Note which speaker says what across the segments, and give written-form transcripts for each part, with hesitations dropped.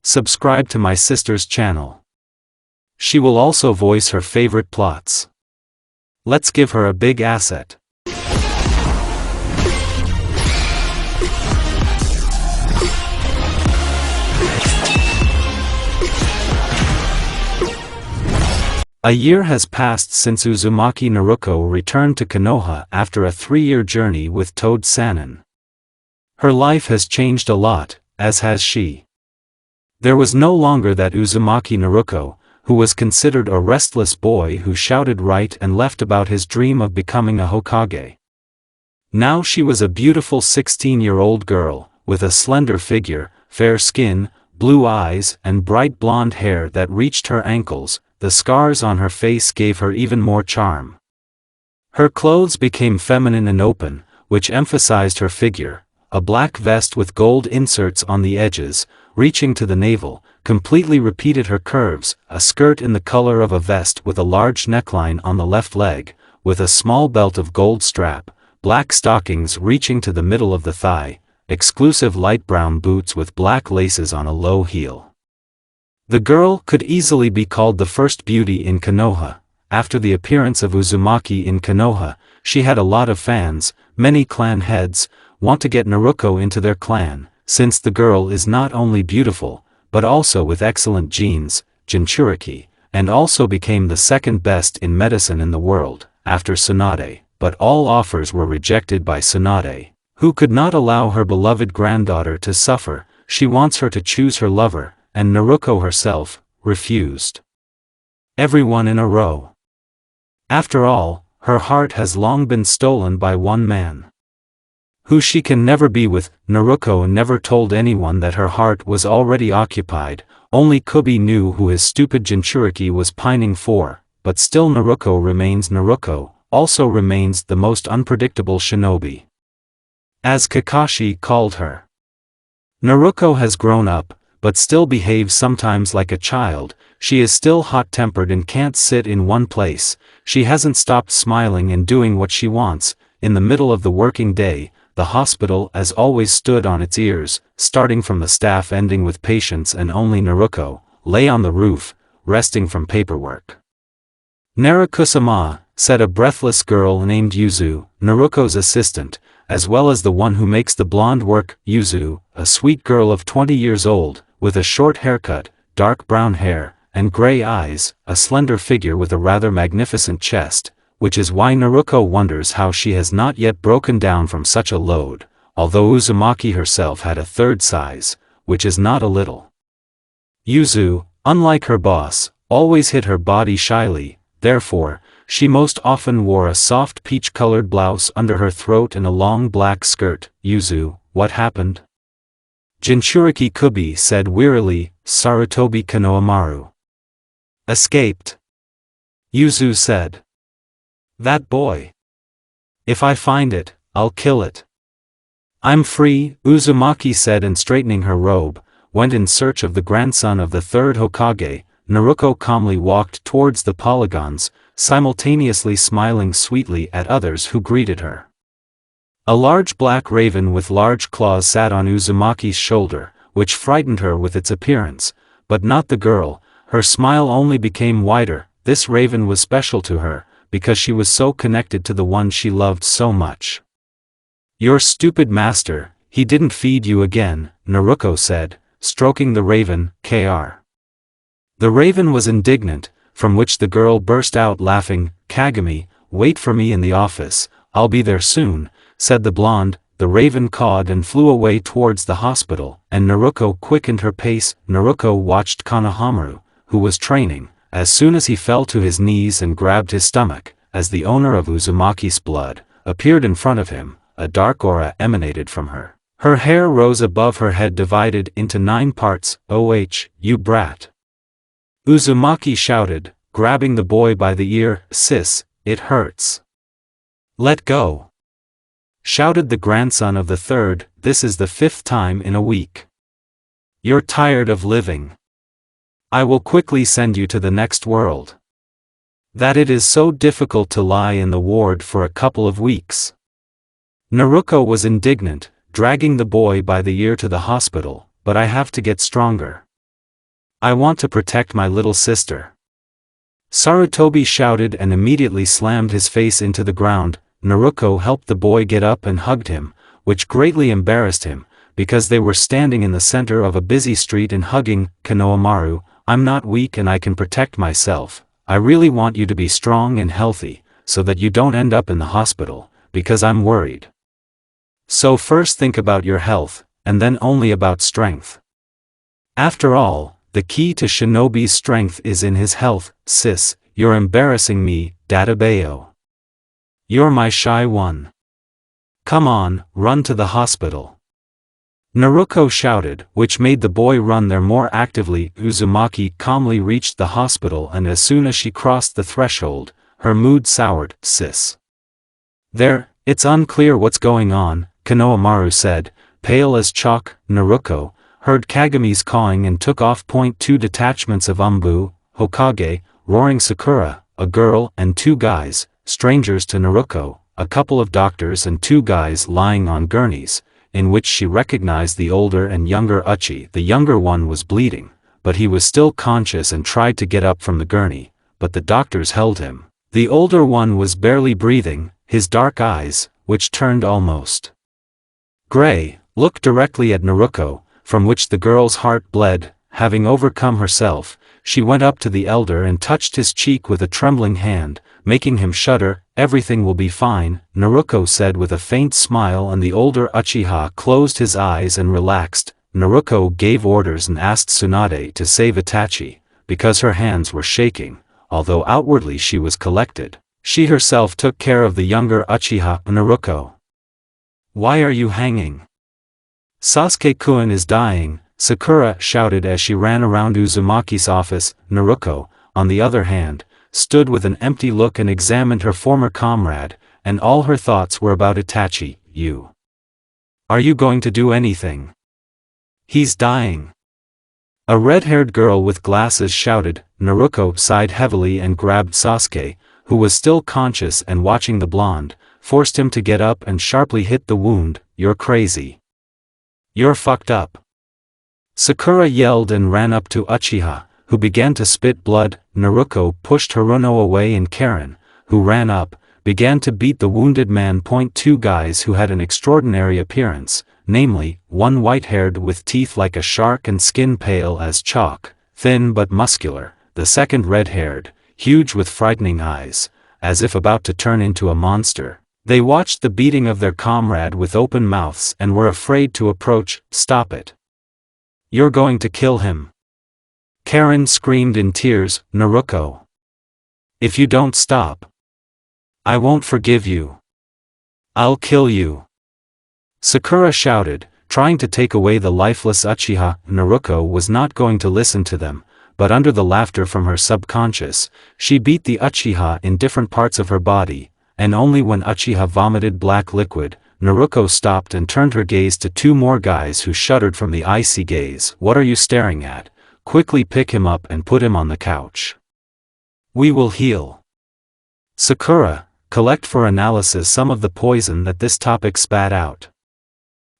Speaker 1: Subscribe to my sister's channel. She will also voice her favorite plots. Let's give her a big asset. A year has passed since Uzumaki Naruko returned to Konoha after a 3-year journey with Toad Sannin. Her life has changed a lot, as has she. There was no longer that Uzumaki Naruko, who was considered a restless boy who shouted right and left about his dream of becoming a hokage. Now she was a beautiful 16-year-old girl, with a slender figure, fair skin, blue eyes and bright blonde hair that reached her ankles. The scars on her face gave her even more charm. Her clothes became feminine and open, which emphasized her figure. A black vest with gold inserts on the edges, reaching to the navel, completely repeated her curves. A skirt in the color of a vest with a large neckline on the left leg, with a small belt of gold strap, black stockings reaching to the middle of the thigh, exclusive light brown boots with black laces on a low heel. The girl could easily be called the first beauty in Konoha. After the appearance of Uzumaki in Konoha, she had a lot of fans. Many clan heads want to get Naruko into their clan, since the girl is not only beautiful, but also with excellent genes, Jinchuriki, and also became the second best in medicine in the world, after Tsunade. But all offers were rejected by Tsunade, who could not allow her beloved granddaughter to suffer. She wants her to choose her lover, and Naruko herself refused. Everyone in a row. After all, her heart has long been stolen by one man, who she can never be with. Naruko never told anyone that her heart was already occupied. Only Kubi knew who his stupid Jinchuriki was pining for, but still Naruko remains Naruko, also remains the most unpredictable shinobi, as Kakashi called her. Naruko has grown up, but still behaves sometimes like a child. She is still hot-tempered and can't sit in one place. She hasn't stopped smiling and doing what she wants. In the middle of the working day, the hospital as always stood on its ears, starting from the staff ending with patients, and only Naruko lay on the roof, resting from paperwork. "Narakusama," said a breathless girl named Yuzu, Naruko's assistant, as well as the one who makes the blonde work. Yuzu, a sweet girl of 20 years old, with a short haircut, dark brown hair, and gray eyes, a slender figure with a rather magnificent chest, which is why Naruko wonders how she has not yet broken down from such a load, although Uzumaki herself had a third size, which is not a little. Yuzu, unlike her boss, always hid her body shyly, therefore, she most often wore a soft peach-colored blouse under her throat and a long black skirt. "Yuzu, what happened?" Jinchuriki Kubi said wearily. "Sarutobi Konohamaru escaped," Yuzu said. "That boy. If I find it, I'll kill it." "I'm free," Uzumaki said, and straightening her robe, went in search of the grandson of the third Hokage. Naruko calmly walked towards the polygons, simultaneously smiling sweetly at others who greeted her. A large black raven with large claws sat on Uzumaki's shoulder, which frightened her with its appearance, but not the girl. Her smile only became wider. This raven was special to her, because she was so connected to the one she loved so much. "Your stupid master, he didn't feed you again," Naruko said, stroking the raven. Kr. The raven was indignant, from which the girl burst out laughing. "Kagami, wait for me in the office, I'll be there soon," said the blonde. The raven cawed and flew away towards the hospital, and Naruko quickened her pace. Naruko watched Konohamaru, who was training, as soon as he fell to his knees and grabbed his stomach, as the owner of Uzumaki's blood appeared in front of him. A dark aura emanated from her. Her hair rose above her head, divided into 9 parts. "Oh, you brat!" Uzumaki shouted, grabbing the boy by the ear. "Sis, it hurts." "Let go!" shouted the grandson of the third. "This is the 5th time in a week. You're tired of living. I will quickly send you to the next world. That it is so difficult to lie in the ward for a couple of weeks." Naruko was indignant, dragging the boy by the ear to the hospital. "But I have to get stronger. I want to protect my little sister. Sarutobi shouted and immediately slammed his face into the ground. Naruko helped the boy get up and hugged him, which greatly embarrassed him, because they were standing in the center of a busy street and hugging. Konohamaru, I'm not weak and I can protect myself. I really want you to be strong and healthy, so that you don't end up in the hospital, because I'm worried. So first think about your health, and then only about strength. After all, the key to Shinobi's strength is in his health. Sis, you're embarrassing me, Databayo. You're my shy one. Come on, run to the hospital. Naruko shouted, which made the boy run there more actively. Uzumaki calmly reached the hospital, and as soon as she crossed the threshold, her mood soured. Sis. It's unclear what's going on, Konohamaru said, pale as chalk. Naruko heard Kagami's cawing and took off. 2 detachments of hokage, roaring Sakura, a girl and 2 guys, strangers to Naruko, a couple of doctors and 2 guys lying on gurneys, in which she recognized the older and younger Itachi. The younger one was bleeding, but he was still conscious and tried to get up from the gurney, but the doctors held him. The older one was barely breathing, his dark eyes, which turned almost gray, looked directly at Naruko, from which the girl's heart bled. Having overcome herself, she went up to the elder and touched his cheek with a trembling hand, making him shudder. Everything will be fine, Naruko said with a faint smile, and the older Uchiha closed his eyes and relaxed. Naruko gave orders and asked Tsunade to save Itachi, because her hands were shaking, although outwardly she was collected. She herself took care of the younger Uchiha. Naruko. Why are you hanging? Sasuke-kun is dying, Sakura shouted as she ran around Uzumaki's office. Naruko, on the other hand, stood with an empty look and examined her former comrade, and all her thoughts were about Itachi. Are you going to do anything? He's dying. A red-haired girl with glasses shouted. Naruko sighed heavily and grabbed Sasuke, who was still conscious and watching the blonde, forced him to get up and sharply hit the wound. You're crazy. You're fucked up. Sakura yelled and ran up to Uchiha, who began to spit blood. Naruko pushed Haruno away, and Karen, who ran up, began to beat the wounded man. 2 guys who had an extraordinary appearance, namely, one white-haired with teeth like a shark and skin pale as chalk, thin but muscular, the second red-haired, huge with frightening eyes, as if about to turn into a monster. They watched the beating of their comrade with open mouths and were afraid to approach. Stop it. You're going to kill him. Karen screamed in tears. Naruko. If you don't stop, I won't forgive you. I'll kill you. Sakura shouted, trying to take away the lifeless Uchiha. Naruko was not going to listen to them, but under the laughter from her subconscious, she beat the Uchiha in different parts of her body, and only when Uchiha vomited black liquid, Naruko stopped and turned her gaze to 2 more guys who shuddered from the icy gaze. What are you staring at? Quickly pick him up and put him on the couch. We will heal. Sakura, collect for analysis some of the poison that this topic spat out.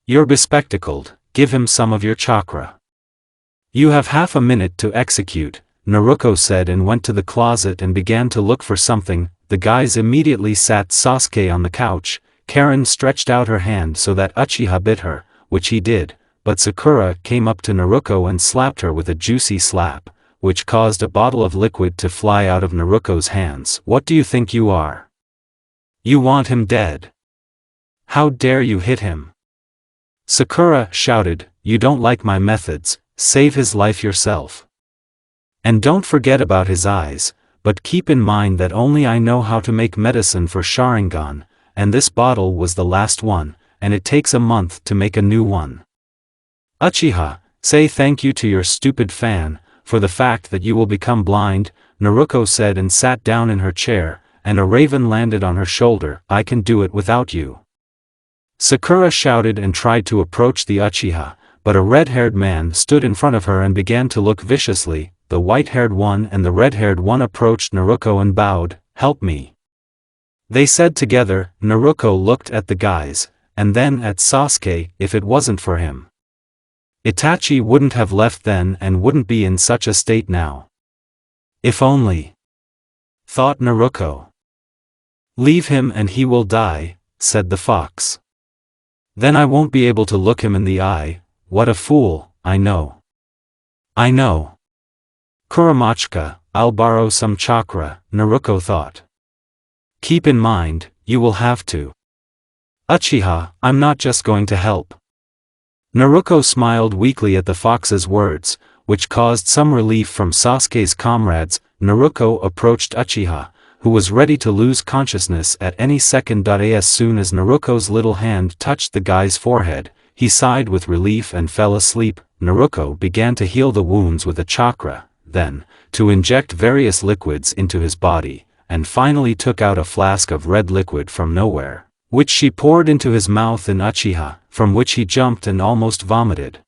Speaker 1: You're bespectacled, give him some of your chakra. You have half a minute to execute, Naruko said, and went to the closet and began to look for something. The guys immediately sat Sasuke on the couch. Karen stretched out her hand so that Uchiha bit her, which he did, but Sakura came up to Naruko and slapped her with a juicy slap, which caused a bottle of liquid to fly out of Naruko's hands. What do you think you are? You want him dead. How dare you hit him? Sakura shouted, you don't like my methods, save his life yourself. And don't forget about his eyes, but keep in mind that only I know how to make medicine for Sharingan, and this bottle was the last one, and it takes a month to make a new one. Uchiha, say thank you to your stupid fan, for the fact that you will become blind, Naruko said and sat down in her chair, and a raven landed on her shoulder. I can do it without you. Sakura shouted and tried to approach the Uchiha, but a red-haired man stood in front of her and began to look viciously. The white-haired one and the red-haired one approached Naruko and bowed. Help me. They said together. Naruko looked at the guys, and then at Sasuke. If it wasn't for him, Itachi wouldn't have left then and wouldn't be in such a state now. If only, thought Naruto. Leave him and he will die, said the fox. Then I won't be able to look him in the eye. What a fool, I know. I know. Kuramachka, I'll borrow some chakra, Naruto thought. Keep in mind, you will have to. Uchiha, I'm not just going to help. Naruto smiled weakly at the fox's words, which caused some relief from Sasuke's comrades. Naruto approached Uchiha, who was ready to lose consciousness at any second. As soon as Naruto's little hand touched the guy's forehead, he sighed with relief and fell asleep. Naruto began to heal the wounds with a chakra, then, to inject various liquids into his body, and finally took out a flask of red liquid from nowhere, which she poured into his mouth in Uchiha, from which he jumped and almost vomited.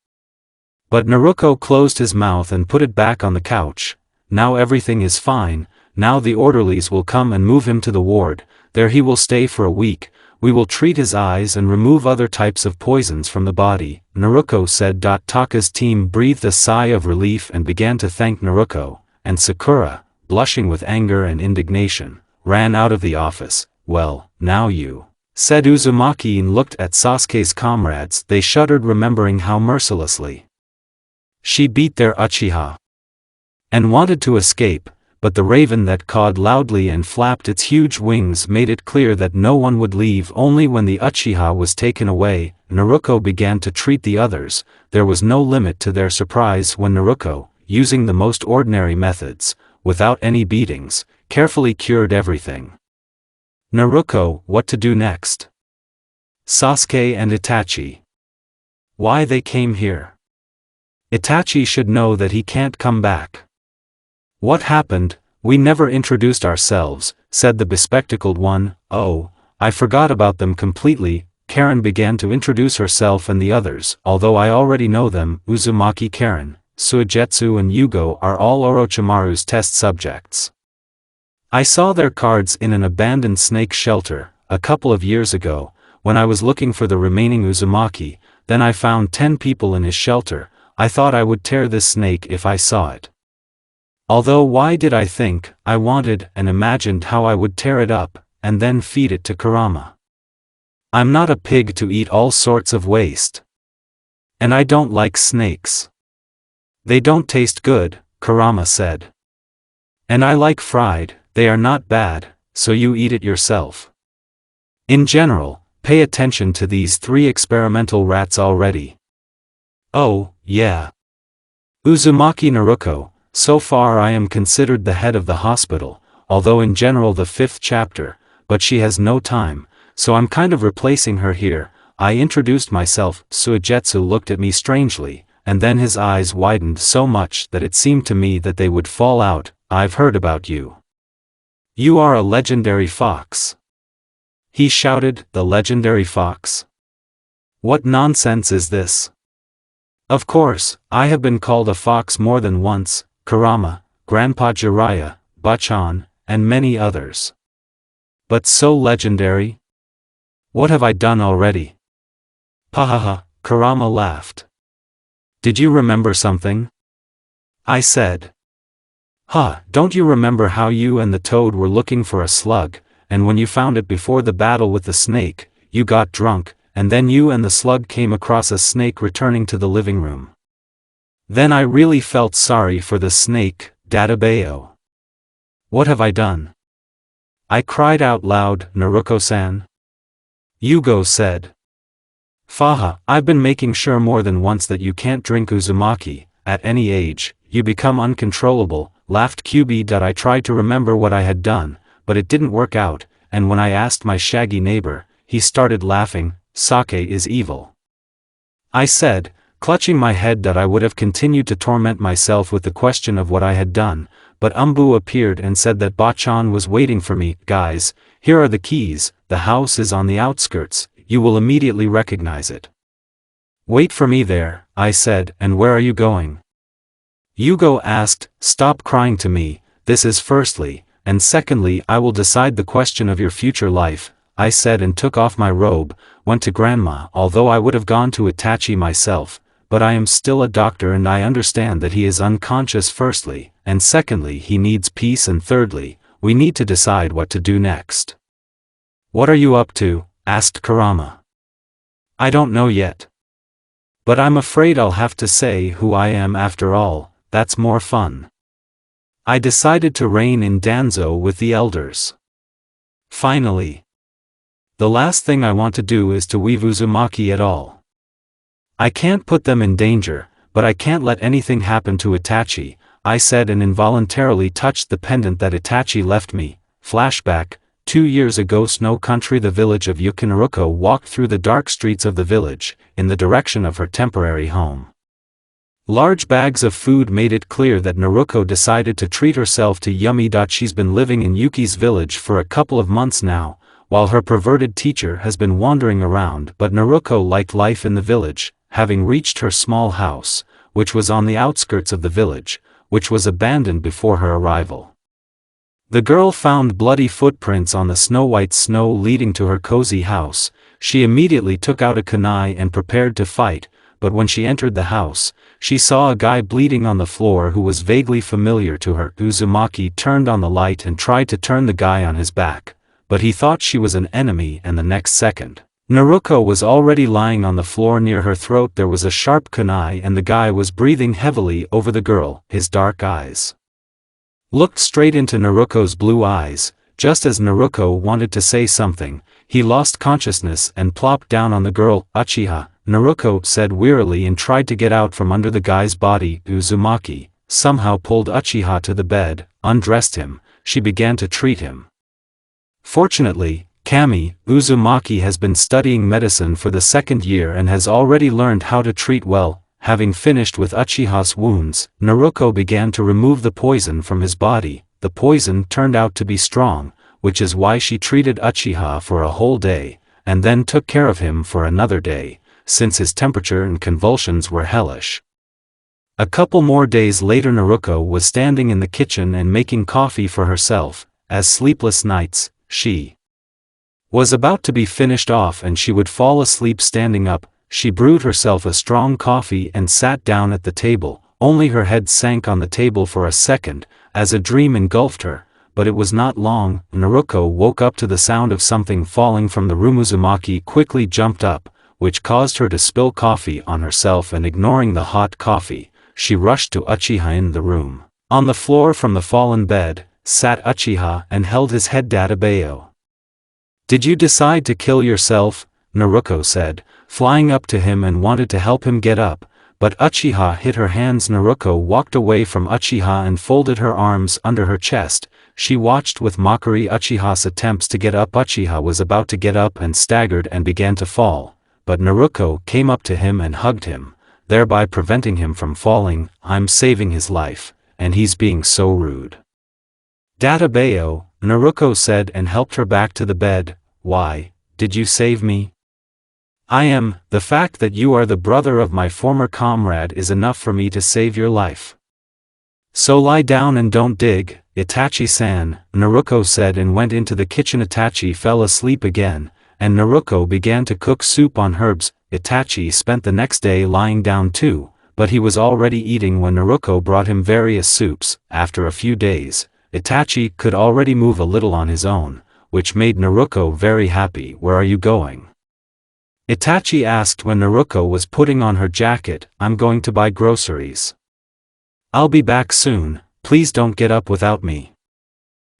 Speaker 1: But Naruto closed his mouth and put it back on the couch. Now everything is fine. Now the orderlies will come and move him to the ward. There he will stay for a week. We will treat his eyes and remove other types of poisons from the body, Naruto said. Taka's team breathed a sigh of relief and began to thank Naruto, and Sakura, blushing with anger and indignation, ran out of the office. Well, now you, said Uzumaki, and looked at Sasuke's comrades. They shuddered, remembering how mercilessly she beat their Uchiha and wanted to escape, but the raven that cawed loudly and flapped its huge wings made it clear that no one would leave. Only when the Uchiha was taken away, Naruto began to treat the others. There was no limit to their surprise when Naruto, using the most ordinary methods, without any beatings, carefully cured everything. Naruto, what to do next? Sasuke and Itachi. Why they came here? Itachi should know that he can't come back. What happened? We never introduced ourselves, said the bespectacled one. Oh, I forgot about them completely. Karen began to introduce herself and the others. Although I already know them, Uzumaki, Karen, Suigetsu and Yugo are all Orochimaru's test subjects. I saw their cards in an abandoned snake shelter, a couple of years ago, when I was looking for the remaining Uzumaki. Then I found 10 people in his shelter. I thought I would tear this snake if I saw it. Although why did I think? I wanted and imagined how I would tear it up, and then feed it to Kurama. I'm not a pig to eat all sorts of waste. And I don't like snakes. They don't taste good, Kurama said. And I like fried. They are not bad, so you eat it yourself. In general, pay attention to these 3 experimental rats already. Oh, yeah. Uzumaki Naruto, so far I am considered the head of the hospital, although in general the 5th chapter, but she has no time, so I'm kind of replacing her here. I introduced myself. Suigetsu looked at me strangely, and then his eyes widened so much that it seemed to me that they would fall out. I've heard about you. You are a legendary fox. He shouted, the legendary fox? What nonsense is this? Of course, I have been called a fox more than once, Kurama, Grandpa Jiraiya, Bachan, and many others. But so legendary? What have I done already? Pahaha, Kurama laughed. Did you remember something? I said. Don't you remember how you and the toad were looking for a slug, and when you found it before the battle with the snake, you got drunk, and then you and the slug came across a snake returning to the living room. Then I really felt sorry for the snake, Dadabayo. What have I done? I cried out loud, Naruto-san. Yugo said. Faha, I've been making sure more than once that you can't drink Uzumaki. At any age, you become uncontrollable, laughed QB. I tried to remember what I had done, but it didn't work out, and when I asked my shaggy neighbor, he started laughing. Sake is evil. I said, clutching my head, that I would have continued to torment myself with the question of what I had done, but Umbu appeared and said that Bachan was waiting for me. Guys, here are the keys. The house is on the outskirts. You will immediately recognize it. Wait for me there, I said. And where are you going? Yugo asked. Stop crying to me. This is firstly, and secondly I will decide the question of your future life, I said, and took off my robe, went to Grandma. Although I would have gone to Itachi myself, but I am still a doctor and I understand that he is unconscious firstly, and secondly he needs peace and thirdly, we need to decide what to do next." "What are you up to?" asked Kurama. "I don't know yet. But I'm afraid I'll have to say who I am after all, that's more fun. I decided to reign in Danzo with the elders. Finally. The last thing I want to do is to weave uzumaki at all. I can't put them in danger, but I can't let anything happen to Itachi," I said and involuntarily touched the pendant that Itachi left me. Flashback, 2 years ago, Snow Country. The village of Naruko walked through the dark streets of the village, in the direction of her temporary home. Large bags of food made it clear that Naruko decided to treat herself to yummy. She's been living in Yuki's village for a couple of months now, while her perverted teacher has been wandering around, but Naruko liked life in the village, having reached her small house, which was on the outskirts of the village, which was abandoned before her arrival. The girl found bloody footprints on the snow-white snow leading to her cozy house. She immediately took out a kunai and prepared to fight, but when she entered the house, she saw a guy bleeding on the floor who was vaguely familiar to her. Uzumaki turned on the light and tried to turn the guy on his back, but he thought she was an enemy, and the next second, Naruko was already lying on the floor near her throat. There was a sharp kunai and the guy was breathing heavily over the girl. His dark eyes looked straight into Naruko's blue eyes. Just as Naruko wanted to say something, he lost consciousness and plopped down on the girl. "Uchiha," Naruko said wearily and tried to get out from under the guy's body. Uzumaki somehow pulled Uchiha to the bed, undressed him. She began to treat him. Fortunately, Kami, Uzumaki has been studying medicine for the 2nd year and has already learned how to treat well. Having finished with Uchiha's wounds, Naruko began to remove the poison from his body. The poison turned out to be strong, which is why she treated Uchiha for a whole day, and then took care of him for another day, since his temperature and convulsions were hellish. A couple more days later, Naruko was standing in the kitchen and making coffee for herself. As sleepless nights, she was about to be finished off and she would fall asleep standing up. She brewed herself a strong coffee and sat down at the table. Only her head sank on the table for a second, as a dream engulfed her, but it was not long. Naruko woke up to the sound of something falling from the room. Uzumaki quickly jumped up, which caused her to spill coffee on herself, and ignoring the hot coffee, she rushed to Uchiha in the room. On the floor from the fallen bed, sat Uchiha and held his head. "Databayo. Did you decide to kill yourself?" Naruko said, flying up to him and wanted to help him get up, but Uchiha hid her hands. Naruko walked away from Uchiha and folded her arms under her chest. She watched with mockery Uchiha's attempts to get up. Uchiha was about to get up and staggered and began to fall, but Naruko came up to him and hugged him, thereby preventing him from falling. "I'm saving his life, and he's being so rude." "Databayo," Naruko said and helped her back to the bed. "Why did you save me?" The fact that you are the brother of my former comrade is enough for me to save your life. So lie down and don't dig, Itachi-san," Naruko said and went into the kitchen. Itachi fell asleep again, and Naruko began to cook soup on herbs. Itachi spent the next day lying down too, but he was already eating when Naruko brought him various soups. After a few days, Itachi could already move a little on his own, which made Naruko very happy. "Where are you going?" Itachi asked when Naruko was putting on her jacket. "I'm going to buy groceries. I'll be back soon, please don't get up without me.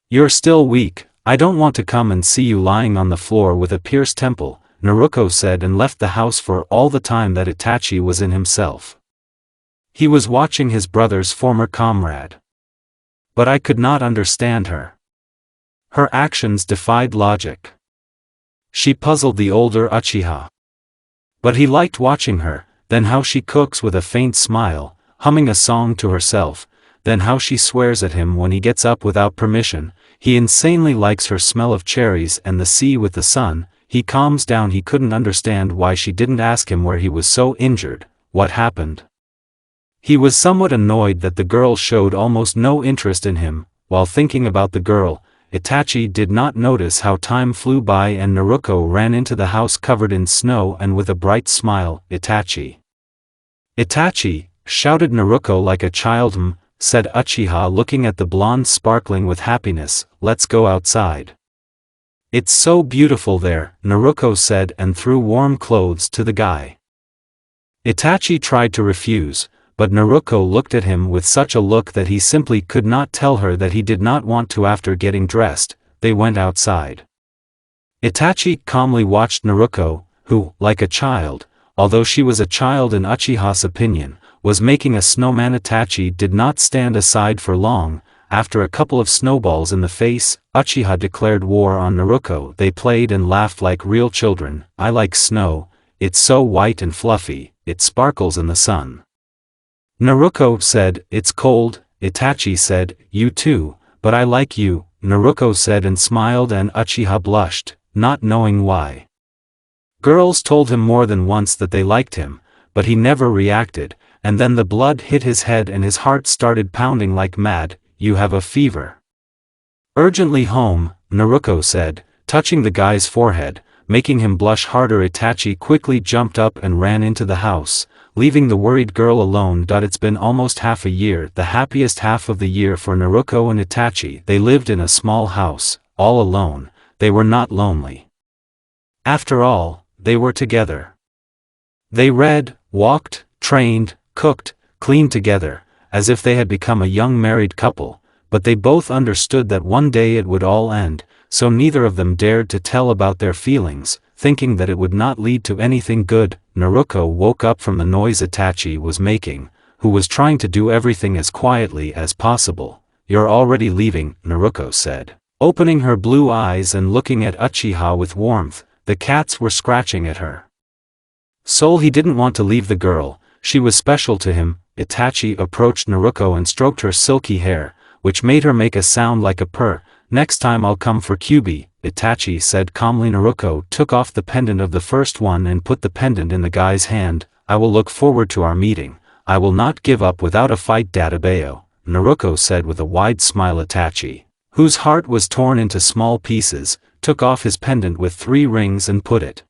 Speaker 1: You're still weak, I don't want to come and see you lying on the floor with a pierced temple," Naruko said and left the house. For all the time that Itachi was in himself, he was watching his brother's former comrade. But I could not understand her. Her actions defied logic. She puzzled the older Uchiha. But he liked watching her, then how she cooks with a faint smile, humming a song to herself, then how she swears at him when he gets up without permission. He insanely likes her smell of cherries and the sea with the sun. He calms down. He couldn't understand why she didn't ask him where he was so injured, what happened. He was somewhat annoyed that the girl showed almost no interest in him. While thinking about the girl, Itachi did not notice how time flew by and Naruko ran into the house covered in snow and with a bright smile. "Itachi. Itachi, shouted Naruto like a child. Said Uchiha looking at the blonde sparkling with happiness, let's go outside. It's so beautiful there, Naruto said and threw warm clothes to the guy. Itachi tried to refuse, but Naruto looked at him with such a look that he simply could not tell her that he did not want to. After getting dressed, they went outside. Itachi calmly watched Naruto, who, like a child, although she was a child in Uchiha's opinion, was making a snowman. Itachi did not stand aside for long. After a couple of snowballs in the face, Uchiha declared war on Naruto. They played and laughed like real children. I like snow, it's so white and fluffy, it sparkles in the sun. Naruto said, it's cold. Itachi said, you too, but I like you, Naruto said and smiled, and Uchiha blushed, not knowing why. Girls told him more than once that they liked him, but he never reacted, and then the blood hit his head and his heart started pounding like mad. You have a fever. Urgently home, Naruto said, touching the guy's forehead, making him blush harder. Itachi quickly jumped up and ran into the house, leaving the worried girl alone. It's been almost half a year, the happiest half of the year for Naruto and Itachi. They lived in a small house, all alone. They were not lonely. After all, they were together. They read, walked, trained, cooked, cleaned together, as if they had become a young married couple, but they both understood that one day it would all end, so neither of them dared to tell about their feelings, thinking that it would not lead to anything good. Naruto woke up from the noise Itachi was making, who was trying to do everything as quietly as possible. You're already leaving, Naruto said, opening her blue eyes and looking at Uchiha with warmth. The cats were scratching at her soul. He didn't want to leave the girl, she was special to him. Itachi approached Naruto and stroked her silky hair, which made her make a sound like a purr. Next time I'll come for Kyubi, Itachi said calmly. Naruto took off the pendant of the first one and put the pendant in the guy's hand. I will look forward to our meeting. I will not give up without a fight. Dadabayo, Naruto said with a wide smile. Itachi, whose heart was torn into small pieces, took off his pendant with 3 rings and put it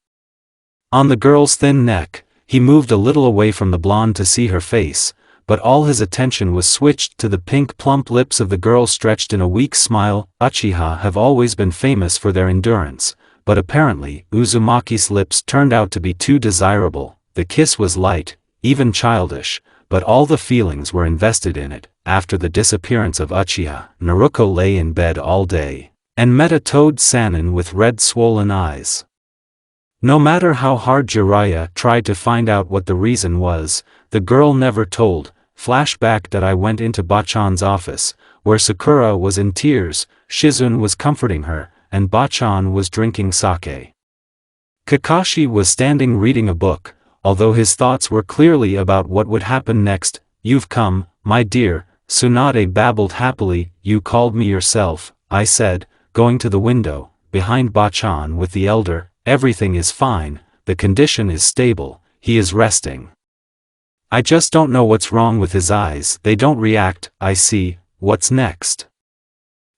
Speaker 1: on the girl's thin neck. He moved a little away from the blonde to see her face, but all his attention was switched to the pink plump lips of the girl stretched in a weak smile. Uchiha have always been famous for their endurance, but apparently Uzumaki's lips turned out to be too desirable. The kiss was light, even childish, but all the feelings were invested in it. After the disappearance of Uchiha, Naruto lay in bed all day, and met a toad Sannin with red swollen eyes. No matter how hard Jiraiya tried to find out what the reason was, the girl never told. Flashback that I went into Bachan's office, where Sakura was in tears, Shizune was comforting her, and Bachan was drinking sake. Kakashi was standing reading a book, although his thoughts were clearly about what would happen next. You've come, my dear, Tsunade babbled happily. You called me yourself, I said, going to the window, behind Bachan with the elder. Everything is fine, the condition is stable, he is resting. I just don't know what's wrong with his eyes. They don't react. I see. What's next?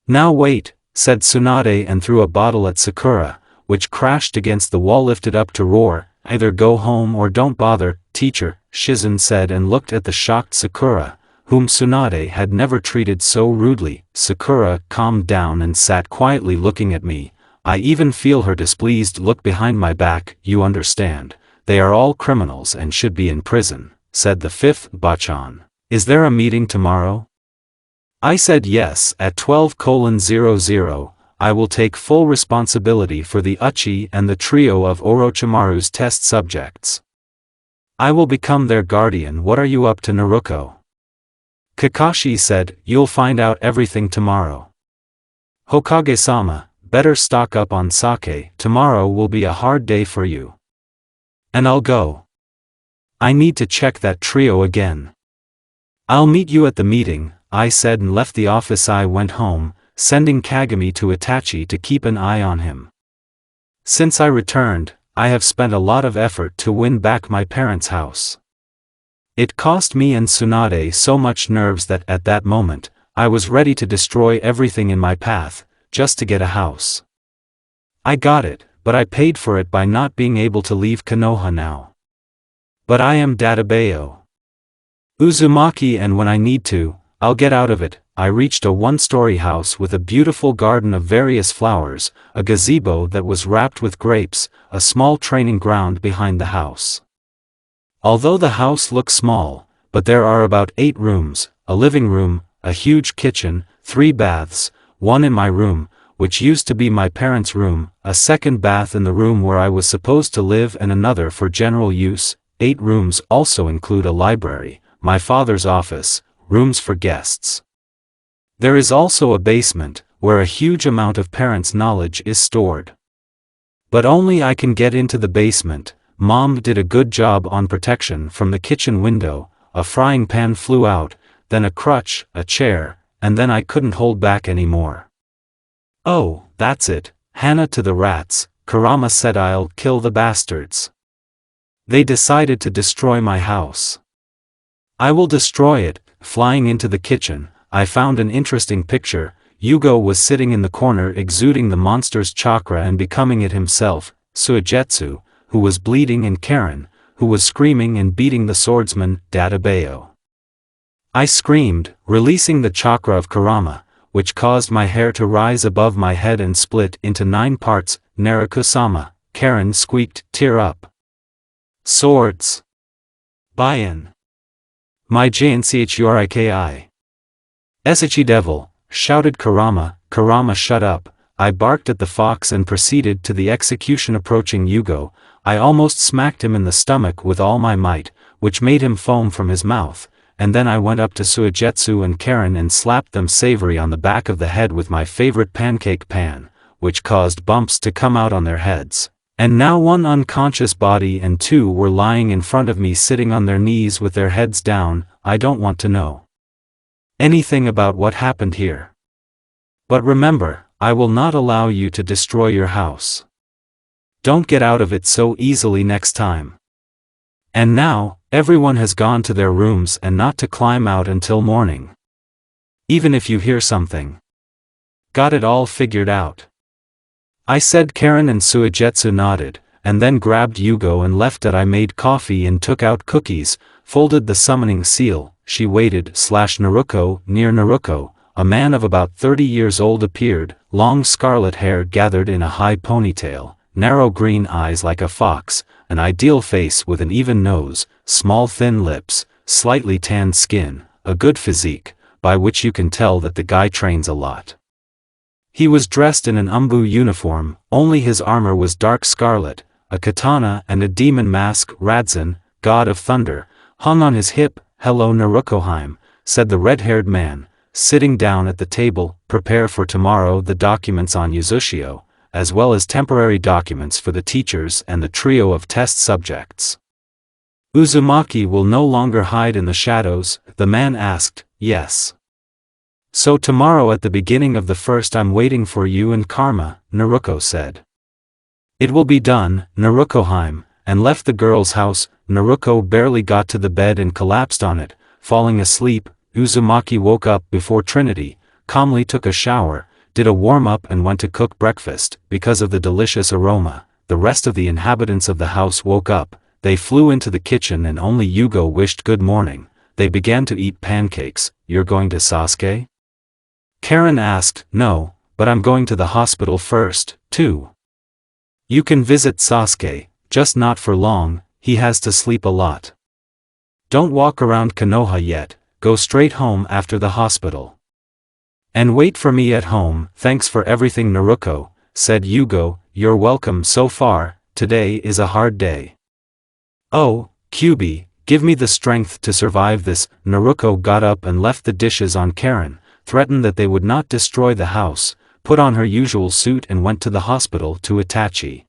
Speaker 1: Now wait, said Tsunade and threw a bottle at Sakura, which crashed against the wall. Lifted up to roar. Either go home or don't bother, teacher, Shizune said and looked at the shocked Sakura, whom Tsunade had never treated so rudely. Sakura calmed down and sat quietly looking at me. I even feel her displeased look behind my back. You understand, they are all criminals and should be in prison, said the 5th Bachan. Is there a meeting tomorrow? I said yes. At 12:00, I will take full responsibility for the Uchi and the trio of Orochimaru's test subjects. I will become their guardian. What are you up to, Naruto? Kakashi said, you'll find out everything tomorrow. Hokage-sama, better stock up on sake. Tomorrow will be a hard day for you. And I'll go. I need to check that trio again. I'll meet you at the meeting, I said and left the office. I went home, sending Kagami to Itachi to keep an eye on him. Since I returned, I have spent a lot of effort to win back my parents' house. It cost me and Tsunade so much nerves that at that moment, I was ready to destroy everything in my path, just to get a house. I got it, but I paid for it by not being able to leave Konoha now. But I am Dadabayo. Uzumaki, and when I need to, I'll get out of it. I reached a one-story house with a beautiful garden of various flowers, a gazebo that was wrapped with grapes, a small training ground behind the house. Although the house looks small, but there are about 8 rooms, a living room, a huge kitchen, 3 baths, one in my room, which used to be my parents' room, a second bath in the room where I was supposed to live, and another for general use. 8 rooms also include a library, my father's office, rooms for guests. There is also a basement, where a huge amount of parents' knowledge is stored. But only I can get into the basement. Mom did a good job on protection from the kitchen window. A frying pan flew out, then a crutch, a chair, and then I couldn't hold back anymore. "Oh, that's it, Hana to the rats," Kurama said. "I'll kill the bastards. They decided to destroy my house. I will destroy it." Flying into the kitchen, I found an interesting picture. Yugo was sitting in the corner exuding the monster's chakra and becoming it himself, Suigetsu, who was bleeding, and Karen, who was screaming and beating the swordsman, Databeo. I screamed, releasing the chakra of Kurama, which caused my hair to rise above my head and split into 9 parts. "Naruko-sama," Karen squeaked, "tear up. Swords. Buy-in. My JNCHURIKI. Esachi devil," shouted Kurama. "Kurama, shut up." I barked at the fox and proceeded to the execution. Approaching Yugo, I almost smacked him in the stomach with all my might, which made him foam from his mouth, and then I went up to Suigetsu and Karen and slapped them savory on the back of the head with my favorite pancake pan, which caused bumps to come out on their heads. And now 1 unconscious body and 2 were lying in front of me, sitting on their knees with their heads down. I don't want to know anything about what happened here. But remember, I will not allow you to destroy your house. Don't get out of it so easily next time. And now, everyone has gone to their rooms and not to climb out until morning. Even if you hear something. Got it all figured out?" I said. Karen and Suigetsu nodded, and then grabbed Yugo and left. I made coffee and took out cookies, folded the summoning seal. She waited. Naruko. Near Naruko, a man of about 30 years old appeared, long scarlet hair gathered in a high ponytail, narrow green eyes like a fox, an ideal face with an even nose, small thin lips, slightly tanned skin, a good physique, by which you can tell that the guy trains a lot. He was dressed in an umbu uniform, only his armor was dark scarlet. A katana and a demon mask, Radzan, god of thunder, hung on his hip. "Hello Naruko-heim," said the red-haired man, sitting down at the table. "Prepare for tomorrow the documents on Uzushio, as well as temporary documents for the teachers and the trio of test subjects." "Uzumaki will no longer hide in the shadows?" the man asked. "Yes. So tomorrow at the beginning of the first I'm waiting for you and Karma," Naruko said. "It will be done, Naruko-heim," and left the girl's house. Naruko barely got to the bed and collapsed on it, falling asleep. Uzumaki woke up before Trinity, calmly took a shower, did a warm-up and went to cook breakfast. Because of the delicious aroma, the rest of the inhabitants of the house woke up. They flew into the kitchen and only Yugo wished good morning. They began to eat pancakes. "You're going to Sasuke?" Karen asked. "No, but I'm going to the hospital first, too." "You can visit Sasuke, just not for long, he has to sleep a lot. Don't walk around Konoha yet, go straight home after the hospital. And wait for me at home." "Thanks for everything Naruko," said Yugo. "You're welcome. So far, today is a hard day." "Oh, Kyubi, give me the strength to survive this." Naruko got up and left the dishes on Karen, threatened that they would not destroy the house, put on her usual suit and went to the hospital to Itachi.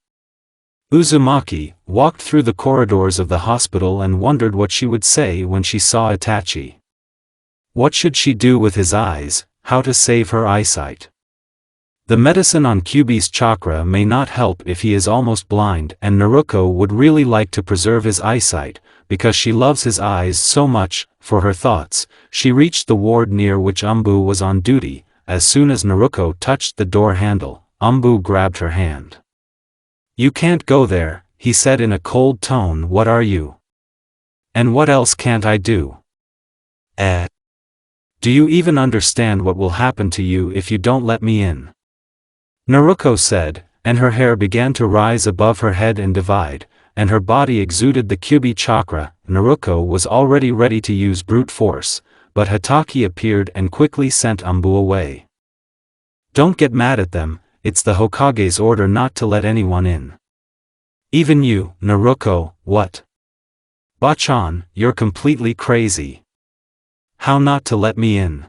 Speaker 1: Uzumaki walked through the corridors of the hospital and wondered what she would say when she saw Itachi. What should she do with his eyes, how to save her eyesight? The medicine on Kyubi's chakra may not help if he is almost blind, and Naruko would really like to preserve his eyesight, because she loves his eyes so much. For her thoughts, she reached the ward near which Umbu was on duty. As soon as Naruko touched the door handle, Umbu grabbed her hand. "You can't go there," he said in a cold tone. "What are you? And what else can't I do?" Do you even understand what will happen to you if you don't let me in? Naruko said, and her hair began to rise above her head and divide, and her body exuded the Kyubi chakra. Naruko was already ready to use brute force, but Itachi appeared and quickly sent Anbu away. Don't get mad at them, it's the Hokage's order not to let anyone in. Even you, Naruko, what? Bachan, you're completely crazy. How not to let me in?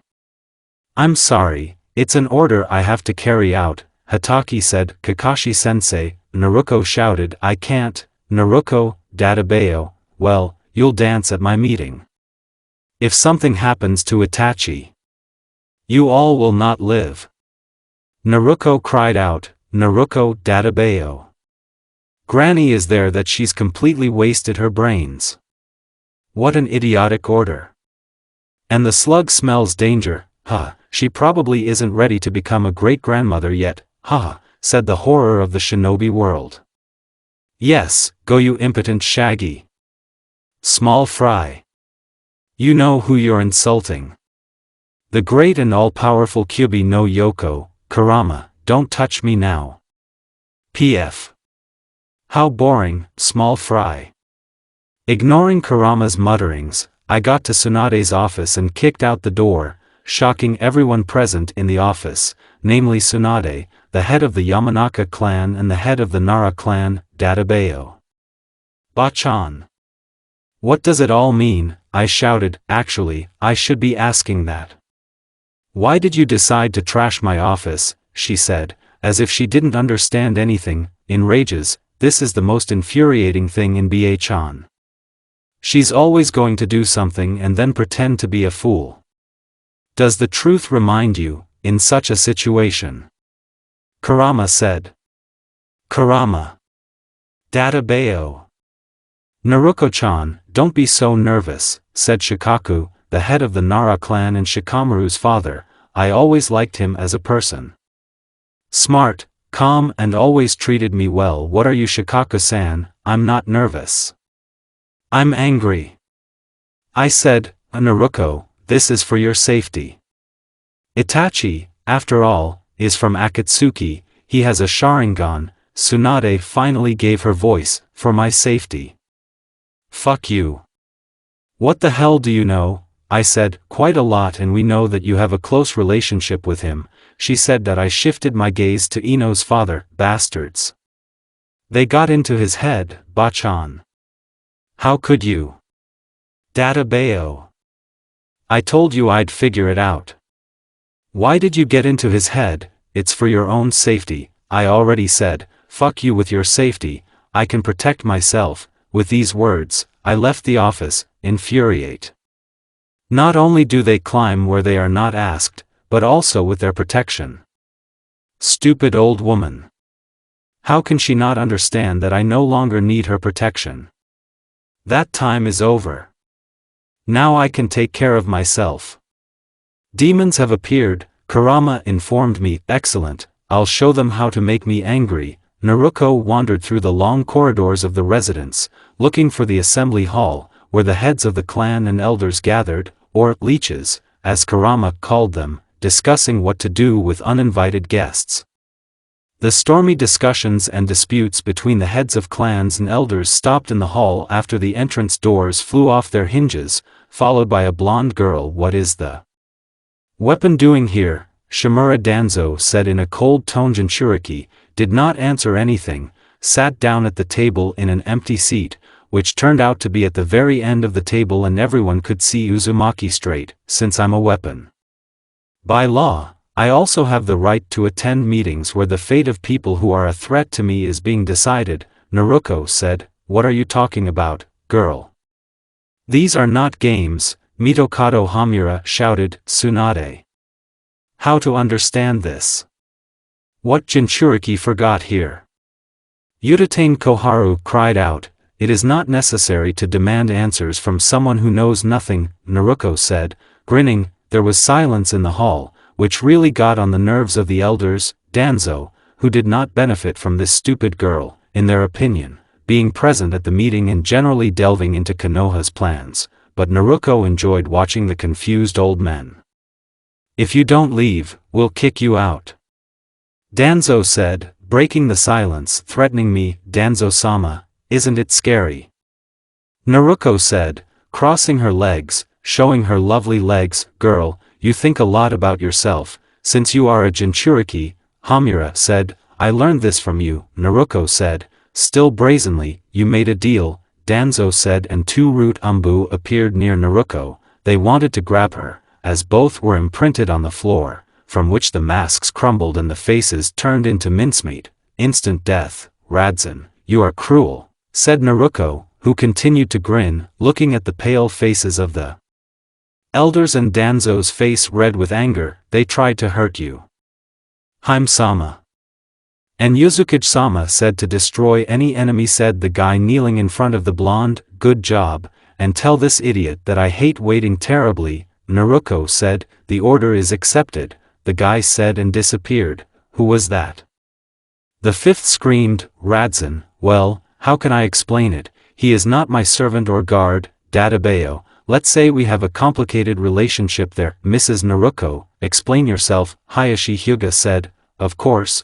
Speaker 1: I'm sorry, it's an order I have to carry out, Itachi said. Kakashi-sensei, Naruko shouted. I can't. Naruko, Databeo, well, you'll dance at my meeting. If something happens to Itachi, you all will not live. Naruko cried out. Naruko, Databeo. Granny is there that she's completely wasted her brains. What an idiotic order. And the slug smells danger, she probably isn't ready to become a great-grandmother yet, said the horror of the shinobi world. Yes, go you impotent Shaggy. Small fry. You know who you're insulting. The great and all-powerful Kyubi no Yoko, Kurama, don't touch me now. P.F. How boring, small fry. Ignoring Kurama's mutterings, I got to Tsunade's office and kicked out the door, shocking everyone present in the office, namely Tsunade, the head of the Yamanaka clan and the head of the Nara clan, Databeo. Bachan. What does it all mean? I shouted. Actually, I should be asking that. Why did you decide to trash my office? She said, as if she didn't understand anything. In rages, this is the most infuriating thing in Bachan. She's always going to do something and then pretend to be a fool. Does the truth remind you, in such a situation? Kurama said. Kurama. Databeo. Naruko-chan, don't be so nervous, said Shikaku, the head of the Nara clan and Shikamaru's father. I always liked him as a person. Smart, calm and always treated me well. What are you, Shikaku-san? I'm not nervous. I'm angry. I said, Naruko, this is for your safety. Itachi, after all, is from Akatsuki, he has a Sharingan. Tsunade finally gave her voice, for my safety. Fuck you. What the hell do you know? I said, quite a lot, and we know that you have a close relationship with him. She said that. I shifted my gaze to Ino's father. Bastards. They got into his head, Bachan. How could you? Databeo. I told you I'd figure it out. Why did you get into his head? It's for your own safety. I already said, fuck you with your safety, I can protect myself. With these words, I left the office, infuriate. Not only do they climb where they are not asked, but also with their protection. Stupid old woman. How can she not understand that I no longer need her protection? That time is over. Now I can take care of myself. Demons have appeared, Kurama informed me. Excellent, I'll show them how to make me angry. Naruko wandered through the long corridors of the residence, looking for the assembly hall, where the heads of the clan and elders gathered, or leeches, as Kurama called them, discussing what to do with uninvited guests. The stormy discussions and disputes between the heads of clans and elders stopped in the hall after the entrance doors flew off their hinges, followed by a blonde girl. What is the weapon doing here? Shimura Danzo said in a cold tone. Jinchuriki did not answer anything, sat down at the table in an empty seat, which turned out to be at the very end of the table, and everyone could see Uzumaki straight. Since I'm a weapon, by law, I also have the right to attend meetings where the fate of people who are a threat to me is being decided, Naruko said. What are you talking about, girl? These are not games, Mitokado Hamura shouted. Tsunade. How to understand this? What Jinchuriki forgot here? Utatane Koharu cried out. It is not necessary to demand answers from someone who knows nothing, Naruko said, grinning. There was silence in the hall, which really got on the nerves of the elders. Danzo, who did not benefit from this stupid girl, in their opinion, being present at the meeting and generally delving into Konoha's plans, but Naruko enjoyed watching the confused old men. "If you don't leave, we'll kick you out," Danzo said, breaking the silence. "Threatening me, Danzo-sama, isn't it scary?" Naruko said, crossing her legs, showing her lovely legs. "Girl, you think a lot about yourself, since you are a Jinchuriki," Hamura said. "I learned this from you," Naruko said, still brazenly. "You made a deal," Danzo said, and two root umbu appeared near Naruko. They wanted to grab her, as both were imprinted on the floor, from which the masks crumbled and the faces turned into mincemeat. "Instant death, Radzin, you are cruel," said Naruko, who continued to grin, looking at the pale faces of the elders and Danzo's face red with anger. "They tried to hurt you, Hime-sama. And Yuzukage-sama said to destroy any enemy," said the guy kneeling in front of the blonde. "Good job, and tell this idiot that I hate waiting terribly," Naruko said. "The order is accepted," the guy said and disappeared. "Who was that?" The fifth screamed. "Radzin. Well, how can I explain it? He is not my servant or guard, Databeo. Let's say we have a complicated relationship there." "Mrs. Naruko, explain yourself," Hayashi Hyuga said. Of course,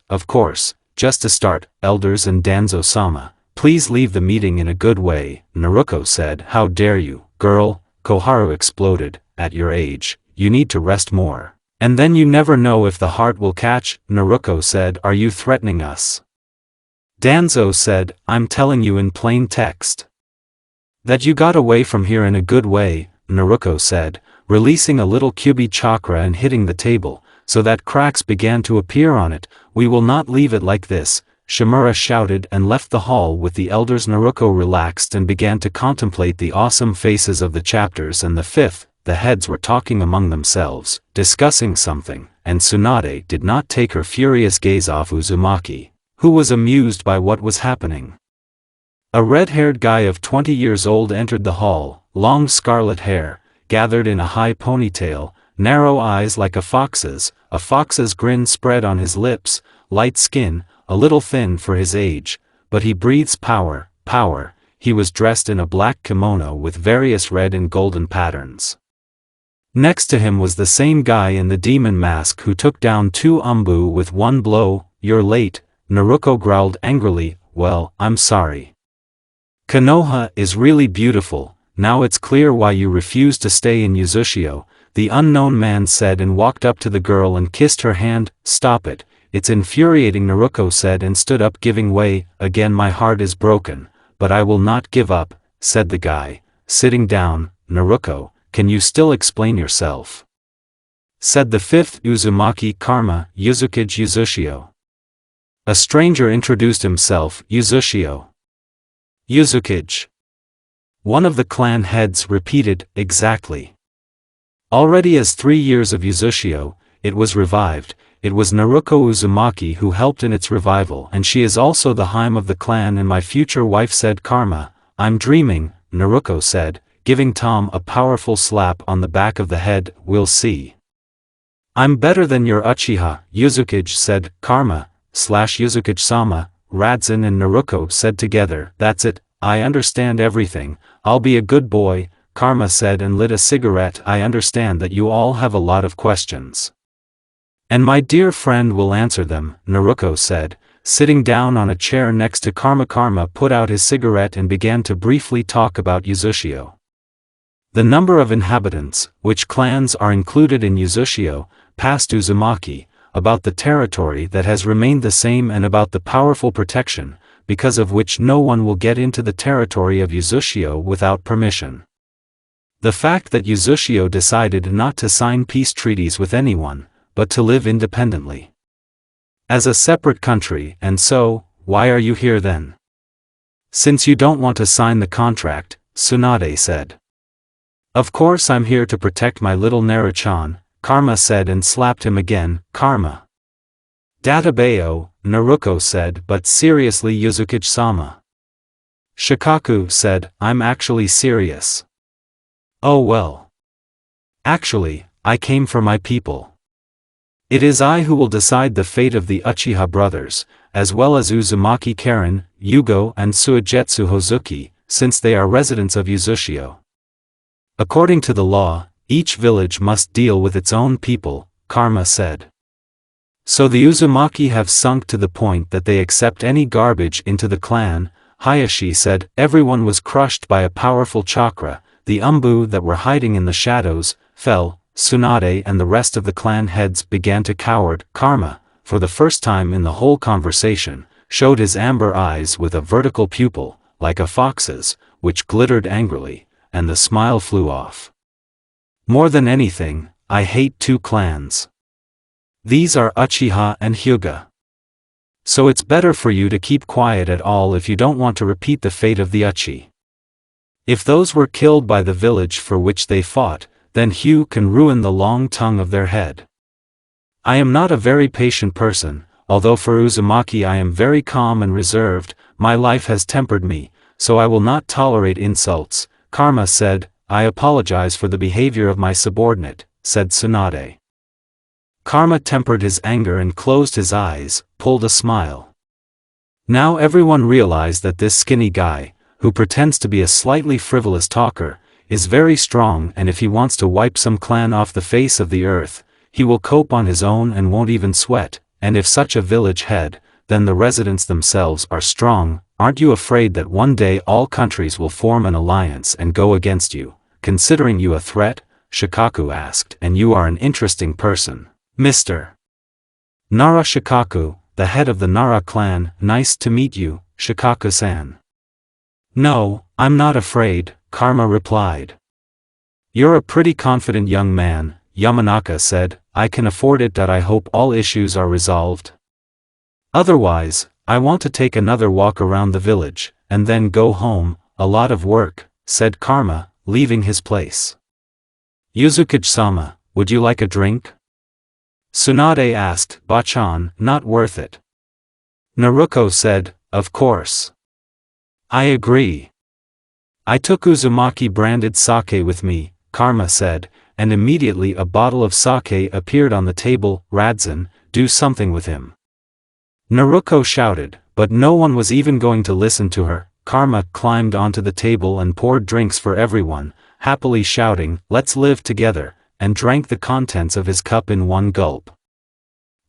Speaker 1: just to start, elders and Danzo-sama, please leave the meeting in a good way," Naruko said. "How dare you, girl," Koharu exploded, "at your age, you need to rest more. And then you never know if the heart will catch," Naruko said. "Are you threatening us?" Danzo said, "I'm telling you in plain text that you got away from here in a good way," Naruko said, releasing a little Kyubi chakra and hitting the table, so that cracks began to appear on it. "We will not leave it like this," Shimura shouted and left the hall with the elders. Naruko relaxed and began to contemplate the awesome faces of the chapters and the fifth. The heads were talking among themselves, discussing something, and Tsunade did not take her furious gaze off Uzumaki, who was amused by what was happening. A red-haired guy of 20 years old entered the hall, long scarlet hair, gathered in a high ponytail, narrow eyes like a fox's grin spread on his lips, light skin, a little thin for his age, but he breathes power. He was dressed in a black kimono with various red and golden patterns. Next to him was the same guy in the demon mask who took down two umbu with one blow. "You're late," Naruko growled angrily. "Well, I'm sorry. Konoha is really beautiful, now it's clear why you refused to stay in Uzushio," the unknown man said and walked up to the girl and kissed her hand. "Stop it, it's infuriating," Naruko said and stood up, giving way. "Again my heart is broken, but I will not give up," said the guy, sitting down. "Naruko, can you still explain yourself?" said the fifth Uzumaki. "Karma, Yuzukage Uzushio." A stranger introduced himself. "Uzushio. Yuzukage." One of the clan heads repeated, "Exactly." Already as 3 years of Uzushio, it was revived. It was Naruko Uzumaki who helped in its revival, and she is also the Hime of the clan and my future wife, said Karma. "I'm dreaming," Naruko said, giving Tom a powerful slap on the back of the head. "We'll see." "I'm better than your Uchiha," Yuzukage said. Karma/Yuzukage-sama, Radzin and Naruko said together. "That's it, I understand everything, I'll be a good boy," Karma said and lit a cigarette. "I understand that you all have a lot of questions, and my dear friend will answer them," Naruko said, sitting down on a chair next to Karma. Karma put out his cigarette and began to briefly talk about Uzushio. The number of inhabitants, which clans are included in Uzushio, past Uzumaki, about the territory that has remained the same, and about the powerful protection, because of which no one will get into the territory of Uzushio without permission. The fact that Uzushio decided not to sign peace treaties with anyone, but to live independently as a separate country. "And so, why are you here then?" "Since you don't want to sign the contract," Tsunade said. "Of course I'm here to protect my little Naruchan," Karma said and slapped him again. "Karma. Databeo," Naruko said, "but seriously, Yuzukage-sama." Shikaku said, "I'm actually serious." "Oh well. Actually, I came for my people. It is I who will decide the fate of the Uchiha brothers, as well as Uzumaki Karen, Yugo and Suigetsu Hozuki, since they are residents of Uzushio." According to the law, each village must deal with its own people, Karma said. So the Uzumaki have sunk to the point that they accept any garbage into the clan, Hayashi said. Everyone was crushed by a powerful chakra, the umbu that were hiding in the shadows, fell. Tsunade and the rest of the clan heads began to cower. Karma, for the first time in the whole conversation, showed his amber eyes with a vertical pupil, like a fox's, which glittered angrily, and the smile flew off. More than anything, I hate two clans. These are Uchiha and Hyuga. So it's better for you to keep quiet at all if you don't want to repeat the fate of the Uchi. If those were killed by the village for which they fought, then Hugh can ruin the long tongue of their head. I am not a very patient person, although for Uzumaki I am very calm and reserved. My life has tempered me, so I will not tolerate insults, Karma said. I apologize for the behavior of my subordinate, said Tsunade. Karma tempered his anger and closed his eyes, pulled a smile. Now everyone realized that this skinny guy, who pretends to be a slightly frivolous talker, is very strong, and if he wants to wipe some clan off the face of the earth, he will cope on his own and won't even sweat. And if such a village head, then the residents themselves are strong. Aren't you afraid that one day all countries will form an alliance and go against you, considering you a threat? Shikaku asked. And you are an interesting person, Mr. Nara. Shikaku, the head of the Nara clan. Nice to meet you, Shikaku-san. No, I'm not afraid, Karma replied. You're a pretty confident young man, Yamanaka said. I can afford it. I hope all issues are resolved. Otherwise, I want to take another walk around the village, and then go home. A lot of work, said Karma, leaving his place. Yuzukage-sama, would you like a drink? Tsunade asked. Bachan, not worth it. Naruko said, of course. I agree. I took Uzumaki branded sake with me, Karma said, and immediately a bottle of sake appeared on the table. Radzan, do something with him. Naruko shouted, but no one was even going to listen to her. Karma climbed onto the table and poured drinks for everyone, happily shouting, let's live together, and drank the contents of his cup in one gulp.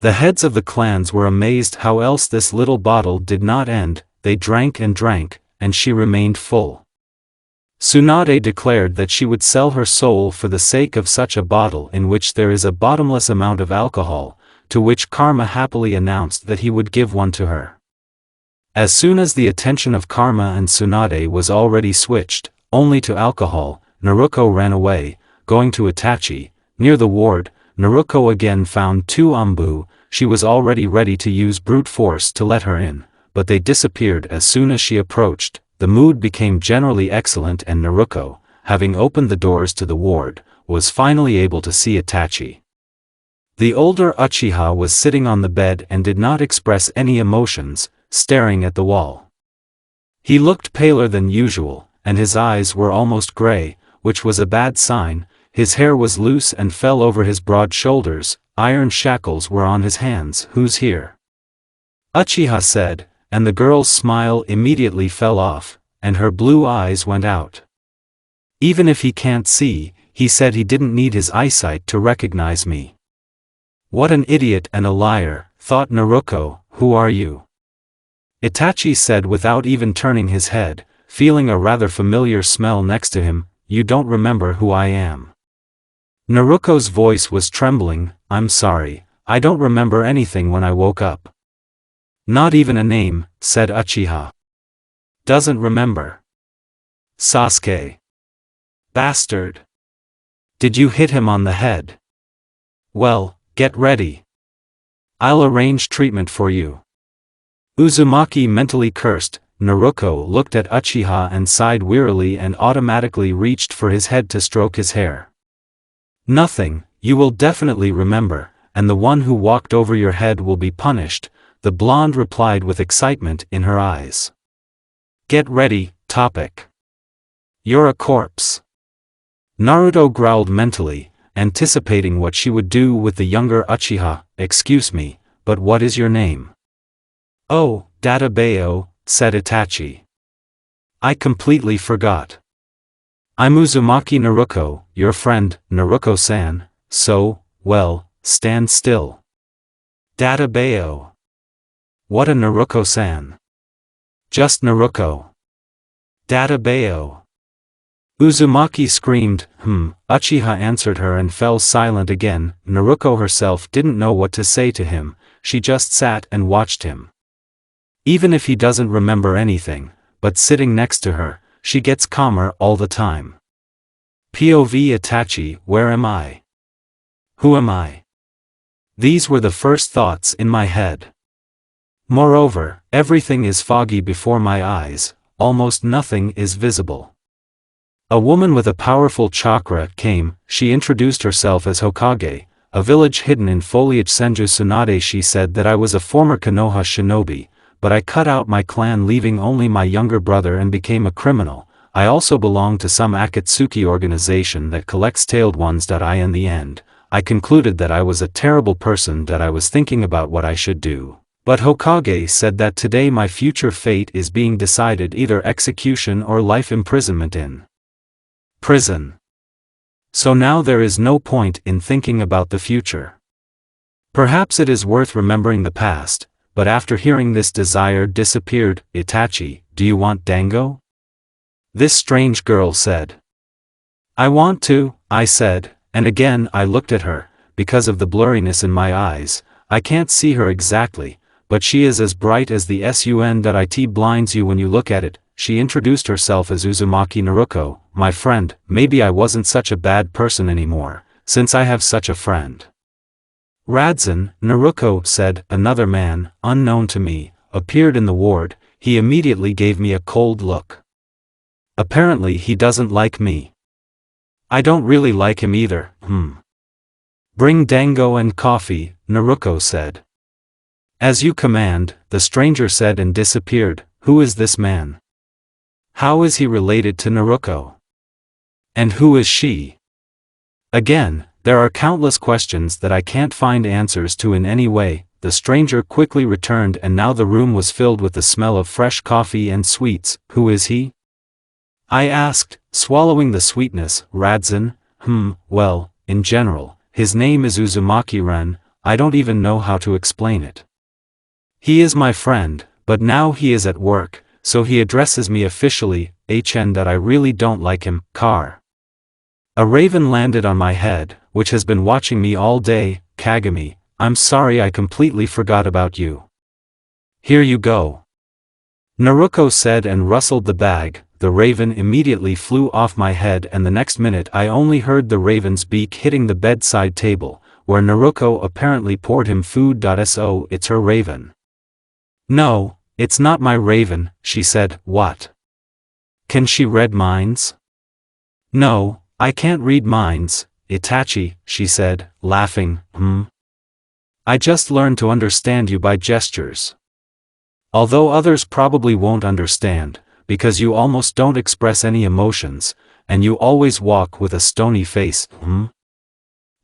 Speaker 1: The heads of the clans were amazed how else this little bottle did not end. They drank, and she remained full. Tsunade declared that she would sell her soul for the sake of such a bottle in which there is a bottomless amount of alcohol, to which Karma happily announced that he would give one to her. As soon as the attention of Karma and Tsunade was already switched, only to alcohol, Naruko ran away, going to Itachi. Near the ward, Naruko again found two umbu. She was already ready to use brute force to let her in, but they disappeared as soon as she approached. The mood became generally excellent, and Naruko, having opened the doors to the ward, was finally able to see Itachi. The older Uchiha was sitting on the bed and did not express any emotions, staring at the wall. He looked paler than usual, and his eyes were almost gray, which was a bad sign. His hair was loose and fell over his broad shoulders. Iron shackles were on his hands. Who's here? Uchiha said, and the girl's smile immediately fell off, and her blue eyes went out. Even if he can't see, he said he didn't need his eyesight to recognize me. What an idiot and a liar, thought Naruko. Who are you? Itachi said without even turning his head, feeling a rather familiar smell next to him. You don't remember who I am? Naruko's voice was trembling. I'm sorry, I don't remember anything when I woke up. Not even a name, said Uchiha. Doesn't remember. Sasuke. Bastard. Did you hit him on the head? Well, get ready. I'll arrange treatment for you. Uzumaki mentally cursed. Naruko looked at Uchiha and sighed wearily and automatically reached for his head to stroke his hair. Nothing, you will definitely remember, and the one who walked over your head will be punished, the blonde replied with excitement in her eyes. Get ready, topic. You're a corpse. Naruto growled mentally, anticipating what she would do with the younger Uchiha. Excuse me, but what is your name? Oh, Databeo, said Itachi. I completely forgot. I'm Uzumaki Naruto, your friend, Naruko-san, so, well, stand still. Databao. What a Naruko-san. Just Naruko. Databao. Uzumaki screamed, Uchiha answered her and fell silent again. Naruko herself didn't know what to say to him, she just sat and watched him. Even if he doesn't remember anything, but sitting next to her, she gets calmer all the time. POV Itachi, where am I? Who am I? These were the first thoughts in my head. Moreover, everything is foggy before my eyes, almost nothing is visible. A woman with a powerful chakra came, she introduced herself as Hokage, a village hidden in foliage Senju Tsunade. She said that I was a former Konoha shinobi, but I cut out my clan leaving only my younger brother and became a criminal. I also belonged to some Akatsuki organization that collects tailed ones. In the end, I concluded that I was a terrible person, that I was thinking about what I should do. But Hokage said that today my future fate is being decided, either execution or life imprisonment in prison. So now there is no point in thinking about the future. Perhaps it is worth remembering the past, but after hearing this desire disappeared. Itachi, do you want dango? This strange girl said. I want to, I said, and again I looked at her. Because of the blurriness in my eyes, I can't see her exactly, but she is as bright as the sun. It blinds you when you look at it. She introduced herself as Uzumaki Naruto, my friend. Maybe I wasn't such a bad person anymore, since I have such a friend. Radzan, Naruto said. Another man, unknown to me, appeared in the ward. He immediately gave me a cold look. Apparently he doesn't like me. I don't really like him either. Bring dango and coffee, Naruto said. As you command, the stranger said and disappeared. Who is this man? How is he related to Naruto? And who is she? Again, there are countless questions that I can't find answers to in any way. The stranger quickly returned and now the room was filled with the smell of fresh coffee and sweets. Who is he? I asked, swallowing the sweetness. Radzan, well, in general, his name is Uzumaki-ren. I don't even know how to explain it. He is my friend, but now he is at work, so he addresses me officially. That I really don't like him. Car. A raven landed on my head, which has been watching me all day. Kagami, I'm sorry I completely forgot about you. Here you go. Naruto said and rustled the bag. The raven immediately flew off my head and the next minute I only heard the raven's beak hitting the bedside table, where Naruto apparently poured him food. So it's her raven. No, it's not my raven, she said. What? Can she read minds? No, I can't read minds, Itachi, she said, laughing. I just learned to understand you by gestures. Although others probably won't understand, because you almost don't express any emotions, and you always walk with a stony face.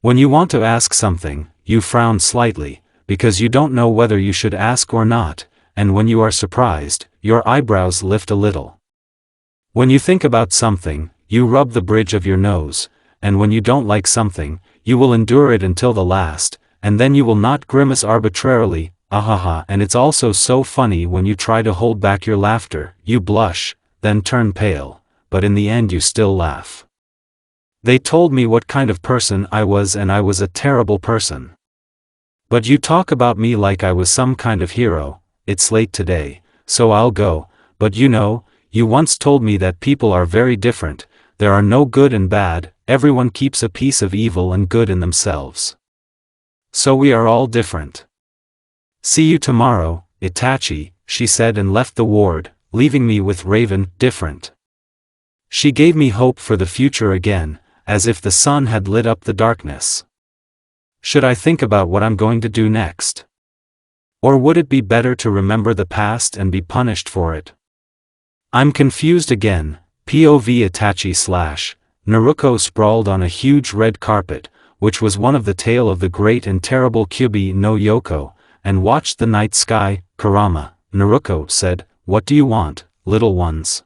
Speaker 1: When you want to ask something, you frown slightly, because you don't know whether you should ask or not, and when you are surprised, your eyebrows lift a little. When you think about something, you rub the bridge of your nose, and when you don't like something, you will endure it until the last, and then you will not grimace arbitrarily. And it's also so funny when you try to hold back your laughter, you blush, then turn pale, but in the end you still laugh. They told me what kind of person I was and I was a terrible person. But you talk about me like I was some kind of hero. It's late today, so I'll go, but you know, you once told me that people are very different, there are no good and bad, everyone keeps a piece of evil and good in themselves. So we are all different. See you tomorrow, Itachi, she said and left the ward, leaving me with Raven, different. She gave me hope for the future again, as if the sun had lit up the darkness. Should I think about what I'm going to do next? Or would it be better to remember the past and be punished for it? I'm confused again. POV Itachi / Naruto sprawled on a huge red carpet, which was one of the tale of the great and terrible Kyubi no Yoko, and watched the night sky. Kurama, Naruto said, what do you want, little ones?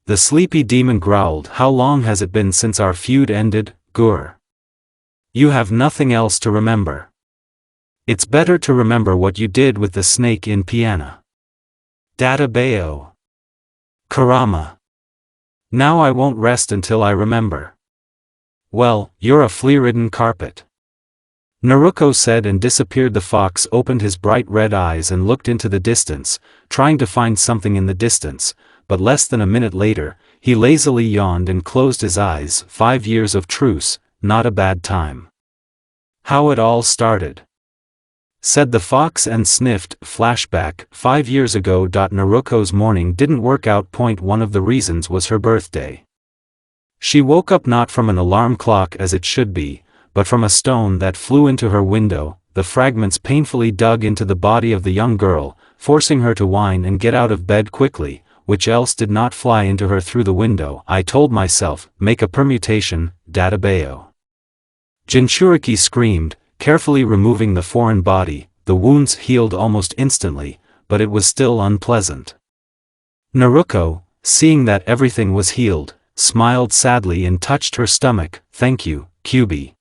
Speaker 1: The sleepy demon growled. How long has it been since our feud ended, Gur? You have nothing else to remember. It's better to remember what you did with the snake in Piana. Databeo. Kurama. Now I won't rest until I remember. Well, you're a flea-ridden carpet. Naruko said and disappeared. The fox opened his bright red eyes and looked into the distance, trying to find something in the distance, but less than a minute later, he lazily yawned and closed his eyes. 5 years of truce, not a bad time. How it all started, said the fox and sniffed. Flashback, 5 years ago. Naruko's morning didn't work out. One of the reasons was her birthday. She woke up not from an alarm clock as it should be, but from a stone that flew into her window. The fragments painfully dug into the body of the young girl, forcing her to whine and get out of bed quickly, which else did not fly into her through the window. I told myself, make a permutation, Databeo. Jinchuriki screamed, carefully removing the foreign body. The wounds healed almost instantly, but it was still unpleasant. Naruko, seeing that everything was healed, smiled sadly and touched her stomach. Thank you, Kyubi.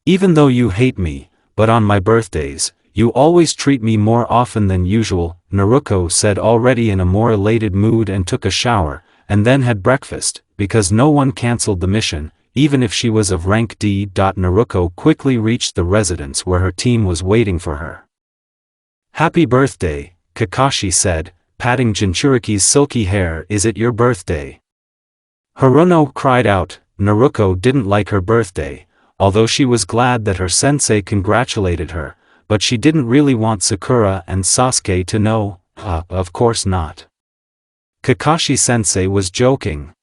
Speaker 1: Even though you hate me, but on my birthdays, you always treat me more often than usual, Naruko said, already in a more elated mood, and took a shower, and then had breakfast, because no one cancelled the mission, even if she was of rank D. Naruko quickly reached the residence where her team was waiting for her. Happy birthday, Kakashi said, patting Jinchuriki's silky hair. Is it your birthday? Haruno cried out. Naruko didn't like her birthday, although she was glad that her sensei congratulated her, but she didn't really want Sakura and Sasuke to know. Of course not. Kakashi-sensei was joking.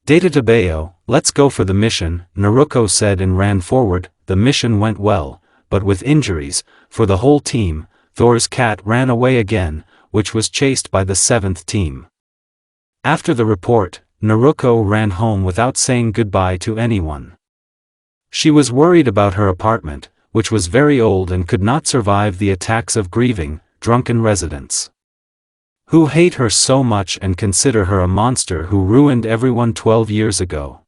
Speaker 1: Databeo, let's go for the mission, Naruko said and ran forward. The mission went well, but with injuries, for the whole team. Thor's cat ran away again, which was chased by the 7th team. After the report, Naruko ran home without saying goodbye to anyone. She was worried about her apartment, which was very old and could not survive the attacks of grieving, drunken residents, who hate her so much and consider her a monster who ruined everyone 12 years ago.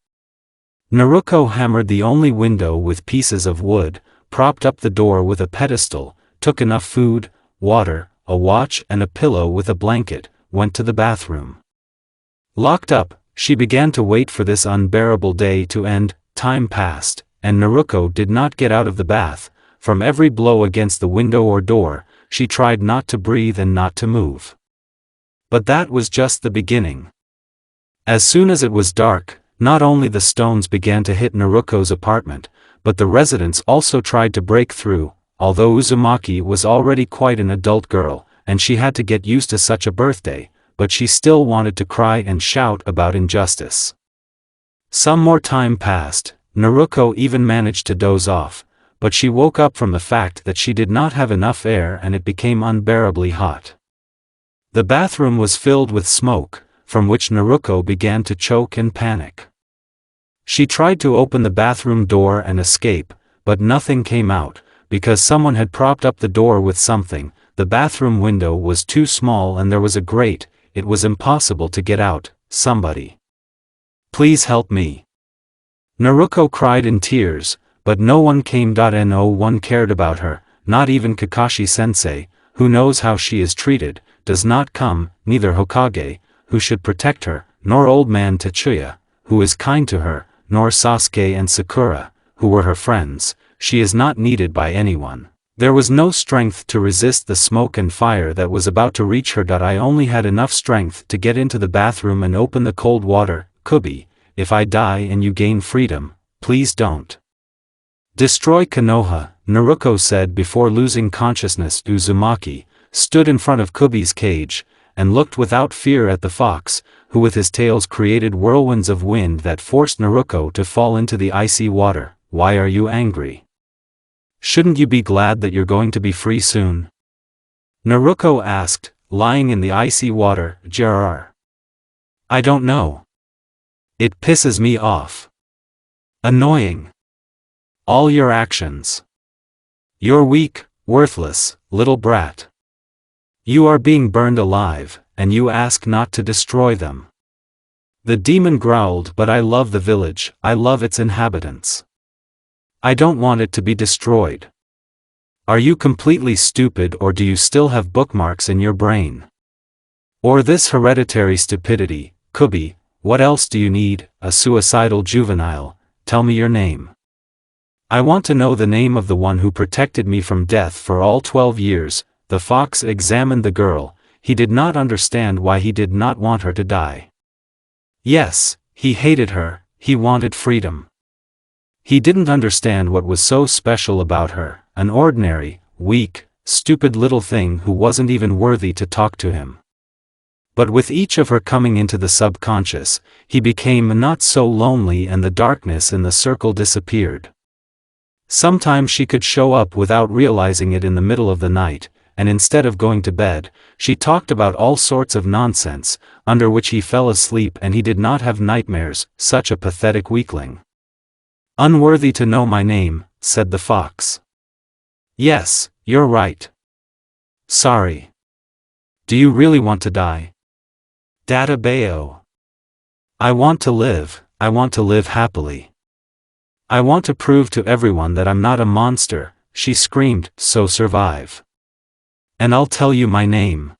Speaker 1: Naruko hammered the only window with pieces of wood, propped up the door with a pedestal, took enough food, water, a watch and a pillow with a blanket, went to the bathroom. Locked up, she began to wait for this unbearable day to end. Time passed, and Naruko did not get out of the bath. From every blow against the window or door, she tried not to breathe and not to move. But that was just the beginning. As soon as it was dark, not only the stones began to hit Naruko's apartment, but the residents also tried to break through. Although Uzumaki was already quite an adult girl, and she had to get used to such a birthday, but she still wanted to cry and shout about injustice. Some more time passed. Naruko even managed to doze off, but she woke up from the fact that she did not have enough air and it became unbearably hot. The bathroom was filled with smoke, from which Naruko began to choke and panic. She tried to open the bathroom door and escape, but nothing came out, because someone had propped up the door with something. The bathroom window was too small and there was a grate. It was impossible to get out. Somebody, please help me. Naruko cried in tears, but no one came. No one cared about her, not even Kakashi-sensei, who knows how she is treated, does not come, neither Hokage, who should protect her, nor old man Tetsuya, who is kind to her, nor Sasuke and Sakura, who were her friends. She is not needed by anyone. There was no strength to resist the smoke and fire that was about to reach her. I only had enough strength to get into the bathroom and open the cold water. Kubi, if I die and you gain freedom, please don't destroy Konoha, Naruko said before losing consciousness. Uzumaki stood in front of Kubi's cage, and looked without fear at the fox, who with his tails created whirlwinds of wind that forced Naruko to fall into the icy water. Why are you angry? Shouldn't you be glad that you're going to be free soon? Naruko asked, lying in the icy water. Jrr. I don't know. It pisses me off. Annoying. All your actions. You're weak, worthless, little brat. You are being burned alive, and you ask not to destroy them. The demon growled, but I love the village, I love its inhabitants. I don't want it to be destroyed. Are you completely stupid, or do you still have bookmarks in your brain? Or this hereditary stupidity, Kubi, what else do you need, a suicidal juvenile, tell me your name. I want to know the name of the one who protected me from death for all 12 years, the fox examined the girl, he did not understand why he did not want her to die. Yes, he hated her, he wanted freedom. He didn't understand what was so special about her, an ordinary, weak, stupid little thing who wasn't even worthy to talk to him. But with each of her coming into the subconscious, he became not so lonely and the darkness in the circle disappeared. Sometimes she could show up without realizing it in the middle of the night, and instead of going to bed, she talked about all sorts of nonsense, under which he fell asleep and he did not have nightmares, such a pathetic weakling. Unworthy to know my name, said the fox. Yes, you're right. Sorry. Do you really want to die? Data Bayo. I want to live happily. I want to prove to everyone that I'm not a monster, she screamed, so survive. And I'll tell you my name,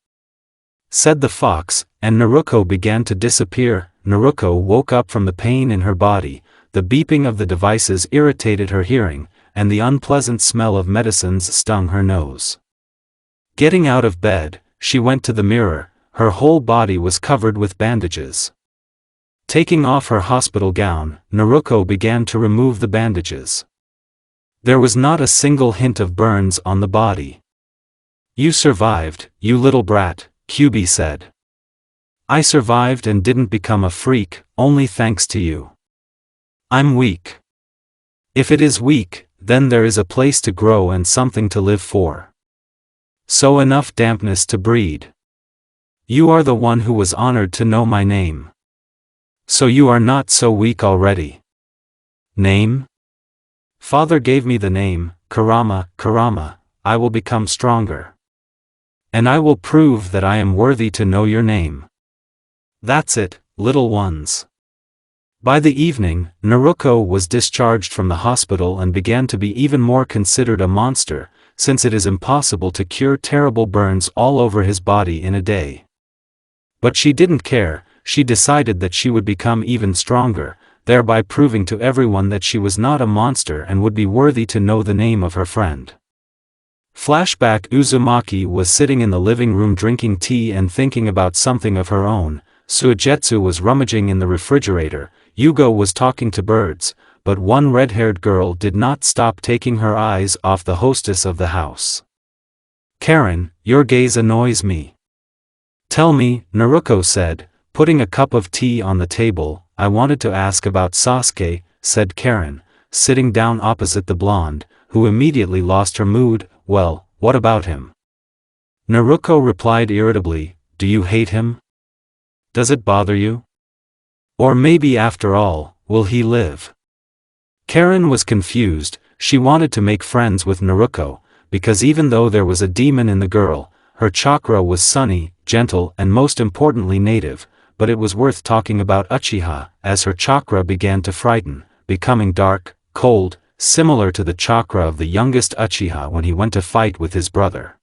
Speaker 1: said the fox, and Naruko began to disappear. Naruko woke up from the pain in her body, the beeping of the devices irritated her hearing, and the unpleasant smell of medicines stung her nose. Getting out of bed, she went to the mirror, her whole body was covered with bandages. Taking off her hospital gown, Naruko began to remove the bandages. There was not a single hint of burns on the body. You survived, you little brat, Kyubi said. I survived and didn't become a freak, only thanks to you. I'm weak. If it is weak, then there is a place to grow and something to live for. So enough dampness to breed. You are the one who was honored to know my name. So you are not so weak already. Name? Father gave me the name, Kurama, Kurama, I will become stronger. And I will prove that I am worthy to know your name. That's it, little ones. By the evening, Naruko was discharged from the hospital and began to be even more considered a monster, since it is impossible to cure terrible burns all over his body in a day. But she didn't care, she decided that she would become even stronger, thereby proving to everyone that she was not a monster and would be worthy to know the name of her friend. Flashback: Uzumaki was sitting in the living room drinking tea and thinking about something of her own. Suigetsu was rummaging in the refrigerator, Yugo was talking to birds, but one red-haired girl did not stop taking her eyes off the hostess of the house. Karen, your gaze annoys me. Tell me, Naruko said, putting a cup of tea on the table. I wanted to ask about Sasuke, said Karen, sitting down opposite the blonde, who immediately lost her mood. Well, what about him? Naruko replied irritably, do you hate him? Does it bother you? Or maybe after all, will he live? Karen was confused, she wanted to make friends with Naruko, because even though there was a demon in the girl, her chakra was sunny, gentle and most importantly native, but it was worth talking about Uchiha, as her chakra began to frighten, becoming dark, cold, similar to the chakra of the youngest Uchiha when he went to fight with his brother.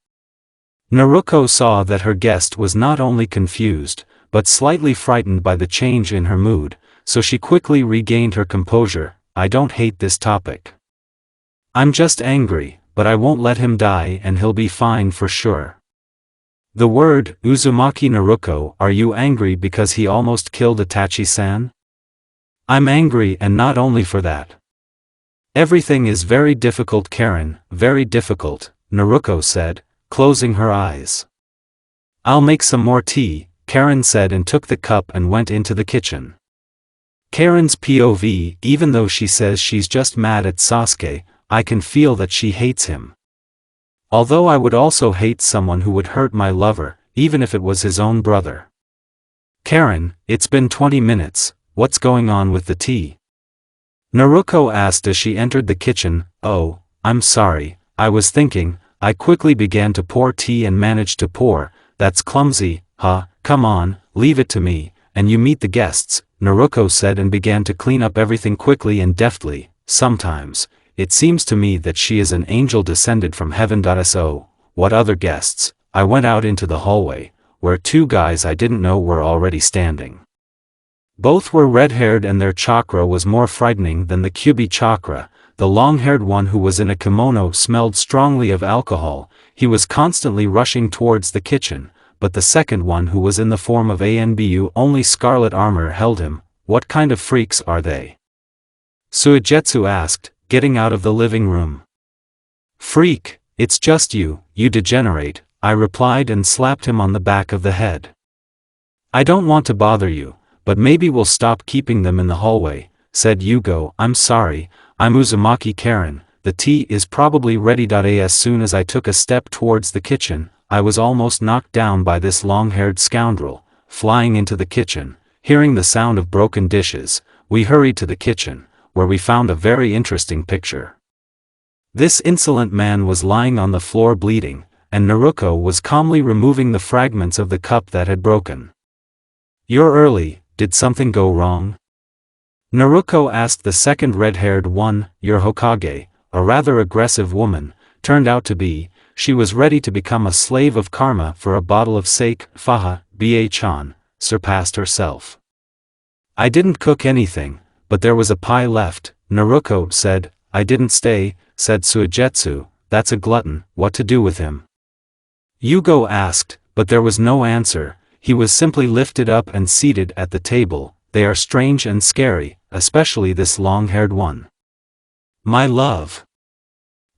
Speaker 1: Naruko saw that her guest was not only confused, but slightly frightened by the change in her mood, so she quickly regained her composure. I don't hate this topic. I'm just angry, but I won't let him die and he'll be fine for sure. The word, Uzumaki. Naruko, are you angry because he almost killed Itachi-san? I'm angry, and not only for that. Everything is very difficult, Karen, very difficult, Naruko said, closing her eyes. I'll make some more tea, Karen said and took the cup and went into the kitchen. Karen's POV: even though she says she's just mad at Sasuke, I can feel that she hates him. Although I would also hate someone who would hurt my lover, even if it was his own brother. Karen, it's been 20 minutes, what's going on with the tea? Naruko asked as she entered the kitchen. Oh, I'm sorry, I was thinking. I quickly began to pour tea and managed to pour. That's clumsy, huh? Come on, leave it to me, and you meet the guests, Naruko said and began to clean up everything quickly and deftly. Sometimes, it seems to me that she is an angel descended from heaven. So, what other guests? I went out into the hallway, where two guys I didn't know were already standing. Both were red-haired and their chakra was more frightening than the Kyubi chakra. The long-haired one who was in a kimono smelled strongly of alcohol. He was constantly rushing towards the kitchen, but the second one who was in the form of Anbu only scarlet armor held him. What kind of freaks are they? Suigetsu asked, getting out of the living room. Freak, it's just you, you degenerate, I replied and slapped him on the back of the head. I don't want to bother you, but maybe we'll stop keeping them in the hallway, said Yugo. I'm sorry, I'm Uzumaki Karen, the tea is probably ready. As soon as I took a step towards the kitchen, I was almost knocked down by this long-haired scoundrel. Flying into the kitchen, hearing the sound of broken dishes, we hurried to the kitchen, where we found a very interesting picture. This insolent man was lying on the floor bleeding, and Naruko was calmly removing the fragments of the cup that had broken. You're early, did something go wrong? Naruko asked the second red-haired one. Your Hokage, a rather aggressive woman, turned out to be. She was ready to become a slave of karma for a bottle of sake. Faha, Ba-chan, surpassed herself. I didn't cook anything, but there was a pie left, Naruko said. I didn't stay, said Suigetsu. That's a glutton, what to do with him? Yugo asked, but there was no answer. He was simply lifted up and seated at the table. They are strange and scary, especially this long-haired one. My love.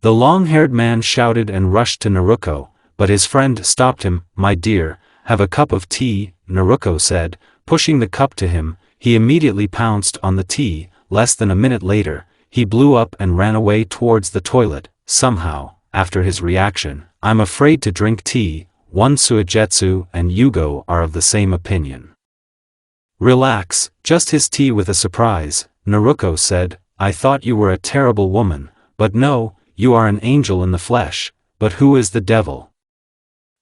Speaker 1: The long-haired man shouted and rushed to Naruko, but his friend stopped him. My dear, have a cup of tea, Naruko said, pushing the cup to him. He immediately pounced on the tea. Less than a minute later, he blew up and ran away towards the toilet. Somehow, after his reaction, I'm afraid to drink tea. One Suigetsu and Yugo are of the same opinion. Relax, just his tea with a surprise, Naruko said. I thought you were a terrible woman, but no, you are an angel in the flesh. But who is the devil?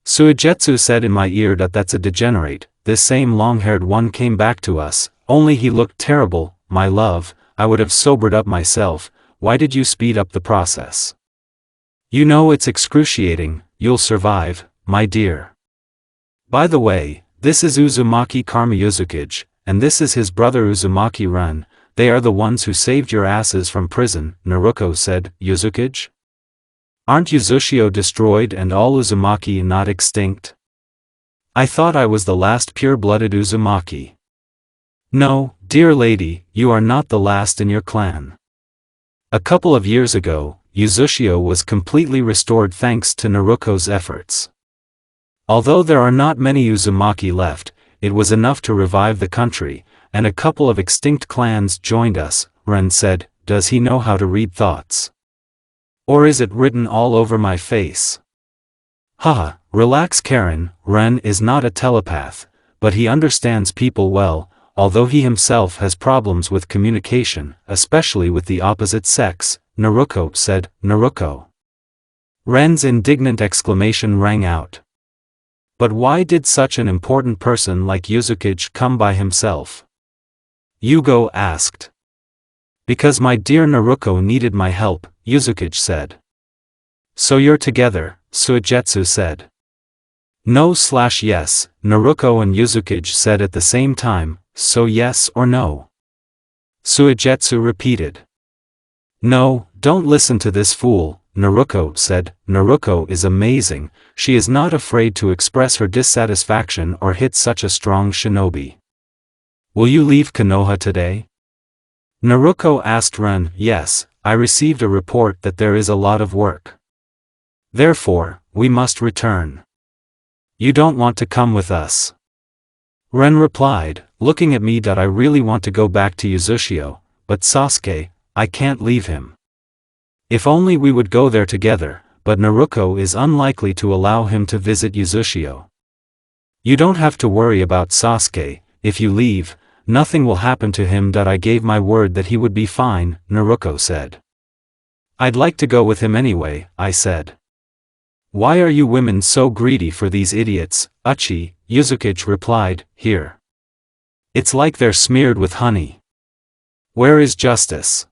Speaker 1: Suigetsu said in my ear. That's a degenerate. This same long-haired one came back to us, only he looked terrible. My love, I would have sobered up myself. Why did you speed up the process? You know it's excruciating. You'll survive, my dear. By the way, this is Uzumaki Karma Uzukage, and this is his brother Uzumaki Ren. They are the ones who saved your asses from prison, Naruko said. Uzukage? Aren't Uzushio destroyed and all Uzumaki not extinct? I thought I was the last pure-blooded Uzumaki. No, dear lady, you are not the last in your clan. A couple of years ago, Uzushio was completely restored thanks to Naruko's efforts. Although there are not many Uzumaki left, it was enough to revive the country, and a couple of extinct clans joined us, Ren said. Does he know how to read thoughts? Or is it written all over my face? Haha, relax Karen, Ren is not a telepath, but he understands people well, although he himself has problems with communication, especially with the opposite sex, Naruko said. Naruko. Ren's indignant exclamation rang out. But why did such an important person like Uzukage come by himself? Yugo asked. Because my dear Naruko needed my help, Uzukage said. So you're together, Suigetsu said. No/yes, Naruko and Uzukage said at the same time. So yes or no? Suigetsu repeated. No, don't listen to this fool, Naruko said. Naruko is amazing, she is not afraid to express her dissatisfaction or hit such a strong shinobi. Will you leave Konoha today? Naruko asked Ren. Yes, I received a report that there is a lot of work. Therefore, we must return. You don't want to come with us? Ren replied, looking at me. I really want to go back to Uzushio, but Sasuke, I can't leave him. If only we would go there together, but Naruko is unlikely to allow him to visit Uzushio. You don't have to worry about Sasuke. If you leave, nothing will happen to him. I gave my word that he would be fine, Naruko said. I'd like to go with him anyway, I said. Why are you women so greedy for these idiots, Uchi? Uzukage replied. Here. It's like they're smeared with honey. Where is justice?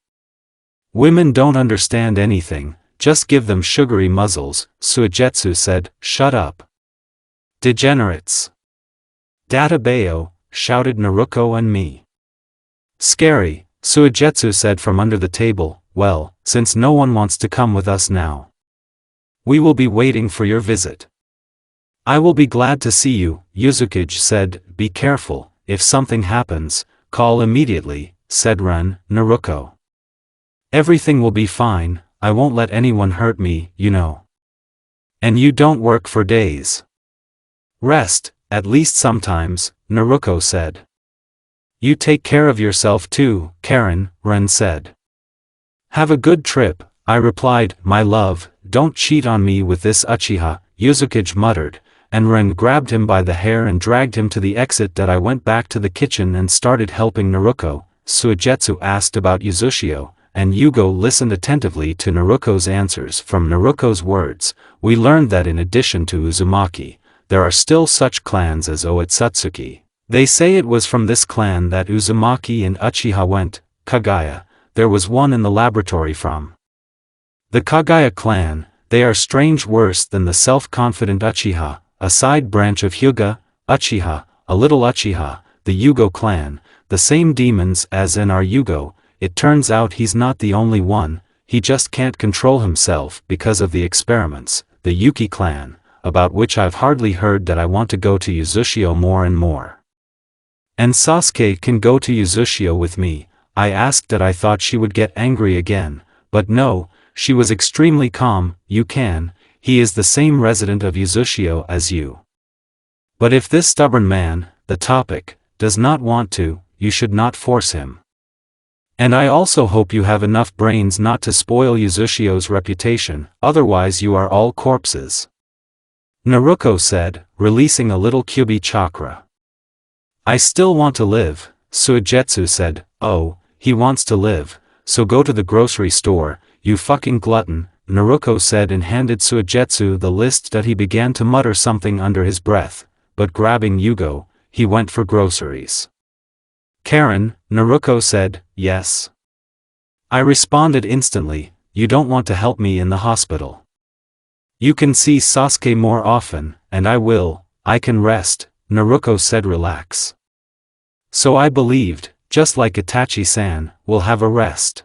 Speaker 1: Women don't understand anything, just give them sugary muzzles, Suigetsu said. Shut up. Degenerates. Databeo, shouted Naruko and me. Scary, Suigetsu said from under the table. Well, since no one wants to come with us now, we will be waiting for your visit. I will be glad to see you, Uzumaki said. Be careful, if something happens, call immediately, said Ren. Naruko. Everything will be fine, I won't let anyone hurt me, you know. And you don't work for days. Rest, at least sometimes, Naruko said. You take care of yourself too, Karen, Ren said. Have a good trip, I replied. My love, don't cheat on me with this Uchiha, Uzumaki muttered, and Ren grabbed him by the hair and dragged him to the exit. That I went back to the kitchen and started helping Naruko. Suigetsu asked about Uzushio, and Yugo listened attentively to Naruko's answers. From Naruko's words, we learned that in addition to Uzumaki, there are still such clans as Otsutsuki. They say it was from this clan that Uzumaki and Uchiha went. Kagaya, there was one in the laboratory from the Kagaya clan. They are strange, worse than the self-confident Uchiha, a side branch of Hyuga, Uchiha, a little Uchiha, the Yugo clan, the same demons as in our Yugo. It turns out he's not the only one, he just can't control himself because of the experiments. The Yuki clan, about which I've hardly heard. That I want to go to Uzushio more and more. And Sasuke can go to Uzushio with me. I asked that. I thought she would get angry again, but no, she was extremely calm. You can, he is the same resident of Uzushio as you. But if this stubborn man, the topic, does not want to, you should not force him. And I also hope you have enough brains not to spoil Uzushio's reputation, otherwise you are all corpses. Naruko said, releasing a little Kyubi chakra. I still want to live, Suigetsu said. Oh, he wants to live, so go to the grocery store, you fucking glutton, Naruko said and handed Suigetsu the list. That he began to mutter something under his breath, but grabbing Yugo, he went for groceries. Karen, Naruko said. Yes. I responded instantly, you don't want to help me in the hospital. You can see Sasuke more often, and I will, I can rest, Naruko said. Relax. So I believed, just like Itachi-san, will have a rest.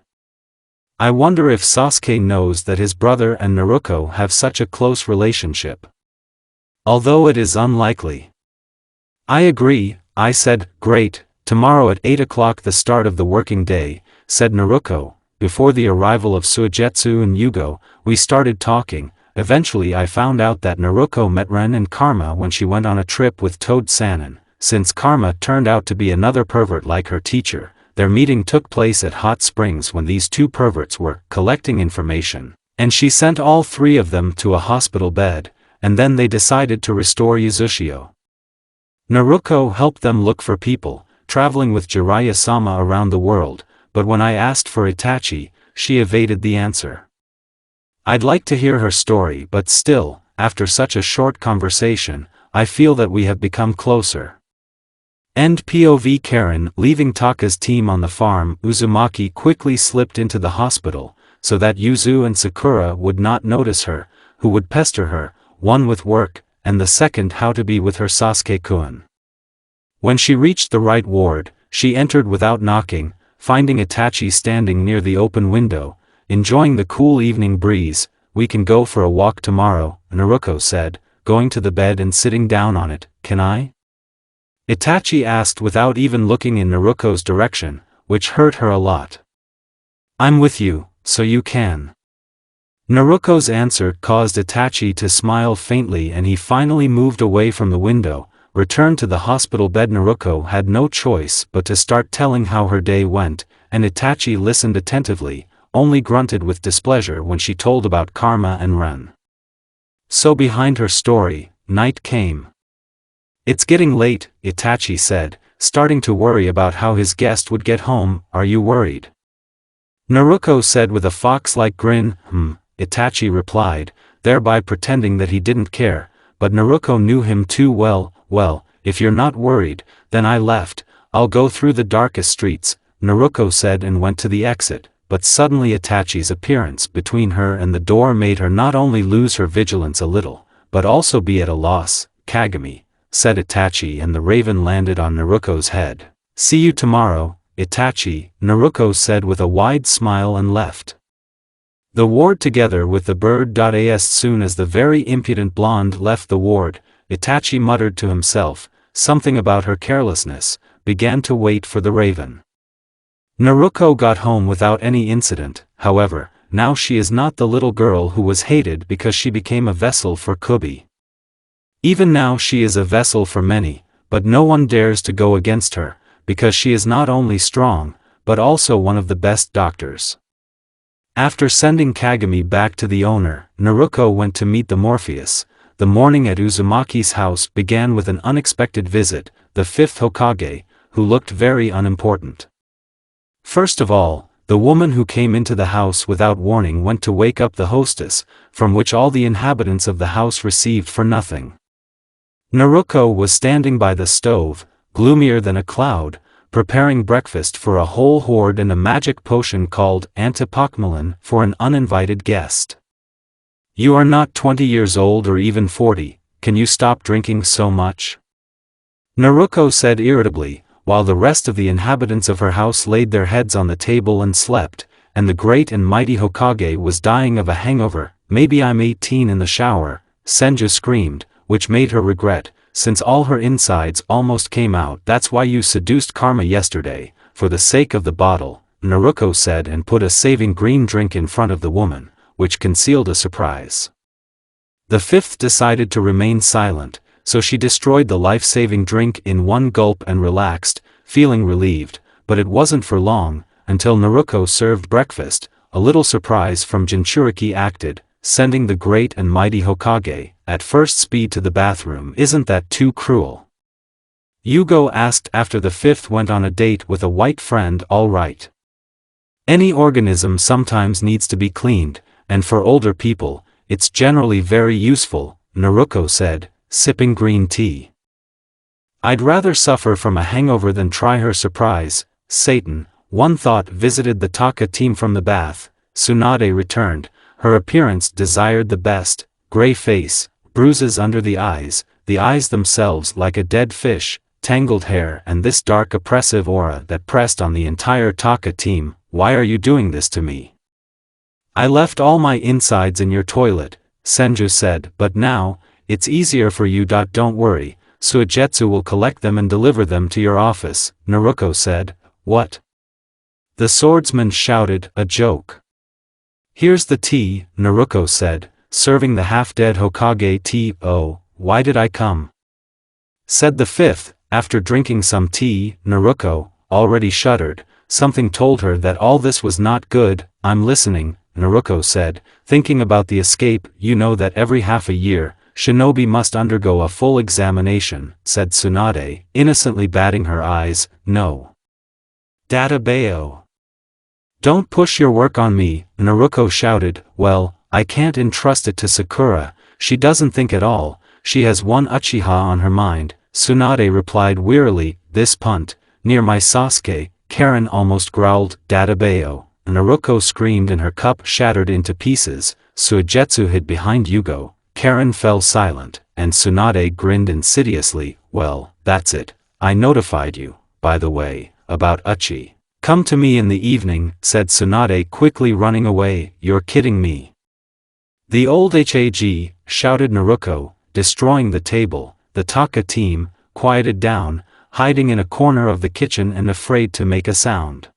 Speaker 1: I wonder if Sasuke knows that his brother and Naruko have such a close relationship. Although it is unlikely. I agree, I said. Great. Tomorrow at 8 o'clock the start of the working day, said Naruko. Before the arrival of Suigetsu and Yugo, we started talking. Eventually I found out that Naruko met Ren and Karma when she went on a trip with Toad Sannin. Since Karma turned out to be another pervert like her teacher, their meeting took place at Hot Springs when these two perverts were collecting information, and she sent all three of them to a hospital bed, and then they decided to restore Uzushio. Naruko helped them look for people, traveling with Jiraiya-sama around the world, but when I asked for Itachi, she evaded the answer. I'd like to hear her story, but still, after such a short conversation, I feel that we have become closer. End POV. Karen, leaving Taka's team on the farm. Uzumaki quickly slipped into the hospital, so that Yuzu and Sakura would not notice her, who would pester her, one with work, and the second how to be with her Sasuke-kun. When she reached the right ward, she entered without knocking, finding Itachi standing near the open window, enjoying the cool evening breeze. We can go for a walk tomorrow, Naruko said, going to the bed and sitting down on it. Can I? Itachi asked without even looking in Naruko's direction, which hurt her a lot. I'm with you, so you can. Naruko's answer caused Itachi to smile faintly and he finally moved away from the window, returned to the hospital bed. Naruko had no choice but to start telling how her day went, and Itachi listened attentively, only grunted with displeasure when she told about Karma and Ren. So behind her story, night came. It's getting late, Itachi said, starting to worry about how his guest would get home. Are you worried? Naruko said with a fox-like grin. Itachi replied, thereby pretending that he didn't care, but Naruko knew him too well. Well, if you're not worried, then I left. I'll go through the darkest streets, Naruko said and went to the exit, but suddenly Itachi's appearance between her and the door made her not only lose her vigilance a little, but also be at a loss. Kagami, said Itachi, and the raven landed on Naruko's head. See you tomorrow, Itachi, Naruko said with a wide smile and left the ward together with the bird. As soon as the very impudent blonde left the ward, Itachi muttered to himself, something about her carelessness, began to wait for the raven. Naruko got home without any incident. However, now she is not the little girl who was hated because she became a vessel for Kubi. Even now she is a vessel for many, but no one dares to go against her, because she is not only strong, but also one of the best doctors. After sending Kagami back to the owner, Naruko went to meet the Morpheus. The morning at Uzumaki's house began with an unexpected visit, the fifth Hokage, who looked very unimportant. First of all, the woman who came into the house without warning went to wake up the hostess, from which all the inhabitants of the house received for nothing. Naruko was standing by the stove, gloomier than a cloud, preparing breakfast for a whole horde and a magic potion called antipokmalin for an uninvited guest. You are not 20 years old or even 40, can you stop drinking so much? Naruko said irritably, while the rest of the inhabitants of her house laid their heads on the table and slept, and the great and mighty Hokage was dying of a hangover. Maybe I'm 18 in the shower, Senju screamed, which made her regret, since all her insides almost came out. That's why you seduced Karma yesterday, for the sake of the bottle, Naruko said and put a saving green drink in front of the woman, which concealed a surprise. The fifth decided to remain silent, so she destroyed the life-saving drink in one gulp and relaxed, feeling relieved, but it wasn't for long, until Naruko served breakfast. A little surprise from Jinchuriki acted, sending the great and mighty Hokage at first speed to the bathroom. Isn't that too cruel? Yugo asked after the fifth went on a date with a white friend. All right. Any organism sometimes needs to be cleaned, and for older people, it's generally very useful, Naruko said, sipping green tea. I'd rather suffer from a hangover than try her surprise. Satan, one thought visited the Taka team from the bath. Tsunade returned, her appearance desired the best, gray face, bruises under the eyes themselves like a dead fish, tangled hair and this dark oppressive aura that pressed on the entire Taka team. Why are you doing this to me? I left all my insides in your toilet, Senju said, but now, it's easier for you. Don't worry, Suigetsu will collect them and deliver them to your office, Naruko said. What? The swordsman shouted, a joke. Here's the tea, Naruko said, serving the half-dead Hokage tea. Oh, why did I come? Said the fifth, after drinking some tea. Naruko already shuddered. Something told her that all this was not good. I'm listening, Naruko said, thinking about the escape. You know that every half a year, shinobi must undergo a full examination, said Tsunade, innocently batting her eyes. No. Databeo. Don't push your work on me, Naruko shouted. Well, I can't entrust it to Sakura, she doesn't think at all, she has one Uchiha on her mind, Tsunade replied wearily. This punt, near my Sasuke, Karen almost growled. Databeo. Naruko screamed and her cup shattered into pieces. Suigetsu hid behind Yugo. Karen fell silent, and Tsunade grinned insidiously. Well, that's it, I notified you, by the way, about Uchi. Come to me in the evening, said Tsunade quickly running away. You're kidding me. The old Hag, shouted Naruko, destroying the table. The Taka team, quieted down, hiding in a corner of the kitchen and afraid to make a sound.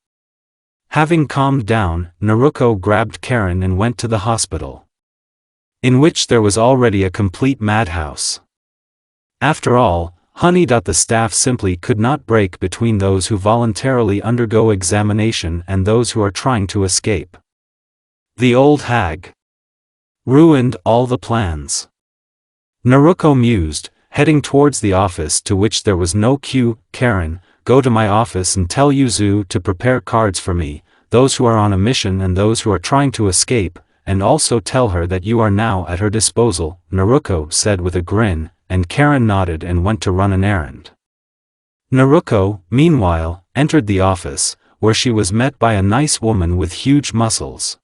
Speaker 1: Having calmed down, Naruko grabbed Karen and went to the hospital, in which there was already a complete madhouse. After all, the staff simply could not break between those who voluntarily undergo examination and those who are trying to escape. The old hag ruined all the plans. Naruko mused, heading towards the office to which there was no queue. Karen, go to my office and tell Yuzu to prepare cards for me, those who are on a mission and those who are trying to escape, and also tell her that you are now at her disposal, Naruko said with a grin, and Karen nodded and went to run an errand. Naruko, meanwhile, entered the office, where she was met by a nice woman with huge muscles.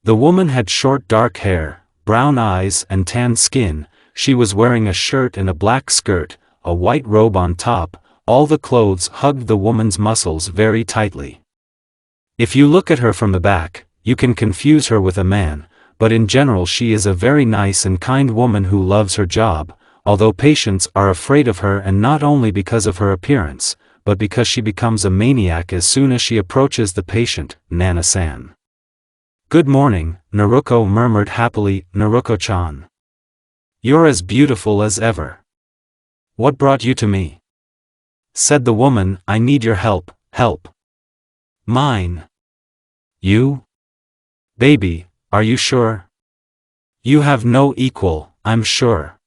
Speaker 1: The woman had short dark hair, brown eyes and tan skin. She was wearing a shirt and a black skirt, a white robe on top. All the clothes hugged the woman's muscles very tightly. If you look at her from the back, you can confuse her with a man, but in general she is a very nice and kind woman who loves her job, although patients are afraid of her, and not only because of her appearance, but because she becomes a maniac as soon as she approaches the patient, Nana-san. "Good morning," Naruko murmured happily. "Naruko-chan. You're as beautiful as ever. What brought you to me?" said the woman. "I need your help." "Help? Mine? You? Baby, are you sure? You have no equal, I'm sure.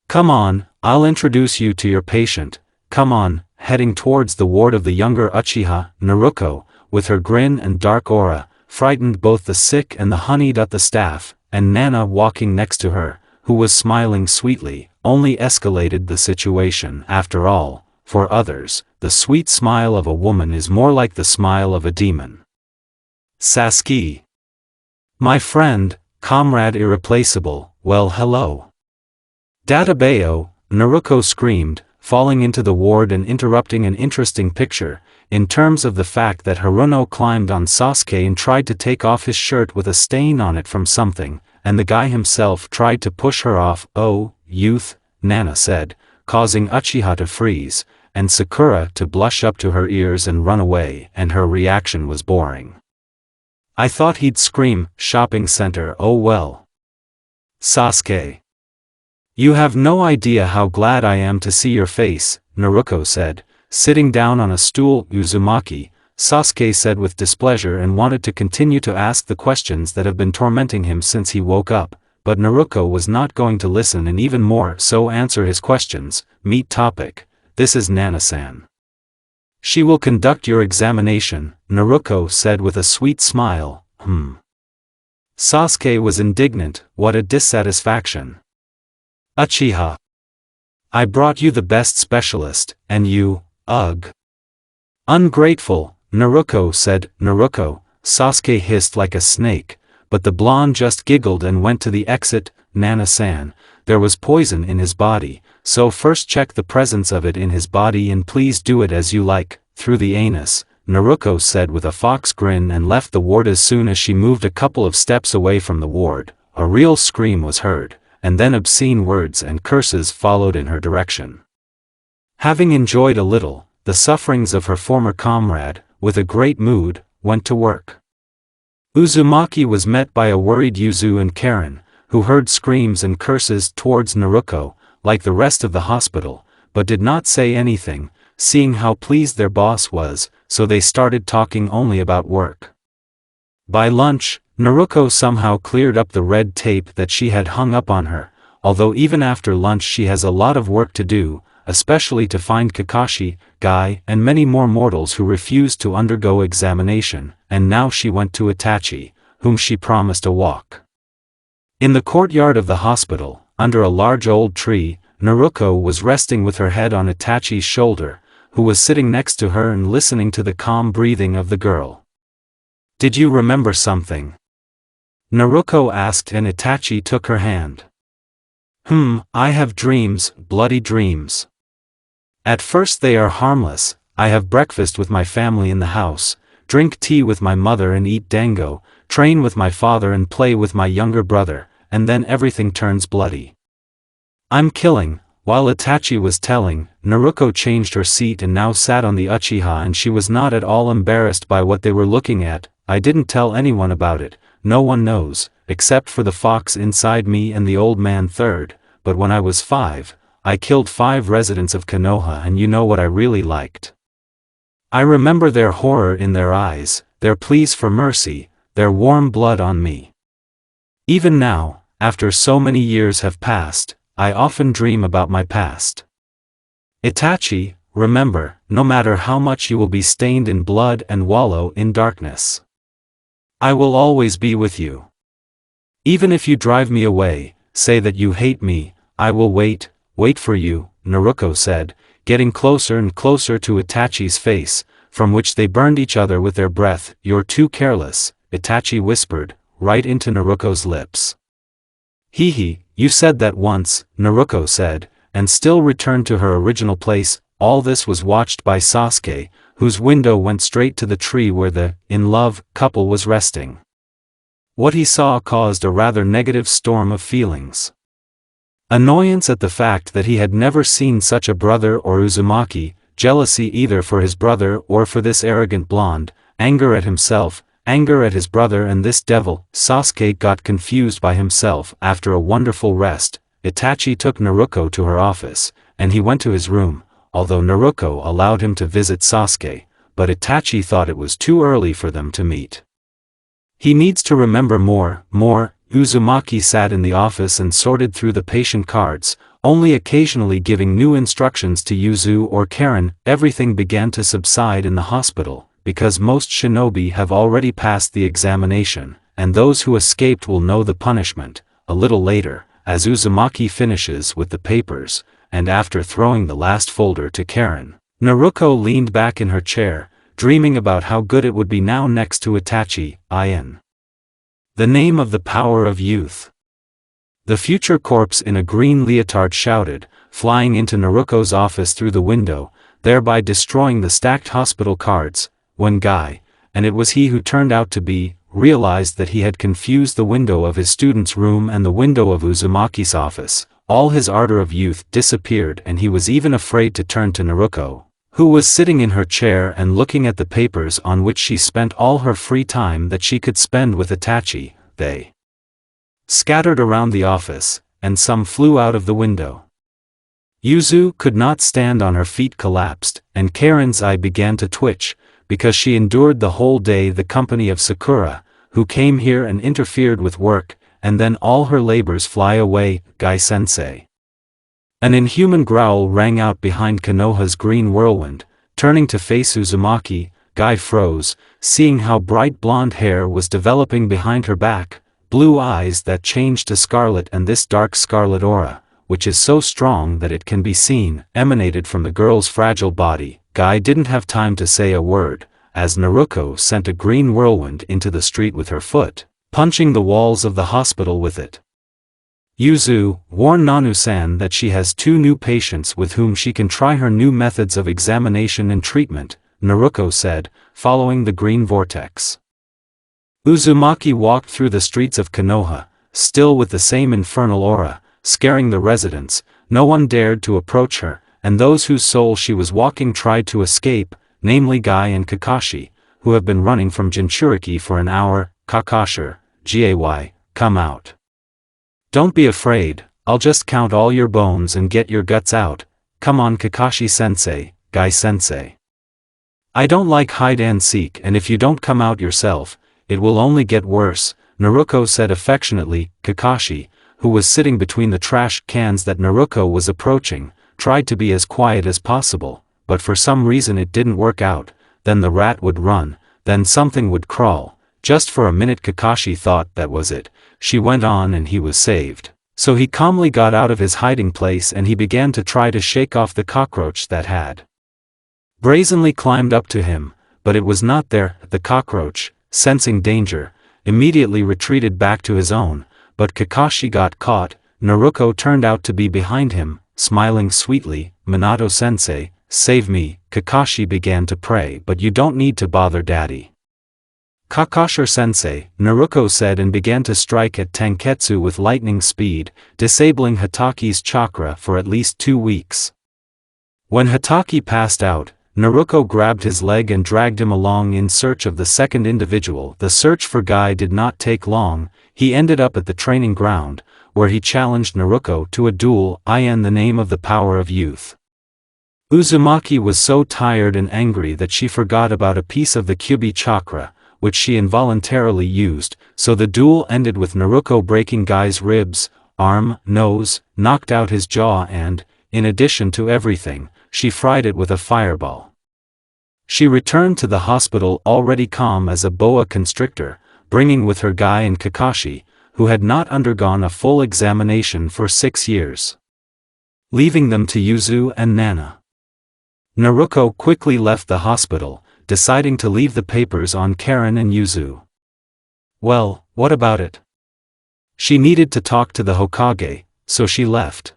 Speaker 1: Come on, I'll introduce you to your patient. Come on." Heading towards the ward of the younger Uchiha, Naruko, with her grin and dark aura, frightened both the sick and the honeyed at the staff, and Nana walking next to her, who was smiling sweetly, only escalated the situation. After all, for others, the sweet smile of a woman is more like the smile of a demon. "Sasuke. My friend, comrade irreplaceable, well hello." "Databeo," Naruko screamed, falling into the ward and interrupting an interesting picture, in terms of the fact that Haruno climbed on Sasuke and tried to take off his shirt with a stain on it from something, and the guy himself tried to push her off. "Oh, youth," Nana said, causing Uchiha to freeze, and Sakura to blush up to her ears and run away, and her reaction was boring. "I thought he'd scream, shopping center, oh well." "Sasuke. You have no idea how glad I am to see your face," Naruko said, sitting down on a stool. "Uzumaki," Sasuke said with displeasure, and wanted to continue to ask the questions that have been tormenting him since he woke up, but Naruko was not going to listen and even more so answer his questions. "Meet topic. This is Nana-san. She will conduct your examination," Naruko said with a sweet smile. Sasuke was indignant. What a dissatisfaction. "Uchiha. I brought you the best specialist, and you, ugh. Ungrateful," Naruko said. "Naruko," Sasuke hissed like a snake, but the blonde just giggled and went to the exit. "Nana-san, there was poison in his body, so first check the presence of it in his body and please do it as you like, through the anus," Naruko said with a fox grin, and left the ward. As soon as she moved a couple of steps away from the ward, a real scream was heard, and then obscene words and curses followed in her direction. Having enjoyed a little the sufferings of her former comrade, with a great mood, went to work. Uzumaki was met by a worried Yuzu and Karen, who heard screams and curses towards Naruko, like the rest of the hospital, but did not say anything, seeing how pleased their boss was, so they started talking only about work. By lunch, Naruko somehow cleared up the red tape that she had hung up on her, although even after lunch she has a lot of work to do, especially to find Kakashi, Guy, and many more mortals who refused to undergo examination, and now she went to Itachi, whom she promised a walk. In the courtyard of the hospital, under a large old tree, Naruko was resting with her head on Itachi's shoulder, who was sitting next to her and listening to the calm breathing of the girl. "Did you remember something?" Naruko asked, and Itachi took her hand. I have dreams, bloody dreams. At first they are harmless. I have breakfast with my family in the house, drink tea with my mother and eat dango, train with my father and play with my younger brother, and then everything turns bloody. I'm killing." While Itachi was telling, Naruko changed her seat and now sat on the Uchiha, and she was not at all embarrassed by what they were looking at. "I didn't tell anyone about it, no one knows, except for the fox inside me and the old man third, but when I was 5, I killed 5 residents of Konoha, and you know what I really liked? I remember their horror in their eyes, their pleas for mercy, their warm blood on me. Even now, after so many years have passed, I often dream about my past. Itachi, remember, no matter how much you will be stained in blood and wallow in darkness, I will always be with you. Even if you drive me away, say that you hate me, I will wait for you," Naruko said, getting closer and closer to Itachi's face, from which they burned each other with their breath. "You're too careless," Itachi whispered, right into Naruko's lips. "Hee, you said that once," Naruko said, and still returned to her original place. All this was watched by Sasuke, whose window went straight to the tree where the in-love couple was resting. What he saw caused a rather negative storm of feelings. Annoyance at the fact that he had never seen such a brother or Uzumaki, jealousy either for his brother or for this arrogant blonde, anger at himself, anger at his brother and this devil. Sasuke got confused by himself. After a wonderful rest, Itachi took Naruko to her office, and he went to his room, although Naruko allowed him to visit Sasuke, but Itachi thought it was too early for them to meet. He needs to remember more. Uzumaki sat in the office and sorted through the patient cards, only occasionally giving new instructions to Yuzu or Karen. Everything began to subside in the hospital, because most shinobi have already passed the examination, and those who escaped will know the punishment. A little later, as Uzumaki finishes with the papers, and after throwing the last folder to Karen, Naruko leaned back in her chair, dreaming about how good it would be now next to Itachi. The name of the power of youth. The future corpse in a green leotard shouted, flying into Naruko's office through the window, thereby destroying the stacked hospital cards. When Guy, and it was he who turned out to be, realized that he had confused the window of his student's room and the window of Uzumaki's office, all his ardor of youth disappeared, and he was even afraid to turn to Naruko, who was sitting in her chair and looking at the papers on which she spent all her free time that she could spend with Itachi. They scattered around the office, and some flew out of the window. Yuzu could not stand on her feet, collapsed, and Karen's eye began to twitch, because she endured the whole day the company of Sakura, who came here and interfered with work, and then all her labors fly away. Guy-sensei. An inhuman growl rang out behind Konoha's green whirlwind. Turning to face Uzumaki, Guy froze, seeing how bright blonde hair was developing behind her back, blue eyes that changed to scarlet, and this dark scarlet aura, which is so strong that it can be seen, emanated from the girl's fragile body. Guy didn't have time to say a word, as Naruko sent a green whirlwind into the street with her foot, punching the walls of the hospital with it. Yuzu, warn Nanu-san that she has 2 new patients with whom she can try her new methods of examination and treatment, Naruko said, following the green vortex. Uzumaki walked through the streets of Konoha, still with the same infernal aura, scaring the residents. No one dared to approach her, and those whose soul she was walking tried to escape, namely Guy and Kakashi, who have been running from Jinchuriki for an hour. Kakashi, Gay, come out. Don't be afraid, I'll just count all your bones and get your guts out. Come on Kakashi-sensei, Guy-sensei. I don't like hide and seek, and if you don't come out yourself, it will only get worse, Naruko said affectionately. Kakashi, who was sitting between the trash cans that Naruko was approaching, tried to be as quiet as possible, but for some reason it didn't work out. Then the rat would run, then something would crawl. Just for a minute Kakashi thought that was it. She went on and he was saved. So he calmly got out of his hiding place and he began to try to shake off the cockroach that had brazenly climbed up to him, but it was not there. The cockroach, sensing danger, immediately retreated back to his own, but Kakashi got caught. Naruko turned out to be behind him, smiling sweetly. Minato-sensei, save me. Kakashi began to pray. But you don't need to bother daddy. Kakashi-sensei, Naruko said, and began to strike at Tanketsu with lightning speed, disabling Hataki's chakra for at least 2 weeks. When Hataki passed out, Naruko grabbed his leg and dragged him along in search of the second individual. The search for Guy did not take long. He ended up at the training ground, where he challenged Naruko to a duel in the name of the power of youth. Uzumaki was so tired and angry that she forgot about a piece of the Kyubi chakra, which she involuntarily used, so the duel ended with Naruko breaking Guy's ribs, arm, nose, knocked out his jaw and, in addition to everything, she fried it with a fireball. She returned to the hospital already calm as a boa constrictor, bringing with her Guy and Kakashi, who had not undergone a full examination for 6 years. Leaving them to Yuzu and Nana. Naruko quickly left the hospital, deciding to leave the papers on Karen and Yuzu. Well, what about it? She needed to talk to the Hokage, so she left.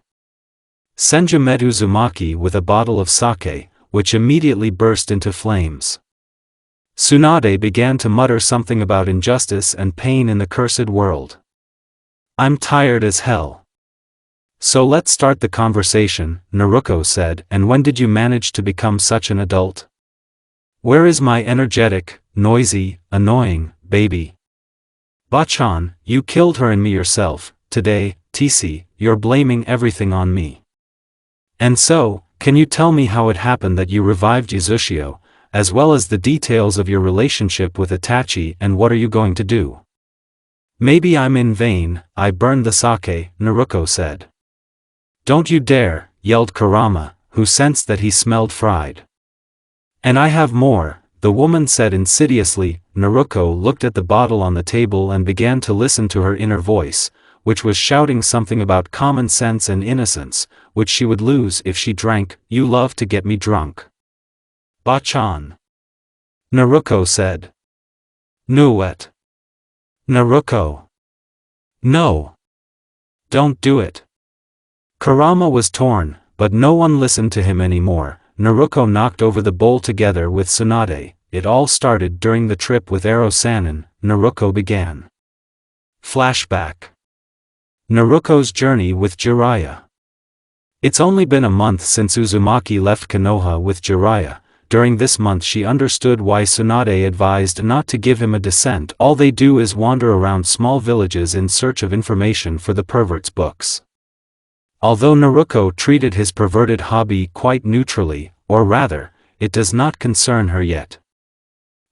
Speaker 1: Senju met Uzumaki with a bottle of sake, which immediately burst into flames. Tsunade began to mutter something about injustice and pain in the cursed world. I'm tired as hell. So let's start the conversation, Naruko said, and when did you manage to become such an adult? Where is my energetic, noisy, annoying, baby? Bachan, you killed her and me yourself, today, TC, you're blaming everything on me. And so, can you tell me how it happened that you revived Yuzushio, as well as the details of your relationship with Itachi, and what are you going to do? Maybe I'm in vain, I burned the sake, Naruko said. Don't you dare, yelled Kurama, who sensed that he smelled fried. And I have more, the woman said insidiously. Naruko looked at the bottle on the table and began to listen to her inner voice, which was shouting something about common sense and innocence, which she would lose if she drank. You love to get me drunk. Bachan. Naruko said. Nuet. Naruko. No. Don't do it. Kurama was torn, but no one listened to him anymore. Naruko knocked over the bowl together with Tsunade. It all started during the trip with Ero Sannin. Naruko began. Flashback. Naruko's journey with Jiraiya. It's only been a month since Uzumaki left Konoha with Jiraiya. During this month she understood why Tsunade advised not to give him a descent. All they do is wander around small villages in search of information for the pervert's books. Although Naruko treated his perverted hobby quite neutrally, or rather, it does not concern her yet.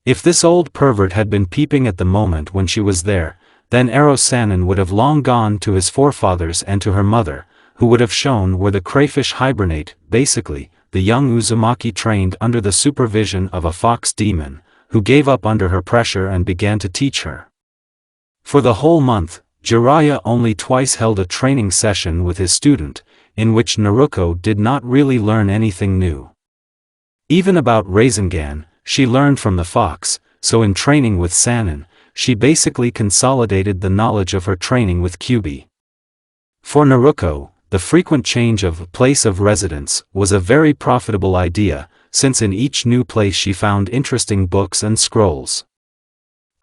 Speaker 1: If this old pervert had been peeping at the moment when she was there, then Ero Sannin would have long gone to his forefathers and to her mother, who would have shown where the crayfish hibernate. Basically, the young Uzumaki trained under the supervision of a fox demon, who gave up under her pressure and began to teach her. For the whole month, Jiraiya only twice held a training session with his student, in which Naruko did not really learn anything new. Even about Rasengan, she learned from the fox, so in training with Sannin, she basically consolidated the knowledge of her training with Kyubi. For Naruko, the frequent change of place of residence was a very profitable idea, since in each new place she found interesting books and scrolls.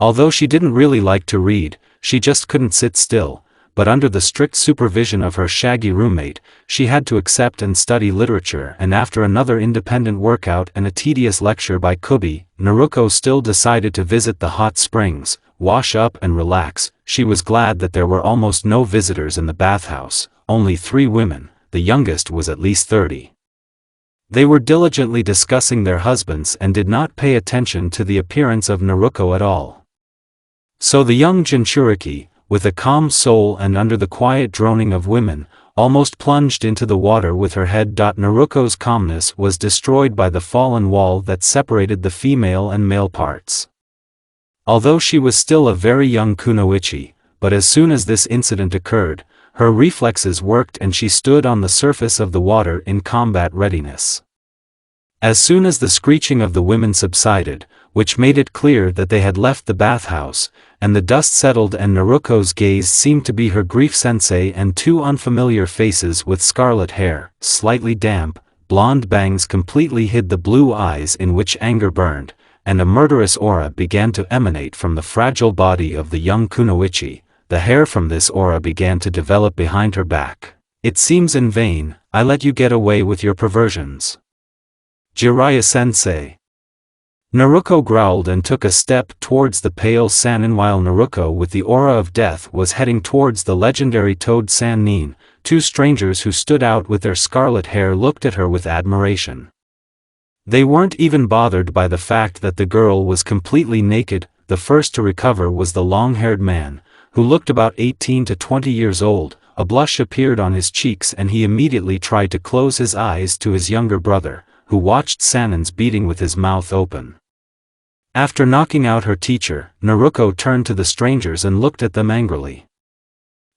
Speaker 1: Although she didn't really like to read, she just couldn't sit still, but under the strict supervision of her shaggy roommate, she had to accept and study literature. And after another independent workout and a tedious lecture by Kyubi, Naruko still decided to visit the hot springs, wash up and relax. She was glad that there were almost no visitors in the bathhouse, only 3 women, the youngest was at least 30. They were diligently discussing their husbands and did not pay attention to the appearance of Naruko at all. So the young Jinchuriki, with a calm soul and under the quiet droning of women, almost plunged into the water with her head. Naruko's calmness was destroyed by the fallen wall that separated the female and male parts. Although she was still a very young kunoichi, but as soon as this incident occurred, her reflexes worked and she stood on the surface of the water in combat readiness. As soon as the screeching of the women subsided, which made it clear that they had left the bathhouse, and the dust settled and Naruko's gaze seemed to be her grief sensei and 2 unfamiliar faces with scarlet hair, slightly damp, blonde bangs completely hid the blue eyes in which anger burned, and a murderous aura began to emanate from the fragile body of the young kunoichi. The hair from this aura began to develop behind her back. It seems in vain, I let you get away with your perversions. Jiraiya-sensei. Naruko growled and took a step towards the pale Sannin while Naruko with the aura of death was heading towards the legendary Toad Sannin. 2 strangers who stood out with their scarlet hair looked at her with admiration. They weren't even bothered by the fact that the girl was completely naked. The first to recover was the long-haired man, who looked about 18 to 20 years old. A blush appeared on his cheeks and he immediately tried to close his eyes to his younger brother, who watched Sannin's beating with his mouth open. After knocking out her teacher, Naruko turned to the strangers and looked at them angrily.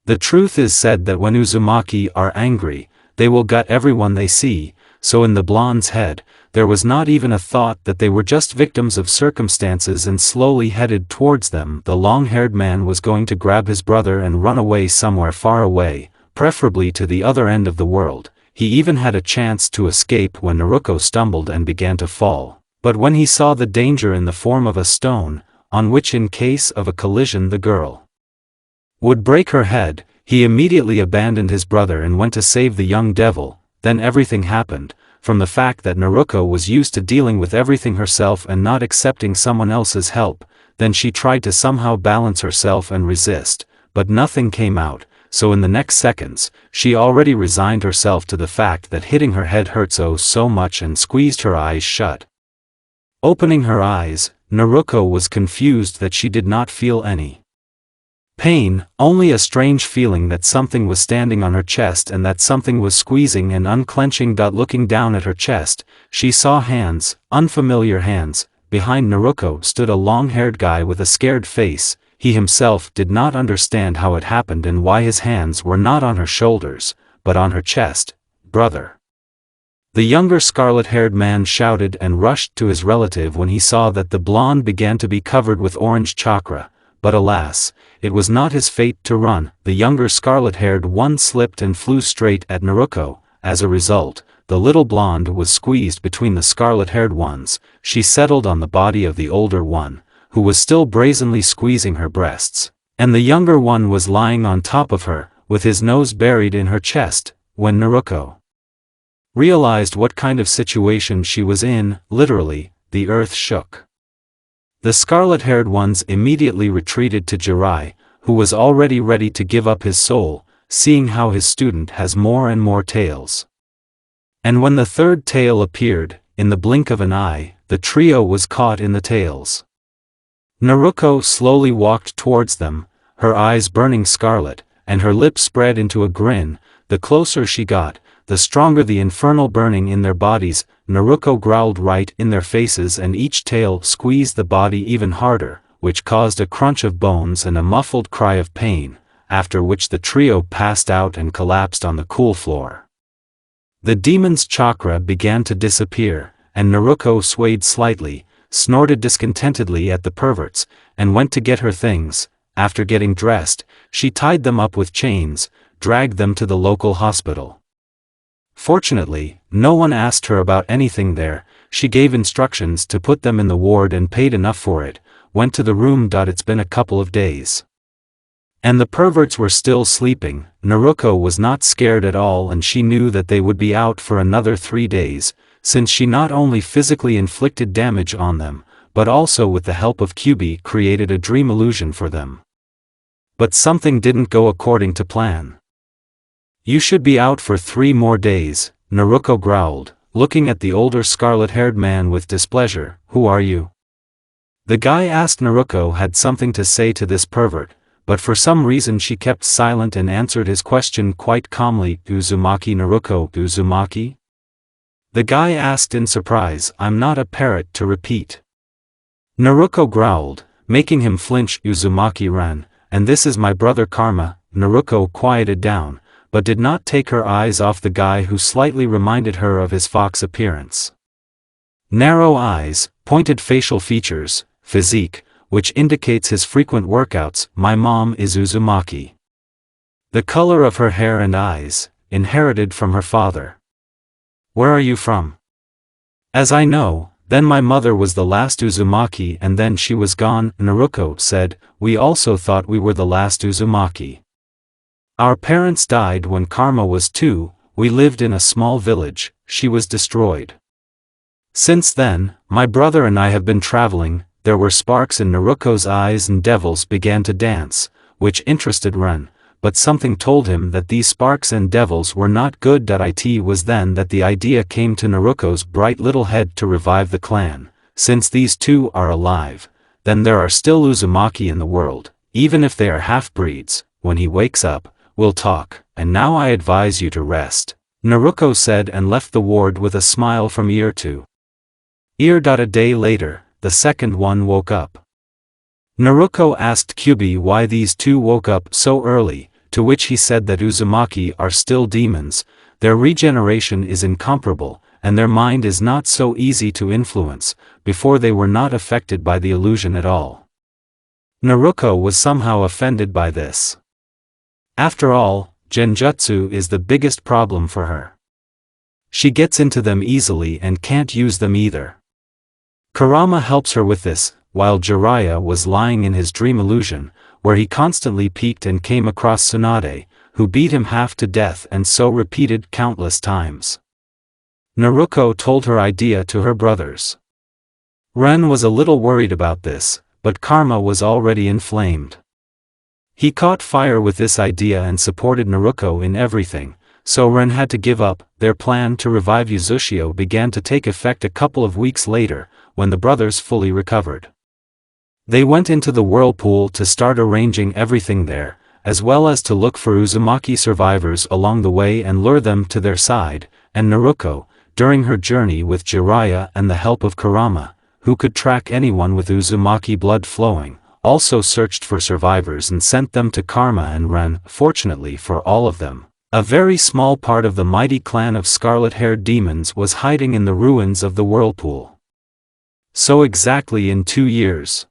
Speaker 1: The truth is said that when Uzumaki are angry, they will gut everyone they see, so in the blonde's head, there was not even a thought that they were just victims of circumstances and slowly headed towards them. The long-haired man was going to grab his brother and run away somewhere far away, preferably to the other end of the world. He even had a chance to escape when Naruto stumbled and began to fall. But when he saw the danger in the form of a stone, on which in case of a collision the girl would break her head, he immediately abandoned his brother and went to save the young devil. Then everything happened, from the fact that Naruto was used to dealing with everything herself and not accepting someone else's help. Then she tried to somehow balance herself and resist, but nothing came out, so in the next seconds, she already resigned herself to the fact that hitting her head hurt so much and squeezed her eyes shut. Opening her eyes, Naruto was confused that she did not feel any pain, only a strange feeling that something was standing on her chest and that something was squeezing and unclenching. Looking down at her chest, she saw hands, unfamiliar hands. Behind Naruto stood a long-haired guy with a scared face. He himself did not understand how it happened and why his hands were not on her shoulders, but on her chest. "Brother!" The younger scarlet-haired man shouted and rushed to his relative when he saw that the blonde began to be covered with orange chakra. But alas, it was not his fate to run. The younger scarlet-haired one slipped and flew straight at Naruto. As a result, the little blonde was squeezed between the scarlet-haired ones. She settled on the body of the older one, who was still brazenly squeezing her breasts. And the younger one was lying on top of her, with his nose buried in her chest. When Naruto realized what kind of situation she was in, literally, the earth shook. The scarlet-haired ones immediately retreated to Jirai, who was already ready to give up his soul, seeing how his student has more and more tails. And when the third tail appeared, in the blink of an eye, the trio was caught in the tails. Naruto slowly walked towards them, her eyes burning scarlet, and her lips spread into a grin. The closer she got, the stronger the infernal burning in their bodies. Naruto growled right in their faces and each tail squeezed the body even harder, which caused a crunch of bones and a muffled cry of pain, after which the trio passed out and collapsed on the cool floor. The demon's chakra began to disappear, and Naruto swayed slightly, snorted discontentedly at the perverts, and went to get her things. After getting dressed, she tied them up with chains, dragged them to the local hospital. Fortunately, no one asked her about anything there. She gave instructions to put them in the ward and paid enough for it, went to the room. It's been a couple of days. And the perverts were still sleeping. Naruto was not scared at all and she knew that they would be out for another 3 days, since she not only physically inflicted damage on them, but also with the help of Kyubi created a dream illusion for them. But something didn't go according to plan. "You should be out for 3 more days, Naruto growled, looking at the older scarlet-haired man with displeasure. "Who are you?" The guy asked. Naruto had something to say to this pervert, but for some reason she kept silent and answered his question quite calmly. "Uzumaki Naruto." "Uzumaki?" The guy asked in surprise. "I'm not a parrot to repeat." Naruto growled, making him flinch. "Uzumaki-ran, and this is my brother Karma." Naruto quieted down, but did not take her eyes off the guy who slightly reminded her of his fox appearance. Narrow eyes, pointed facial features, physique, which indicates his frequent workouts. "My mom is Uzumaki." The color of her hair and eyes, inherited from her father. "Where are you from?" "As I know, then my mother was the last Uzumaki and then she was gone," Naruto said. "We also thought we were the last Uzumaki. Our parents died when Karma was 2, we lived in a small village, she was destroyed. Since then, my brother and I have been traveling." There were sparks in Naruto's eyes and devils began to dance, which interested Ren, but something told him that these sparks and devils were not good. It was then that the idea came to Naruto's bright little head to revive the clan. Since these two are alive, then there are still Uzumaki in the world, even if they are half-breeds. When he wakes up, we'll talk, and now I advise you to rest, Naruto said and left the ward with a smile from ear to ear. A day later, the second one woke up. Naruto asked Kyubi why these two woke up so early, to which he said that Uzumaki are still demons, their regeneration is incomparable, and their mind is not so easy to influence. Before they were not affected by the illusion at all. Naruko was somehow offended by this. After all, genjutsu is the biggest problem for her. She gets into them easily and can't use them either. Kurama helps her with this, while Jiraiya was lying in his dream illusion, where he constantly peeked and came across Tsunade, who beat him half to death, and so repeated countless times. Naruko told her idea to her brothers. Ren was a little worried about this, but karma was already inflamed. He caught fire with this idea and supported Naruko in everything, so Ren had to give up. Their plan to revive Uzushio began to take effect a couple of weeks later, when the brothers fully recovered. They went into the whirlpool to start arranging everything there, as well as to look for Uzumaki survivors along the way and lure them to their side, and Naruko, during her journey with Jiraiya and the help of Kurama, who could track anyone with Uzumaki blood flowing, also searched for survivors and sent them to Karma and Ren. Fortunately for all of them, a very small part of the mighty clan of scarlet-haired demons was hiding in the ruins of the whirlpool. So exactly in 2 years,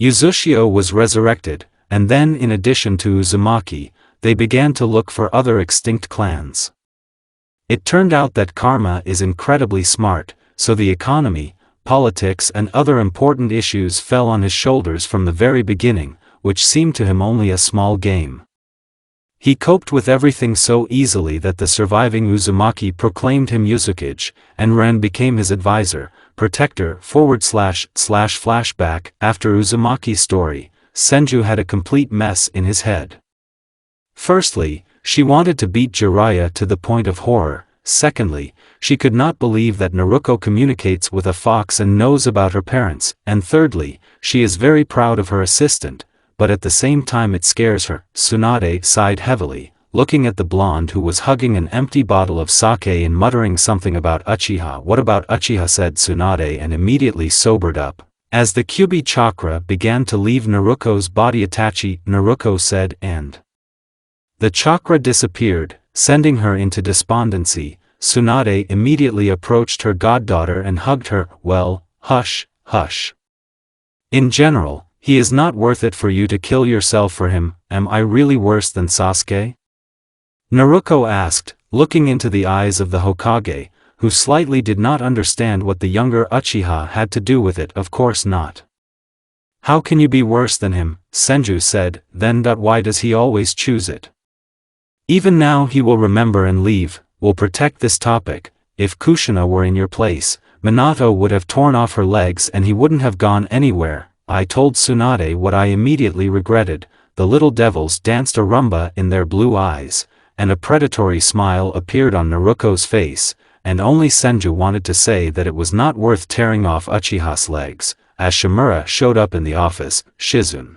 Speaker 1: Uzushio was resurrected, and then in addition to Uzumaki, they began to look for other extinct clans. It turned out that Karma is incredibly smart, so the economy, politics and other important issues fell on his shoulders from the very beginning, which seemed to him only a small game. He coped with everything so easily that the surviving Uzumaki proclaimed him Uzukage, and Ren became his advisor, protector. Flashback. After Uzumaki's story, Senju had a complete mess in his head. Firstly, she wanted to beat Jiraiya to the point of horror. Secondly, she could not believe that Naruko communicates with a fox and knows about her parents, and thirdly, she is very proud of her assistant, but at the same time it scares her. Tsunade sighed heavily, looking at the blonde who was hugging an empty bottle of sake and muttering something about Uchiha. What about Uchiha? Said Tsunade, and immediately sobered up. As the Kyuubi chakra began to leave Naruko's body, Itachi, Naruko said, and the chakra disappeared, sending her into despondency. Tsunade immediately approached her goddaughter and hugged her. Well, hush, hush. In general, he is not worth it for you to kill yourself for him. Am I really worse than Sasuke? Naruko asked, looking into the eyes of the Hokage, who slightly did not understand what the younger Uchiha had to do with it. Of course not. How can you be worse than him? Senju said. Then why does he always choose it? Even now he will remember and leave. Will protect this topic. If Kushina were in your place, Minato would have torn off her legs and he wouldn't have gone anywhere. I told Tsunade what I immediately regretted. The little devils danced a rumba in their blue eyes, and a predatory smile appeared on Naruko's face, and only Senju wanted to say that it was not worth tearing off Uchiha's legs. As Shimura showed up in the office, Shizune.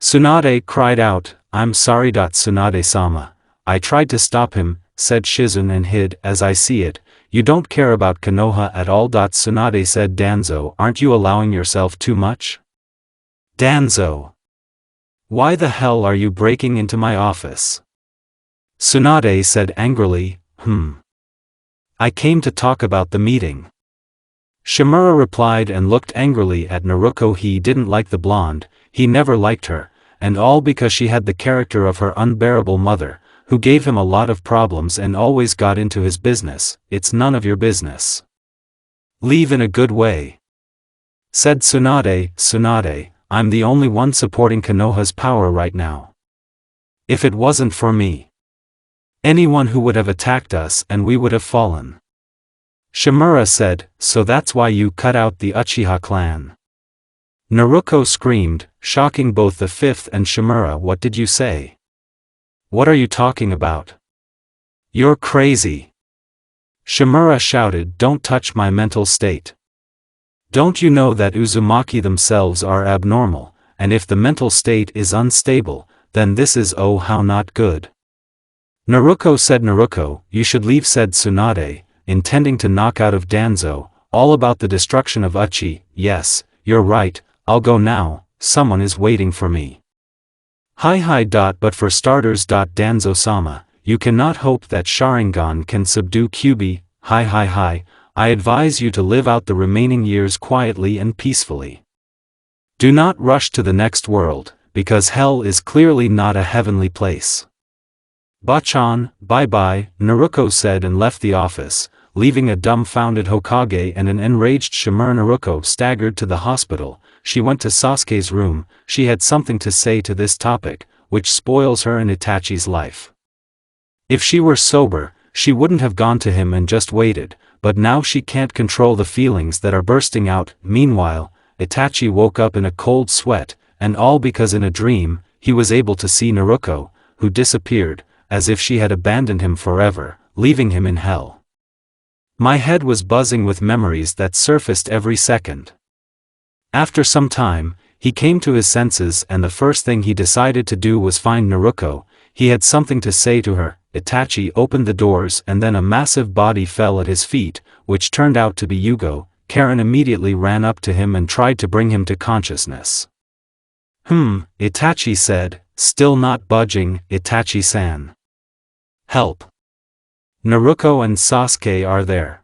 Speaker 1: Tsunade cried out, I'm sorry. Tsunade-sama. I tried to stop him, said Shizune, and hid. As I see it, you don't care about Konoha at all. Tsunade said. Danzo, aren't you allowing yourself too much? Danzo. Why the hell are you breaking into my office? Tsunade said angrily. I came to talk about the meeting. Shimura replied and looked angrily at Naruko. He didn't like the blonde, he never liked her, and all because she had the character of her unbearable mother, who gave him a lot of problems and always got into his business. It's none of your business. Leave in a good way, said Tsunade. Tsunade, I'm the only one supporting Konoha's power right now. If it wasn't for me, anyone who would have attacked us and we would have fallen. Shimura said, so that's why you cut out the Uchiha clan. Naruko screamed, shocking both the fifth and Shimura. What did you say? What are you talking about? You're crazy. Shimura shouted, don't touch my mental state. Don't you know that Uzumaki themselves are abnormal, and if the mental state is unstable, then this is oh how not good. Naruko said. Naruko, you should leave, said Tsunade, intending to knock out of Danzo, all about the destruction of Uchi. Yes, you're right, I'll go now, someone is waiting for me. Hi. But for starters. Danzo-sama, you cannot hope that Sharingan can subdue Kyuubi. Hi, I advise you to live out the remaining years quietly and peacefully. Do not rush to the next world, because hell is clearly not a heavenly place. Bachan, bye-bye, Naruko said and left the office, leaving a dumbfounded Hokage and an enraged Shimura. Naruko staggered to the hospital. She went to Sasuke's room. She had something to say to this topic, which spoils her and Itachi's life. If she were sober, she wouldn't have gone to him and just waited, but now she can't control the feelings that are bursting out. Meanwhile, Itachi woke up in a cold sweat, and all because in a dream, he was able to see Naruko, who disappeared, as if she had abandoned him forever, leaving him in hell. My head was buzzing with memories that surfaced every second. After some time, he came to his senses and the first thing he decided to do was find Naruko. He had something to say to her. Itachi opened the doors and then a massive body fell at his feet, which turned out to be Yugo. Karen immediately ran up to him and tried to bring him to consciousness. Itachi said, still not budging. Itachi-san. Help. Naruko and Sasuke are there.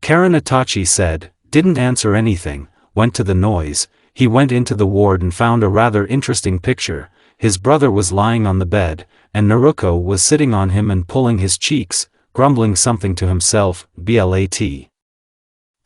Speaker 1: Karen. Itachi said, didn't answer anything, went to the noise. He went into the ward and found a rather interesting picture. His brother was lying on the bed, and Naruko was sitting on him and pulling his cheeks, grumbling something to himself. Blat.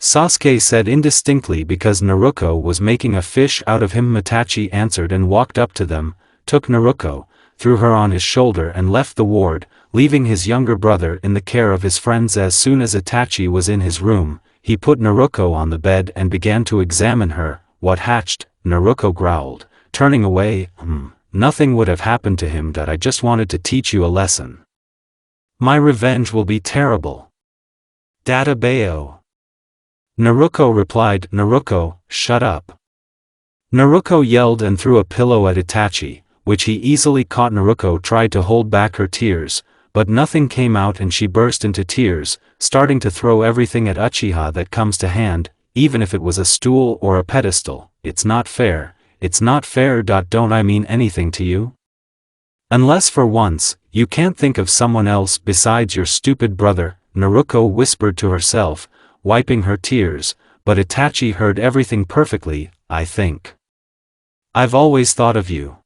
Speaker 1: Sasuke said indistinctly because Naruko was making a fish out of him. Itachi answered and walked up to them, took Naruko, threw her on his shoulder and left the ward, leaving his younger brother in the care of his friends. As soon as Itachi was in his room, he put Naruko on the bed and began to examine her. What hatched? Naruko growled, turning away. Nothing would have happened to him. That I just wanted to teach you a lesson. My revenge will be terrible. Databao. Naruko replied. Naruko, shut up. Naruko yelled and threw a pillow at Itachi, which he easily caught. Naruko tried to hold back her tears, but nothing came out and she burst into tears, starting to throw everything at Uchiha that comes to hand, even if it was a stool or a pedestal. It's not fair. It's not fair. Don't I mean anything to you? Unless for once, you can't think of someone else besides your stupid brother, Naruko whispered to herself, wiping her tears, but Itachi heard everything perfectly. I think. I've always thought of you.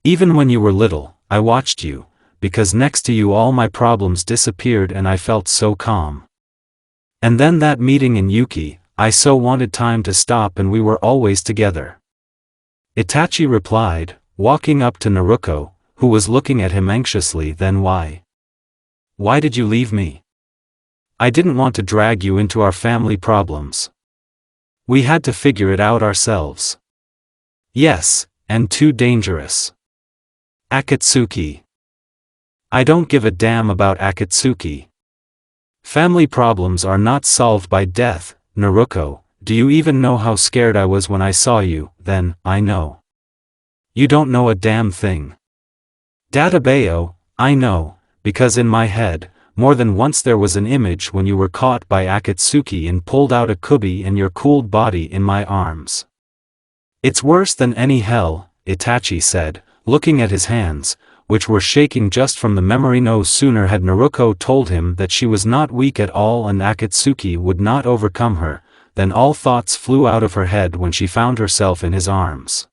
Speaker 1: Even when you were little, I watched you, because next to you all my problems disappeared and I felt so calm. And then that meeting in Yuki, I so wanted time to stop and we were always together. Itachi replied, walking up to Naruko, who was looking at him anxiously. Then why? Why did you leave me? I didn't want to drag you into our family problems. We had to figure it out ourselves. Yes, and too dangerous. Akatsuki. I don't give a damn about Akatsuki. Family problems are not solved by death. Naruko, do you even know how scared I was when I saw you? Then, I know. You don't know a damn thing. Databao, I know, because in my head, more than once there was an image when you were caught by Akatsuki and pulled out a kubi and your cooled body in my arms. It's worse than any hell, Itachi said, looking at his hands, which were shaking just from the memory. No sooner had Naruko told him that she was not weak at all and Akatsuki would not overcome her, than all thoughts flew out of her head when she found herself in his arms.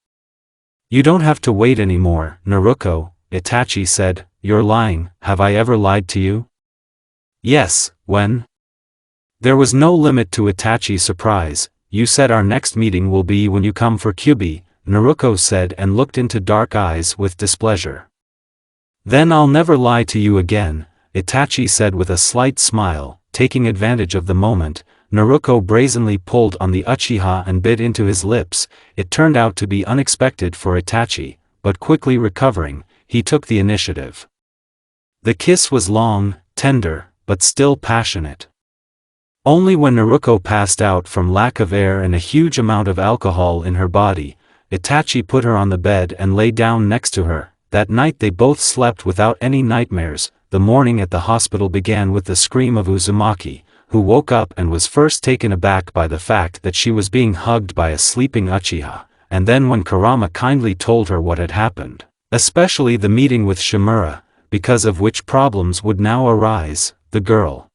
Speaker 1: You don't have to wait anymore, Naruko, Itachi said. You're lying. Have I ever lied to you? Yes, when? There was no limit to Itachi's surprise. You said our next meeting will be when you come for Kyubi, Naruko said and looked into dark eyes with displeasure. Then I'll never lie to you again, Itachi said with a slight smile. Taking advantage of the moment, Naruko brazenly pulled on the Uchiha and bit into his lips. It turned out to be unexpected for Itachi, but quickly recovering, he took the initiative. The kiss was long, tender, but still passionate. Only when Naruko passed out from lack of air and a huge amount of alcohol in her body, Itachi put her on the bed and lay down next to her. That night they both slept without any nightmares. The morning at the hospital began with the scream of Uzumaki, who woke up and was first taken aback by the fact that she was being hugged by a sleeping Uchiha, and then when Kurama kindly told her what had happened, especially the meeting with Shimura, because of which problems would now arise, the girl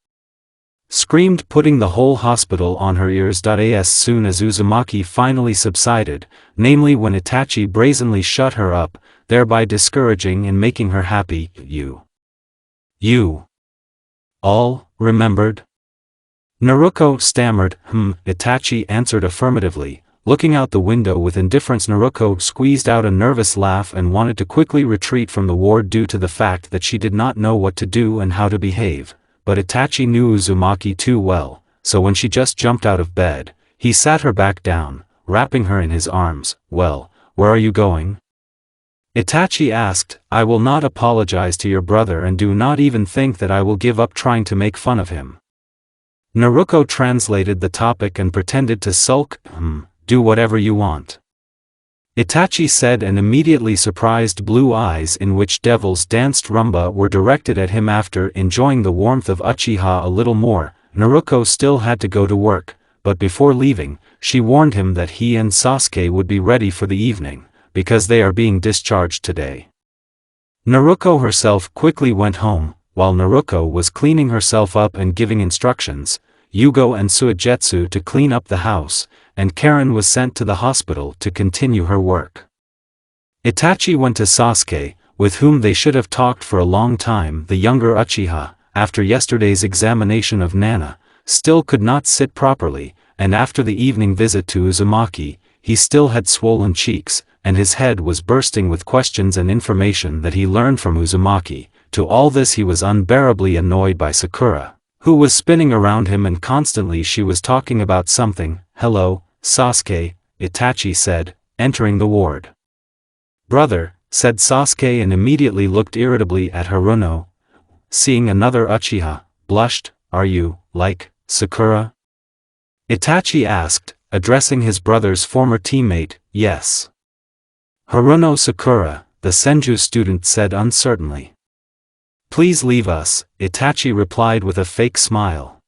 Speaker 1: screamed, putting the whole hospital on her ears. As soon as Uzumaki finally subsided, namely when Itachi brazenly shut her up, thereby discouraging and making her happy. You all remembered? Naruko stammered. Itachi answered affirmatively, looking out the window with indifference. Naruko squeezed out a nervous laugh and wanted to quickly retreat from the ward due to the fact that she did not know what to do and how to behave, but Itachi knew Uzumaki too well, so when she just jumped out of bed, he sat her back down, wrapping her in his arms. Well, where are you going? Itachi asked. I will not apologize to your brother, and do not even think that I will give up trying to make fun of him. Naruko translated the topic and pretended to sulk. Do whatever you want, Itachi said, and immediately surprised blue eyes in which devils danced rumba were directed at him. After enjoying the warmth of Uchiha a little more, Naruko still had to go to work, but before leaving, she warned him that he and Sasuke would be ready for the evening, because they are being discharged today. Naruko herself quickly went home. While Naruko was cleaning herself up and giving instructions, Yugo and Suigetsu to clean up the house, and Karen was sent to the hospital to continue her work. Itachi went to Sasuke, with whom they should have talked for a long time. The younger Uchiha, after yesterday's examination of Nana, still could not sit properly, and after the evening visit to Uzumaki, he still had swollen cheeks, and his head was bursting with questions and information that he learned from Uzumaki. To all this he was unbearably annoyed by Sakura, who was spinning around him, and constantly she was talking about something. Hello, Sasuke, Itachi said, entering the ward. Brother, said Sasuke, and immediately looked irritably at Haruno. Seeing another Uchiha, blushed. Are you, like, Sakura? Itachi asked, addressing his brother's former teammate. Yes. Haruno Sakura, the Senju student said uncertainly. Please leave us, Itachi replied with a fake smile.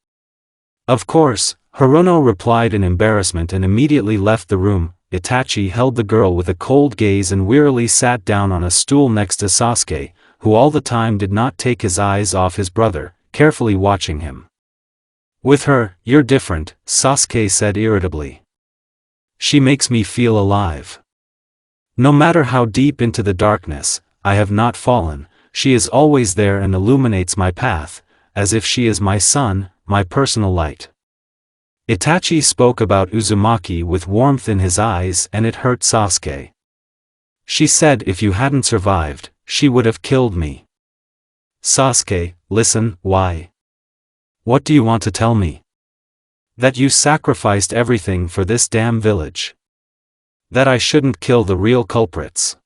Speaker 1: Of course, Haruno replied in embarrassment and immediately left the room. Itachi held the girl with a cold gaze and wearily sat down on a stool next to Sasuke, who all the time did not take his eyes off his brother, carefully watching him. With her, you're different, Sasuke said irritably. She makes me feel alive. No matter how deep into the darkness I have not fallen, she is always there and illuminates my path, as if she is my sun, my personal light. Itachi spoke about Uzumaki with warmth in his eyes, and it hurt Sasuke. She said if you hadn't survived, she would have killed me. Sasuke, listen. Why? What do you want to tell me? That you sacrificed everything for this damn village. That I shouldn't kill the real culprits.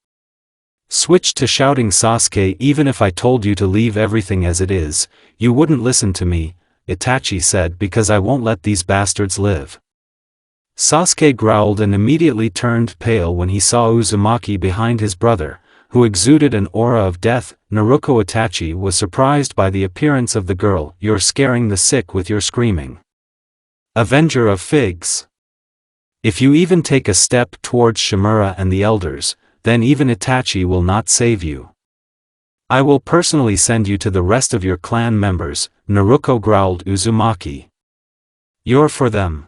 Speaker 1: Switched to shouting. Sasuke, even if I told you to leave everything as it is, you wouldn't listen to me, Itachi said, because I won't let these bastards live. Sasuke growled and immediately turned pale when he saw Uzumaki behind his brother, who exuded an aura of death. Naruko. Itachi was surprised by the appearance of the girl. You're scaring the sick with your screaming. Avenger of figs. If you even take a step towards Shimura and the elders, then even Itachi will not save you. I will personally send you to the rest of your clan members, Naruko growled. Uzumaki. You're for them.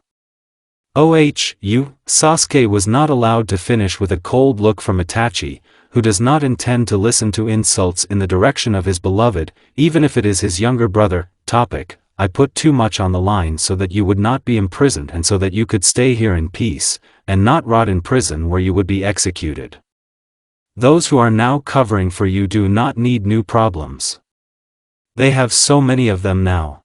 Speaker 1: You, Sasuke was not allowed to finish with a cold look from Itachi, who does not intend to listen to insults in the direction of his beloved, even if it is his younger brother. Topic: I put too much on the line so that you would not be imprisoned and so that you could stay here in peace, and not rot in prison where you would be executed. Those who are now covering for you do not need new problems. They have so many of them now.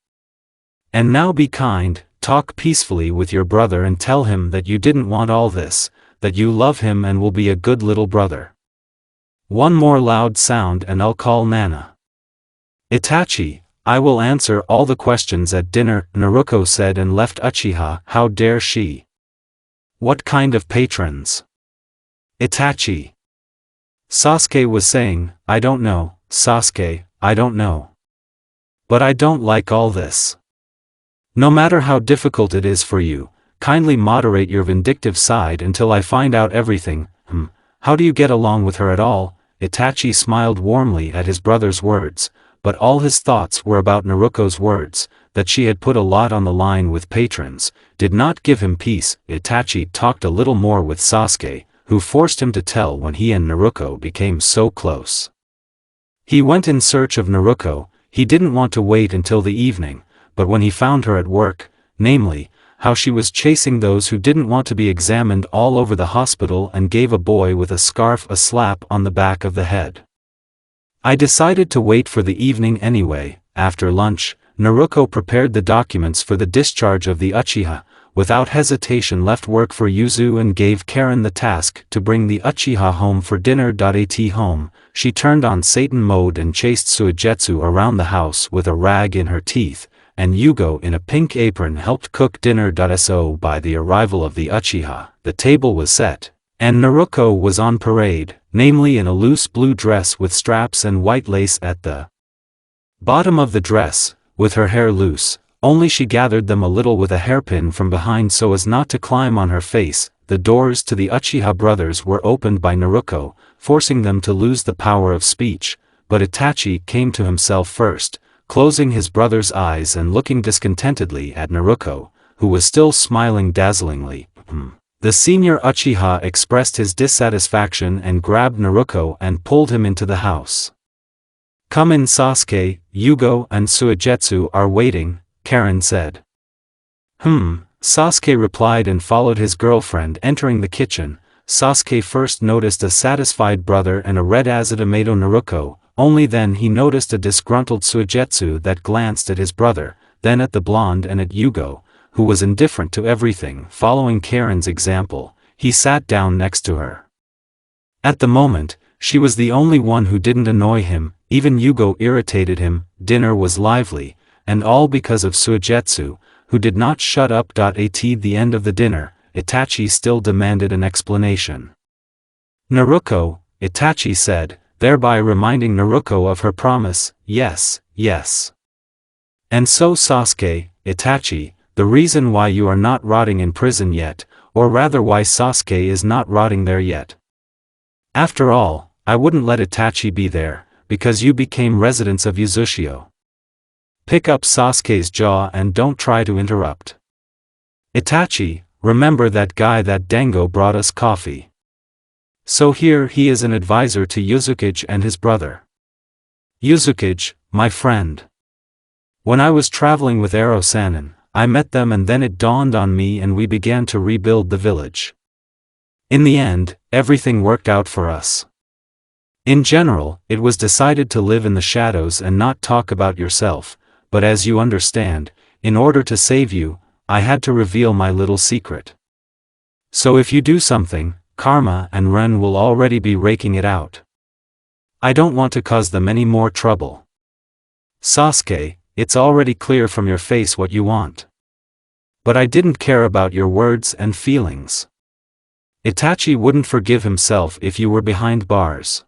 Speaker 1: And now be kind, talk peacefully with your brother and tell him that you didn't want all this, that you love him and will be a good little brother. One more loud sound and I'll call Nana. Itachi, I will answer all the questions at dinner, Naruko said and left Uchiha. How dare she? What kind of patrons? Itachi. Sasuke was saying, I don't know, Sasuke, I don't know. But I don't like all this. No matter how difficult it is for you, kindly moderate your vindictive side until I find out everything. How do you get along with her at all? Itachi smiled warmly at his brother's words, but all his thoughts were about Naruko's words. that she had put a lot on the line with patrons, did not give him peace. Itachi talked a little more with Sasuke, who forced him to tell when he and Naruto became so close. He went in search of Naruto. He didn't want to wait until the evening, but when he found her at work, namely, how she was chasing those who didn't want to be examined all over the hospital and gave a boy with a scarf a slap on the back of the head. I decided to wait for the evening anyway. After lunch, Naruto prepared the documents for the discharge of the Uchiha, without hesitation left work for Yuzu and gave Karen the task to bring the Uchiha home for dinner. At home, she turned on Satan mode and chased Suigetsu around the house with a rag in her teeth, and Yugo in a pink apron helped cook dinner. So by the arrival of the Uchiha, the table was set, and Naruto was on parade, namely in a loose blue dress with straps and white lace at the bottom of the dress, with her hair loose, only she gathered them a little with a hairpin from behind so as not to climb on her face. The doors to the Uchiha brothers were opened by Naruto, forcing them to lose the power of speech, but Itachi came to himself first, closing his brother's eyes and looking discontentedly at Naruto, who was still smiling dazzlingly. The senior Uchiha expressed his dissatisfaction and grabbed Naruto and pulled him into the house. "Come in, Sasuke, Yugo and Suigetsu are waiting," Karen said. Sasuke replied and followed his girlfriend entering the kitchen. Sasuke first noticed a satisfied brother and a red as a tomato Naruto, only then he noticed a disgruntled Suigetsu that glanced at his brother, then at the blonde and at Yugo, who was indifferent to everything. Following Karen's example, he sat down next to her. At the moment, she was the only one who didn't annoy him. Even Yugo irritated him. Dinner was lively, and all because of Suigetsu, who did not shut up. At the end of the dinner, Itachi still demanded an explanation. "Naruto," Itachi said, thereby reminding Naruto of her promise. "Yes, yes." "And so Sasuke, Itachi, the reason why you are not rotting in prison yet, or rather why Sasuke is not rotting there yet. After all, I wouldn't let Itachi be there, because you became residents of Uzushio. Pick up Sasuke's jaw and don't try to interrupt. Itachi, remember that guy that Dango brought us coffee. So here he is, an advisor to Uzumaki and his brother. Uzumaki, my friend. When I was traveling with Ero-sanin, I met them and then it dawned on me and we began to rebuild the village. In the end, everything worked out for us. In general, it was decided to live in the shadows and not talk about yourself, but as you understand, in order to save you, I had to reveal my little secret. So if you do something, Karma and Ren will already be raking it out. I don't want to cause them any more trouble. Sasuke, it's already clear from your face what you want. But I didn't care about your words and feelings. Itachi wouldn't forgive himself if you were behind bars.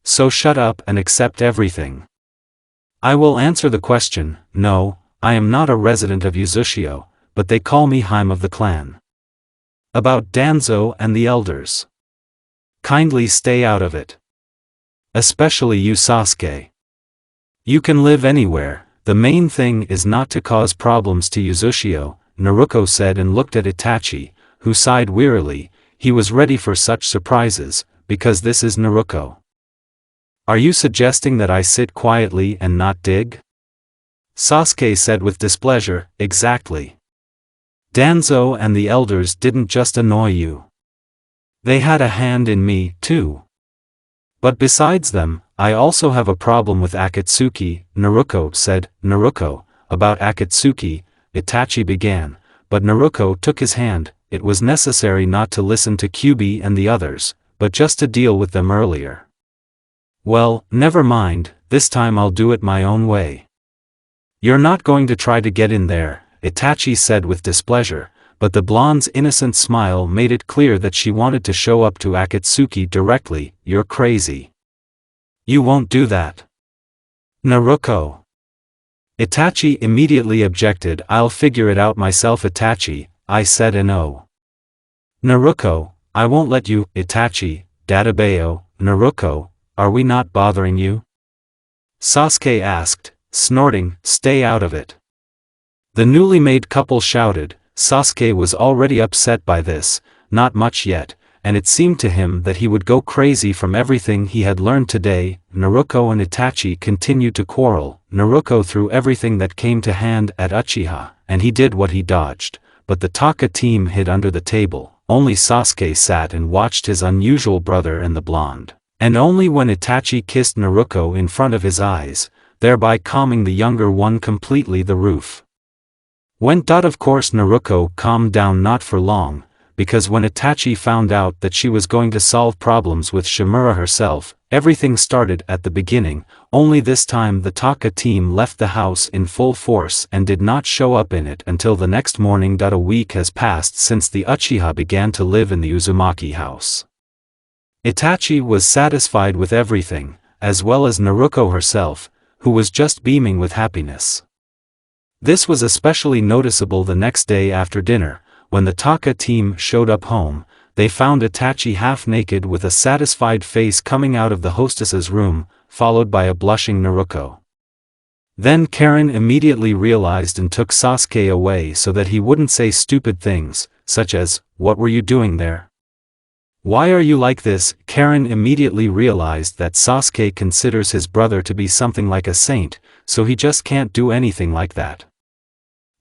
Speaker 1: So shut up and accept everything. I will answer the question. No, I am not a resident of Uzushio, but they call me Haim of the clan. About Danzo and the elders. Kindly stay out of it. Especially you, Sasuke. You can live anywhere, the main thing is not to cause problems to Uzushio, Naruto said and looked at Itachi, who sighed wearily. He was ready for such surprises, because this is Naruto. Are you suggesting that I sit quietly and not dig? Sasuke said with displeasure. Exactly. Danzo and the elders didn't just annoy you. They had a hand in me, too. But besides them, I also have a problem with Akatsuki, Naruto said. Naruto, about Akatsuki, Itachi began, but Naruto took his hand. It was necessary not to listen to Kyubi and the others, but just to deal with them earlier. Well, never mind, this time I'll do it my own way. You're not going to try to get in there, Itachi said with displeasure, but the blonde's innocent smile made it clear that she wanted to show up to Akatsuki directly. You're crazy. You won't do that. Naruto. Itachi immediately objected. I'll figure it out myself, Itachi, I said. No. Naruto, I won't let you. Itachi, Dadabayo, Naruto, are we not bothering you? Sasuke asked, snorting. Stay out of it. The newly made couple shouted. Sasuke was already upset by this, not much yet, and it seemed to him that he would go crazy from everything he had learned today. Naruto and Itachi continued to quarrel. Naruto threw everything that came to hand at Uchiha, and he did what he dodged, but the Taka team hid under the table. Only Sasuke sat and watched his unusual brother and the blonde. And only when Itachi kissed Naruto in front of his eyes, thereby calming the younger one completely, the roof went. Of course Naruto calmed down, not for long, because when Itachi found out that she was going to solve problems with Shimura herself, everything started at the beginning. Only this time the Taka team left the house in full force and did not show up in it until the next morning. A week has passed since the Uchiha began to live in the Uzumaki house. Itachi was satisfied with everything, as well as Naruto herself, who was just beaming with happiness. This was especially noticeable the next day after dinner. When the Taka team showed up home, they found Itachi half naked with a satisfied face coming out of the hostess's room, followed by a blushing Naruto. Then Karen immediately realized and took Sasuke away so that he wouldn't say stupid things, such as, "What were you doing there? Why are you like this?" Karen immediately realized that Sasuke considers his brother to be something like a saint, so he just can't do anything like that.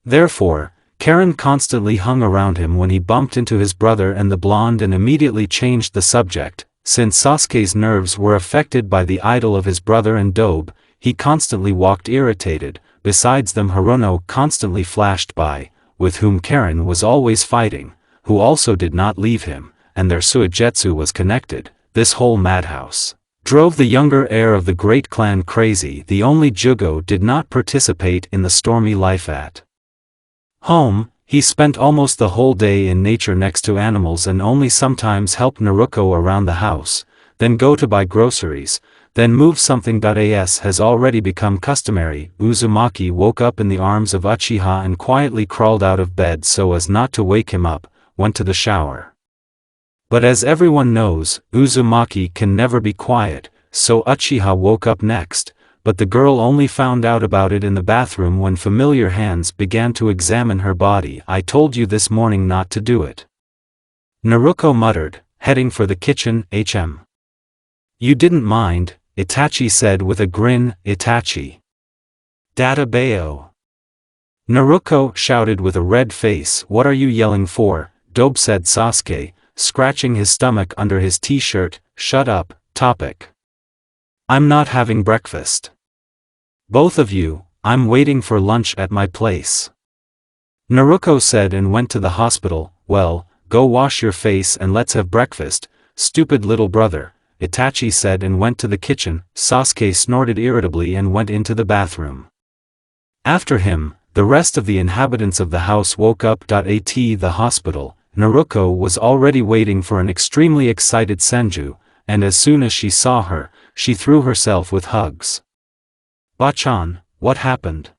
Speaker 1: Therefore, Karen constantly hung around him when he bumped into his brother and the blonde, and immediately changed the subject. Since Sasuke's nerves were affected by the idol of his brother and Dobe, he constantly walked irritated. Besides them, Hirono constantly flashed by, with whom Karen was always fighting, who also did not leave him, and their suigetsu was connected. This whole madhouse drove the younger heir of the great clan crazy. The only Jugo did not participate in the stormy life at home. He spent almost the whole day in nature next to animals and only sometimes helped Naruto around the house, then go to buy groceries, then move something. As has already become customary, Uzumaki woke up in the arms of Uchiha and quietly crawled out of bed so as not to wake him up, went to the shower. But as everyone knows, Uzumaki can never be quiet, so Uchiha woke up next, but the girl only found out about it in the bathroom when familiar hands began to examine her body. "I told you this morning not to do it," Naruto muttered, heading for the kitchen. "You didn't mind," Itachi said with a grin. "Itachi Data Bayo," Naruto shouted with a red face. "What are you yelling for, Dobe?" said Sasuke, scratching his stomach under his t-shirt. "Shut up, topic. I'm not having breakfast. Both of you, I'm waiting for lunch at my place," Naruto said and went to the hospital. "Well, go wash your face and let's have breakfast, stupid little brother," Itachi said and went to the kitchen. Sasuke snorted irritably and went into the bathroom. After him, the rest of the inhabitants of the house woke up. At the hospital, Naruto was already waiting for an extremely excited Senju, and as soon as she saw her, she threw herself with hugs. "Bachan, what happened?"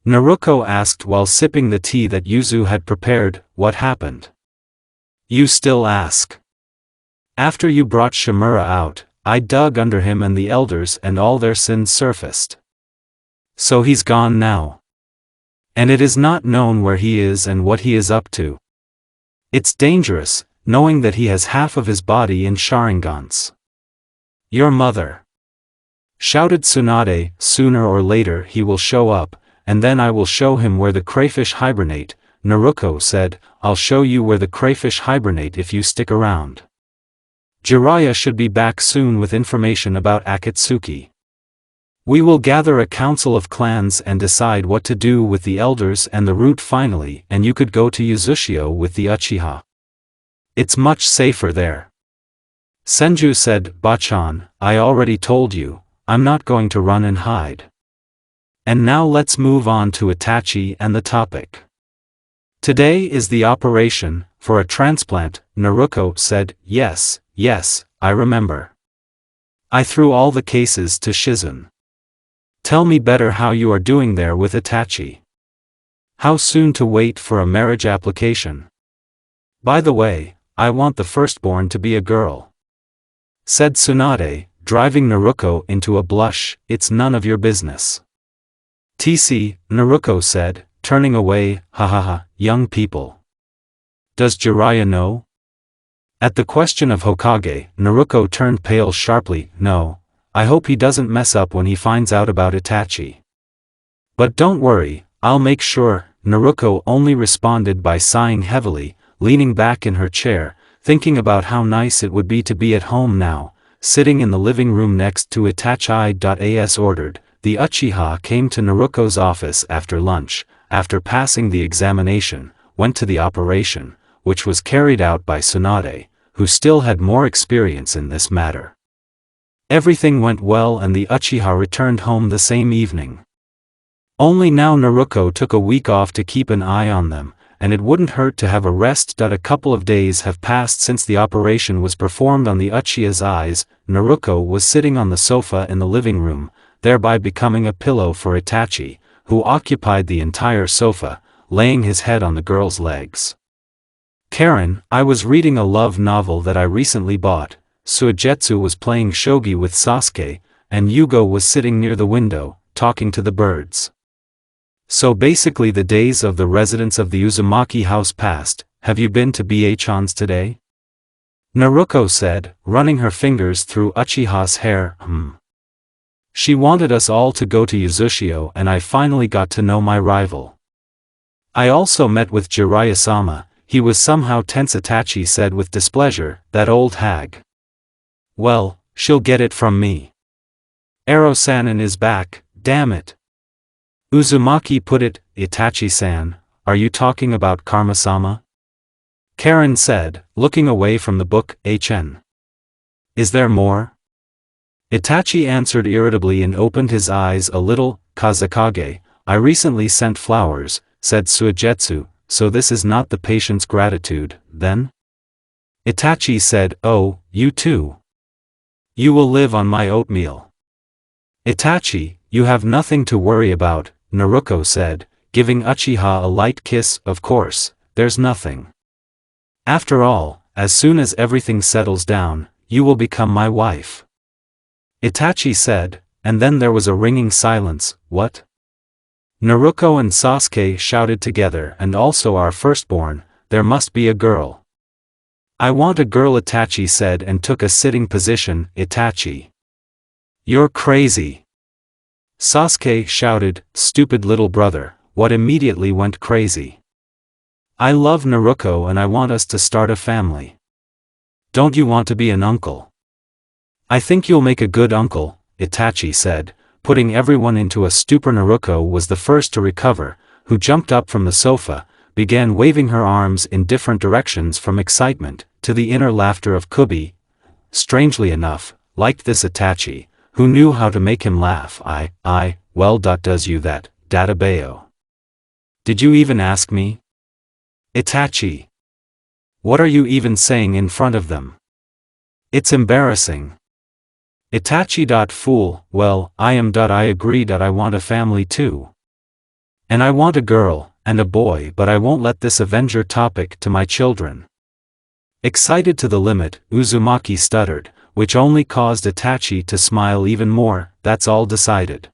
Speaker 1: Naruto asked while sipping the tea that Yuzu had prepared. "What happened? You still ask? After you brought Shimura out, I dug under him and the elders and all their sins surfaced. So he's gone now. And it is not known where he is and what he is up to. It's dangerous, knowing that he has half of his body in Sharingans. Your mother," shouted Tsunade, "sooner or later he will show up, and then I will show him where the crayfish hibernate." Naruto said, "I'll show you where the crayfish hibernate if you stick around." Jiraiya should be back soon with information about Akatsuki. We will gather a council of clans and decide what to do with the elders and the root finally, and you could go to Uzushio with the Uchiha. It's much safer there. Senju said, "Bachan, I already told you, I'm not going to run and hide." And now let's move on to Itachi and the topic. Today is the operation, for a transplant, Naruto said. Yes, I remember. I threw all the cases to Shizun. Tell me better how you are doing there with Itachi. How soon to wait for a marriage application? By the way, I want the firstborn to be a girl," said Tsunade, driving Naruto into a blush. "It's none of your business." "TC," Naruto said, turning away, ha ha ha, young people. Does Jiraiya know? At the question of Hokage, Naruto turned pale sharply. No, I hope he doesn't mess up when he finds out about Itachi. But don't worry, I'll make sure. Naruto only responded by sighing heavily, leaning back in her chair, thinking about how nice it would be to be at home now, sitting in the living room next to Itachi. As ordered, the Uchiha came to Naruto's office after lunch, after passing the examination, went to the operation, which was carried out by Tsunade, who still had more experience in this matter. Everything went well and the Uchiha returned home the same evening. Only now Naruto took a week off to keep an eye on them, and it wouldn't hurt to have a rest. A couple of days have passed since the operation was performed on the Uchiha's eyes. Naruto was sitting on the sofa in the living room, thereby becoming a pillow for Itachi, who occupied the entire sofa, laying his head on the girl's legs. Karen, I was reading a love novel that I recently bought. Suigetsu was playing shogi with Sasuke, and Yugo was sitting near the window, talking to the birds. So basically the days of the residents of the Uzumaki house passed. Have you been to Bachan's today? Naruto said, running her fingers through Uchiha's hair. She wanted us all to go to Uzushio and I finally got to know my rival. I also met with Jiraiya-sama, he was somehow tense. Itachi said with displeasure, that old hag. Well, she'll get it from me. Ero-sanin is back, damn it. Uzumaki put it. Itachi-san, are you talking about Karma-sama? Karen said, looking away from the book. HN. Is there more? Itachi answered irritably and opened his eyes a little. Kazekage, I recently sent flowers, said Suigetsu, so this is not the patient's gratitude, then? Itachi said, oh, you too. You will live on my oatmeal. Itachi, you have nothing to worry about, Naruto said, giving Uchiha a light kiss. Of course, there's nothing. After all, as soon as everything settles down, you will become my wife. Itachi said, and then there was a ringing silence. What? Naruto and Sasuke shouted together, and also our firstborn, there must be a girl. I want a girl, Itachi said and took a sitting position. Itachi. You're crazy. Sasuke shouted, stupid little brother, what immediately went crazy? I love Naruto and I want us to start a family. Don't you want to be an uncle? I think you'll make a good uncle, Itachi said, putting everyone into a stupor. Naruto was the first to recover, who jumped up from the sofa, began waving her arms in different directions from excitement, to the inner laughter of Kubi. Strangely enough, liked this Itachi, who knew how to make him laugh. Well, does you that, Databeo? Did you even ask me? Itachi. What are you even saying in front of them? It's embarrassing. Itachi. Fool, well, I agree. I want a family too. And I want a girl, and a boy, but I won't let this Avenger topic to my children. Excited to the limit, Uzumaki stuttered, which only caused Itachi to smile even more. That's all decided.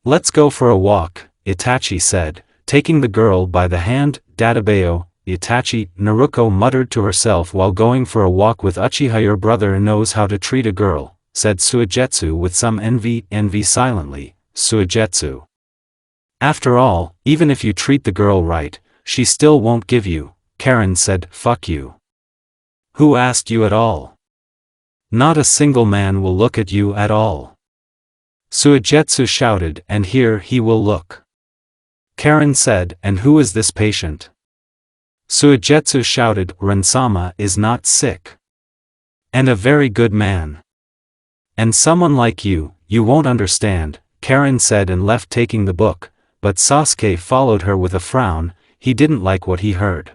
Speaker 1: Let's go for a walk, Itachi said, taking the girl by the hand. Databeo, Itachi, Naruto muttered to herself while going for a walk with Uchiha. Your brother knows how to treat a girl, said Suigetsu with some envy. Envy silently, Suigetsu. After all, even if you treat the girl right, she still won't give you. Karen said, fuck you. Who asked you at all? Not a single man will look at you at all. Suigetsu shouted, and here he will look. Karen said, and who is this patient? Suigetsu shouted, Ren-sama is not sick. And a very good man. And someone like you won't understand, Karen said and left taking the book, but Sasuke followed her with a frown. He didn't like what he heard.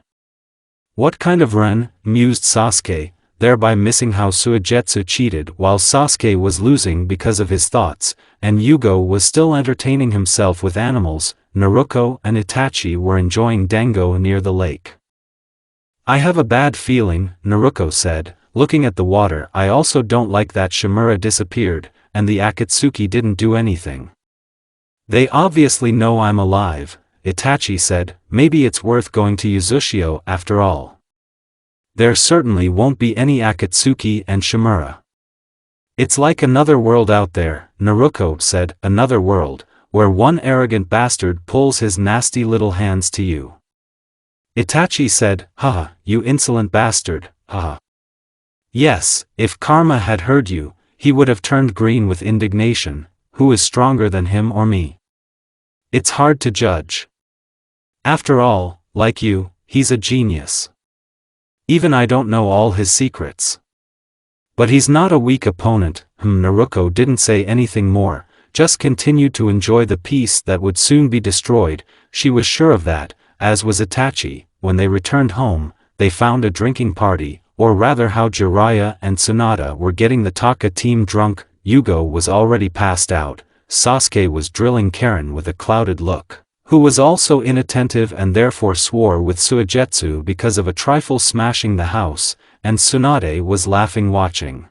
Speaker 1: What kind of Ren, mused Sasuke, thereby missing how Suigetsu cheated while Sasuke was losing because of his thoughts, and Yugo was still entertaining himself with animals. Naruto and Itachi were enjoying dango near the lake. I have a bad feeling, Naruto said, looking at the water. I also don't like that Shimura disappeared, and the Akatsuki didn't do anything. They obviously know I'm alive, Itachi said, maybe it's worth going to Uzushio after all. There certainly won't be any Akatsuki and Shimura. It's like another world out there, Naruto said, another world, where one arrogant bastard pulls his nasty little hands to you. Itachi said, haha, you insolent bastard, haha. Yes, if Karma had heard you, he would have turned green with indignation. Who is stronger than him or me? It's hard to judge. After all, like you, he's a genius. Even I don't know all his secrets. But he's not a weak opponent. Naruto didn't say anything more, just continued to enjoy the peace that would soon be destroyed. She was sure of that, as was Itachi. When they returned home, they found a drinking party, or rather how Jiraiya and Tsunade were getting the Taka team drunk. Yugo was already passed out. Sasuke was drilling Karen with a clouded look, who was also inattentive and therefore swore with Suigetsu because of a trifle smashing the house, and Tsunade was laughing watching.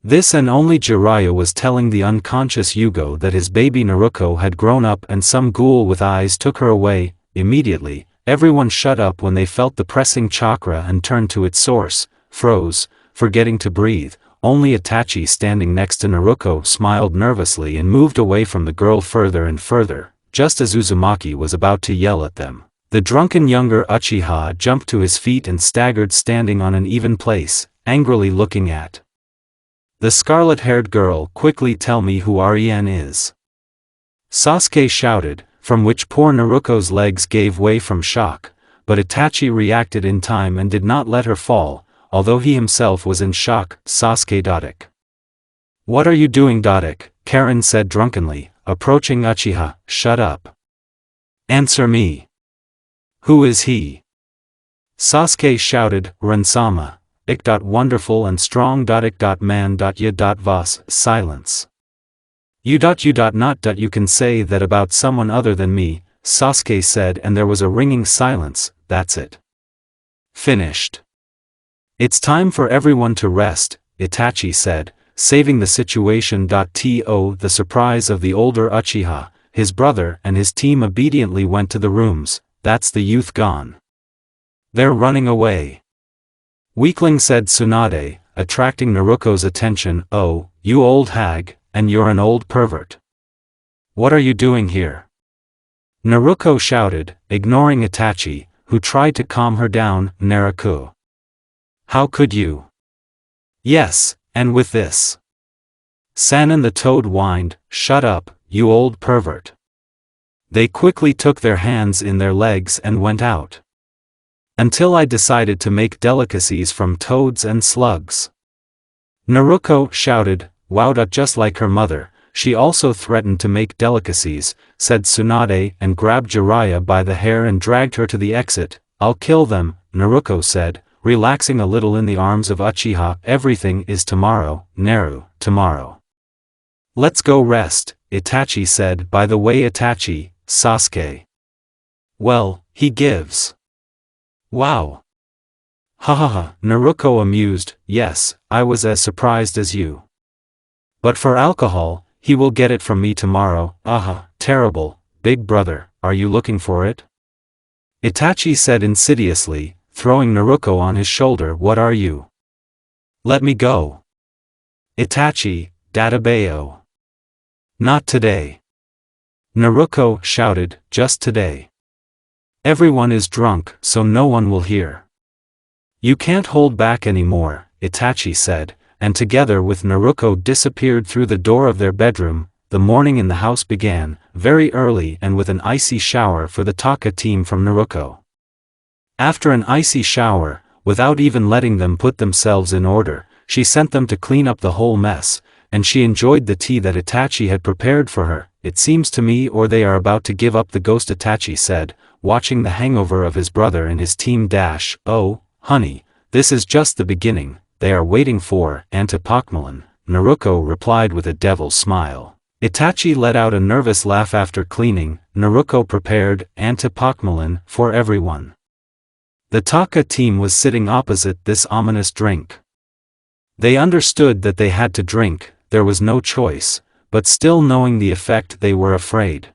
Speaker 1: This, and only Jiraiya was telling the unconscious Yugo that his baby Naruto had grown up and some ghoul with eyes took her away. Immediately, everyone shut up when they felt the pressing chakra and turned to its source, froze, forgetting to breathe. Only Itachi, standing next to Naruto, smiled nervously and moved away from the girl further and further. Just as Uzumaki was about to yell at them, the drunken younger Uchiha jumped to his feet and staggered, standing on an even place, angrily looking at the scarlet-haired girl. Quickly tell me who Ren is. Sasuke shouted, from which poor Naruto's legs gave way from shock, but Itachi reacted in time and did not let her fall, although he himself was in shock. Sasuke Dodic. What are you doing, Dodic? Karen said drunkenly, approaching Uchiha. Shut up. Answer me. Who is he? Sasuke shouted, Ren-sama. Wonderful and strong. Man. Was. Silence. You can say that about someone other than me, Sasuke said, and there was a ringing silence. That's it. Finished. It's time for everyone to rest, Itachi said, saving the situation. To the surprise of the older Uchiha, his brother and his team obediently went to the rooms. That's the youth gone. They're running away. Weakling, said Tsunade, attracting Naruto's attention. Oh, you old hag, and you're an old pervert. What are you doing here? Naruto shouted, ignoring Itachi, who tried to calm her down. Naruto. How could you? Yes, and with this. Sannin the toad whined, shut up, you old pervert. They quickly took their hands in their legs and went out. Until I decided to make delicacies from toads and slugs. Naruto shouted, wow, just like her mother. She also threatened to make delicacies, said Tsunade, and grabbed Jiraiya by the hair and dragged her to the exit. I'll kill them, Naruto said, relaxing a little in the arms of Uchiha. Everything is tomorrow, Naru, tomorrow. Let's go rest, Itachi said. By the way, Itachi, Sasuke. Well, he gives. Wow. Hahaha, Naruto amused. Yes, I was as surprised as you. But for alcohol, he will get it from me tomorrow. Aha, terrible, big brother, are you looking for it? Itachi said insidiously, throwing Naruto on his shoulder. What are you? Let me go. Itachi, Databeo. Not today. Naruto shouted, just today. Everyone is drunk, so no one will hear. You can't hold back anymore, Itachi said, and together with Naruto disappeared through the door of their bedroom. The morning in the house began, very early and with an icy shower for the Taka team from Naruto. After an icy shower, without even letting them put themselves in order, she sent them to clean up the whole mess, and she enjoyed the tea that Itachi had prepared for her. It seems to me or they are about to give up the ghost, Itachi said, watching the hangover of his brother and his team. Oh, honey, this is just the beginning, they are waiting for Antipokmalin, Naruto replied with a devil's smile. Itachi let out a nervous laugh after cleaning. Naruto prepared Antipokmalin for everyone. The Taka team was sitting opposite this ominous drink. They understood that they had to drink, there was no choice, but still knowing the effect they were afraid.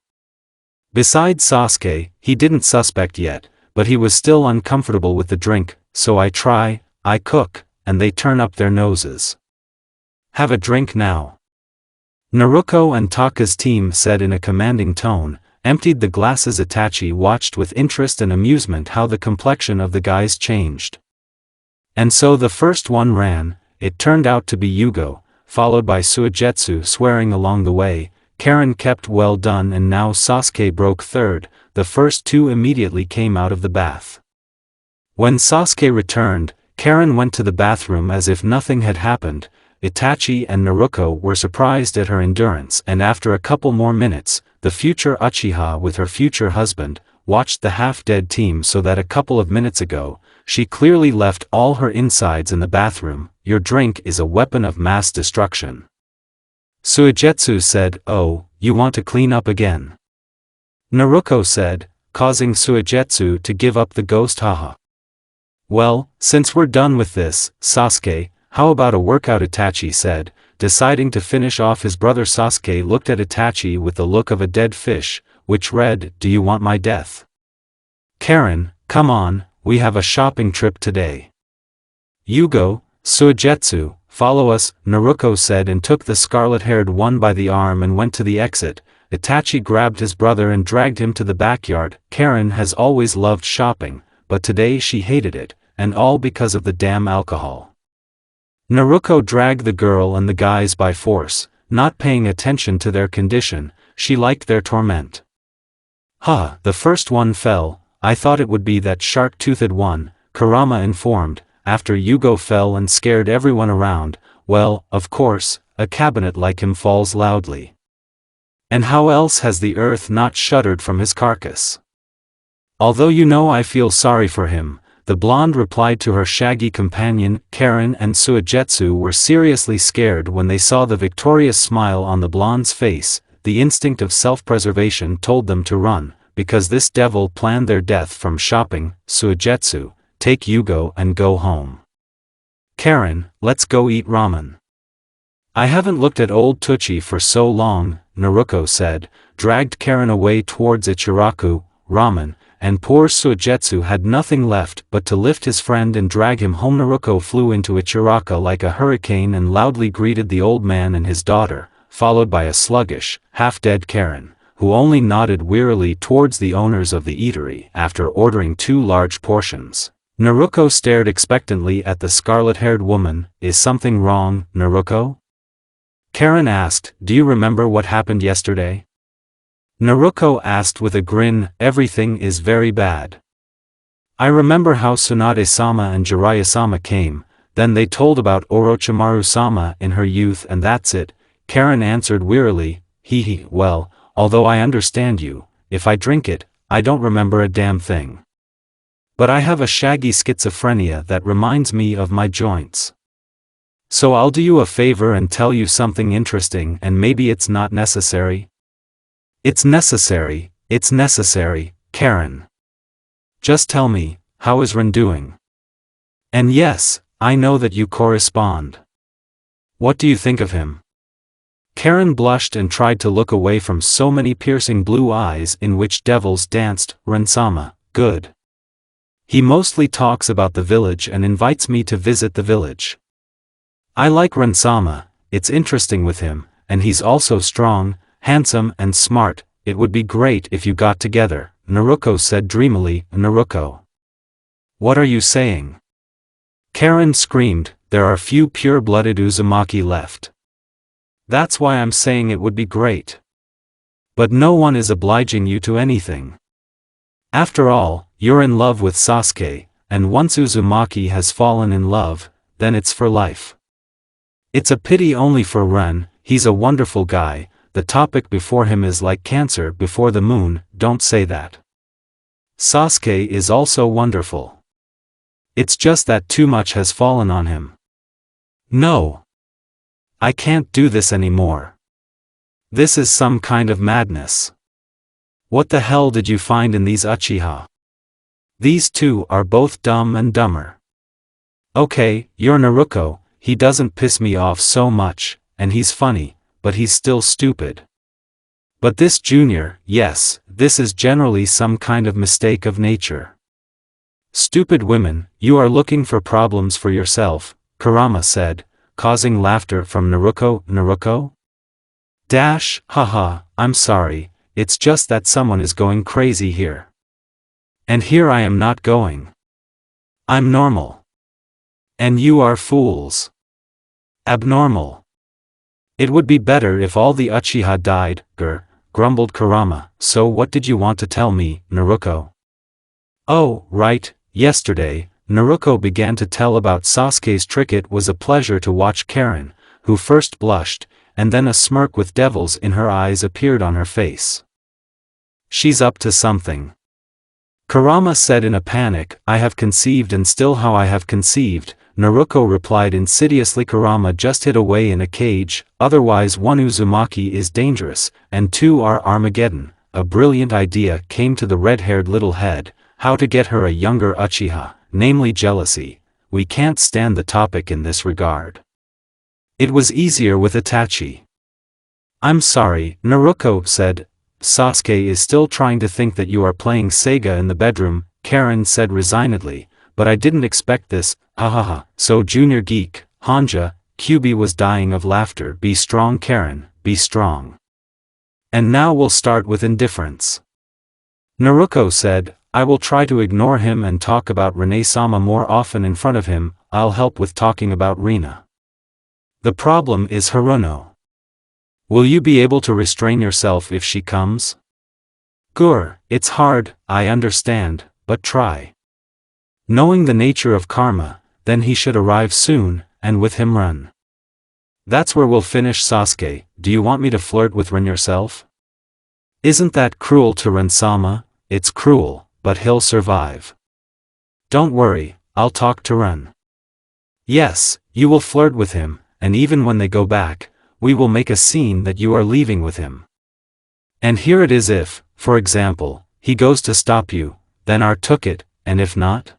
Speaker 1: Besides Sasuke, he didn't suspect yet, but he was still uncomfortable with the drink, so I cook, and they turn up their noses. Have a drink now. Naruto and Taka's team said in a commanding tone, emptied the glasses. Itachi watched with interest and amusement how the complexion of the guys changed. And so the first one ran. It turned out to be Yugo, followed by Suigetsu swearing along the way. Karen kept well done, and now Sasuke broke third. The first two immediately came out of the bath. When Sasuke returned, Karen went to the bathroom as if nothing had happened. Itachi and Naruto were surprised at her endurance, and after a couple more minutes, the future Uchiha with her future husband watched the half-dead team, so that a couple of minutes ago, she clearly left all her insides in the bathroom. Your drink is a weapon of mass destruction. Suigetsu said, "Oh, you want to clean up again?" Naruto said, causing Suigetsu to give up the ghost. Haha. Well, since we're done with this, Sasuke, how about a workout? Itachi said, deciding to finish off his brother. Sasuke looked at Itachi with the look of a dead fish, which read, "Do you want my death?" Karen, come on, we have a shopping trip today. Yugo, Suigetsu, follow us, Naruto said, and took the scarlet-haired one by the arm and went to the exit. Itachi grabbed his brother and dragged him to the backyard. Karen has always loved shopping, but today she hated it, and all because of the damn alcohol. Naruto dragged the girl and the guys by force, not paying attention to their condition. She liked their torment. "Huh, the first one fell. I thought it would be that shark-toothed one," Kurama informed, after Yugo fell and scared everyone around. "Well, of course, a cabinet like him falls loudly. And how else has the earth not shuddered from his carcass? Although you know I feel sorry for him," the blonde replied to her shaggy companion. Karen and Suigetsu were seriously scared when they saw the victorious smile on the blonde's face. The instinct of self-preservation told them to run, because this devil planned their death from shopping. Suigetsu, take Yugo and go home. Karen, let's go eat ramen. I haven't looked at old Tucci for so long, Naruto said, dragged Karen away towards Ichiraku, ramen, and poor Suigetsu had nothing left but to lift his friend and drag him home. Naruto flew into Ichiraku like a hurricane and loudly greeted the old man and his daughter, followed by a sluggish, half-dead Karen, who only nodded wearily towards the owners of the eatery after ordering 2 large portions. Naruto stared expectantly at the scarlet-haired woman. Is something wrong, Naruto? Karen asked, do you remember what happened yesterday? Naruto asked with a grin, everything is very bad. I remember how Tsunade-sama and Jiraiya-sama came, then they told about Orochimaru-sama in her youth, and that's it. Karen answered wearily, hee, well, although I understand you, if I drink it, I don't remember a damn thing. But I have a shaggy schizophrenia that reminds me of my joints. So I'll do you a favor and tell you something interesting, and maybe it's not necessary. It's necessary, Karen. Just tell me, how is Ren doing? And yes, I know that you correspond. What do you think of him? Karen blushed and tried to look away from so many piercing blue eyes in which devils danced. Ren-sama, good. He mostly talks about the village and invites me to visit the village. I like Ren-sama, it's interesting with him, and he's also strong, handsome and smart. It would be great if you got together, Naruto said dreamily. Naruto. What are you saying? Karen screamed, there are few pure-blooded Uzumaki left. That's why I'm saying it would be great. But no one is obliging you to anything. After all, you're in love with Sasuke, and once Uzumaki has fallen in love, then it's for life. It's a pity only for Ren, he's a wonderful guy. The topic before him is like cancer before the moon, don't say that. Sasuke is also wonderful. It's just that too much has fallen on him. No. I can't do this anymore. This is some kind of madness. What the hell did you find in these Uchiha? These two are both dumb and dumber. Okay, you're Naruto, he doesn't piss me off so much, and he's funny, but he's still stupid. But this junior, yes, this is generally some kind of mistake of nature. Stupid women, you are looking for problems for yourself, Kurama said, causing laughter from Naruko. Naruko? Haha, I'm sorry, it's just that someone is going crazy here. And here I am not going. I'm normal. And you are fools. Abnormal. It would be better if all the Uchiha died, grumbled Kurama. So what did you want to tell me, Naruko? Oh, right, yesterday, Naruko began to tell about Sasuke's trick. It was a pleasure to watch Karen, who first blushed, and then a smirk with devils in her eyes appeared on her face. She's up to something. Kurama said in a panic, I have conceived and still how I have conceived, Naruko replied insidiously. Kurama just hid away in a cage, otherwise one Uzumaki is dangerous, and two are Armageddon. A brilliant idea came to the red-haired little head, how to get her a younger Uchiha, namely jealousy. We can't stand the topic in this regard. It was easier with Itachi. I'm sorry, Naruko said. Sasuke is still trying to think that you are playing Sega in the bedroom, Karen said resignedly, but I didn't expect this, hahaha. So Junior Geek, Hanja, QB was dying of laughter. Be strong Karen, be strong. And now we'll start with indifference. Naruko said, I will try to ignore him and talk about Rene-sama more often in front of him. I'll help with talking about Rina. The problem is Haruno. Will you be able to restrain yourself if she comes? It's hard, I understand, but try. Knowing the nature of karma, then he should arrive soon, and with him Run. That's where we'll finish. Sasuke, do you want me to flirt with Rin yourself? Isn't that cruel to Rin-sama? It's cruel, but he'll survive. Don't worry, I'll talk to Rin. Yes, you will flirt with him, and even when they go back, we will make a scene that you are leaving with him. And here it is if, for example, he goes to stop you, then I took it, and if not?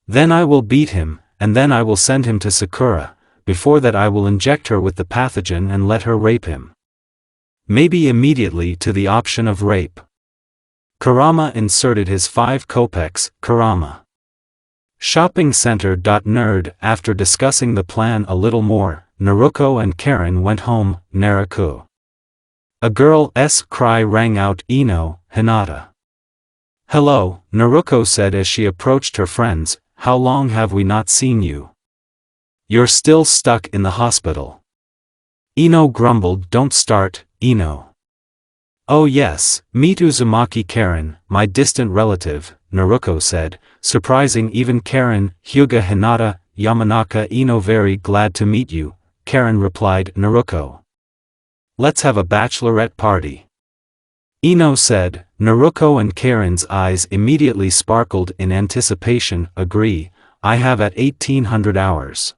Speaker 1: Then I will beat him, and then I will send him to Sakura. Before that I will inject her with the pathogen and let her rape him. Maybe immediately to the option of rape. Kurama inserted his 5 kopecks. Kurama. Shopping Center. Nerd. After discussing the plan a little more, Naruko and Karen went home. Naruko. A girl's cry rang out. Ino, Hinata. Hello, Naruko said as she approached her friends, how long have we not seen you? You're still stuck in the hospital. Ino grumbled. Don't start, Ino. Oh yes, meet Uzumaki Karen, my distant relative, Naruko said, surprising even Karen. Hyuga Hinata, Yamanaka. Ino, very glad to meet you, Karen replied. Naruko. Let's have a bachelorette party. Ino said. Naruko and Karen's eyes immediately sparkled in anticipation. Agree, I have at 1800 hours.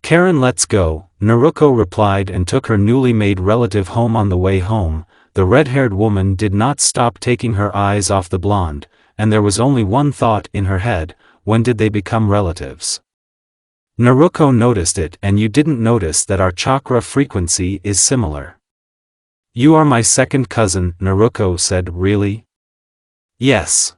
Speaker 1: Karen, let's go, Naruko replied and took her newly made relative home. On the way home, the red-haired woman did not stop taking her eyes off the blonde, and there was only one thought in her head, when did they become relatives? Naruko noticed it. And you didn't notice that our chakra frequency is similar. You are my second cousin, Naruko said. Really? Yes.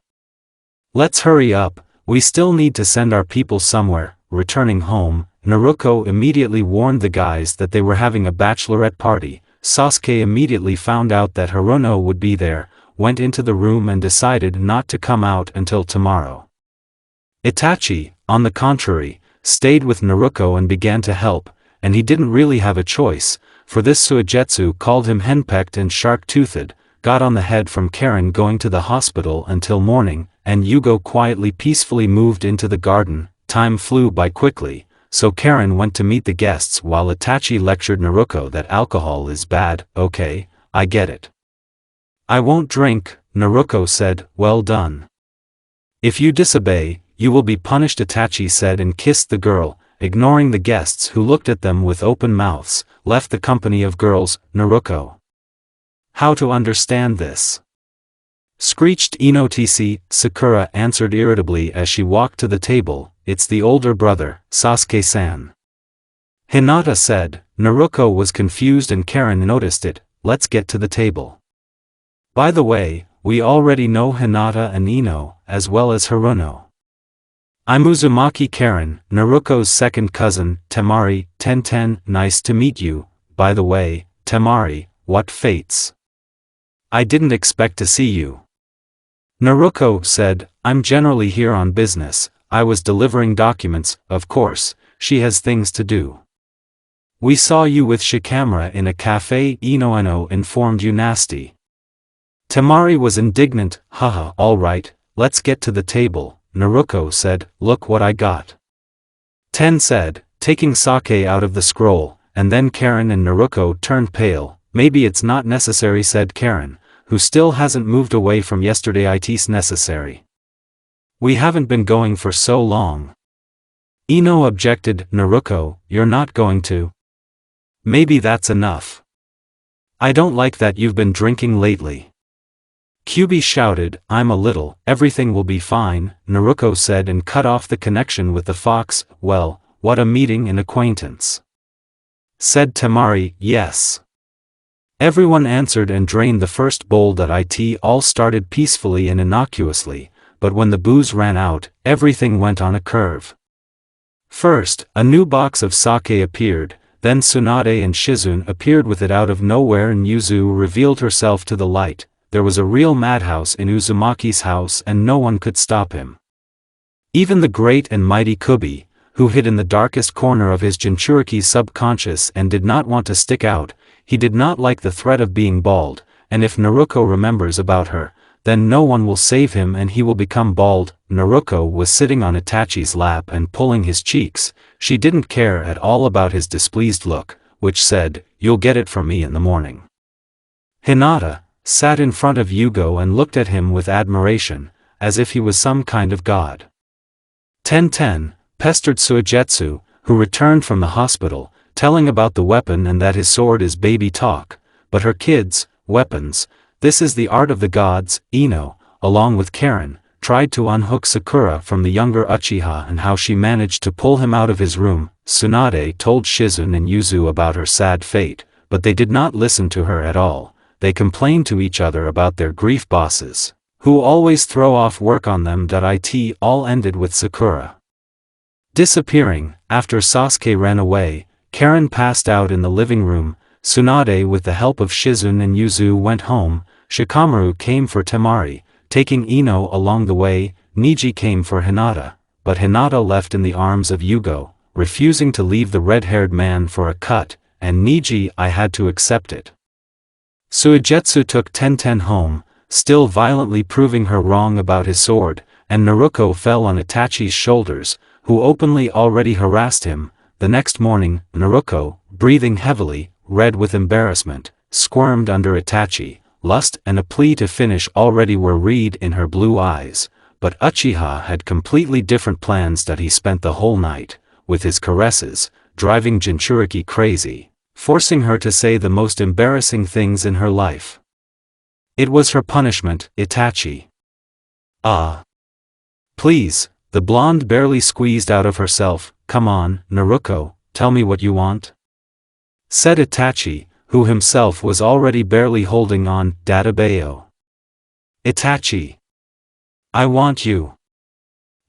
Speaker 1: Let's hurry up, we still need to send our people somewhere. Returning home, Naruko immediately warned the guys that they were having a bachelorette party. Sasuke immediately found out that Haruno would be there, went into the room and decided not to come out until tomorrow. Itachi, on the contrary, stayed with Naruko and began to help, and he didn't really have a choice, for this Suigetsu called him henpecked and shark-toothed, got on the head from Karen going to the hospital until morning, and Yugo quietly peacefully moved into the garden. Time flew by quickly, so Karen went to meet the guests while Itachi lectured Naruko that alcohol is bad. Okay, I get it. I won't drink, Naruko said. Well done. If you disobey, you will be punished, Itachi said and kissed the girl, ignoring the guests who looked at them with open mouths, left the company of girls. Naruko. How to understand this? Screeched Ino. Tc, Sakura answered irritably as she walked to the table. It's the older brother, Sasuke-san. Hinata said. Naruko was confused and Karen noticed it. let's get to the table. By the way, we already know Hinata and Ino, as well as Haruno. I'm Uzumaki Karen, Naruko's second cousin, Temari. 1010, nice to meet you. By the way, Temari, what fates? I didn't expect to see you. Naruko said, I'm generally here on business. I was delivering documents, of course, she has things to do. We saw you with Shikamura in a cafe. Ino informed you nasty. Temari was indignant. Haha, alright, let's get to the table. Naruko said, look what I got. Ten said, taking sake out of the scroll, and then Karen and Naruko turned pale. Maybe it's not necessary, said Karen, who still hasn't moved away from yesterday. It's necessary. We haven't been going for so long. Ino objected. Naruko, you're not going to? Maybe that's enough. I don't like that you've been drinking lately. Kyubi shouted, I'm a little. Everything will be fine, Naruko said and cut off the connection with the fox. Well, what a meeting and acquaintance. Said Temari, yes. Everyone answered and drained the first bowl. It all started peacefully and innocuously, but when the booze ran out, everything went on a curve. First, a new box of sake appeared, then Tsunade and Shizune appeared with it out of nowhere and Yuzu revealed herself to the light. There was a real madhouse in Uzumaki's house and no one could stop him. Even the great and mighty Kubi, who hid in the darkest corner of his Jinchuriki's subconscious and did not want to stick out, he did not like the threat of being bald, and if Naruko remembers about her, then no one will save him and he will become bald. Naruko was sitting on Itachi's lap and pulling his cheeks. She didn't care at all about his displeased look, which said, you'll get it from me in the morning. Hinata sat in front of Yugo and looked at him with admiration, as if he was some kind of god. 1010 pestered Suigetsu, who returned from the hospital, telling about the weapon and that his sword is baby talk, but her kids, weapons, this is the art of the gods. Ino, along with Karen, tried to unhook Sakura from the younger Uchiha and how she managed to pull him out of his room. Tsunade told Shizune and Yuzu about her sad fate, but they did not listen to her at all. They complained to each other about their grief bosses, who always throw off work on them. It all ended with Sakura disappearing. After Sasuke ran away, Karen passed out in the living room. Tsunade with the help of Shizune and Yuzu went home. Shikamaru came for Temari, taking Ino along the way. Niji came for Hinata, but Hinata left in the arms of Yugo, refusing to leave the red-haired man for a cut, and Niji, I had to accept it. Suigetsu took 1010 home, still violently proving her wrong about his sword, and Naruko fell on Itachi's shoulders, who openly already harassed him. The next morning, Naruko, breathing heavily, red with embarrassment, squirmed under Itachi. Lust and a plea to finish already were read in her blue eyes, but Uchiha had completely different plans. He spent the whole night, with his caresses, driving Jinchuriki crazy, forcing her to say the most embarrassing things in her life. It was her punishment. Itachi. Ah. Please, the blonde barely squeezed out of herself, come on, Naruko, tell me what you want. Said Itachi, who himself was already barely holding on. Dadabayo. Itachi. I want you.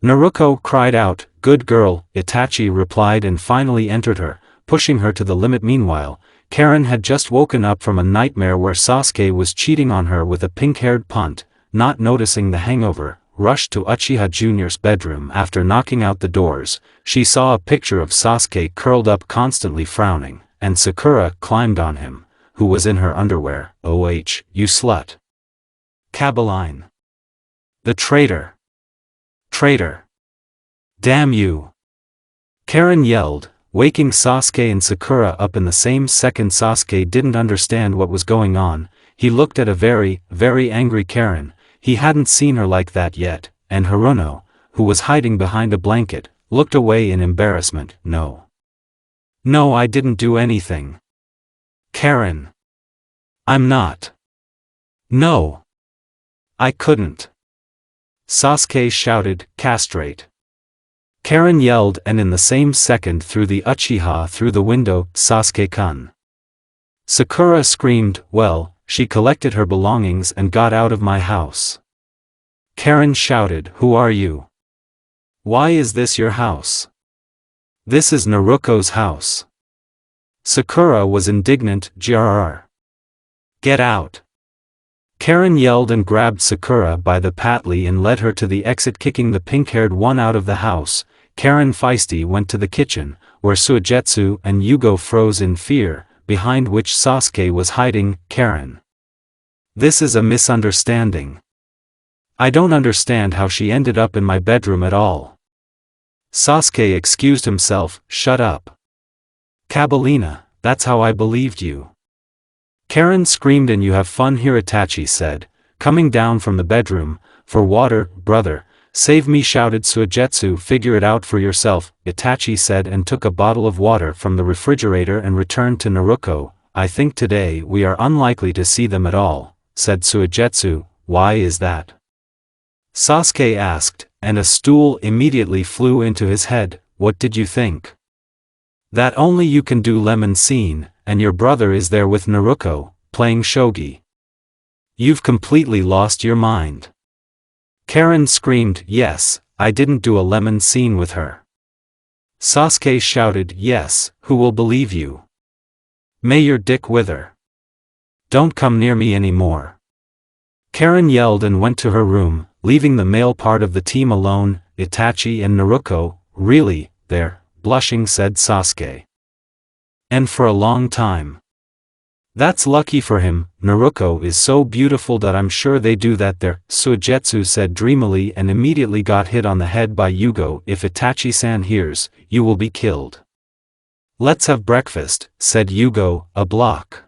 Speaker 1: Naruko cried out, good girl, Itachi replied and finally entered her, pushing her to the limit. Meanwhile, Karen had just woken up from a nightmare where Sasuke was cheating on her with a pink-haired punt. Not noticing the hangover, rushed to Uchiha Jr.'s bedroom. After knocking out the doors, she saw a picture of Sasuke curled up constantly frowning, and Sakura climbed on him, who was in her underwear. OH, you slut. Cabaline. The traitor. Traitor. Damn you. Karen yelled, waking Sasuke and Sakura up in the same second. Sasuke didn't understand what was going on. He looked at a very, very angry Karen. He hadn't seen her like that yet, and Haruno, who was hiding behind a blanket, looked away in embarrassment. No. No, I didn't do anything. Karen. I'm not. No. I couldn't. Sasuke shouted, castrate. Karen yelled and in the same second threw the Uchiha through the window. Sasuke-kun. Sakura screamed, well, she collected her belongings and got out of my house. Karen shouted, who are you? Why is this your house? This is Naruko's house. Sakura was indignant, grrr. Get out. Karen yelled and grabbed Sakura by the patli and led her to the exit, kicking the pink-haired one out of the house. Karen feisty went to the kitchen, where Suigetsu and Yugo froze in fear, behind which Sasuke was hiding. Karen. This is a misunderstanding. I don't understand how she ended up in my bedroom at all. Sasuke excused himself, shut up. Kabbalina, that's how I believed you. Karen screamed. And you have fun here, Itachi said, coming down from the bedroom. For water, brother, save me, shouted Suigetsu. Figure it out for yourself, Itachi said, and took a bottle of water from the refrigerator and returned to Naruko. I think today we are unlikely to see them at all, said Suigetsu. Why is that? Sasuke asked, and a stool immediately flew into his head. What did you think? That only you can do lemon scene, and your brother is there with Naruko, playing shogi. You've completely lost your mind. Karen screamed, yes, I didn't do a lemon scene with her. Sasuke shouted, yes, who will believe you? May your dick wither. Don't come near me anymore. Karen yelled and went to her room, leaving the male part of the team alone. Itachi and Naruko, really, they're blushing, said Sasuke. And for a long time. That's lucky for him, Naruko is so beautiful that I'm sure they do that there, Suigetsu said dreamily, and immediately got hit on the head by Yugo. If Itachi-san hears, you will be killed. Let's have breakfast, said Yugo, a block.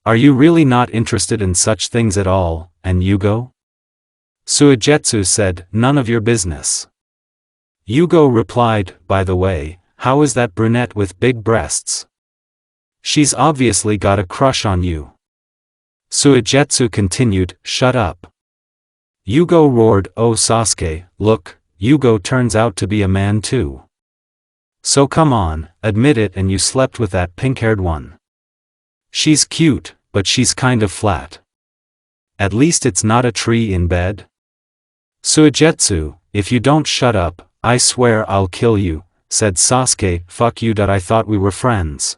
Speaker 1: Are you really not interested in such things at all, and Yugo? Suigetsu said, none of your business. Yugo replied, by the way, how is that brunette with big breasts? She's obviously got a crush on you. Suigetsu continued, shut up. Yugo roared, oh Sasuke, look, Yugo turns out to be a man too. So come on, admit it, and you slept with that pink-haired one. She's cute, but she's kind of flat. At least it's not a tree in bed. Suigetsu, if you don't shut up, I swear I'll kill you, said Sasuke. Fuck you, that I thought we were friends.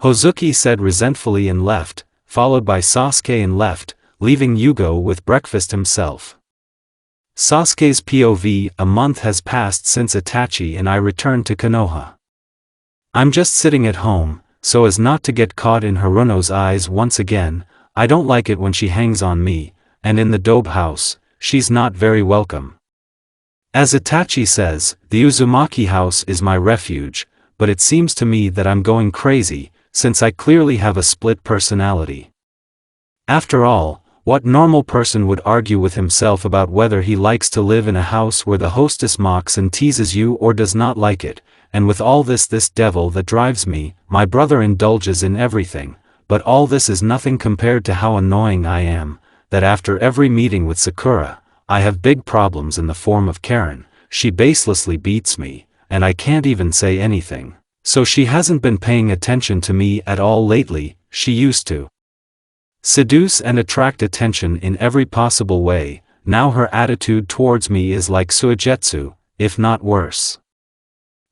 Speaker 1: Hozuki said resentfully and left, followed by Sasuke, and left, leaving Yugo with breakfast himself. Sasuke's POV. A month has passed since Itachi and I returned to Konoha. I'm just sitting at home, so as not to get caught in Haruno's eyes once again. I don't like it when she hangs on me, and in the Dobe house, she's not very welcome. As Itachi says, the Uzumaki house is my refuge, but it seems to me that I'm going crazy, since I clearly have a split personality. After all, what normal person would argue with himself about whether he likes to live in a house where the hostess mocks and teases you or does not like it? And with all this devil that drives me, my brother indulges in everything, but all this is nothing compared to how annoying I am, that after every meeting with Sakura, I have big problems in the form of Karen. She baselessly beats me, and I can't even say anything. So she hasn't been paying attention to me at all lately. She used to seduce and attract attention in every possible way. Now her attitude towards me is like Suigetsu, if not worse.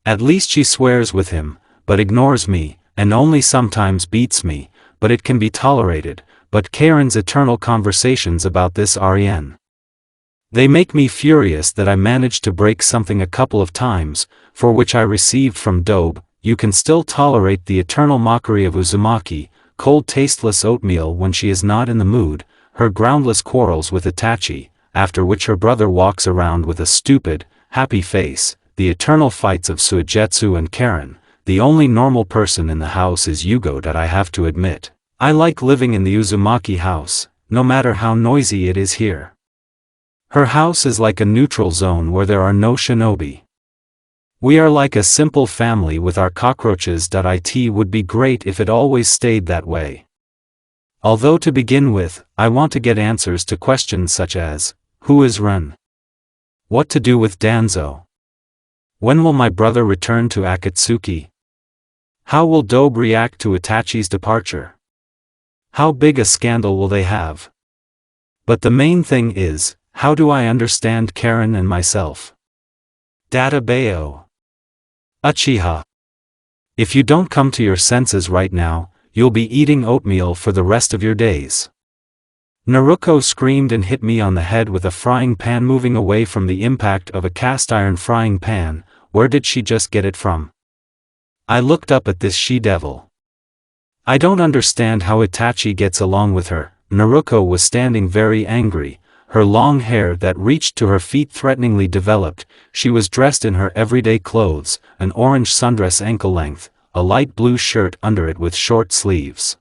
Speaker 1: At least she swears with him, but ignores me, and only sometimes beats me, but it can be tolerated. But Karen's eternal conversations about this REN. They make me furious that I managed to break something a couple of times, for which I received from Dobe. You can still tolerate the eternal mockery of Uzumaki, cold tasteless oatmeal when she is not in the mood, her groundless quarrels with Itachi, after which her brother walks around with a stupid, happy face, the eternal fights of Suigetsu and Karen. The only normal person in the house is Yugo, that I have to admit. I like living in the Uzumaki house, no matter how noisy it is here. Her house is like a neutral zone where there are no shinobi. We are like a simple family with our cockroaches. It would be great if it always stayed that way. Although to begin with, I want to get answers to questions such as, who is Ren? What to do with Danzo? When will my brother return to Akatsuki? How will Dobe react to Itachi's departure? How big a scandal will they have? But the main thing is, how do I understand Karen and myself? Databao. Uchiha. If you don't come to your senses right now, you'll be eating oatmeal for the rest of your days. Naruko screamed and hit me on the head with a frying pan, moving away from the impact of a cast iron frying pan. Where did she just get it from? I looked up at this she-devil. I don't understand how Itachi gets along with her. Naruko was standing very angry, her long hair that reached to her feet threateningly developed. She was dressed in her everyday clothes, an orange sundress ankle-length, a light blue shirt under it with short sleeves.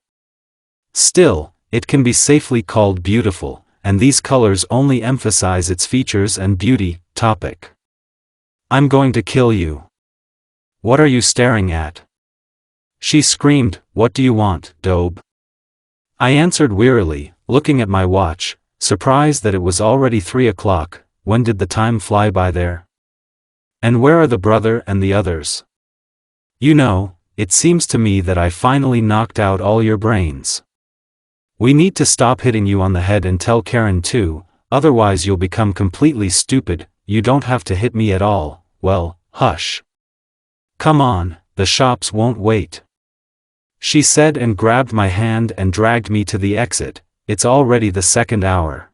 Speaker 1: Still, it can be safely called beautiful, and these colors only emphasize its features and beauty. Topic. I'm going to kill you. What are you staring at? She screamed, what do you want, Dobe? I answered wearily, looking at my watch, surprised that it was already 3 o'clock. When did the time fly by there? And where are the brother and the others? You know, it seems to me that I finally knocked out all your brains. We need to stop hitting you on the head and tell Karen too, otherwise you'll become completely stupid. You don't have to hit me at all. Well, hush. Come on, the shops won't wait. She said and grabbed my hand and dragged me to the exit. It's already the 2nd hour.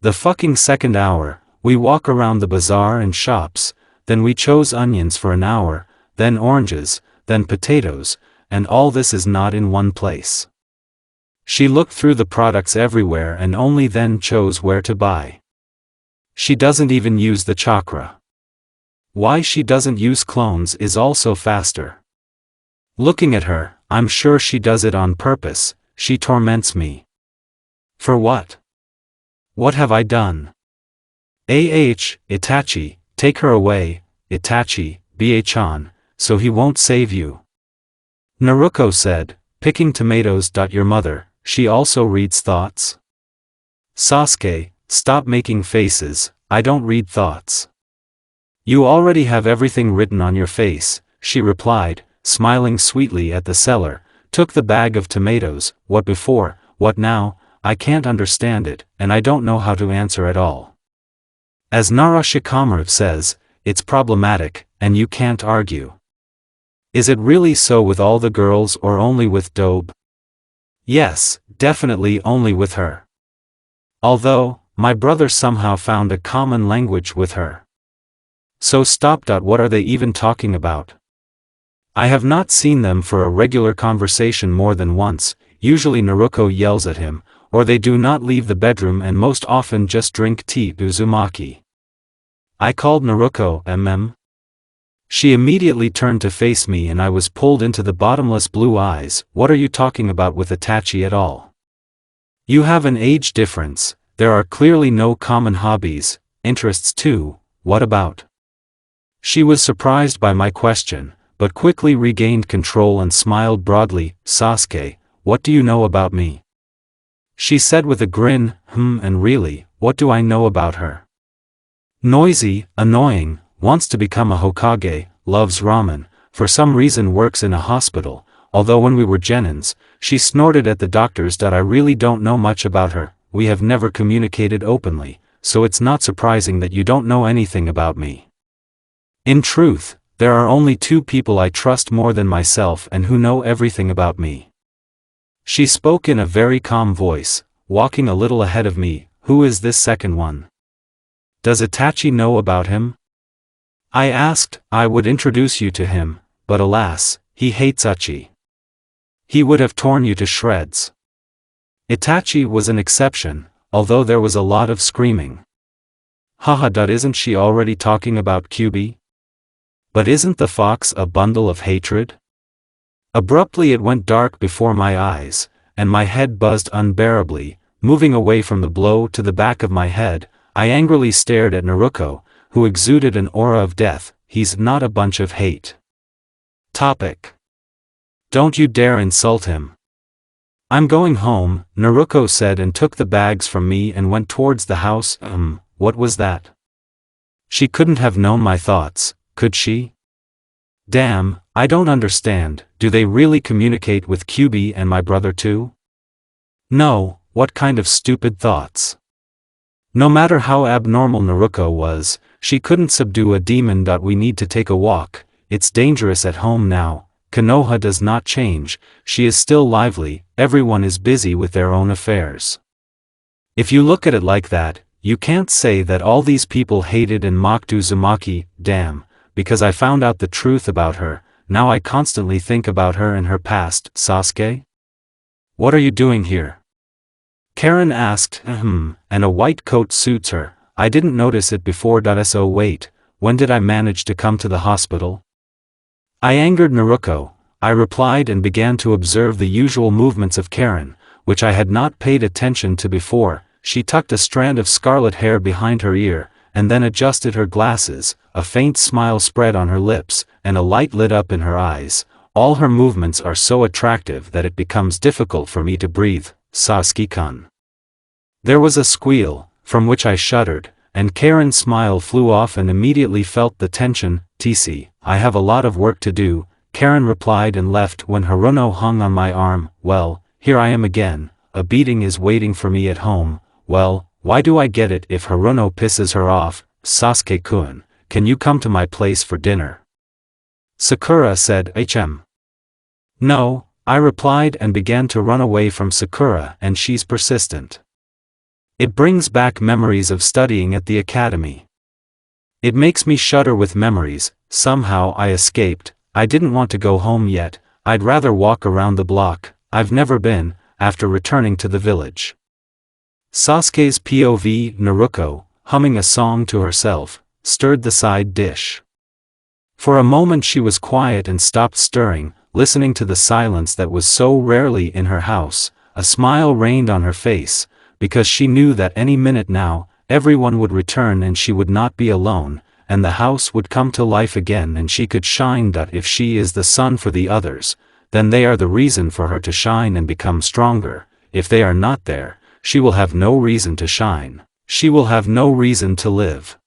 Speaker 1: The fucking 2nd hour. We walk around the bazaar and shops, then we chose onions for an hour, then oranges, then potatoes, and all this is not in one place. She looked through the products everywhere and only then chose where to buy. She doesn't even use the chakra. Why she doesn't use clones is also faster. Looking at her, I'm sure she does it on purpose. She torments me. For what? What have I done? Itachi, take her away, Itachi, Bachan, so he won't save you. Naruko said, picking tomatoes. Your mother, she also reads thoughts? Sasuke, stop making faces, I don't read thoughts. You already have everything written on your face, she replied, smiling sweetly at the seller, took the bag of tomatoes. What before, what now? I can't understand it, and I don't know how to answer at all. As Narashikamaru says, it's problematic, and you can't argue. Is it really so with all the girls or only with Dobe? Yes, definitely only with her. Although, my brother somehow found a common language with her. So stop. What are they even talking about? I have not seen them for a regular conversation more than once. Usually Naruko yells at him, or they do not leave the bedroom and most often just drink tea uzumaki. I called Naruko, She immediately turned to face me and I was pulled into the bottomless blue eyes. What are you talking about with Itachi at all? You have an age difference, there are clearly no common hobbies, interests too, what about? She was surprised by my question, but quickly regained control and smiled broadly. Sasuke, what do you know about me? She said with a grin, and really, what do I know about her? Noisy, annoying, wants to become a hokage, loves ramen, for some reason works in a hospital, although when we were genins, she snorted at the doctors. I really don't know much about her, we have never communicated openly, so it's not surprising that you don't know anything about me. In truth, there are only 2 people I trust more than myself and who know everything about me. She spoke in a very calm voice, walking a little ahead of me. Who is this second one? Does Itachi know about him? I asked. I would introduce you to him, but alas, he hates Itachi. He would have torn you to shreds. Itachi was an exception, although there was a lot of screaming. Haha. Isn't she already talking about Kyuubi? But isn't the fox a bundle of hatred? Abruptly it went dark before my eyes, and my head buzzed unbearably. Moving away from the blow to the back of my head, I angrily stared at Naruko, who exuded an aura of death. He's not a bunch of hate. Topic. Don't you dare insult him. I'm going home, Naruko said and took the bags from me and went towards the house. What was that? She couldn't have known my thoughts, could she? Damn, I don't understand, do they really communicate with Kyuubi and my brother too? No, what kind of stupid thoughts? No matter how abnormal Naruko was, she couldn't subdue a demon. We need to take a walk, it's dangerous at home now. Konoha does not change, she is still lively, everyone is busy with their own affairs. If you look at it like that, you can't say that all these people hated and mocked Uzumaki. Damn, because I found out the truth about her, now I constantly think about her and her past. Sasuke? What are you doing here? Karen asked, and a white coat suits her, I didn't notice it before. So wait, when did I manage to come to the hospital? I angered Naruko, I replied and began to observe the usual movements of Karen, which I had not paid attention to before. She tucked a strand of scarlet hair behind her ear, and then adjusted her glasses, a faint smile spread on her lips, and a light lit up in her eyes. All her movements are so attractive that it becomes difficult for me to breathe. Sasuke-kun. There was a squeal, from which I shuddered, and Karen's smile flew off and immediately felt the tension. TC, I have a lot of work to do, Karen replied and left when Haruno hung on my arm. Well, here I am again, a beating is waiting for me at home. Well, why do I get it if Haruno pisses her off? Sasuke-kun, can you come to my place for dinner? Sakura said. No, I replied and began to run away from Sakura, and she's persistent. It brings back memories of studying at the academy. It makes me shudder with memories. Somehow I escaped, I didn't want to go home yet, I'd rather walk around the block, I've never been, after returning to the village. Sasuke's POV. Naruko, humming a song to herself, stirred the side dish. For a moment she was quiet and stopped stirring, listening to the silence that was so rarely in her house. A smile reigned on her face, because she knew that any minute now, everyone would return and she would not be alone, and the house would come to life again and she could shine. If she is the sun for the others, then they are the reason for her to shine and become stronger. If they are not there, she will have no reason to shine, she will have no reason to live.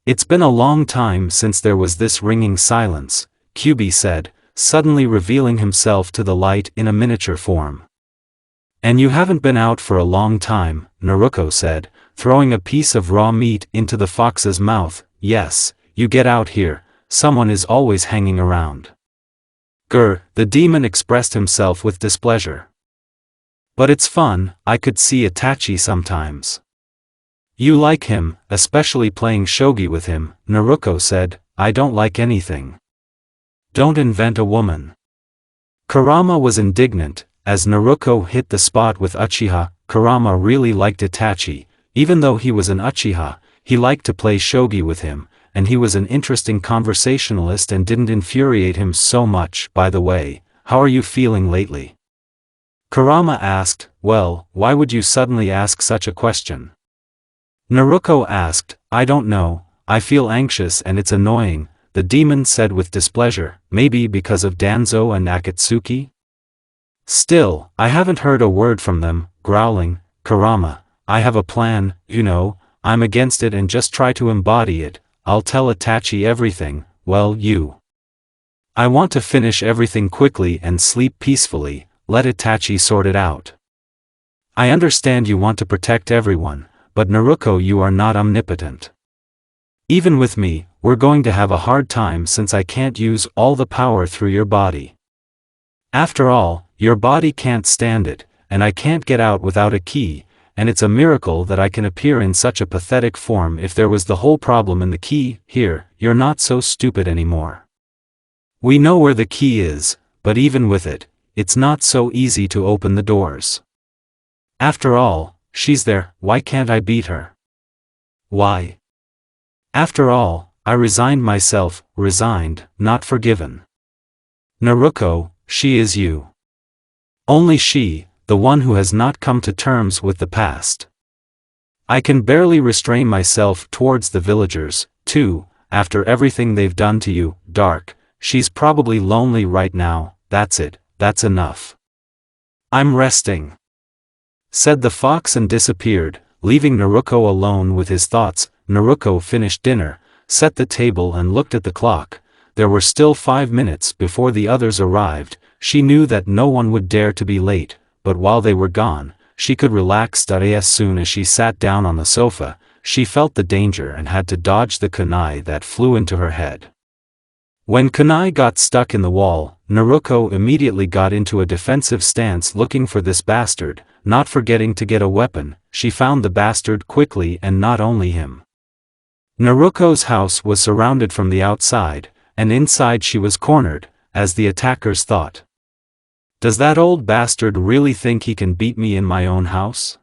Speaker 1: It's been a long time since there was this ringing silence, Kyuubi said, suddenly revealing himself to the light in a miniature form. And you haven't been out for a long time, Naruko said, throwing a piece of raw meat into the fox's mouth. Yes, you get out here, someone is always hanging around. Grr, the demon expressed himself with displeasure. But it's fun, I could see Itachi sometimes. You like him, especially playing shogi with him, Naruko said. I don't like anything. Don't invent a woman. Kurama was indignant, as Naruko hit the spot with Uchiha. Kurama really liked Itachi, even though he was an Uchiha, he liked to play shogi with him, and he was an interesting conversationalist and didn't infuriate him so much. By the way, how are you feeling lately? Kurama asked. Well, why would you suddenly ask such a question? Naruko asked. I don't know, I feel anxious and it's annoying, the demon said with displeasure. Maybe because of Danzo and Akatsuki? Still, I haven't heard a word from them. Growling, Kurama, I have a plan, I'm against it and just try to embody it. I'll tell Itachi everything. Well, I want to finish everything quickly and sleep peacefully, let Itachi sort it out. I understand you want to protect everyone, but Naruko, you are not omnipotent. Even with me, we're going to have a hard time since I can't use all the power through your body. After all, your body can't stand it, and I can't get out without a key, and it's a miracle that I can appear in such a pathetic form. If there was the whole problem in the key, here, you're not so stupid anymore. We know where the key is, but even with it, it's not so easy to open the doors. After all, she's there, why can't I beat her? Why? After all, I resigned myself, resigned, not forgiven. Naruko, she is you. Only she, the one who has not come to terms with the past. I can barely restrain myself towards the villagers, too, after everything they've done to you. Dark, she's probably lonely right now. That's it, that's enough. I'm resting, said the fox and disappeared, leaving Naruko alone with his thoughts. Naruko finished dinner, set the table and looked at the clock. there were still 5 minutes before the others arrived. She knew that no one would dare to be late, but while they were gone, she could relax. As soon as she sat down on the sofa, she felt the danger and had to dodge the kunai that flew into her head. When kunai got stuck in the wall, Naruko immediately got into a defensive stance looking for this bastard. Not forgetting to get a weapon, she found the bastard quickly, and not only him. Naruko's house was surrounded from the outside, and inside she was cornered, as the attackers thought. Does that old bastard really think he can beat me in my own house?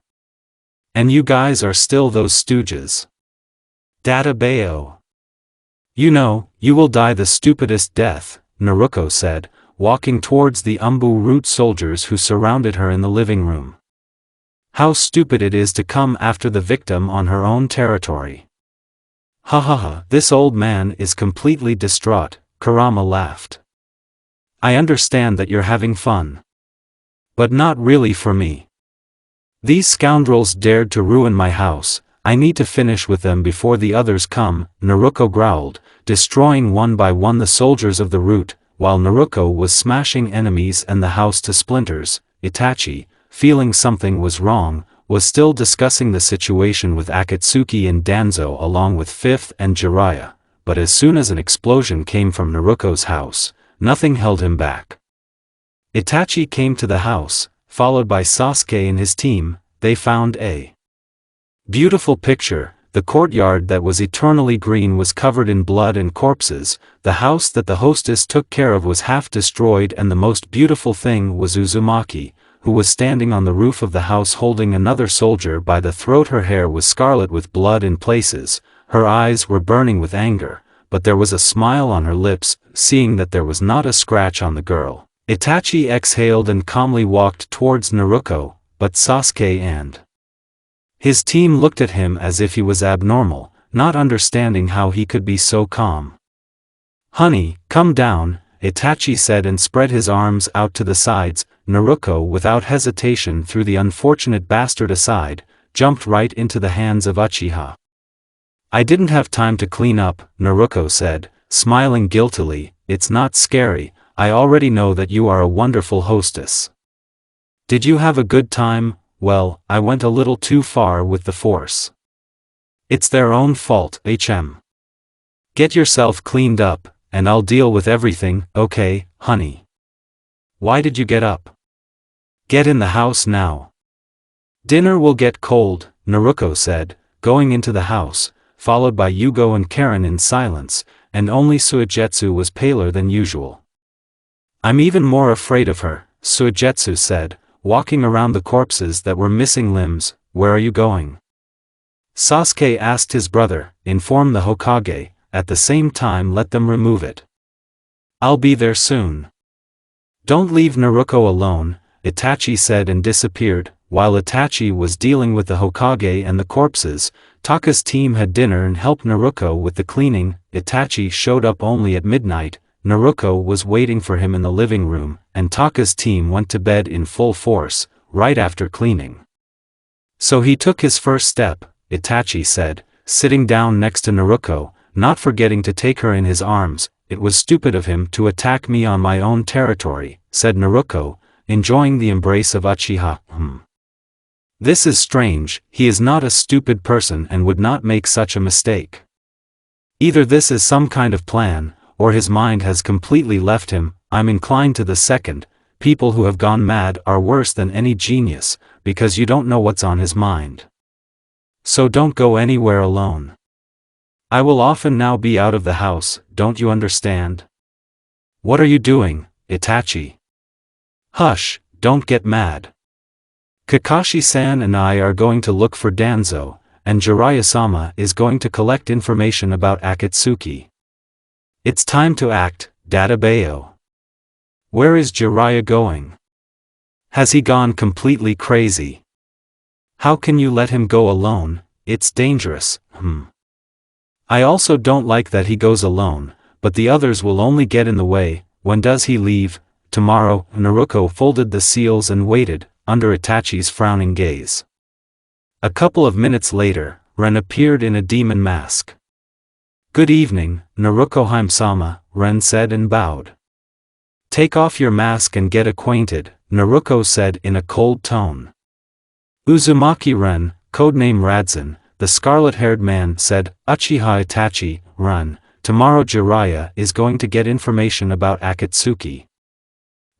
Speaker 1: And you guys are still those stooges. Bayo. You know, you will die the stupidest death, Naruko said, walking towards the Umbu root soldiers who surrounded her in the living room. How stupid it is to come after the victim on her own territory. Ha ha ha, this old man is completely distraught, Kurama laughed. I understand that you're having fun. But not really for me. These scoundrels dared to ruin my house. I need to finish with them before the others come, Naruko growled, destroying one by one the soldiers of the root. While Naruko was smashing enemies and the house to splinters, Itachi, feeling something was wrong, was still discussing the situation with Akatsuki and Danzo along with Fifth and Jiraiya, but as soon as an explosion came from Naruko's house, nothing held him back. Itachi came to the house, followed by Sasuke and his team. They found a beautiful picture. The courtyard that was eternally green was covered in blood and corpses. The house that the hostess took care of was half destroyed, and the most beautiful thing was Uzumaki, who was standing on the roof of the house holding another soldier by the throat. Her hair was scarlet with blood in places, her eyes were burning with anger, but there was a smile on her lips. Seeing that there was not a scratch on the girl, Itachi exhaled and calmly walked towards Naruko, but Sasuke and his team looked at him as if he was abnormal, not understanding how he could be so calm. Honey, come down, Itachi said and spread his arms out to the sides. Naruko without hesitation threw the unfortunate bastard aside, jumped right into the hands of Uchiha. I didn't have time to clean up, Naruko said, smiling guiltily. It's not scary, I already know that you are a wonderful hostess. Did you have a good time? Well, I went a little too far with the force. It's their own fault, Get yourself cleaned up, and I'll deal with everything, okay, honey? Why did you get up? Get in the house now. Dinner will get cold, Naruko said, going into the house, followed by Yugo and Karen in silence, and only Suigetsu was paler than usual. I'm even more afraid of her, Suigetsu said, walking around the corpses that were missing limbs. Where are you going? Sasuke asked his brother. Inform the Hokage, at the same time let them remove it. I'll be there soon. Don't leave Naruko alone, Itachi said and disappeared. While Itachi was dealing with the Hokage and the corpses, Taka's team had dinner and helped Naruko with the cleaning. Itachi showed up only at midnight. Naruko was waiting for him in the living room, and Taka's team went to bed in full force, right after cleaning. So he took his first step, Itachi said, sitting down next to Naruko, not forgetting to take her in his arms. It was stupid of him to attack me on my own territory, said Naruko, enjoying the embrace of Uchiha. This is strange, he is not a stupid person and would not make such a mistake. Either this is some kind of plan, or his mind has completely left him. I'm inclined to the second. People who have gone mad are worse than any genius, because you don't know what's on his mind. So don't go anywhere alone. I will often now be out of the house, don't you understand? What are you doing, Itachi? Hush, don't get mad. Kakashi-san and I are going to look for Danzo, and Jiraiya-sama is going to collect information about Akatsuki. It's time to act, Bayo. Where is Jiraiya going? Has he gone completely crazy? How can you let him go alone? It's dangerous. I also don't like that he goes alone, but the others will only get in the way. When does he leave? Tomorrow. Naruko folded the seals and waited, under Itachi's frowning gaze. A couple of minutes later, Ren appeared in a demon mask. Good evening, Naruko-sama, Ren said and bowed. Take off your mask and get acquainted, Naruko said in a cold tone. Uzumaki Ren, codename Radzan, the scarlet-haired man said, Uchiha Itachi, Ren, tomorrow Jiraiya is going to get information about Akatsuki.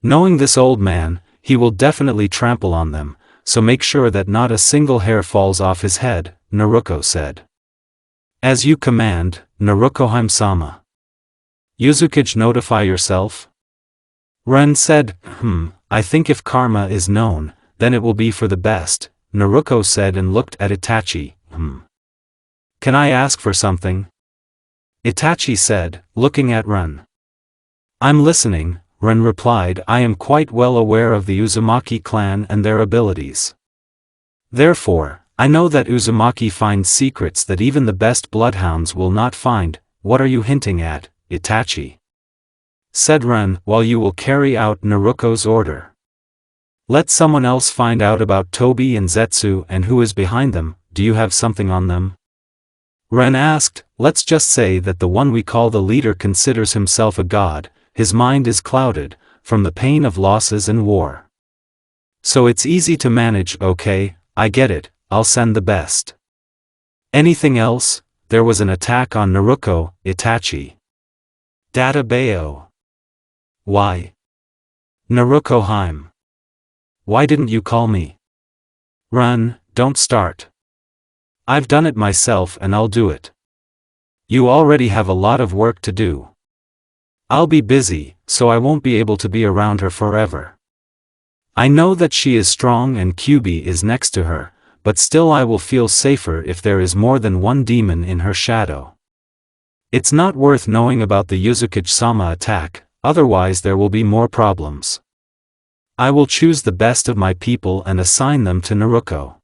Speaker 1: Knowing this old man, he will definitely trample on them, so make sure that not a single hair falls off his head, Naruko said. As you command, Naruko-sama. Uzukage, notify yourself? Ren said, I think if karma is known, then it will be for the best, Naruko said and looked at Itachi, Can I ask for something? Itachi said, looking at Ren. I'm listening, Ren replied. I am quite well aware of the Uzumaki clan and their abilities. Therefore, I know that Uzumaki finds secrets that even the best bloodhounds will not find. What are you hinting at, Itachi? Said Ren, while you will carry out Naruko's order. Let someone else find out about Tobi and Zetsu and who is behind them. Do you have something on them? Ren asked. Let's just say that the one we call the leader considers himself a god. His mind is clouded, from the pain of losses and war. So it's easy to manage. Okay, I get it, I'll send the best. Anything else? There was an attack on Naruko, Itachi. Databao. Why? Naruko-hime. Why didn't you call me? Ren, don't start. I've done it myself and I'll do it. You already have a lot of work to do. I'll be busy, so I won't be able to be around her forever. I know that she is strong and Kyuubi is next to her, but still I will feel safer if there is more than one demon in her shadow. It's not worth knowing about the Uzukage-sama attack, otherwise there will be more problems. I will choose the best of my people and assign them to Naruko.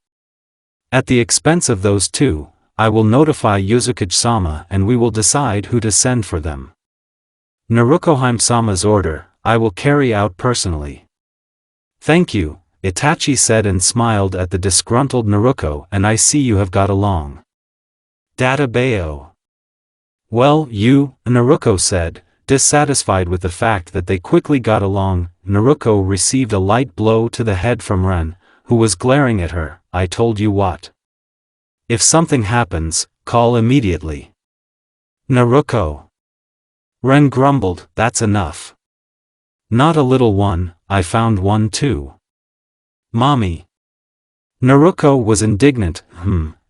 Speaker 1: At the expense of those two, I will notify Uzukage-sama and we will decide who to send for them. Naruko-hime-sama's order, I will carry out personally. Thank you, Itachi said and smiled at the disgruntled Naruko, and I see you have got along. Databao. Well, Naruko said, dissatisfied with the fact that they quickly got along. Naruko received a light blow to the head from Ren, who was glaring at her. I told you what. If something happens, call immediately. Naruko. Ren grumbled, that's enough. Not a little one, I found one too. Mommy. Naruko was indignant.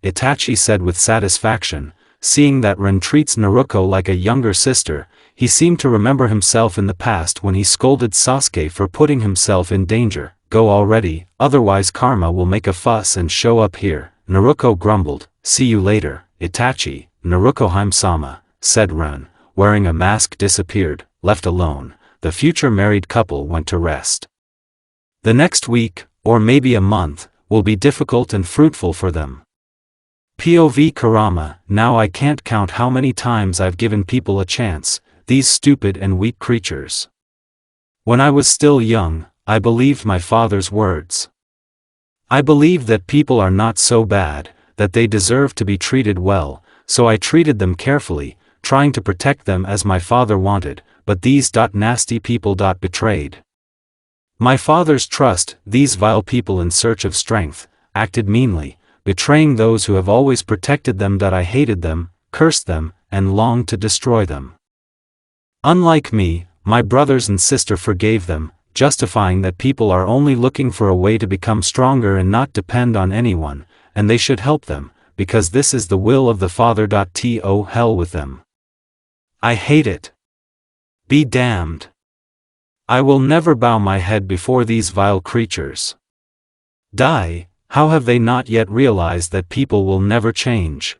Speaker 1: Itachi said with satisfaction, seeing that Ren treats Naruko like a younger sister. He seemed to remember himself in the past when he scolded Sasuke for putting himself in danger. Go already, otherwise karma will make a fuss and show up here. Naruko grumbled. See you later, Itachi. Naruko-hime-sama, said Ren, wearing a mask, disappeared. Left alone, the future married couple went to rest. The next week, or maybe a month, will be difficult and fruitful for them. POV Kurama. Now I can't count how many times I've given people a chance, these stupid and weak creatures. When I was still young, I believed my father's words. I believed that people are not so bad, that they deserve to be treated well, so I treated them carefully, trying to protect them as my father wanted, but these nasty people betrayed my father's trust. These vile people in search of strength, acted meanly, betraying those who have always protected them. I hated them, cursed them, and longed to destroy them. Unlike me, my brothers and sister forgave them, justifying that people are only looking for a way to become stronger and not depend on anyone, and they should help them, because this is the will of the Father. To hell with them. I hate it. Be damned. I will never bow my head before these vile creatures. Die. How have they not yet realized that people will never change?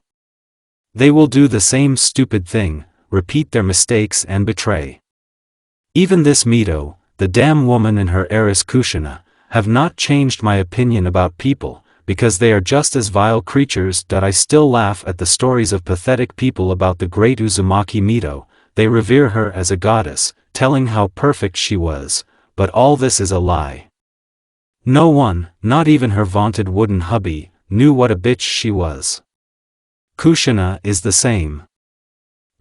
Speaker 1: They will do the same stupid thing, repeat their mistakes and betray. Even this Mito, the damn woman and her heiress Kushina, have not changed my opinion about people, because they are just as vile creatures. I still laugh at the stories of pathetic people about the great Uzumaki Mito. They revere her as a goddess, telling how perfect she was, but all this is a lie. No one, not even her vaunted wooden hubby, knew what a bitch she was. Kushina is the same.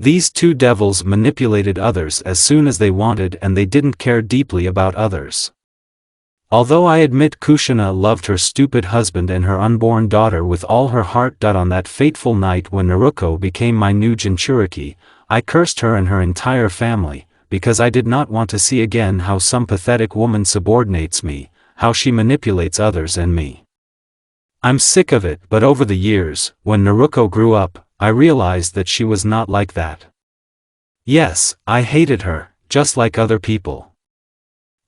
Speaker 1: These two devils manipulated others as soon as they wanted, and they didn't care deeply about others. Although I admit Kushina loved her stupid husband and her unborn daughter with all her heart. On that fateful night when Naruko became my new Jinchuriki, I cursed her and her entire family, because I did not want to see again how some pathetic woman subordinates me, how she manipulates others and me. I'm sick of it. But over the years, when Naruko grew up, I realized that she was not like that. Yes, I hated her, just like other people.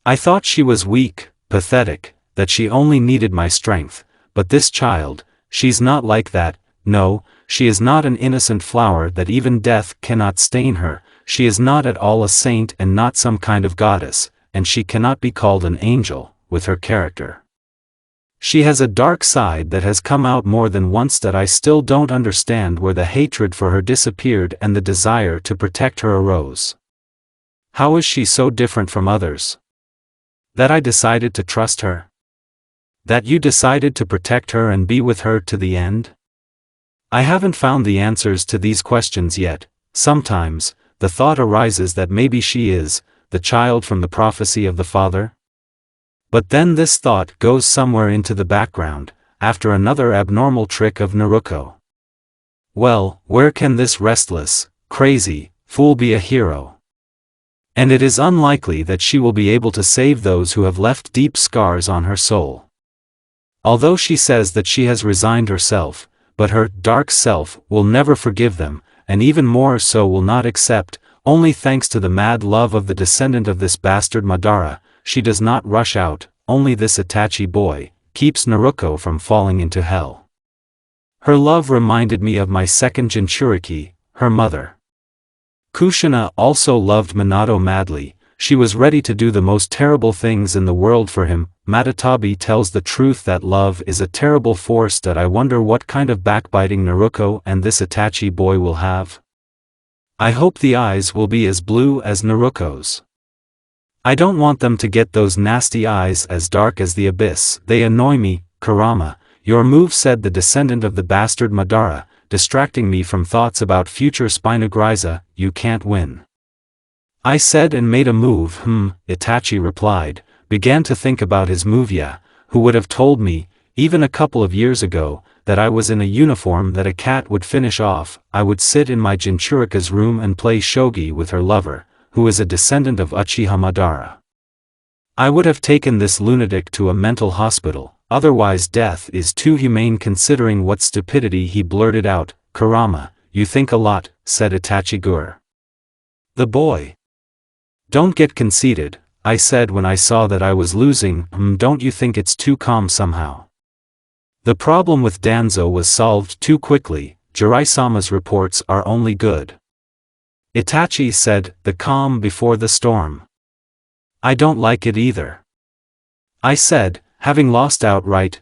Speaker 1: I thought she was weak, pathetic, that she only needed my strength, but this child, she's not like that. No, she is not an innocent flower that even death cannot stain her. She is not at all a saint and not some kind of goddess, and she cannot be called an angel, with her character. She has a dark side that has come out more than once that I still don't understand, where the hatred for her disappeared and the desire to protect her arose. How is she so different from others? That I decided to trust her? That you decided to protect her and be with her to the end? I haven't found the answers to these questions yet. Sometimes, the thought arises that maybe she is the child from the prophecy of the father. But then this thought goes somewhere into the background, after another abnormal trick of Naruko. Well, where can this restless, crazy fool be a hero? And it is unlikely that she will be able to save those who have left deep scars on her soul. Although she says that she has resigned herself, but her dark self will never forgive them, and even more so will not accept. Only thanks to the mad love of the descendant of this bastard Madara, she does not rush out. Only this Itachi boy keeps Naruko from falling into hell. Her love reminded me of my second Jinchuriki, her mother. Kushina also loved Minato madly. She was ready to do the most terrible things in the world for him. Matatabi tells the truth that love is a terrible force. That I wonder what kind of backbiting Naruko and this Itachi boy will have. I hope the eyes will be as blue as Naruko's. I don't want them to get those nasty eyes as dark as the abyss. They annoy me. Kurama, your move, said the descendant of the bastard Madara, distracting me from thoughts about future Spinogriza. You can't win. I said and made a move. Itachi replied, began to think about his move. Yeah, who would have told me, even a couple of years ago, that I was in a uniform that a cat would finish off. I would sit in my Jinchurika's room and play shogi with her lover, who is a descendant of Uchiha Madara. I would have taken this lunatic to a mental hospital, otherwise death is too humane considering what stupidity he blurted out. Kurama, you think a lot, said Itachi. The boy. Don't get conceited, I said when I saw that I was losing. Don't you think it's too calm somehow? The problem with Danzo was solved too quickly. Jirai-sama's reports are only good. Itachi said, the calm before the storm. I don't like it either. I said, having lost outright.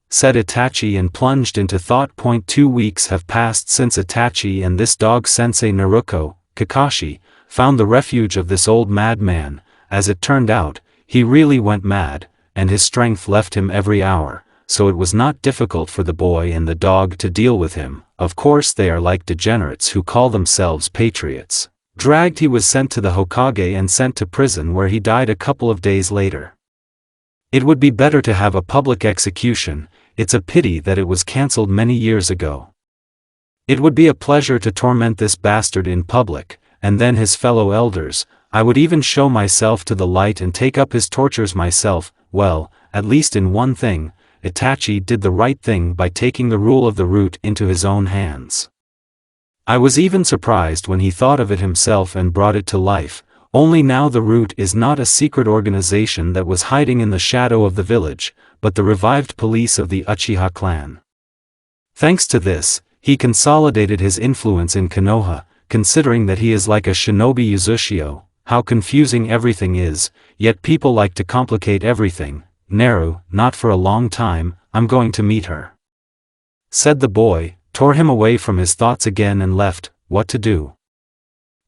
Speaker 1: Said Itachi and plunged into thought. 2 weeks have passed since Itachi and this dog sensei Naruko, Kakashi, found the refuge of this old madman. As it turned out, he really went mad, and his strength left him every hour, so it was not difficult for the boy and the dog to deal with him. Of course they are like degenerates who call themselves patriots. Dragged, he was sent to the Hokage and sent to prison, where he died a couple of days later. It would be better to have a public execution. It's a pity that it was cancelled many years ago. It would be a pleasure to torment this bastard in public, and then his fellow elders. I would even show myself to the light and take up his tortures myself. Well, at least in one thing, Itachi did the right thing by taking the rule of the root into his own hands. I was even surprised when he thought of it himself and brought it to life. Only now the root is not a secret organization that was hiding in the shadow of the village, but the revived police of the Uchiha clan. Thanks to this, he consolidated his influence in Konoha, considering that he is like a shinobi Uzushio. How confusing everything is, yet people like to complicate everything. Naru, not for a long time. I'm going to meet her, said the boy, tore him away from his thoughts again and left. What to do?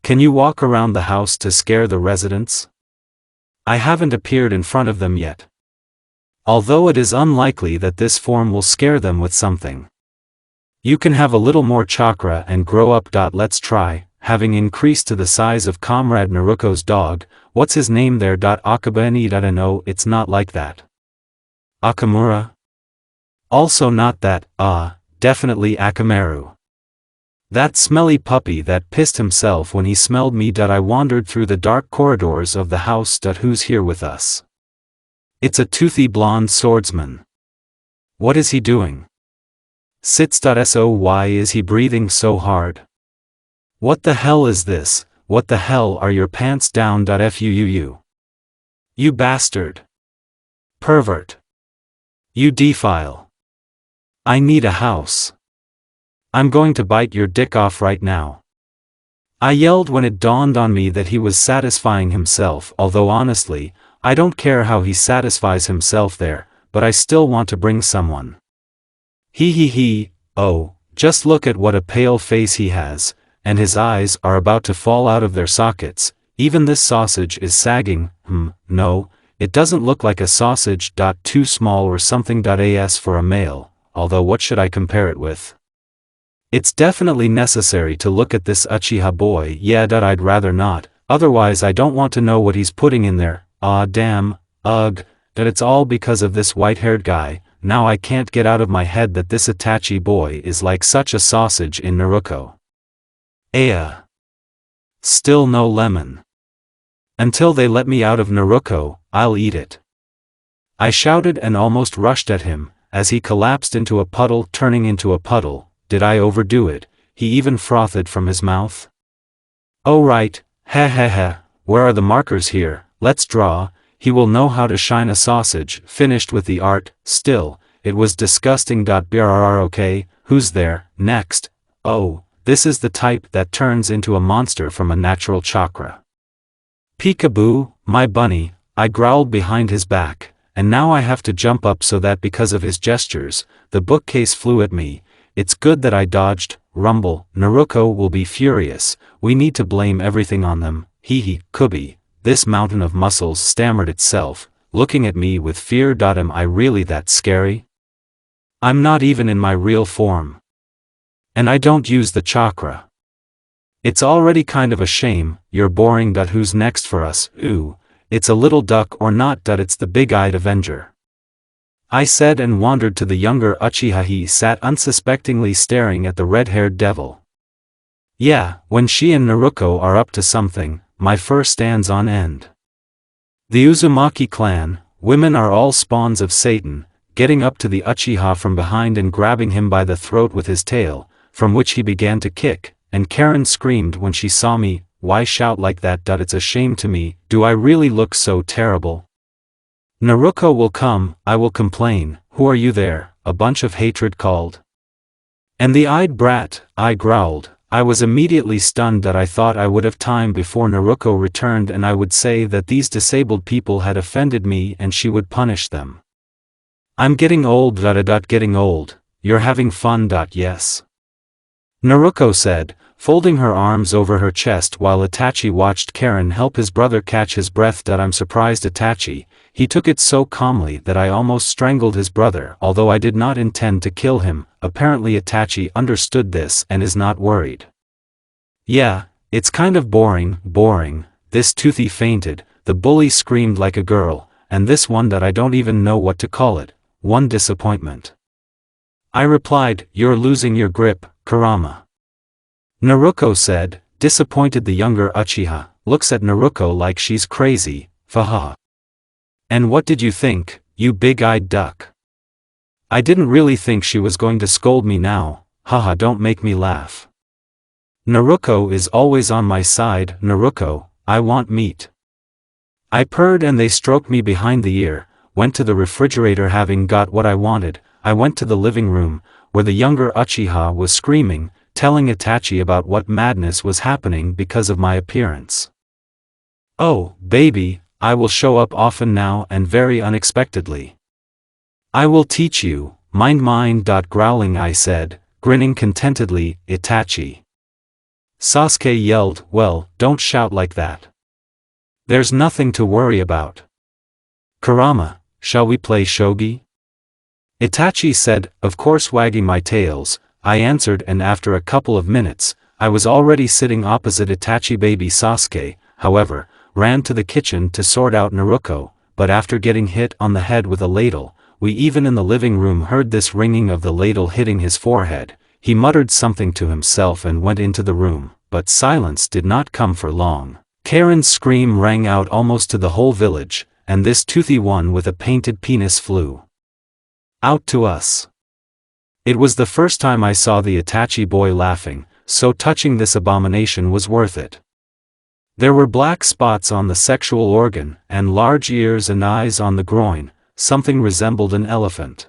Speaker 1: Can you walk around the house to scare the residents? I haven't appeared in front of them yet. Although it is unlikely that this form will scare them with something. You can have a little more chakra and grow up. Let's try. having increased to the size of Comrade Naruko's dog. What's his name there? Akabani. No, it's not like that. Akamura? Also not that, definitely Akamaru. That smelly puppy that pissed himself when he smelled me. I wandered through the dark corridors of the house. Who's here with us? It's a toothy blonde swordsman. What is he doing? Sits. So why is he breathing so hard? What the hell is this? What the hell are your pants down? Fuu. You bastard. Pervert. You defile. I need a house. I'm going to bite your dick off right now. I yelled when it dawned on me that he was satisfying himself, although honestly, I don't care how he satisfies himself there, but I still want to bring someone. He, oh, just look at what a pale face he has, and his eyes are about to fall out of their sockets. Even this sausage is sagging. No, it doesn't look like a sausage. Too small or something. As for a male, although what should I compare it with? It's definitely necessary to look at this Uchiha boy. Yeah, I'd rather not, otherwise I don't want to know what he's putting in there. Ah damn, ugh, that it's all because of this white-haired guy. Now I can't get out of my head that this Itachi boy is like such a sausage in Naruto. Still no lemon. Until they let me out of Naruto, I'll eat it. I shouted and almost rushed at him, as he collapsed into a puddle. Turning into a puddle. Did I overdo it? He even frothed from his mouth. Oh right, where are the markers here? Let's draw. He will know how to shine a sausage. Finished with the art. Still, it was disgusting. Brrr. Okay, who's there? Next. Oh, this is the type that turns into a monster from a natural chakra. Peekaboo, my bunny, I growled behind his back, and now I have to jump up so that because of his gestures, the bookcase flew at me. It's good that I dodged. Rumble, Naruko will be furious. We need to blame everything on them. Kubi. This mountain of muscles stammered itself, looking at me with fear. Am I really that scary? I'm not even in my real form. And I don't use the chakra. It's already kind of a shame. You're boring. Who's next for us? Ooh, it's a little duck or not. It's the big-eyed Avenger. I said and wandered to the younger Uchiha. He sat unsuspectingly staring at the red-haired devil. Yeah, when she and Naruko are up to something, my fur stands on end. The Uzumaki clan, women are all spawns of Satan, getting up to the Uchiha from behind and grabbing him by the throat with his tail, from which he began to kick, and Karen screamed when she saw me. Why shout like that? It's a shame to me. Do I really look so terrible? Naruko will come, I will complain. Who are you there? A bunch of hatred called. And the eyed brat, I growled. I was immediately stunned. I thought I would have time before Naruko returned and I would say that these disabled people had offended me and she would punish them. I'm getting old. Getting old. You're having fun. Yes. Naruko said, folding her arms over her chest while Itachi watched Karen help his brother catch his breath. I'm surprised Itachi. He took it so calmly that I almost strangled his brother, although I did not intend to kill him. Apparently Itachi understood this and is not worried. Yeah, it's kind of boring. This toothy fainted, the bully screamed like a girl, and this one I don't even know what to call it. One disappointment. I replied, you're losing your grip, Kurama. Naruko said, disappointed. The younger Uchiha looks at Naruko like she's crazy. Fahaha. And what did you think, you big-eyed duck? I didn't really think she was going to scold me now. Haha, don't make me laugh. Naruko is always on my side. Naruko, I want meat. I purred and they stroked me behind the ear. Went to the refrigerator. Having got what I wanted, I went to the living room, where the younger Uchiha was screaming, telling Itachi about what madness was happening because of my appearance. Oh, baby, I will show up often now and very unexpectedly. I will teach you, mind. Growling I said, grinning contentedly. Itachi. Sasuke yelled, well, don't shout like that. There's nothing to worry about. Kurama, shall we play shogi? Itachi said, of course. Wagging my tails, I answered, and after a couple of minutes, I was already sitting opposite Itachi. Baby Sasuke, however, ran to the kitchen to sort out Naruto, but after getting hit on the head with a ladle, we even in the living room heard this ringing of the ladle hitting his forehead. He muttered something to himself and went into the room, but silence did not come for long. Karen's scream rang out almost to the whole village, and this toothy one with a painted penis flew out to us. It was the first time I saw the Itachi boy laughing, so touching this abomination was worth it. There were black spots on the sexual organ, and large ears and eyes on the groin. Something resembled an elephant.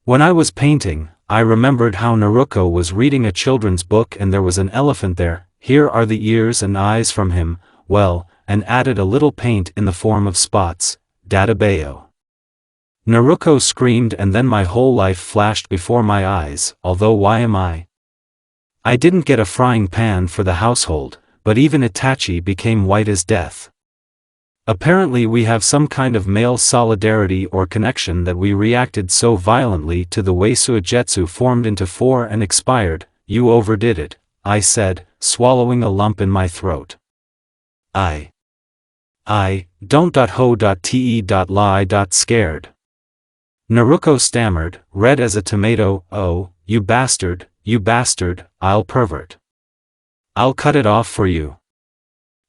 Speaker 1: When I was painting, I remembered how Naruto was reading a children's book and there was an elephant there. Here are the ears and eyes from him, well, and added a little paint in the form of spots. Databayo. Naruto screamed and then my whole life flashed before my eyes, although why am I didn't get a frying pan for the household, but even Itachi became white as death. Apparently we have some kind of male solidarity or connection that we reacted so violently to the way Suigetsu formed into 4 and expired. You overdid it, I said, swallowing a lump in my throat. I don't scared. Naruto stammered, red as a tomato. Oh, you bastard, I'll pervert. I'll cut it off for you.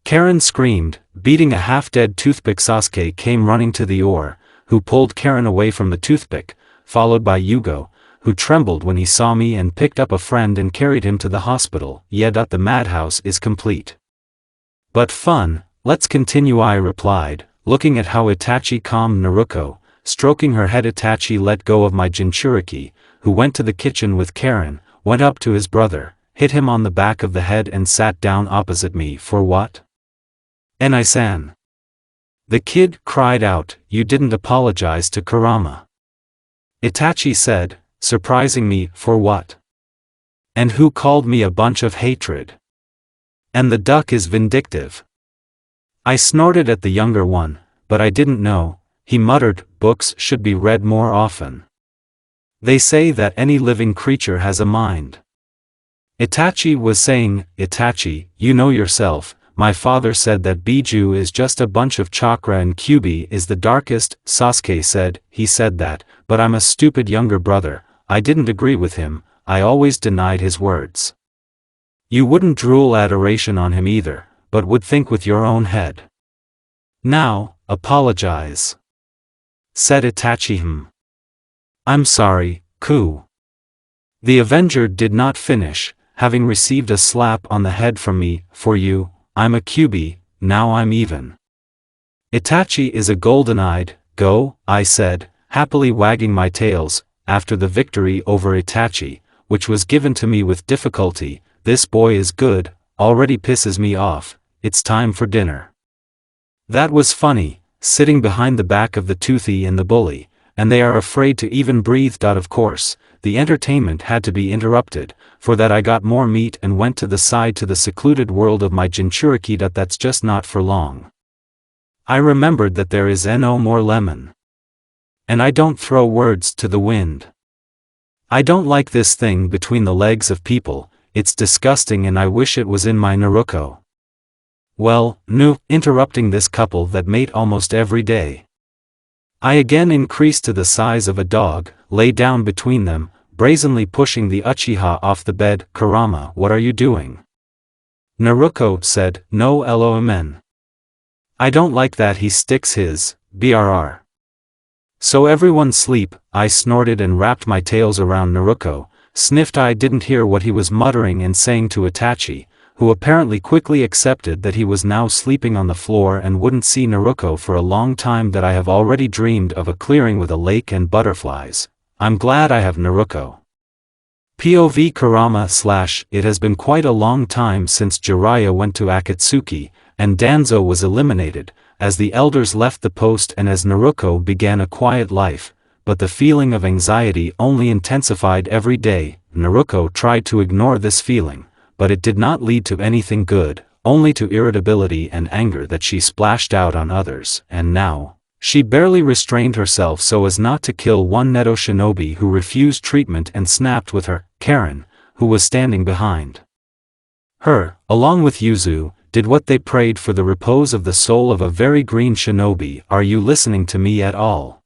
Speaker 1: Karen screamed, beating a half-dead toothpick. Sasuke came running to the oar, who pulled Karen away from the toothpick, followed by Yugo, who trembled when he saw me and picked up a friend and carried him to the hospital. Yeah, the madhouse is complete. But fun, let's continue, I replied, looking at how Itachi calmed Naruto, stroking her head. Itachi let go of my Jinchuriki, who went to the kitchen with Karen, went up to his brother, hit him on the back of the head and sat down opposite me. For what? Enai-san. The kid cried out, you didn't apologize to Kurama. Itachi said, surprising me. For what? And who called me a bunch of hatred? And the duck is vindictive. I snorted at the younger one, but I didn't know. He muttered, books should be read more often. They say that any living creature has a mind. Itachi was saying, Itachi, you know yourself, my father said that Biju is just a bunch of chakra and Kyuubi is the darkest. Sasuke said, he said that, but I'm a stupid younger brother. I didn't agree with him, I always denied his words. You wouldn't drool adoration on him either, but would think with your own head. Now, apologize, said Itachi. I'm sorry, Ku. The Avenger did not finish, having received a slap on the head from me. For you, I'm a Kyuubi, now I'm even. Itachi is a golden-eyed, go, I said, happily wagging my tails, after the victory over Itachi, which was given to me with difficulty. This boy is good, already pisses me off, it's time for dinner. That was funny, sitting behind the back of the toothy and the bully, and they are afraid to even breathe. Of course, the entertainment had to be interrupted, for that I got more meat and went to the side to the secluded world of my Jinchuriki. That's just not for long. I remembered that there is no more lemon. And I don't throw words to the wind. I don't like this thing between the legs of people, it's disgusting and I wish it was in my Naruto. Well, no, interrupting this couple that mate almost every day. I again increased to the size of a dog, lay down between them, brazenly pushing the Uchiha off the bed. Kurama, what are you doing? Naruto said, no LOMN. I don't like that he sticks his BRR. So everyone sleep, I snorted and wrapped my tails around Naruto, sniffed. I didn't hear what he was muttering and saying to Itachi, who apparently quickly accepted that he was now sleeping on the floor and wouldn't see Naruto for a long time. That I have already dreamed of a clearing with a lake and butterflies. I'm glad I have Naruto. POV Kurama / It has been quite a long time since Jiraiya went to Akatsuki, and Danzo was eliminated, as the elders left the post and as Naruto began a quiet life, but the feeling of anxiety only intensified every day. Naruto tried to ignore this feeling, but it did not lead to anything good, only to irritability and anger that she splashed out on others. And now, she barely restrained herself so as not to kill one Neto shinobi who refused treatment and snapped with her, Karen, who was standing behind. Her, along with Yuzu, did what they prayed for the repose of the soul of a very green shinobi. Are you listening to me at all?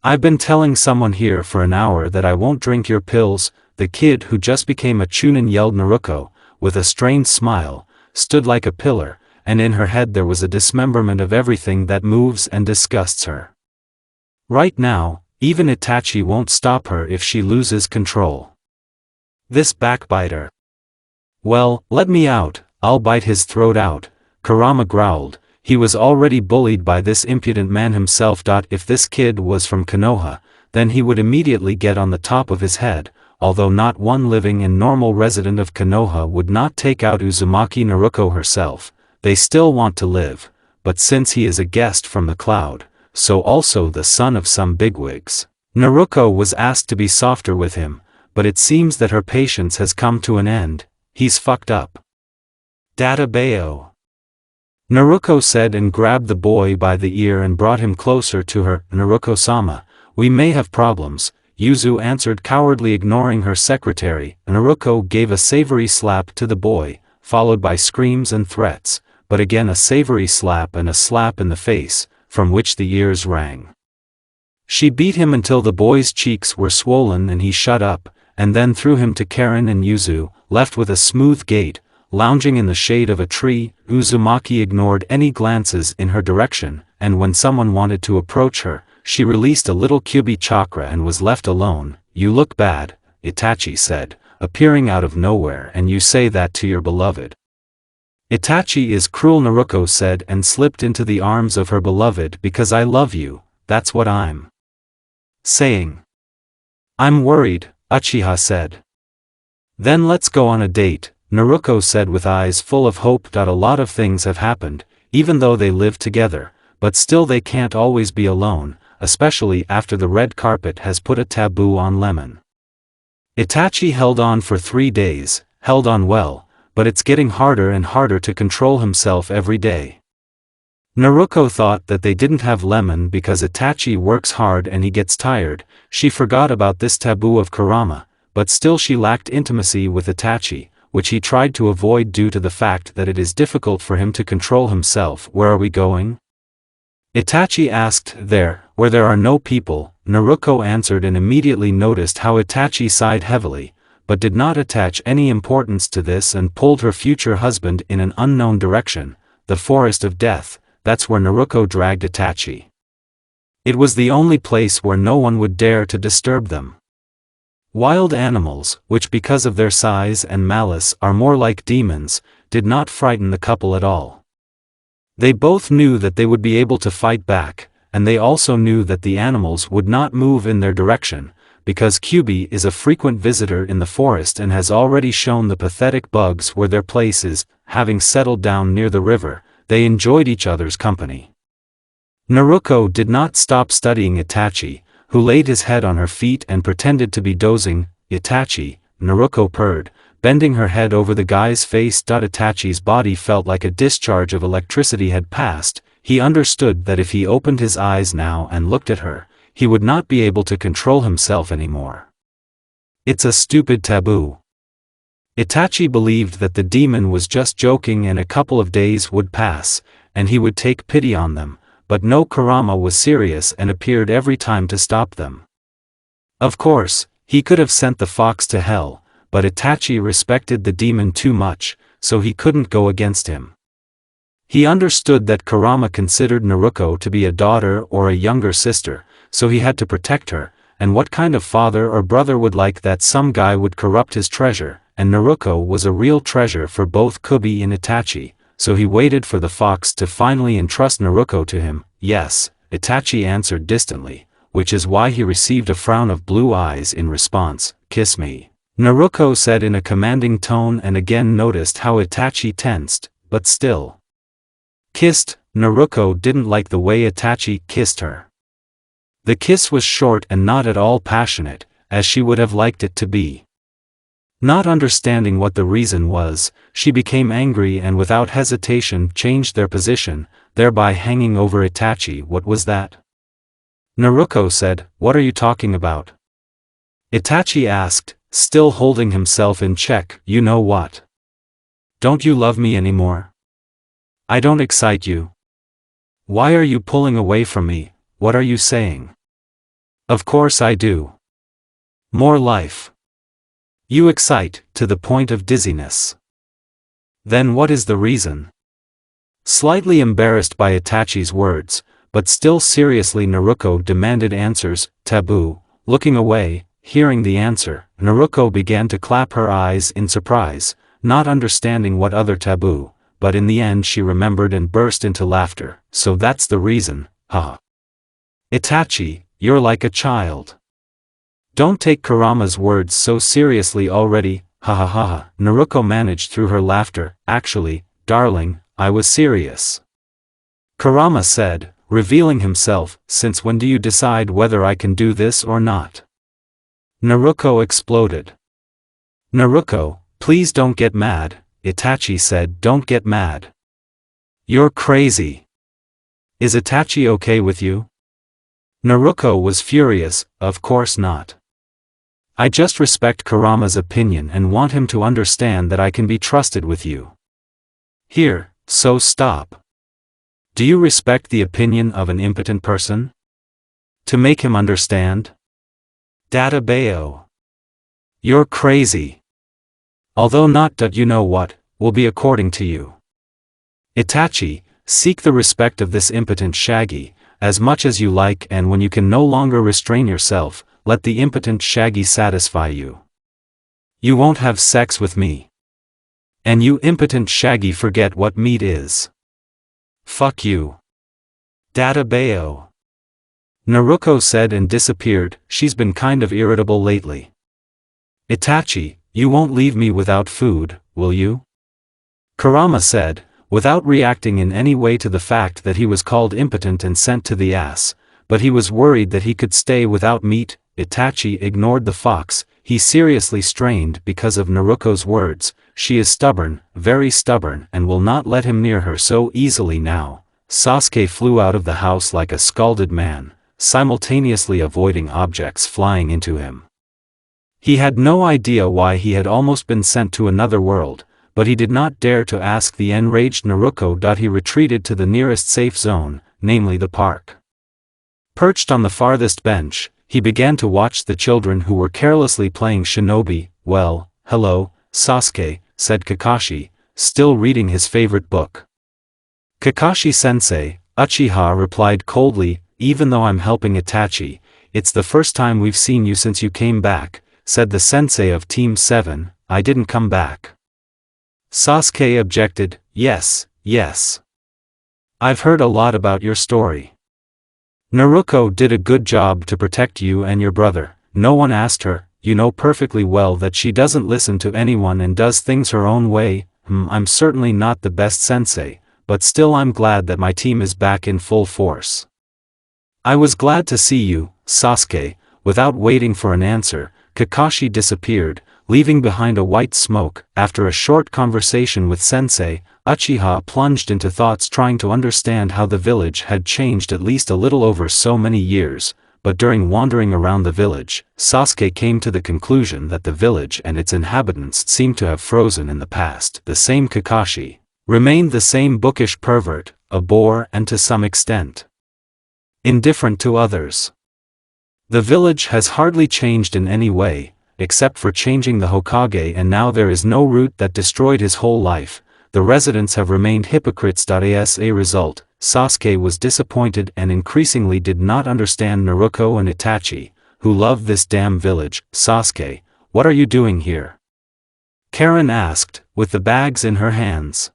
Speaker 1: I've been telling someone here for an hour that I won't drink your pills. The kid who just became a chunin yelled. Naruko, with a strained smile, stood like a pillar, and in her head there was a dismemberment of everything that moves and disgusts her. Right now, even Itachi won't stop her if she loses control. This backbiter. Well, let me out, I'll bite his throat out, Kurama growled. He was already bullied by this impudent man himself. If this kid was from Konoha, then he would immediately get on the top of his head, although not one living and normal resident of Konoha would not take out Uzumaki Naruko herself. They still want to live, but since he is a guest from the cloud, so also the son of some bigwigs. Naruko was asked to be softer with him, but it seems that her patience has come to an end. He's fucked up. Data Bayo. Naruko said and grabbed the boy by the ear and brought him closer to her. Naruko-sama, we may have problems, Yuzu answered, cowardly ignoring her secretary. Naruko gave a savory slap to the boy, followed by screams and threats, but again a savory slap and a slap in the face, from which the ears rang. She beat him until the boy's cheeks were swollen and he shut up, and then threw him to Karen and Yuzu, left with a smooth gait, lounging in the shade of a tree. Uzumaki ignored any glances in her direction, and when someone wanted to approach her, she released a little Kyubi chakra and was left alone. You look bad, Itachi said, appearing out of nowhere, and you say that to your beloved. Itachi is cruel, Naruko said, and slipped into the arms of her beloved. Because I love you, that's what I'm saying. I'm worried, Uchiha said. Then let's go on a date, Naruko said with eyes full of hope. A lot of things have happened, even though they live together, but still they can't always be alone, especially after the red carpet has put a taboo on Lemon. Itachi held on for 3 days, held on well, but it's getting harder and harder to control himself every day. Naruko thought that they didn't have Lemon because Itachi works hard and he gets tired. She forgot about this taboo of Kurama, but still she lacked intimacy with Itachi, which he tried to avoid due to the fact that it is difficult for him to control himself. Where are we going? Itachi asked. There, where there are no people, Naruko answered, and immediately noticed how Itachi sighed heavily, but did not attach any importance to this and pulled her future husband in an unknown direction, the forest of death. That's where Naruko dragged Itachi. It was the only place where no one would dare to disturb them. Wild animals, which because of their size and malice are more like demons, did not frighten the couple at all. They both knew that they would be able to fight back, and they also knew that the animals would not move in their direction, because Kyubi is a frequent visitor in the forest and has already shown the pathetic bugs where their place is. Having settled down near the river, they enjoyed each other's company. Naruko did not stop studying Itachi, who laid his head on her feet and pretended to be dozing. Itachi, Naruko purred, bending her head over the guy's face. Itachi's body felt like a discharge of electricity had passed. He understood that if he opened his eyes now and looked at her, he would not be able to control himself anymore. It's a stupid taboo. Itachi believed that the demon was just joking and a couple of days would pass, and he would take pity on them, but no, Kurama was serious and appeared every time to stop them. Of course, he could have sent the fox to hell, but Itachi respected the demon too much, so he couldn't go against him. He understood that Kurama considered Naruko to be a daughter or a younger sister, so he had to protect her, and what kind of father or brother would like that some guy would corrupt his treasure, and Naruko was a real treasure for both Kyubi and Itachi, so he waited for the fox to finally entrust Naruko to him. Yes, Itachi answered distantly, which is why he received a frown of blue eyes in response. Kiss me, Naruko said in a commanding tone, and again noticed how Itachi tensed, but still kissed. Naruko didn't like the way Itachi kissed her. The kiss was short and not at all passionate, as she would have liked it to be. Not understanding what the reason was, she became angry and without hesitation changed their position, thereby hanging over Itachi. What was that? Naruko said. What are you talking about? Itachi asked, still holding himself in check. You know what? Don't you love me anymore? I don't excite you. Why are you pulling away from me? What are you saying? Of course I do. More life. You excite, to the point of dizziness. Then what is the reason? Slightly embarrassed by Itachi's words, but still seriously, Naruko demanded answers. Taboo. Looking away, hearing the answer, Naruko began to clap her eyes in surprise, not understanding what other taboo, but in the end she remembered and burst into laughter. So that's the reason, haha. Itachi, you're like a child. Don't take Kurama's words so seriously already, haha haha. Naruko managed through her laughter. Actually, darling, I was serious. Kurama said, revealing himself. Since when do you decide whether I can do this or not? Naruko exploded. Naruko, please don't get mad, Itachi said. Don't get mad. You're crazy. Is Itachi okay with you? Naruko was furious. Of course not. I just respect Kurama's opinion and want him to understand that I can be trusted with you. Here, so stop. Do you respect the opinion of an impotent person? To make him understand? Databao. You're crazy. Although not that you know what, will be according to you. Itachi, seek the respect of this impotent Shaggy, as much as you like, and when you can no longer restrain yourself, let the impotent Shaggy satisfy you. You won't have sex with me. And you impotent Shaggy forget what meat is. Fuck you. Databao. Naruko said and disappeared. She's been kind of irritable lately. Itachi, you won't leave me without food, will you? Kurama said, without reacting in any way to the fact that he was called impotent and sent to the ass, but he was worried that he could stay without meat. Itachi ignored the fox. He seriously strained because of Naruko's words. She is stubborn, very stubborn, and will not let him near her so easily now. Sasuke flew out of the house like a scalded man, simultaneously avoiding objects flying into him. He had no idea why he had almost been sent to another world, but he did not dare to ask the enraged Naruko. He retreated to the nearest safe zone, namely the park. Perched on the farthest bench, he began to watch the children who were carelessly playing shinobi. Well, hello, Sasuke, said Kakashi, still reading his favorite book. Kakashi-sensei, Uchiha replied coldly, even though I'm helping Itachi, it's the first time we've seen you since you came back, said the sensei of Team 7, I didn't come back. Sasuke objected, yes. I've heard a lot about your story. Naruko did a good job to protect you and your brother. No one asked her. You know perfectly well that she doesn't listen to anyone and does things her own way. I'm certainly not the best sensei, but still I'm glad that my team is back in full force. I was glad to see you, Sasuke. Without waiting for an answer, Kakashi disappeared, leaving behind a white smoke. After a short conversation with Sensei, Uchiha plunged into thoughts trying to understand how the village had changed at least a little over so many years, but during wandering around the village, Sasuke came to the conclusion that the village and its inhabitants seemed to have frozen in the past. The same Kakashi remained the same bookish pervert, a bore and to some extent indifferent to others. The village has hardly changed in any way, except for changing the Hokage, and now there is no root that destroyed his whole life. The residents have remained hypocrites. As a result, Sasuke was disappointed and increasingly did not understand Naruko and Itachi, who loved this damn village. Sasuke, what are you doing here? Karen asked, with the bags in her hands.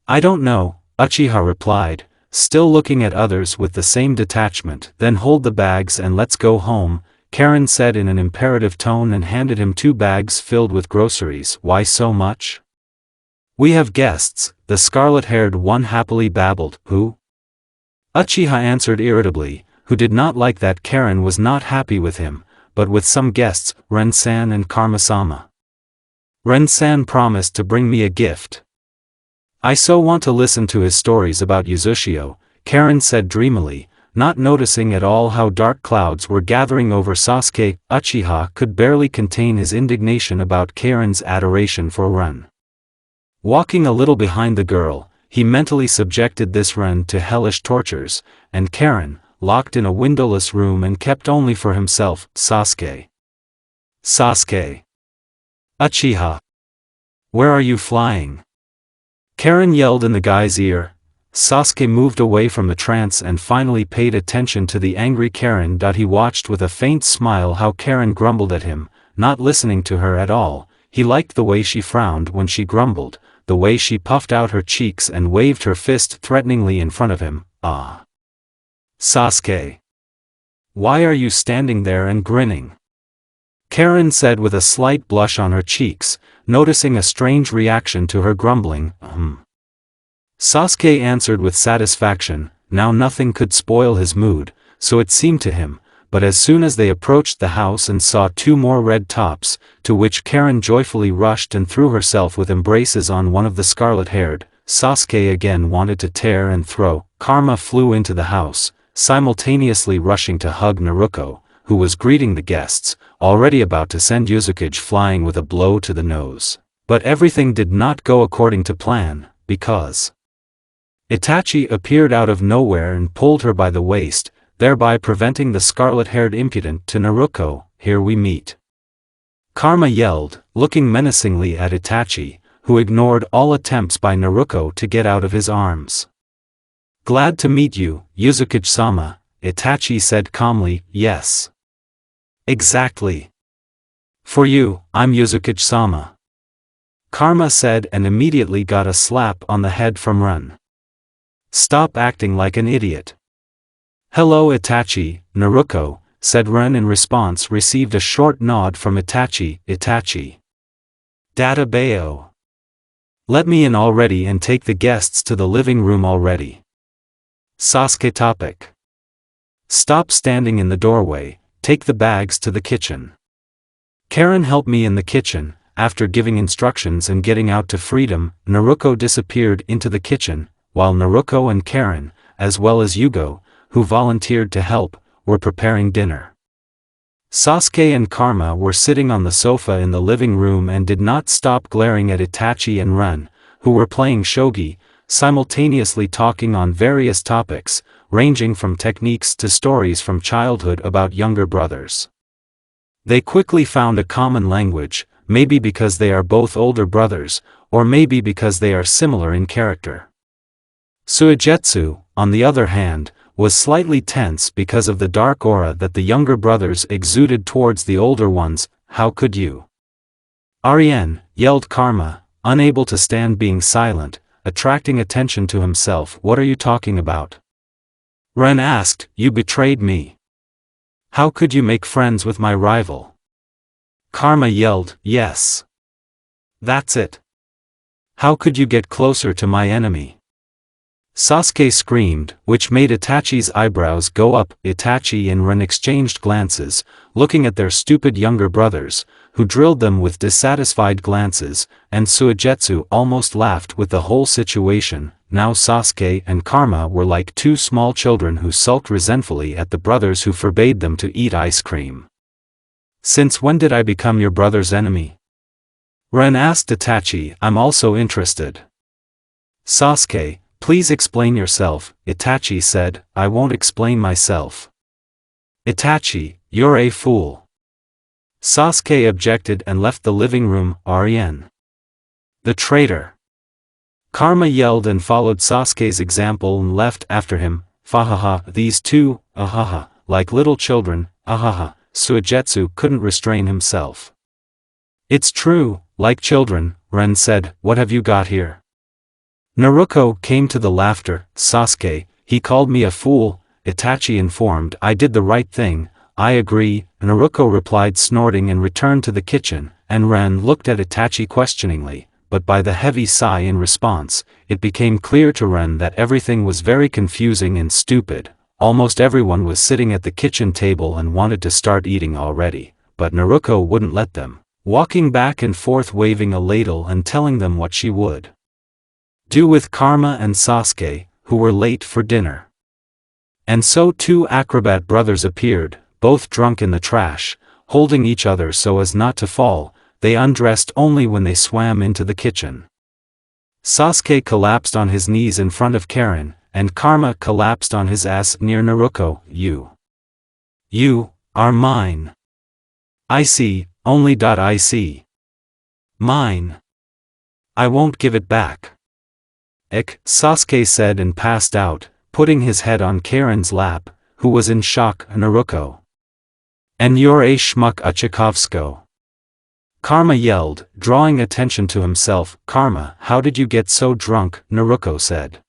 Speaker 1: I don't know, Uchiha replied, still looking at others with the same detachment. Then hold the bags and let's go home, Karen said in an imperative tone and handed him 2 bags filled with groceries. Why so much? We have guests, the scarlet-haired one happily babbled. Who? Uchiha answered irritably, who did not like that Karen was not happy with him, but with some guests, Ren-san and Karma-sama. Ren-san promised to bring me a gift. I so want to listen to his stories about Uzushio, Karen said dreamily, not noticing at all how dark clouds were gathering over Sasuke. Uchiha could barely contain his indignation about Karen's adoration for Ren. Walking a little behind the girl, he mentally subjected this Ren to hellish tortures, and Karen, locked in a windowless room and kept only for himself, Sasuke. Sasuke. Uchiha. Where are you flying? Karen yelled in the guy's ear. Sasuke moved away from the trance and finally paid attention to the angry Karen. He watched with a faint smile how Karen grumbled at him, not listening to her at all. He liked the way she frowned when she grumbled, the way she puffed out her cheeks and waved her fist threateningly in front of him. Ah. Sasuke. Why are you standing there and grinning? Karen said with a slight blush on her cheeks, noticing a strange reaction to her grumbling. Sasuke answered with satisfaction. Now nothing could spoil his mood, so it seemed to him, but as soon as they approached the house and saw two more red tops, to which Karen joyfully rushed and threw herself with embraces on one of the scarlet-haired, Sasuke again wanted to tear and throw. Karma flew into the house, simultaneously rushing to hug Naruto, who was greeting the guests, already about to send Uzumaki flying with a blow to the nose. But everything did not go according to plan, because Itachi appeared out of nowhere and pulled her by the waist, thereby preventing the scarlet-haired impudent to Naruto. Here we meet. Karma yelled, looking menacingly at Itachi, who ignored all attempts by Naruto to get out of his arms. Glad to meet you, Uzumaki-sama, Itachi said calmly. Yes. Exactly. For you, I'm Uzumaki-sama. Karma said and immediately got a slap on the head from Ren. Stop acting like an idiot. Hello Itachi, Naruto, said Ren in response. Received a short nod from Itachi. Itachi. Data Bayo. Let me in already and take the guests to the living room already. Sasuke topic. Stop standing in the doorway, take the bags to the kitchen. Karen help me in the kitchen. After giving instructions and getting out to freedom, Naruto disappeared into the kitchen, while Naruto and Karen, as well as Yugo, who volunteered to help, were preparing dinner. Sasuke and Karma were sitting on the sofa in the living room and did not stop glaring at Itachi and Ren, who were playing shogi, simultaneously talking on various topics, ranging from techniques to stories from childhood about younger brothers. They quickly found a common language, maybe because they are both older brothers, or maybe because they are similar in character. Suigetsu, on the other hand, was slightly tense because of the dark aura that the younger brothers exuded towards the older ones. How could you? Arien, yelled Karma, unable to stand being silent, attracting attention to himself. What are you talking about? Ren asked. You betrayed me. How could you make friends with my rival? Karma yelled. Yes. That's it. How could you get closer to my enemy? Sasuke screamed, which made Itachi's eyebrows go up. Itachi and Ren exchanged glances, looking at their stupid younger brothers, who drilled them with dissatisfied glances, and Suigetsu almost laughed with the whole situation. Now Sasuke and Karma were like two small children who sulked resentfully at the brothers who forbade them to eat ice cream. Since when did I become your brother's enemy? Ren asked Itachi. I'm also interested. Sasuke, please explain yourself, Itachi said. I won't explain myself. Itachi, you're a fool. Sasuke objected and left the living room. Arien. The traitor. Karma yelled and followed Sasuke's example and left after him. Fahaha, these two, ahaha, like little children, ahaha. Suigetsu couldn't restrain himself. It's true, like children, Ren said. What have you got here? Naruto came to the laughter. Sasuke, he called me a fool, Itachi informed. I did the right thing, I agree, Naruto replied snorting and returned to the kitchen, and Ren looked at Itachi questioningly, but by the heavy sigh in response, it became clear to Ren that everything was very confusing and stupid. Almost everyone was sitting at the kitchen table and wanted to start eating already, but Naruto wouldn't let them, walking back and forth waving a ladle and telling them what she would do with Karma and Sasuke, who were late for dinner. And so two acrobat brothers appeared, both drunk in the trash, holding each other so as not to fall. They undressed only when they swam into the kitchen. Sasuke collapsed on his knees in front of Karen, and Karma collapsed on his ass near Naruto. You are mine. I see, only. I see. Mine. I won't give it back. Sasuke said and passed out, putting his head on Karen's lap, who was in shock. Naruto. And you're a schmuck, Uchikovsko. Karma yelled, drawing attention to himself. Karma, how did you get so drunk? Naruto said.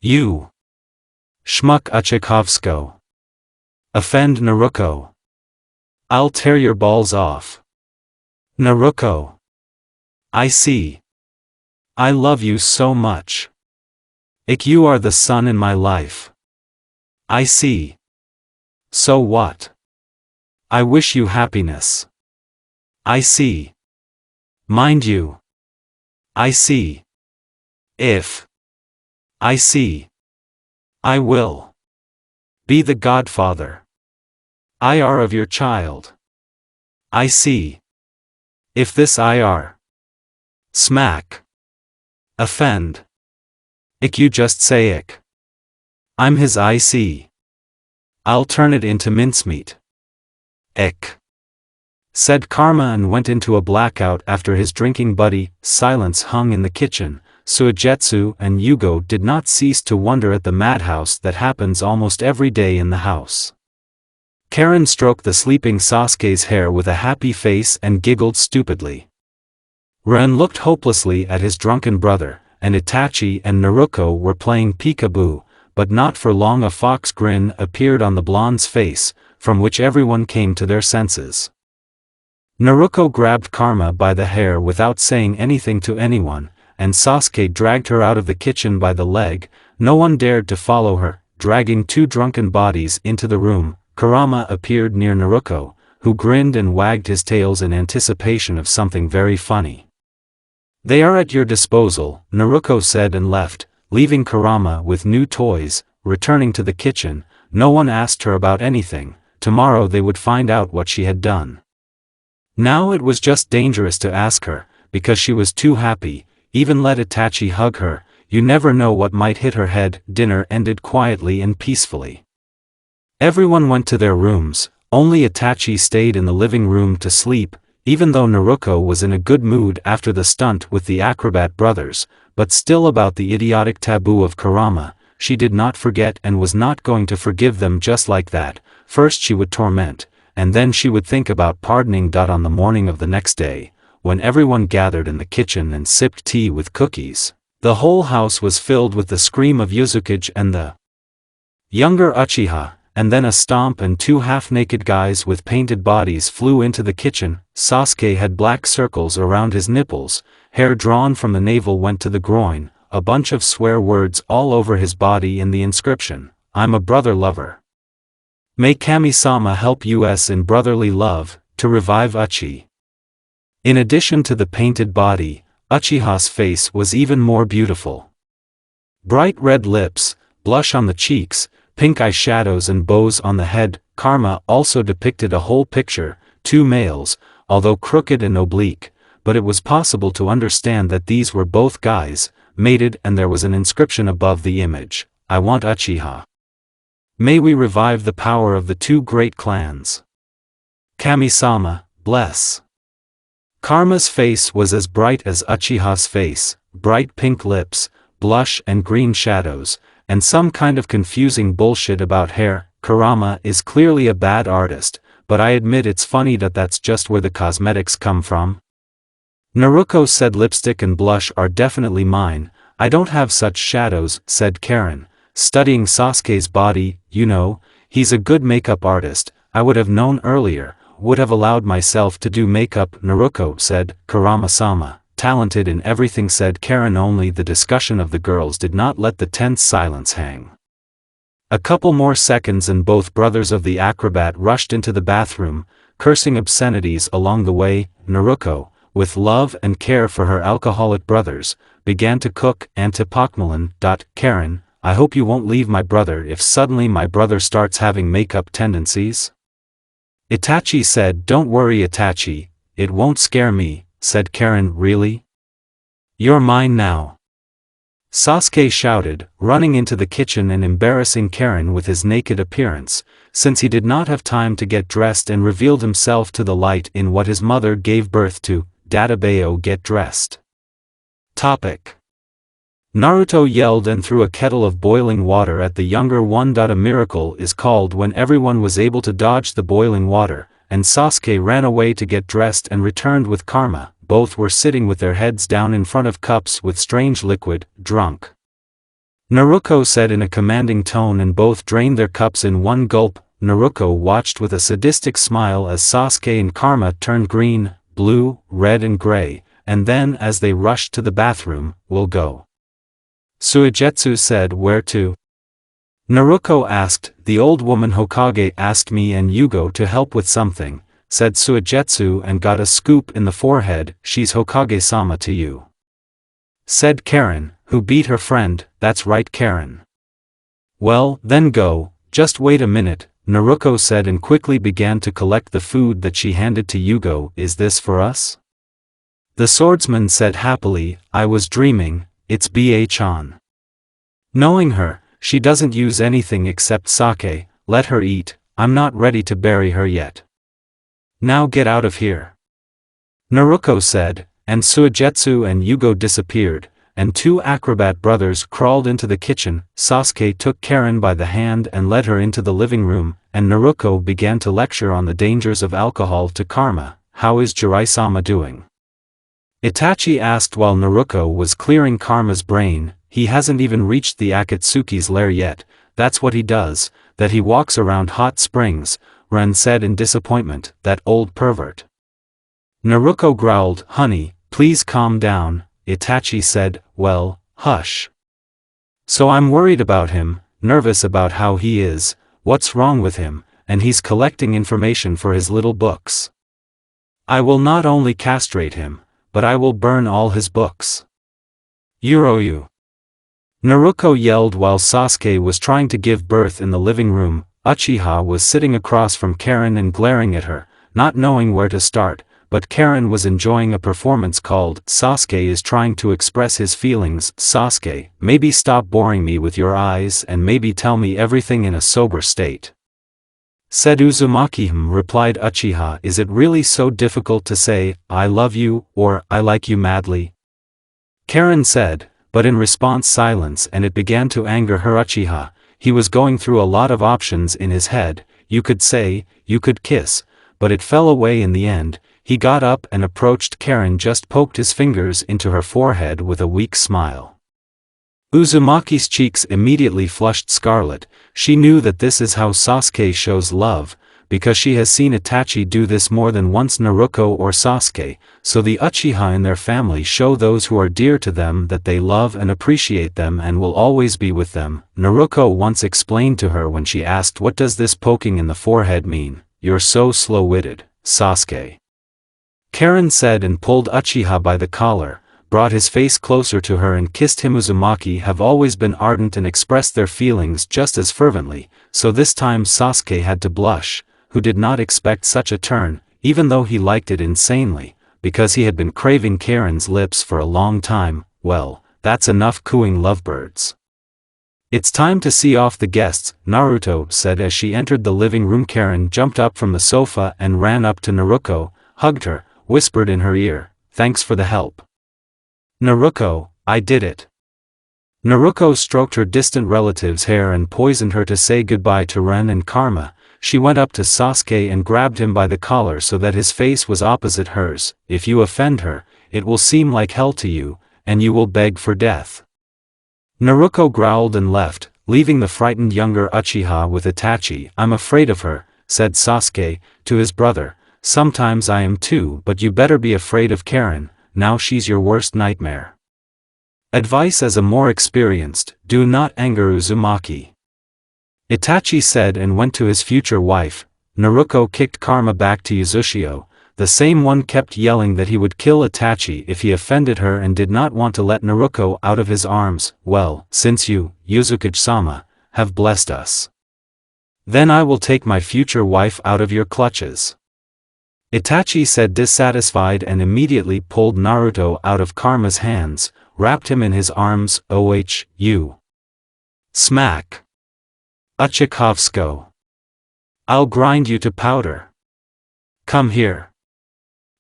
Speaker 1: You. Schmuck, Uchikovsko. Offend Naruto. I'll tear your balls off. Naruto. I see. I love you so much. You are the sun in my life. I see. So what? I wish you happiness. I see. Mind you. I see. If. I see. I will. Be the godfather. IR of your child. I see. If this IR. Smack. Offend. You just say ick. I'm his IC. I'll turn it into mincemeat. Ick. Said Karma and went into a blackout after his drinking buddy. Silence hung in the kitchen. Suigetsu and Yugo did not cease to wonder at the madhouse that happens almost every day in the house. Karen stroked the sleeping Sasuke's hair with a happy face and giggled stupidly. Ren looked hopelessly at his drunken brother, and Itachi and Naruto were playing peekaboo, but not for long. A fox grin appeared on the blonde's face, from which everyone came to their senses. Naruto grabbed Karma by the hair without saying anything to anyone, and Sasuke dragged her out of the kitchen by the leg. No one dared to follow her, dragging two drunken bodies into the room. Kurama appeared near Naruto, who grinned and wagged his tails in anticipation of something very funny. They are at your disposal, Naruto said and left, leaving Kurama with new toys. Returning to the kitchen, no one asked her about anything. Tomorrow they would find out what she had done. Now it was just dangerous to ask her, because she was too happy. Even let Itachi hug her, you never know what might hit her head. Dinner ended quietly and peacefully. Everyone went to their rooms, only Itachi stayed in the living room to sleep, even though Naruto was in a good mood after the stunt with the acrobat brothers, but still about the idiotic taboo of Kurama, she did not forget and was not going to forgive them just like that. First she would torment, and then she would think about pardoning. On the morning of the next day, when everyone gathered in the kitchen and sipped tea with cookies, the whole house was filled with the scream of Uzumaki and the younger Uchiha, and then a stomp and two half-naked guys with painted bodies flew into the kitchen. Sasuke had black circles around his nipples, hair drawn from the navel went to the groin, a bunch of swear words all over his body and the inscription, I'm a brother lover. May Kami-sama help us in brotherly love, to revive Uchi. In addition to the painted body, Uchiha's face was even more beautiful. Bright red lips, blush on the cheeks, pink eyeshadows and bows on the head. Karma also depicted a whole picture, two males, although crooked and oblique, but it was possible to understand that these were both guys, mated, and there was an inscription above the image, I want Uchiha. May we revive the power of the two great clans. Kami-sama, bless. Karma's face was as bright as Uchiha's face, bright pink lips, blush and green shadows, and some kind of confusing bullshit about hair. Kurama is clearly a bad artist, but I admit it's funny that that's just where the cosmetics come from. Naruto said lipstick and blush are definitely mine, I don't have such shadows, said Karen, studying Sasuke's body. You know, he's a good makeup artist, I would have known earlier, would have allowed myself to do makeup. Naruto said, Kurama-sama, talented in everything, said Karen. Only the discussion of the girls did not let the tense silence hang. A couple more seconds and both brothers of the acrobat rushed into the bathroom, cursing obscenities along the way. Naruto, with love and care for her alcoholic brothers, began to cook antipokmalan. Karen, I hope you won't leave my brother if suddenly my brother starts having makeup tendencies. Itachi said, don't worry Itachi, it won't scare me, said Karen. Really? You're mine now. Sasuke shouted, running into the kitchen and embarrassing Karen with his naked appearance, since he did not have time to get dressed and revealed himself to the light in what his mother gave birth to. Dadabayo get dressed. Topic. Naruto yelled and threw a kettle of boiling water at the younger one. A miracle is called when everyone was able to dodge the boiling water, and Sasuke ran away to get dressed and returned with Karma. Both were sitting with their heads down in front of cups with strange liquid, drunk. Naruto said in a commanding tone, and both drained their cups in one gulp. Naruto watched with a sadistic smile as Sasuke and Karma turned green, blue, red and gray, and then as they rushed to the bathroom, "We'll go." Suigetsu said, "Where to?" Naruto asked. "The old woman Hokage asked me and Yugo to help with something," said Suigetsu and got a scoop in the forehead. "She's Hokage-sama to you," said Karen, who beat her friend. "That's right, Karen." "Well, then go, just wait a minute," Naruto said and quickly began to collect the food that she handed to Yugo. "Is this for us?" The swordsman said happily, "I was dreaming, it's Ba-chan." Knowing her, she doesn't use anything except sake. Let her eat, I'm not ready to bury her yet. Now get out of here," Naruto said, and Suigetsu and Yugo disappeared, and two acrobat brothers crawled into the kitchen. Sasuke took Karen by the hand and led her into the living room, and Naruto began to lecture on the dangers of alcohol to Karma. "How is Jirai-sama doing?" Itachi asked while Naruto was clearing Karma's brain. "He hasn't even reached the Akatsuki's lair yet, that's what he does, that he walks around hot springs," Ren said in disappointment. "That old pervert." Naruto growled, "Honey, please calm down," Itachi said. "Well, hush. So I'm worried about him, nervous about how he is, what's wrong with him, and he's collecting information for his little books. I will not only castrate him, but I will burn all his books. Yuroyu." Naruto yelled while Sasuke was trying to give birth in the living room. Uchiha was sitting across from Karen and glaring at her, not knowing where to start, but Karen was enjoying a performance called "Sasuke is trying to express his feelings." "Sasuke, maybe stop boring me with your eyes and maybe tell me everything in a sober state," said Uzumaki. Replied Uchiha. "Is it really so difficult to say, 'I love you,' or 'I like you madly'?" Karen said, but in response silence, and it began to anger her. Uchiha, he was going through a lot of options in his head. You could say, you could kiss, but it fell away in the end. He got up and approached Karen, just poked his fingers into her forehead with a weak smile. Uzumaki's cheeks immediately flushed scarlet. She knew that this is how Sasuke shows love, because she has seen Itachi do this more than once. Naruto or Sasuke, so the Uchiha in their family show those who are dear to them that they love and appreciate them and will always be with them. Naruto once explained to her when she asked, "What does this poking in the forehead mean?" "You're so slow-witted, Sasuke," Karen said and pulled Uchiha by the collar, brought his face closer to her and kissed him. Uzumaki have always been ardent and expressed their feelings just as fervently, so this time Sasuke had to blush, who did not expect such a turn, even though he liked it insanely, because he had been craving Karen's lips for a long time. "Well, that's enough cooing lovebirds. It's time to see off the guests," Naruto said as she entered the living room. Karen jumped up from the sofa and ran up to Naruto, hugged her, whispered in her ear, "Thanks for the help." "Naruto, I did it." Naruto stroked her distant relative's hair and poisoned her to say goodbye to Ren and Karma. She went up to Sasuke and grabbed him by the collar so that his face was opposite hers. "If you offend her, it will seem like hell to you, and you will beg for death." Naruto growled and left, leaving the frightened younger Uchiha with Itachi. "I'm afraid of her," said Sasuke to his brother. "Sometimes I am too, but you better be afraid of Karen, now she's your worst nightmare." Advice as a more experienced, do not anger Uzumaki, Itachi said and went to his future wife. Naruto kicked Karma back to Uzushio. The same one kept yelling that he would kill Itachi if he offended her and did not want to let Naruto out of his arms. "Well, since you, Uzukage-sama, have blessed us, then I will take my future wife out of your clutches," Itachi said dissatisfied and immediately pulled Naruto out of Karma's hands. wrapped him in his arms. "Oh, smack. Uchikhovsko. I'll grind you to powder. Come here."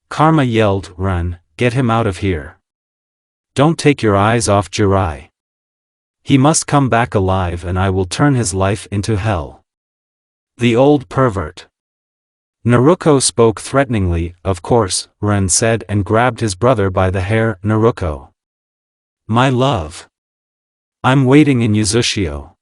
Speaker 1: Karma yelled, "Run, get him out of here. Don't take your eyes off Jirai. He must come back alive and I will turn his life into hell. The old pervert." Naruko spoke threateningly. "Of course," Ren said and grabbed his brother by the hair. "Naruko. My love. I'm waiting in Uzushio."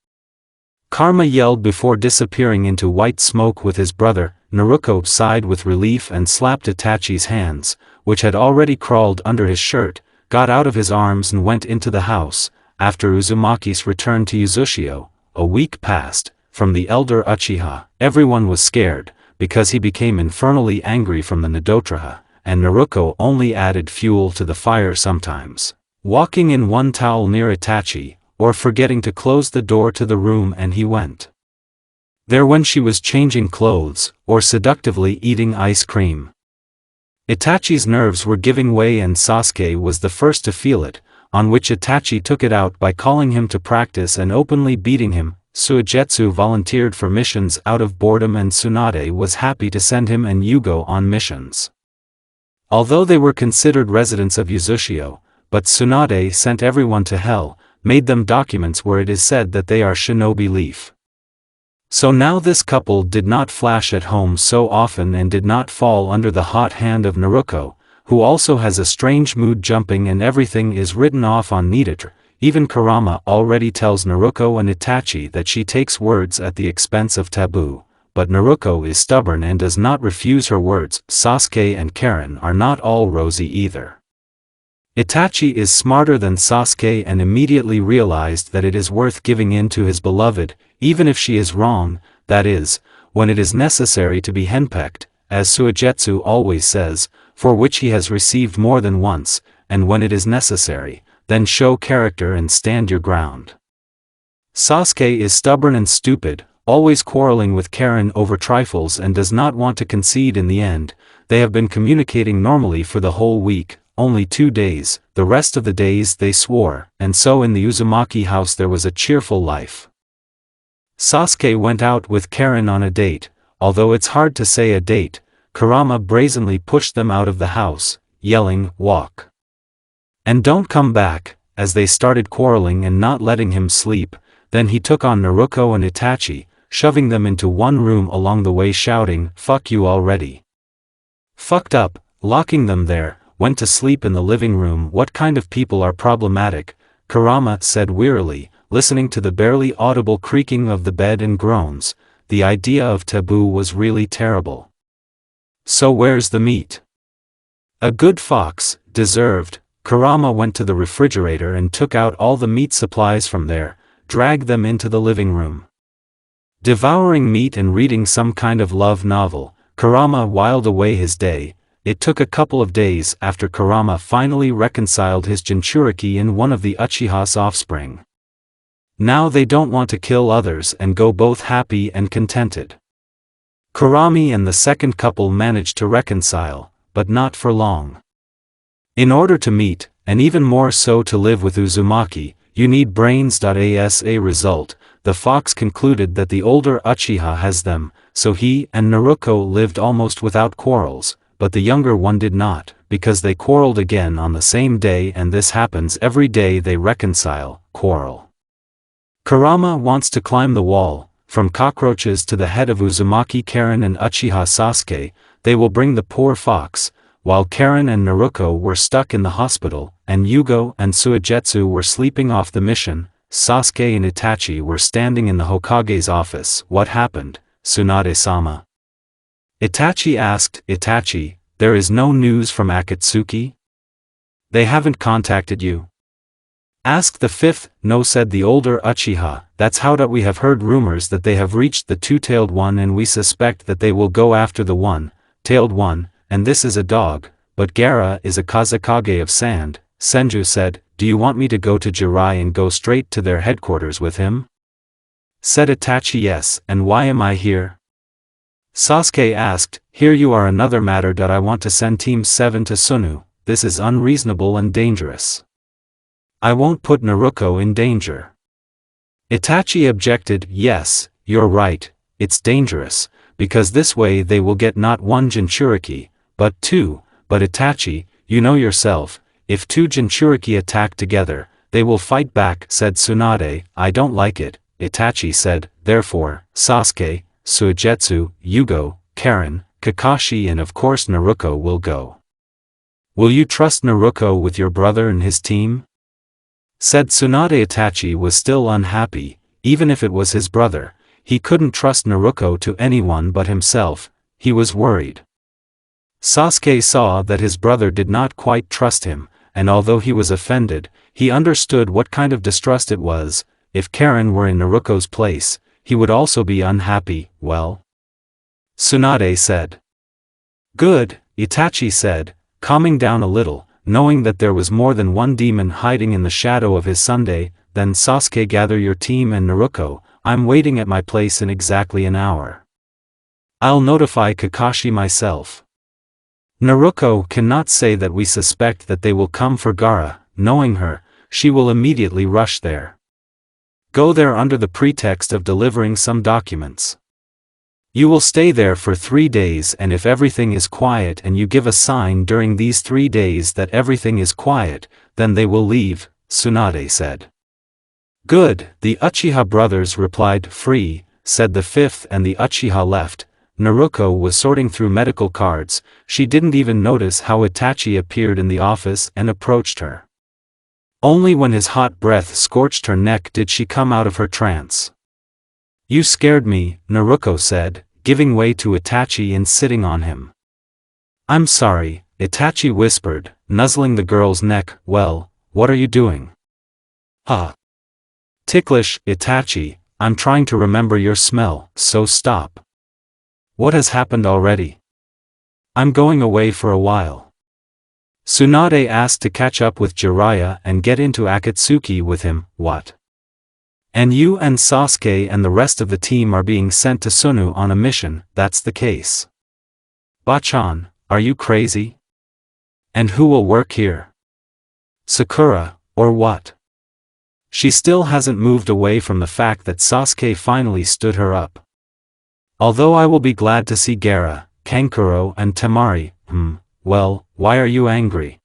Speaker 1: Karma yelled before disappearing into white smoke with his brother. Naruko sighed with relief and slapped Itachi's hands, which had already crawled under his shirt, got out of his arms and went into the house. After Uzumaki's return to Uzushio, a week passed. From the elder Uchiha, everyone was scared, because he became infernally angry from the Nidotraha, and Naruko only added fuel to the fire sometimes, walking in one towel near Itachi, or forgetting to close the door to the room, and he went there when she was changing clothes, or seductively eating ice cream. Itachi's nerves were giving way and Sasuke was the first to feel it, on which Itachi took it out by calling him to practice and openly beating him. Suigetsu volunteered for missions out of boredom and Tsunade was happy to send him and Yugo on missions. Although they were considered residents of Uzushio, but Tsunade sent everyone to hell, made them documents where it is said that they are shinobi leaf. So now this couple did not flash at home so often and did not fall under the hot hand of Naruko, who also has a strange mood jumping and everything is written off on Nidotra. Even Kurama already tells Naruko and Itachi that she takes words at the expense of taboo, but Naruko is stubborn and does not refuse her words. Sasuke and Karen are not all rosy either. Itachi is smarter than Sasuke and immediately realized that it is worth giving in to his beloved, even if she is wrong, that is, when it is necessary to be henpecked, as Suigetsu always says, for which he has received more than once, and when it is necessary, then show character and stand your ground. Sasuke is stubborn and stupid, always quarreling with Karen over trifles and does not want to concede in the end. They have been communicating normally for the whole week, only 2 days, the rest of the days they swore, and so in the Uzumaki house there was a cheerful life. Sasuke went out with Karen on a date, although it's hard to say a date. Kurama brazenly pushed them out of the house, yelling, "Walk. And don't come back," as they started quarreling and not letting him sleep. Then he took on Naruko and Itachi, shoving them into one room along the way shouting, "Fuck you already. Fucked up," locking them there, went to sleep in the living room. "What kind of people are problematic?" Kurama said wearily, listening to the barely audible creaking of the bed and groans. The idea of taboo was really terrible. "So where's the meat?" "A good fox, deserved." Kurama went to the refrigerator and took out all the meat supplies from there, dragged them into the living room. Devouring meat and reading some kind of love novel, Kurama whiled away his day. It took a couple of days after Kurama finally reconciled his Jinchuriki in one of the Uchiha's offspring. Now they don't want to kill others and go both happy and contented. Kurami and the second couple managed to reconcile, but not for long. In order to meet, and even more so to live with Uzumaki, you need brains. As a result, the fox concluded that the older Uchiha has them, so he and Naruko lived almost without quarrels, but the younger one did not, because they quarreled again on the same day, and this happens every day they reconcile, quarrel. Kurama wants to climb the wall, from cockroaches to the head of Uzumaki. Karen and Uchiha Sasuke, they will bring the poor fox. While Karen and Naruko were stuck in the hospital, and Yugo and Suigetsu were sleeping off the mission, Sasuke and Itachi were standing in the Hokage's office. "What happened, Tsunade-sama?" Itachi asked. "Itachi, there is no news from Akatsuki? They haven't contacted you?" Asked the fifth. "No," said the older Uchiha, "that's how that we have heard rumors that they have reached the two-tailed one and we suspect that they will go after the one-tailed one. And this is a dog, but Gaara is a Kazekage of sand." Senju said, "Do you want me to go to Jirai and go straight to their headquarters with him?" Said Itachi. "Yes." "And why am I here?" Sasuke asked. "Here you are another matter. I want to send Team 7 to Sunu. This is unreasonable and dangerous." I won't put Naruto in danger. Itachi objected, yes, you're right, it's dangerous, because this way they will get not one Jinchuriki, but two, but Itachi, you know yourself, if two Jinchuriki attack together, they will fight back, said Tsunade. I don't like it, Itachi said, therefore, Sasuke, Suigetsu, Yugo, Karen, Kakashi and of course Naruto will go. Will you trust Naruto with your brother and his team? Said Tsunade. Itachi was still unhappy, even if it was his brother, he couldn't trust Naruto to anyone but himself, he was worried. Sasuke saw that his brother did not quite trust him, and although he was offended, he understood what kind of distrust it was. If Karen were in Naruto's place, he would also be unhappy. Well? Tsunade said. Good, Itachi said, calming down a little, knowing that there was more than one demon hiding in the shadow of his Sunday. Then Sasuke, gather your team and Naruto, I'm waiting at my place in exactly an hour. I'll notify Kakashi myself. Naruto cannot say that we suspect that they will come for Gaara, knowing her, she will immediately rush there. Go there under the pretext of delivering some documents. You will stay there for 3 days and if everything is quiet and you give a sign during these 3 days that everything is quiet, then they will leave, Tsunade said. Good, the Uchiha brothers replied. Free, said the fifth and the Uchiha left. Naruto was sorting through medical cards, she didn't even notice how Itachi appeared in the office and approached her. Only when his hot breath scorched her neck did she come out of her trance. You scared me, Naruto said, giving way to Itachi and sitting on him. I'm sorry, Itachi whispered, nuzzling the girl's neck. Well, what are you doing? Ticklish, Itachi, I'm trying to remember your smell, so stop. What has happened already? I'm going away for a while. Tsunade asked to catch up with Jiraiya and get into Akatsuki with him. What? And you and Sasuke and the rest of the team are being sent to Sunu on a mission. That's the case. Bachan, are you crazy? And who will work here? Sakura, or what? She still hasn't moved away from the fact that Sasuke finally stood her up. Although I will be glad to see Gaara, Kankuro and Temari. Well, why are you angry?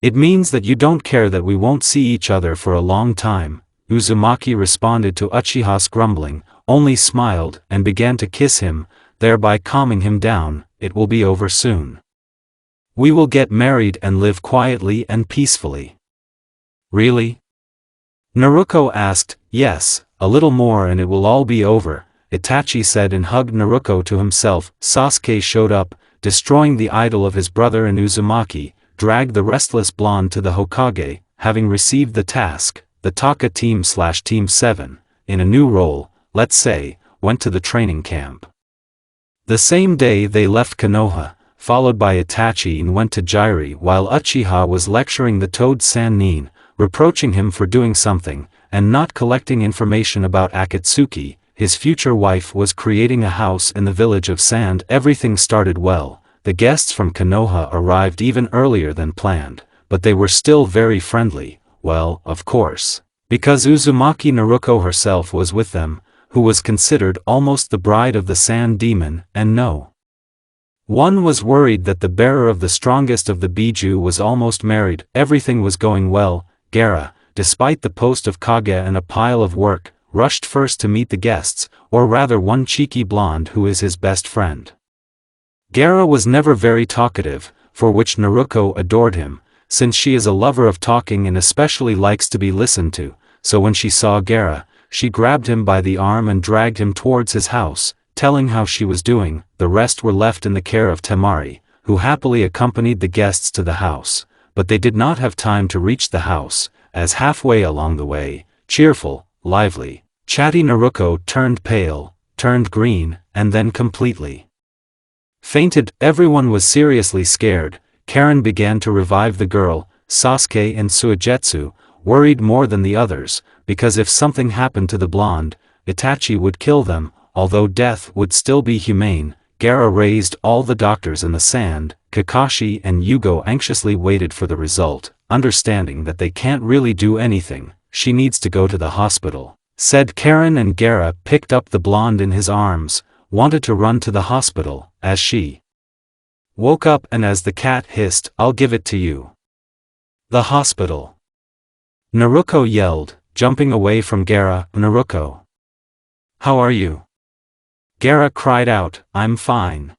Speaker 1: It means that you don't care that we won't see each other for a long time. Uzumaki responded to Uchiha's grumbling, only smiled and began to kiss him, thereby calming him down. It will be over soon. We will get married and live quietly and peacefully. Really? Naruto asked. Yes, a little more and it will all be over, Itachi said and hugged Naruto to himself. Sasuke showed up, destroying the idol of his brother, and Uzumaki dragged the restless blonde to the Hokage, having received the task. The Taka Team/Team 7, in a new role, let's say, went to the training camp. The same day they left Konoha, followed by Itachi, and went to Jiraiya while Uchiha was lecturing the Toad Sannin, reproaching him for doing something, and not collecting information about Akatsuki. His future wife was creating a house in the village of Sand. Everything started well, the guests from Konoha arrived even earlier than planned, but they were still very friendly. Well, of course, because Uzumaki Naruto herself was with them, who was considered almost the bride of the Sand Demon, and no one was worried that the bearer of the strongest of the Biju was almost married. Everything was going well. Gaara, despite the post of Kage and a pile of work, rushed first to meet the guests, or rather one cheeky blonde who is his best friend. Gaara was never very talkative, for which Naruto adored him, since she is a lover of talking and especially likes to be listened to, so when she saw Gaara, she grabbed him by the arm and dragged him towards his house, telling how she was doing. The rest were left in the care of Temari, who happily accompanied the guests to the house, but they did not have time to reach the house, as halfway along the way, cheerful, lively, chatty Naruto turned pale, turned green, and then completely fainted. Everyone was seriously scared. Karen began to revive the girl. Sasuke and Suigetsu worried more than the others, because if something happened to the blonde, Itachi would kill them, although death would still be humane. Gaara raised all the doctors in the sand. Kakashi and Yugo anxiously waited for the result, understanding that they can't really do anything. She needs to go to the hospital, said Karen, and Gaara picked up the blonde in his arms, wanted to run to the hospital, as she woke up and as the cat hissed, "I'll give it to you." The hospital. Naruto yelled, jumping away from Gaara. "Naruto! How are you?" Gaara cried out, "I'm fine."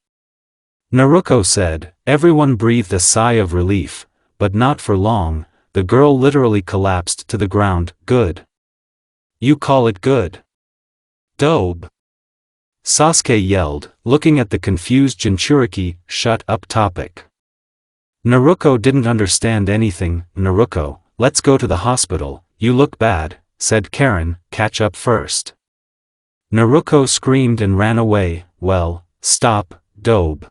Speaker 1: Naruto said. Everyone breathed a sigh of relief, but not for long. The girl literally collapsed to the ground. "Good. You call it good? Dobe!" Sasuke yelled, looking at the confused Jinchuriki. "Shut up." Topic. Naruto didn't understand anything. "Naruto, let's go to the hospital, you look bad," said Karen. "Catch up first." Naruto screamed and ran away. "Well, stop, Dobe!"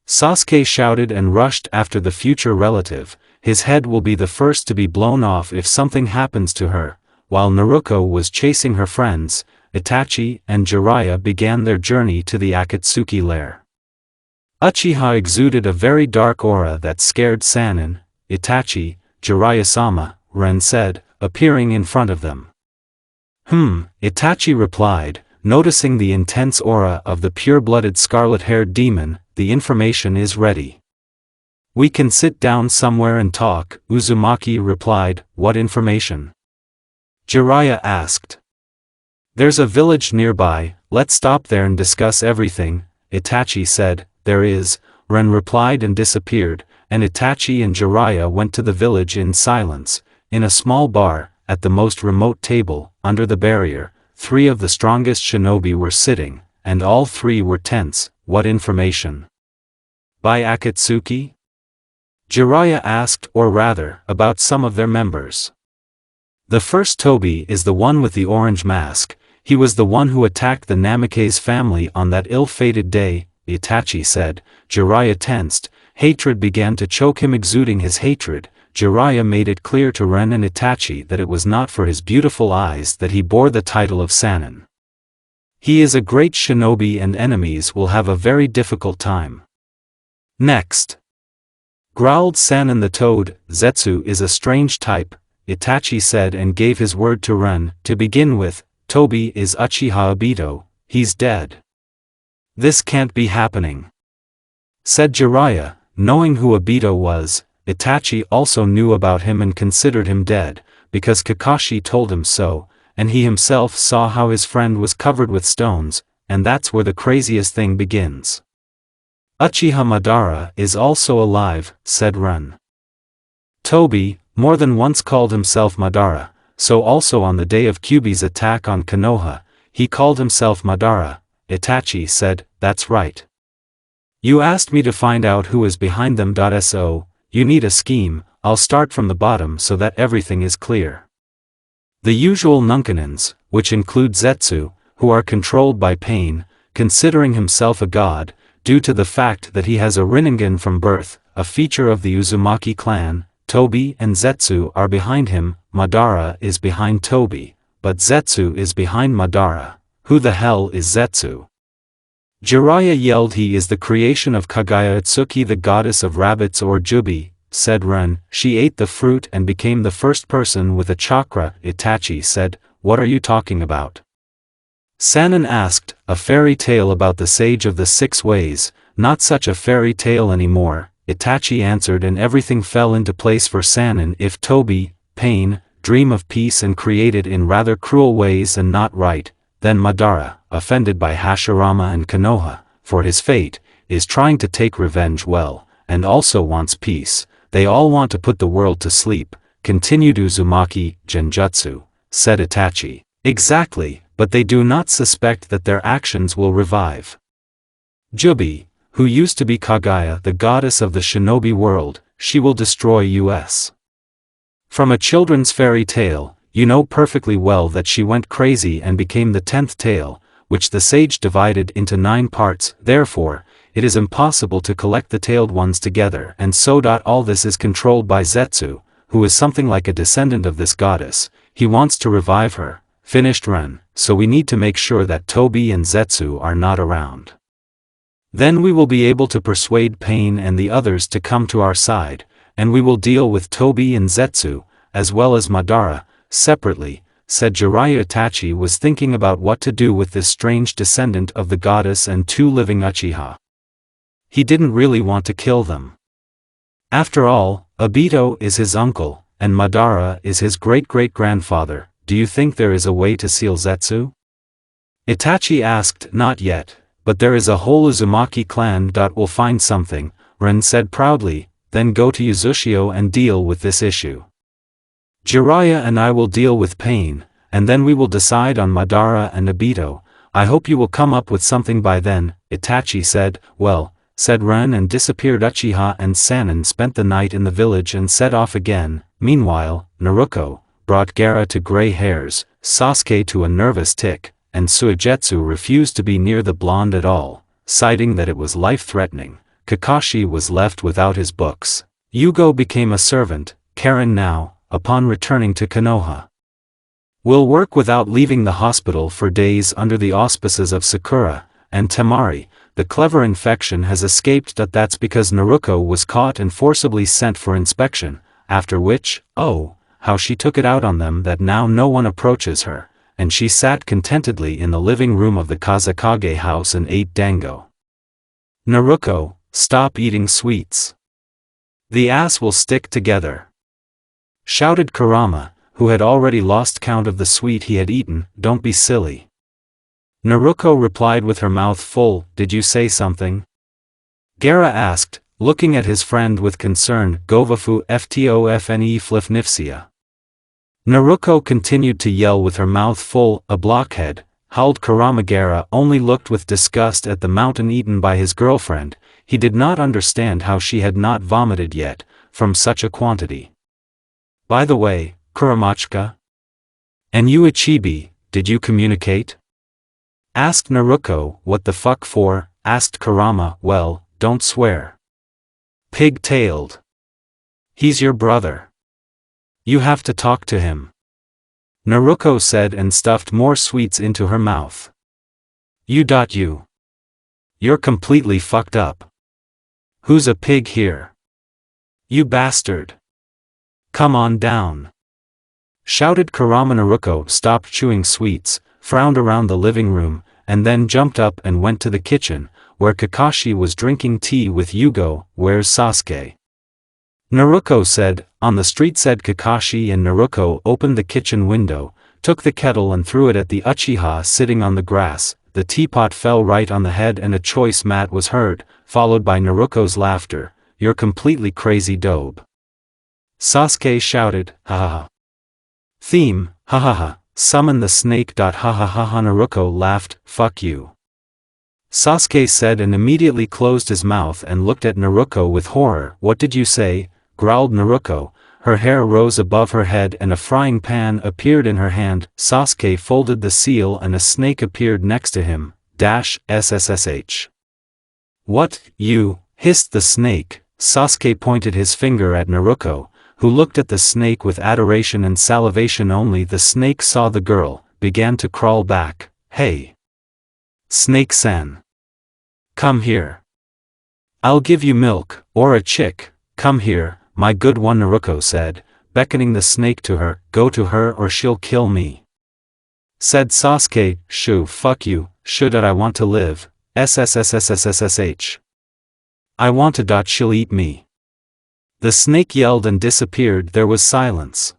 Speaker 1: Sasuke shouted and rushed after the future relative. His head will be the first to be blown off if something happens to her. While Naruto was chasing her friends, Itachi and Jiraiya began their journey to the Akatsuki lair. Uchiha exuded a very dark aura that scared Sannin. "Itachi, Jiraiya-sama," Ren said, appearing in front of them. Itachi replied, noticing the intense aura of the pure-blooded scarlet-haired demon. "The information is ready. We can sit down somewhere and talk," Uzumaki replied. "What information?" Jiraiya asked. "There's a village nearby, let's stop there and discuss everything," Itachi said. "There is," Ren replied and disappeared, and Itachi and Jiraiya went to the village in silence. In a small bar, at the most remote table, under the barrier, 3 of the strongest shinobi were sitting, and all 3 were tense. "What information?" "By Akatsuki?" Jiraiya asked, or rather, about some of their members. "The first Tobi is the one with the orange mask. He was the one who attacked the Namikaze family on that ill-fated day," Itachi said. Jiraiya tensed. Hatred began to choke him, exuding his hatred. Jiraiya made it clear to Ren and Itachi that it was not for his beautiful eyes that he bore the title of Sannin. He is a great shinobi and enemies will have a very difficult time. Next. Growled Sannin the toad. "Zetsu is a strange type," Itachi said and gave his word to Ren. "To begin with, Tobi is Uchiha Obito, he's dead." "This can't be happening," said Jiraiya, knowing who Obito was. Itachi also knew about him and considered him dead, because Kakashi told him so, and he himself saw how his friend was covered with stones, and that's where the craziest thing begins. "Uchiha Madara is also alive," said Ren. Tobi more than once called himself Madara, so also on the day of Kyuubi's attack on Konoha, he called himself Madara. Itachi said, "That's right. You asked me to find out who is behind them. So, you need a scheme. I'll start from the bottom so that everything is clear. The usual Nunkanins, which include Zetsu, who are controlled by pain, considering himself a god, due to the fact that he has a Rinnegan from birth, a feature of the Uzumaki clan. Tobi and Zetsu are behind him. Madara is behind Tobi, but Zetsu is behind Madara. Who the hell is Zetsu?" Jiraiya yelled. "He is the creation of Kaguya Itsuki, the goddess of rabbits, or Jubi," said Ren. "She ate the fruit and became the first person with a chakra." Itachi said, "What are you talking about?" Sannin asked, "A fairy tale about the sage of the 6 ways, not such a fairy tale anymore," Itachi answered, and everything fell into place for Sannin. If Tobi, pain, dream of peace and created in rather cruel ways and not right, then Madara, offended by Hashirama and Konoha, for his fate, is trying to take revenge well, and also wants peace. They all want to put the world to sleep, continued Uzumaki. "Genjutsu," said Itachi. "Exactly, but they do not suspect that their actions will revive Jubi, who used to be Kaguya, the goddess of the shinobi world. She will destroy us. From a children's fairy tale, you know perfectly well that she went crazy and became the 10th tale, which the sage divided into 9 parts. Therefore, it is impossible to collect the tailed ones together, and so. All this is controlled by Zetsu, who is something like a descendant of this goddess. He wants to revive her," finished Ren, "so we need to make sure that Tobi and Zetsu are not around." Then we will be able to persuade Pain and the others to come to our side, and we will deal with Tobi and Zetsu, as well as Madara, separately, said Jiraiya. Itachi was thinking about what to do with this strange descendant of the goddess and 2 living Uchiha. He didn't really want to kill them. After all, Obito is his uncle, and Madara is his great-great-grandfather. Do you think there is a way to seal Zetsu? Itachi asked. Not yet, but there is a whole Uzumaki clan. Will find something, Ren said proudly, then go to Uzushio and deal with this issue. Jiraiya and I will deal with Pain, and then we will decide on Madara and Obito. I hope you will come up with something by then, Itachi said. Well, said Ren, and disappeared. Uchiha and Sannin spent the night in the village and set off again. Meanwhile, Naruto brought Gaara to gray hairs, Sasuke to a nervous tic, and Suigetsu refused to be near the blonde at all, citing that it was life-threatening. Kakashi was left without his books. Yugo became a servant. Karen now, upon returning to Konoha, will work without leaving the hospital for days under the auspices of Sakura, and Temari, the clever infection has escaped. That's because Naruto was caught and forcibly sent for inspection, after which, oh, how she took it out on them that now no one approaches her, and she sat contentedly in the living room of the Kazekage house and ate dango. Naruto, stop eating sweets. The ass will stick together, shouted Kurama, who had already lost count of the sweet he had eaten. Don't be silly. Naruto replied with her mouth full. Did you say something? Gaara asked, looking at his friend with concern. Govafu ftofne flifnifsia. Naruto continued to yell with her mouth full. A blockhead, howled Kurama. Gaara only looked with disgust at the mountain eaten by his girlfriend. He did not understand how she had not vomited yet, from such a quantity. By the way, Kuramachka? And you Ichibi, did you communicate? Asked Naruto. What the fuck for? Asked Kurama. Well, don't swear. Pig-tailed. He's your brother. You have to talk to him. Naruto said and stuffed more sweets into her mouth. You. You're completely fucked up. Who's a pig here? You bastard. Come on down, shouted Kurama. Naruto stopped chewing sweets, frowned around the living room, and then jumped up and went to the kitchen, where Kakashi was drinking tea with Yugo. Where's Sasuke? Naruto said. On the street, said Kakashi, and Naruto opened the kitchen window, took the kettle and threw it at the Uchiha sitting on the grass. The teapot fell right on the head and a choice mat was heard, followed by Naruto's laughter. You're completely crazy, dope. Sasuke shouted. Ha ha ha. Theme, ha ha ha. Summon the snake. Ha ha ha ha. Naruto laughed. Fuck you, Sasuke said, and immediately closed his mouth and looked at Naruto with horror. What did you say? Growled Naruto. Her hair rose above her head and a frying pan appeared in her hand. Sasuke folded the seal and a snake appeared next to him. SSSH. What, you? Hissed the snake. Sasuke pointed his finger at Naruto, who looked at the snake with adoration and salivation. Only the snake saw the girl, began to crawl back. Hey, Snake-san. Come here. I'll give you milk, or a chick. Come here, my good one, Naruto said, beckoning the snake to her. Go to her or she'll kill me, said Sasuke. Shoo, fuck you, should I want to live? SSSSSSH. I want to. She'll eat me. The snake yelled and disappeared. There was silence.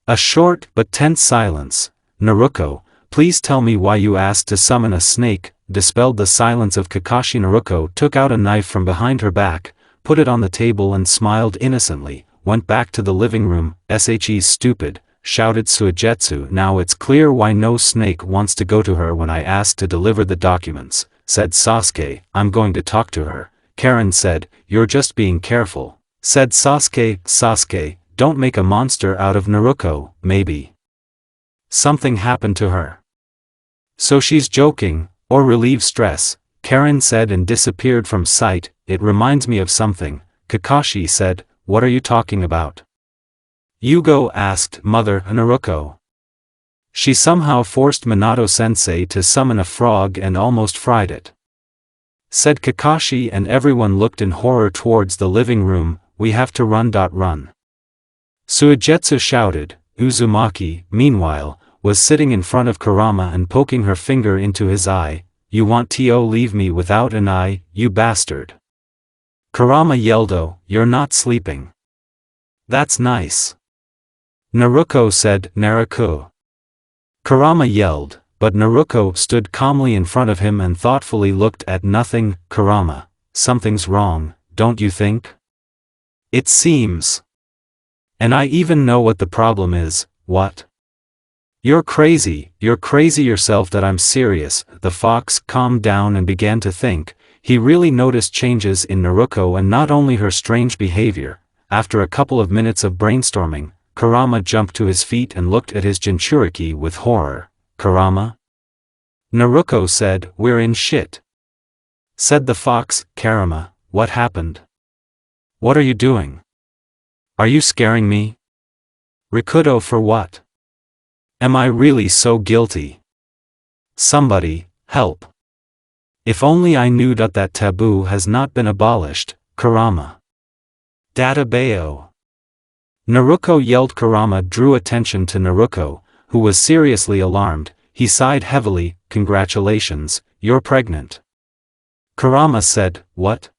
Speaker 1: A short but tense silence. Naruto, please tell me why you asked to summon a snake, dispelled the silence of Kakashi. Naruto took out a knife from behind her back, put it on the table and smiled innocently, went back to the living room. She's stupid, shouted Suigetsu. Now it's clear why no snake wants to go to her when I asked to deliver the documents, said Sasuke. I'm going to talk to her, Karen said. You're just being careful, said Sasuke. Sasuke, don't make a monster out of Naruto. Maybe something happened to her, so she's joking, or relieve stress, Karen said and disappeared from sight. It reminds me of something, Kakashi said. What are you talking about? Yugo asked. Mother Naruto. She somehow forced Minato-sensei to summon a frog and almost fried it. said Kakashi, and everyone looked in horror towards the living room. We have to run. Run. Suigetsu shouted. Uzumaki, meanwhile, was sitting in front of Kurama and poking her finger into his eye. You want to leave me without an eye, you bastard. Kurama yelled. Oh, you're not sleeping. That's nice. Naruko said. Naruko. Kurama yelled, but Naruko stood calmly in front of him and thoughtfully looked at nothing. Kurama, something's wrong, don't you think? It seems. And I even know what the problem is. What? You're crazy yourself. That I'm serious. The fox calmed down and began to think. He really noticed changes in Naruko and not only her strange behavior. After a couple of minutes of brainstorming, Kurama jumped to his feet and looked at his Jinchuriki with horror. Kurama? Naruko said. We're in shit. Said the fox. Kurama, what happened? What are you doing? Are you scaring me? Rikudo, for what? Am I really so guilty? Somebody, help. If only I knew that taboo has not been abolished. Kurama. Databao. Naruko yelled. Kurama drew attention to Naruko, who was seriously alarmed. He sighed heavily. Congratulations, you're pregnant. Kurama said. What?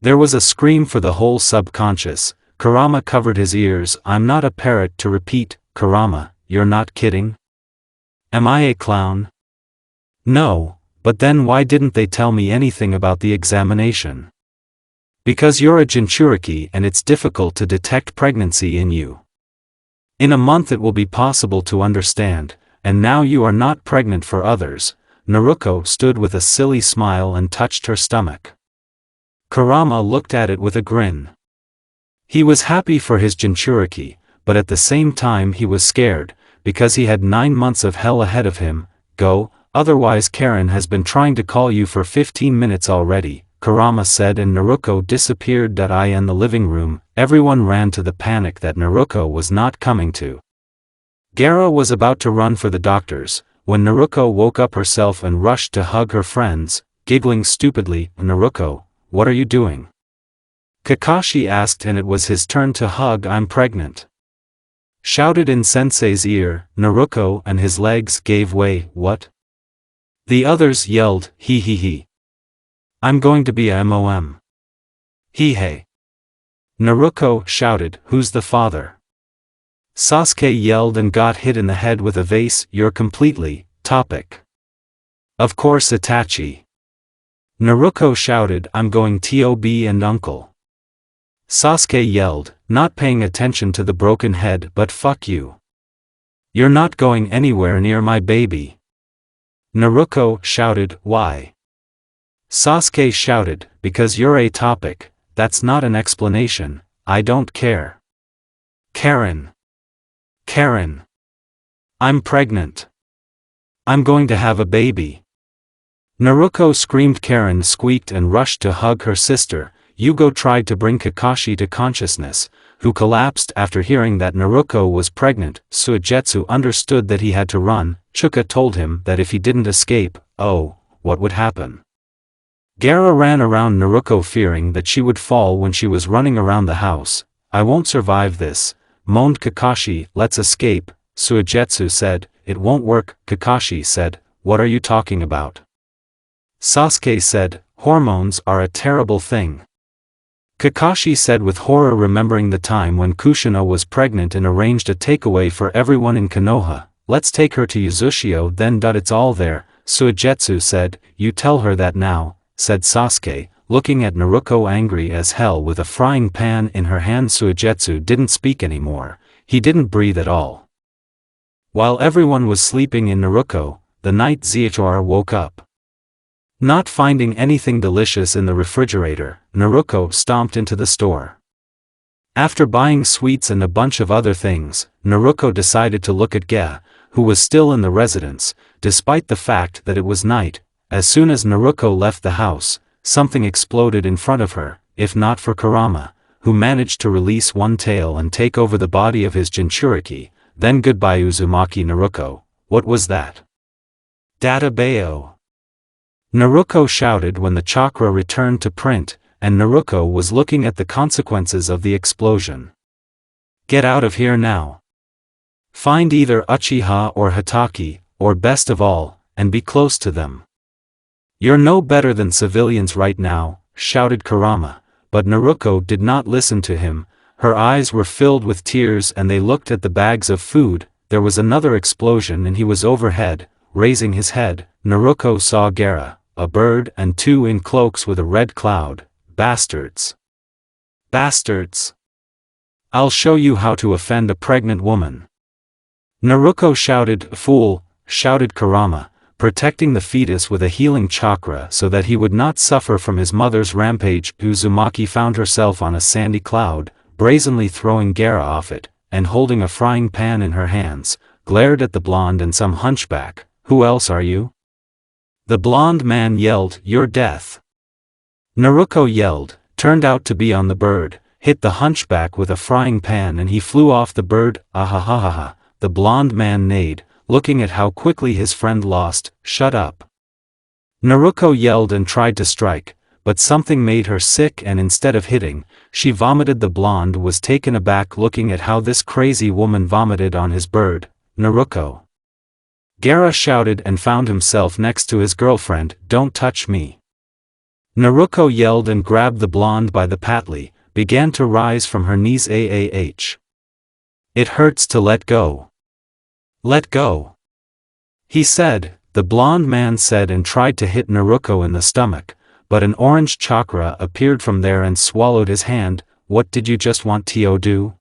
Speaker 1: There was a scream for the whole subconscious. Kurama covered his ears. I'm not a parrot to repeat. Kurama, you're not kidding? Am I a clown? No, but then why didn't they tell me anything about the examination? Because you're a Jinchuriki and it's difficult to detect pregnancy in you. In a month it will be possible to understand, and now you are not pregnant for others. Naruko stood with a silly smile and touched her stomach. Kurama looked at it with a grin. He was happy for his Jinchuriki, but at the same time he was scared, because he had 9 months of hell ahead of him. Go, otherwise Karen has been trying to call you for 15 minutes already, Kurama said, and Naruko disappeared. In the living room, everyone ran to the panic that Naruko was not coming to. Gaara was about to run for the doctors, when Naruko woke up herself and rushed to hug her friends, giggling stupidly. Naruko, what are you doing? Kakashi asked, and it was his turn to hug. I'm pregnant. Shouted in Sensei's ear. Naruko and his legs gave way. What? The others yelled. He. I'm going to be a MOM. He. Naruko shouted. Who's the father? Sasuke yelled and got hit in the head with a vase. You're completely, topic. Of course Itachi. Naruko shouted. I'm going to be and uncle. Sasuke yelled, not paying attention to the broken head. But fuck you. You're not going anywhere near my baby. Naruko shouted. Why? Sasuke shouted, because you're a topic. That's not an explanation. I don't care. Karen. I'm pregnant. I'm going to have a baby. Naruko screamed. Karen squeaked and rushed to hug her sister. Yugo tried to bring Kakashi to consciousness, who collapsed after hearing that Naruko was pregnant. Suigetsu understood that he had to run. Chuka told him that if he didn't escape, what would happen? Gaara ran around Naruko fearing that she would fall when she was running around the house. I won't survive this, moaned Kakashi. Let's escape, Suigetsu said. It won't work, Kakashi said. What are you talking about? Sasuke said, hormones are a terrible thing. Kakashi said with horror, remembering the time when Kushina was pregnant and arranged a takeaway for everyone in Konoha. Let's take her to Uzushio then. It's all there, Suigetsu said. You tell her that now, said Sasuke, looking at Naruko angry as hell with a frying pan in her hand. Suigetsu didn't speak anymore. He didn't breathe at all. While everyone was sleeping in Naruko, the night Ziachara woke up. Not finding anything delicious in the refrigerator, Naruko stomped into the store. After buying sweets and a bunch of other things, Naruko decided to look at Ge, who was still in the residence, despite the fact that it was night. As soon as Naruko left the house, something exploded in front of her. If not for Kurama, who managed to release one tail and take over the body of his Jinchuriki, then goodbye Uzumaki. Naruko, what was that? Databao. Naruko shouted when the chakra returned to print, and Naruko was looking at the consequences of the explosion. Get out of here now. Find either Uchiha or Hitaki, or best of all, and be close to them. You're no better than civilians right now, shouted Kurama, but Naruko did not listen to him. Her eyes were filled with tears and they looked at the bags of food. There was another explosion and he was overhead. Raising his head, Naruko saw Gaara, a bird and two in cloaks with a red cloud. Bastards! Bastards! I'll show you how to offend a pregnant woman. Naruko shouted. Fool, shouted Kurama, protecting the fetus with a healing chakra so that he would not suffer from his mother's rampage. Uzumaki found herself on a sandy cloud, brazenly throwing Gaara off it, and holding a frying pan in her hands, glared at the blonde and some hunchback. Who else are you? The blonde man yelled, your death. Naruko yelled, turned out to be on the bird, hit the hunchback with a frying pan and he flew off the bird. Ahahaha. The blonde man neighed, looking at how quickly his friend lost. Shut up. Naruko yelled and tried to strike, but something made her sick and instead of hitting, she vomited. The blonde was taken aback looking at how this crazy woman vomited on his bird. Naruko. Gaara shouted and found himself next to his girlfriend. Don't touch me. Naruko yelled and grabbed the blonde by the patli, began to rise from her knees. It hurts to let go. Let go. He said, the blonde man said and tried to hit Naruko in the stomach, but an orange chakra appeared from there and swallowed his hand. What did you just want to do?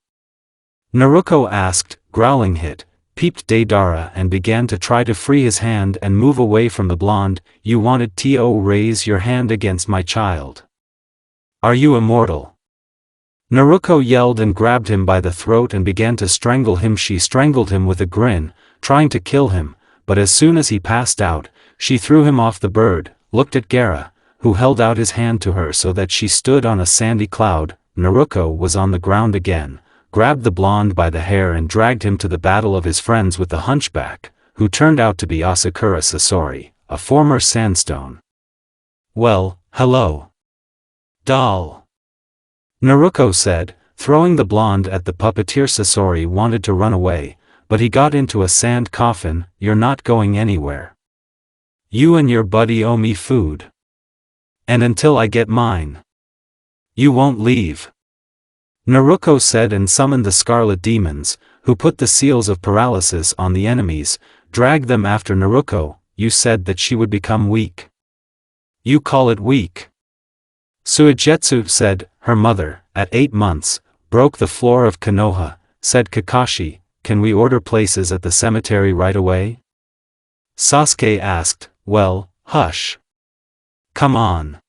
Speaker 1: Naruko asked, growling. Hit, peeped Deidara and began to try to free his hand and move away from the blonde. You wanted to raise your hand against my child. Are you immortal? Naruko yelled and grabbed him by the throat and began to strangle him. She strangled him with a grin, trying to kill him, but as soon as he passed out, she threw him off the bird, looked at Gaara, who held out his hand to her so that she stood on a sandy cloud. Naruko was on the ground again, grabbed the blonde by the hair and dragged him to the battle of his friends with the hunchback, who turned out to be Asakura Sasori, a former sandstone. Well, hello. Doll. Naruko said, throwing the blonde at the puppeteer. Sasori wanted to run away, but he got into a sand coffin. You're not going anywhere. You and your buddy owe me food. And until I get mine, you won't leave. Naruko said and summoned the scarlet demons, who put the seals of paralysis on the enemies, dragged them after Naruko. You said that she would become weak. You call it weak? Suigetsu said. Her mother, at 8 months, broke the floor of Konoha. Said Kakashi, can we order places at the cemetery right away? Sasuke asked, well, hush. Come on.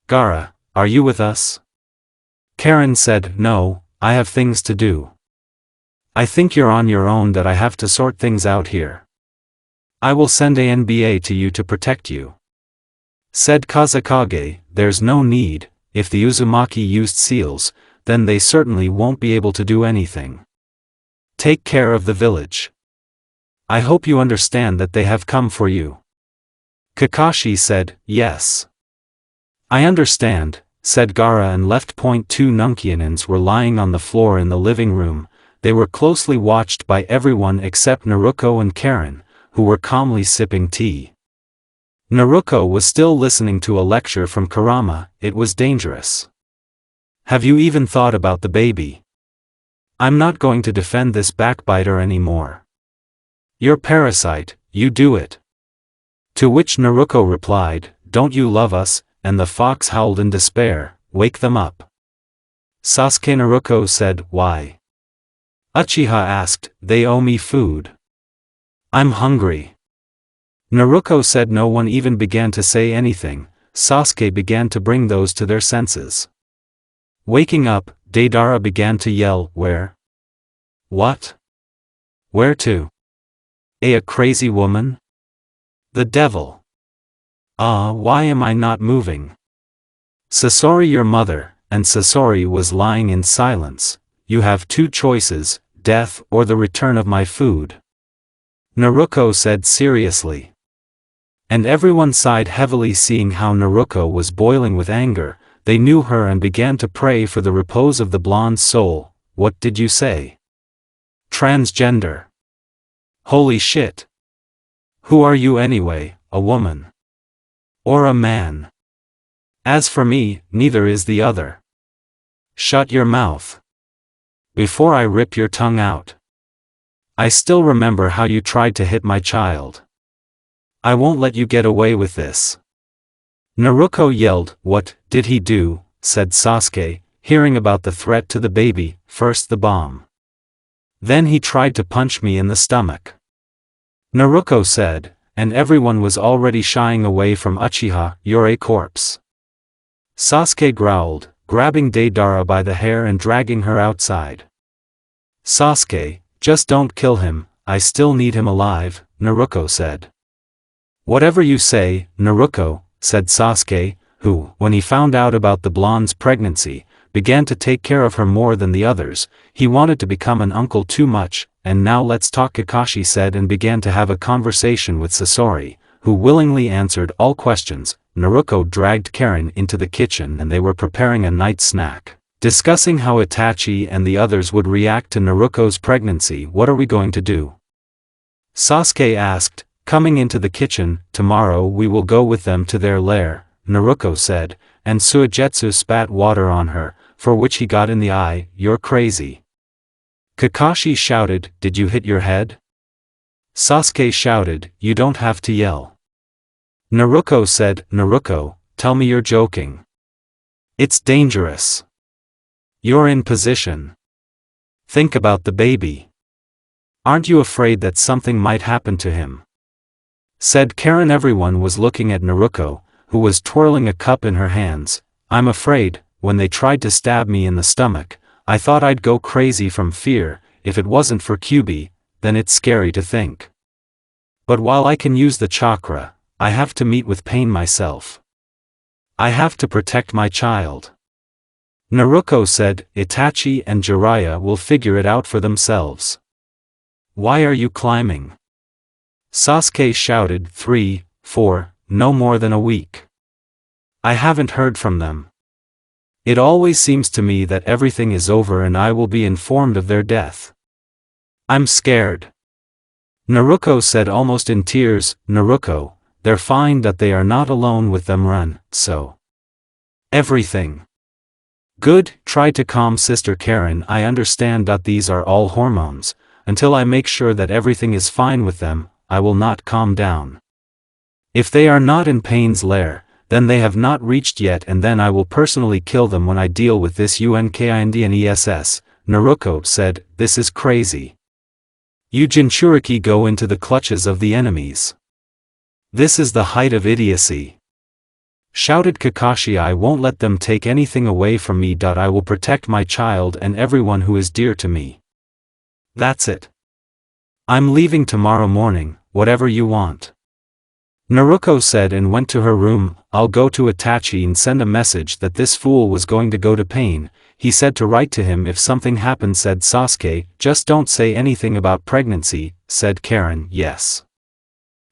Speaker 1: Gaara, are you with us? Karen said, no, I have things to do. I think you're on your own. That I have to sort things out here. I will send a NBA to you to protect you. Said Kazekage, there's no need. If the Uzumaki used seals, then they certainly won't be able to do anything. Take care of the village. I hope you understand that they have come for you. Kakashi said, yes. I understand, said Gaara and left. 2 Nunkianins were lying on the floor in the living room. They were closely watched by everyone except Naruko and Karen, who were calmly sipping tea. Naruko was still listening to a lecture from Kurama. It was dangerous. Have you even thought about the baby? I'm not going to defend this backbiter anymore. You're parasite, you do it. To which Naruko replied, don't you love us? And the fox howled in despair, wake them up. Sasuke. Naruko said, why? Uchiha asked, they owe me food. I'm hungry. Naruko said. No one even began to say anything. Sasuke began to bring those to their senses. Waking up, Deidara began to yell, where? What? Where to? A crazy woman? The devil. Why am I not moving? Sasori, your mother. And Sasori was lying in silence. You have 2 choices, death or the return of my food. Naruko said seriously. And everyone sighed heavily seeing how Naruko was boiling with anger. They knew her and began to pray for the repose of the blonde's soul. What did you say? Transgender. Holy shit. Who are you anyway, a woman? Or a man? As for me, neither is the other. Shut your mouth. Before I rip your tongue out. I still remember how you tried to hit my child. I won't let you get away with this. Naruko yelled. What did he do? Said Sasuke, hearing about the threat to the baby. First the bomb. Then he tried to punch me in the stomach. Naruko said, and everyone was already shying away from Uchiha. You're a corpse. Sasuke growled, grabbing Deidara by the hair and dragging her outside. Sasuke, just don't kill him, I still need him alive, Naruko said. Whatever you say, Naruko, said Sasuke, who, when he found out about the blonde's pregnancy, began to take care of her more than the others. He wanted to become an uncle too much. And now let's talk, Kakashi said, and began to have a conversation with Sasori, who willingly answered all questions. Naruko dragged Karen into the kitchen and they were preparing a night snack, discussing how Itachi and the others would react to Naruko's pregnancy. What are we going to do? Sasuke asked, coming into the kitchen. Tomorrow we will go with them to their lair, Naruko said, and Suigetsu spat water on her, for which he got in the eye. You're crazy. Kakashi shouted, did you hit your head? Sasuke shouted, you don't have to yell. Naruko said, Naruko, tell me you're joking. It's dangerous. You're in position. Think about the baby. Aren't you afraid that something might happen to him? Said Karen. Everyone was looking at Naruko, who was twirling a cup in her hands. I'm afraid. When they tried to stab me in the stomach, I thought I'd go crazy from fear. If it wasn't for Kyuubi, then it's scary to think. But while I can use the chakra, I have to meet with pain myself. I have to protect my child. Naruko said, Itachi and Jiraiya will figure it out for themselves. Why are you climbing? Sasuke shouted. 3, 4, no more than a week. I haven't heard from them. It always seems to me that everything is over and I will be informed of their death. I'm scared. Naruko said, almost in tears. Naruko, they're fine, that they are not alone with them. Run, so. Everything. Good, try to calm Sister Karen. I understand that these are all hormones. Until I make sure that everything is fine with them, I will not calm down. If they are not in Pain's lair, then they have not reached yet, and then I will personally kill them when I deal with this UNKINDNESS, Naruko said. This is crazy. You Jinchuriki go into the clutches of the enemies. This is the height of idiocy. Shouted Kakashi. I won't let them take anything away from me. I will protect my child and everyone who is dear to me. That's it. I'm leaving tomorrow morning, whatever you want. Naruko said and went to her room. I'll go to Itachi and send a message that this fool was going to go to Pain. He said to write to him if something happened, said Sasuke. Just don't say anything about pregnancy, said Karen. Yes.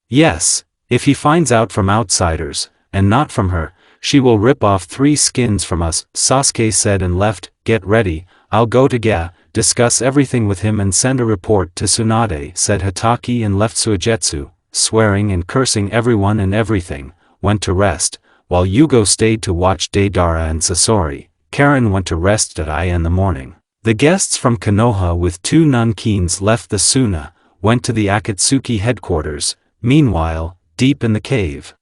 Speaker 1: Yes, if he finds out from outsiders, and not from her, she will rip off 3 skins from us, Sasuke said and left. Get ready, I'll go to Ga, discuss everything with him and send a report to Tsunade, said Hatake, and left. Suigetsu, swearing and cursing everyone and everything, went to rest, while Yugo stayed to watch Deidara and Sasori. Karen went to rest at in the morning. The guests from Konoha with 2 nunkins left the Suna, went to the Akatsuki headquarters. Meanwhile, deep in the cave,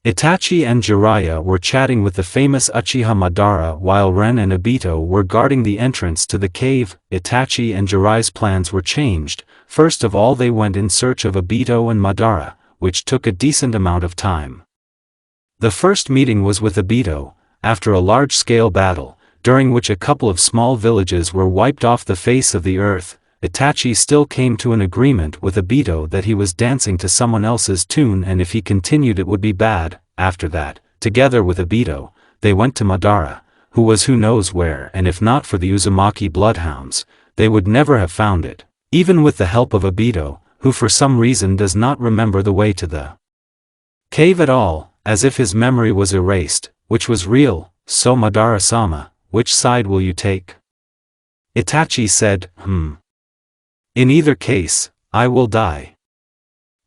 Speaker 1: Itachi and Jiraiya were chatting with the famous Uchiha Madara while Ren and Obito were guarding the entrance to the cave. Itachi and Jiraiya's plans were changed. First of all, they went in search of Obito and Madara, which took a decent amount of time. The first meeting was with Obito, after a large-scale battle, during which a couple of small villages were wiped off the face of the earth. Itachi still came to an agreement with Obito that he was dancing to someone else's tune, and if he continued it would be bad. After that, together with Obito, they went to Madara, who was who knows where, and if not for the Uzumaki bloodhounds, they would never have found it, even with the help of Obito, who for some reason does not remember the way to the Cave at all, as if his memory was erased, which was real. So Madara-sama, which side will you take? Itachi said, In either case, I will die.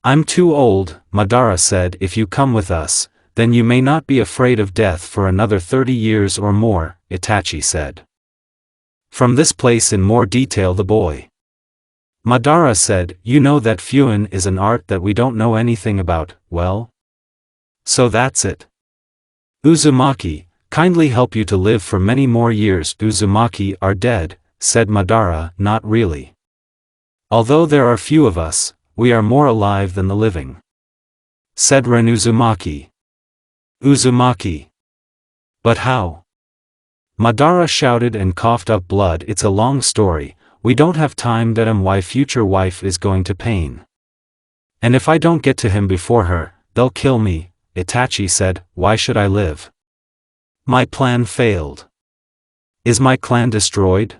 Speaker 1: I'm too old, Madara said. If you come with us, then you may not be afraid of death for another 30 years or more, Itachi said. From this place in more detail the boy. Madara said, you know that Fuin is an art that we don't know anything about, well? So that's it. Uzumaki, kindly help you to live for many more years. Uzumaki are dead, said Madara, not really. Although there are few of us, we are more alive than the living. Said Ren Uzumaki. Uzumaki. But how? Madara shouted and coughed up blood. It's a long story, we don't have time. That my future wife is going to pain. And if I don't get to him before her, they'll kill me, Itachi said. Why should I live? My plan failed. Is my clan destroyed?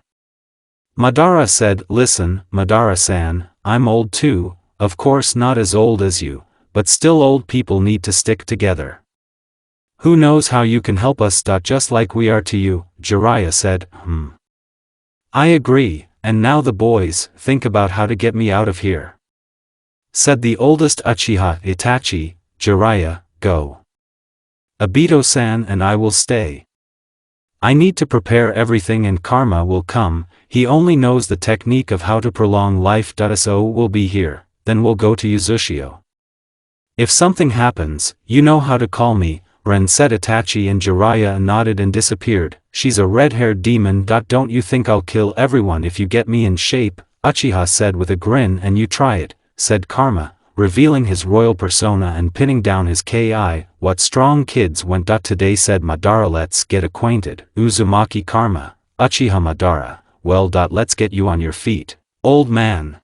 Speaker 1: Madara said, listen, Madara-san, I'm old too, of course not as old as you, but still old people need to stick together. Who knows how you can help us. Just like we are to you, Jiraiya said. I agree, and now the boys, think about how to get me out of here. Said the oldest Uchiha. Itachi, Jiraiya, go. Obito-san and I will stay. I need to prepare everything and Karma will come, he only knows the technique of how to prolong life. So we'll be here, then we'll go to Uzushio. If something happens, you know how to call me, Ren said. Itachi and Jiraiya nodded and disappeared. She's a red-haired demon. Don't you think I'll kill everyone if you get me in shape? Uchiha said with a grin. And you try it, said Karma, revealing his royal persona and pinning down his ki. What strong kids went. Today, said Madara. Let's get acquainted. Uzumaki Karma, Uchiha Madara. Well, let's get you on your feet, old man.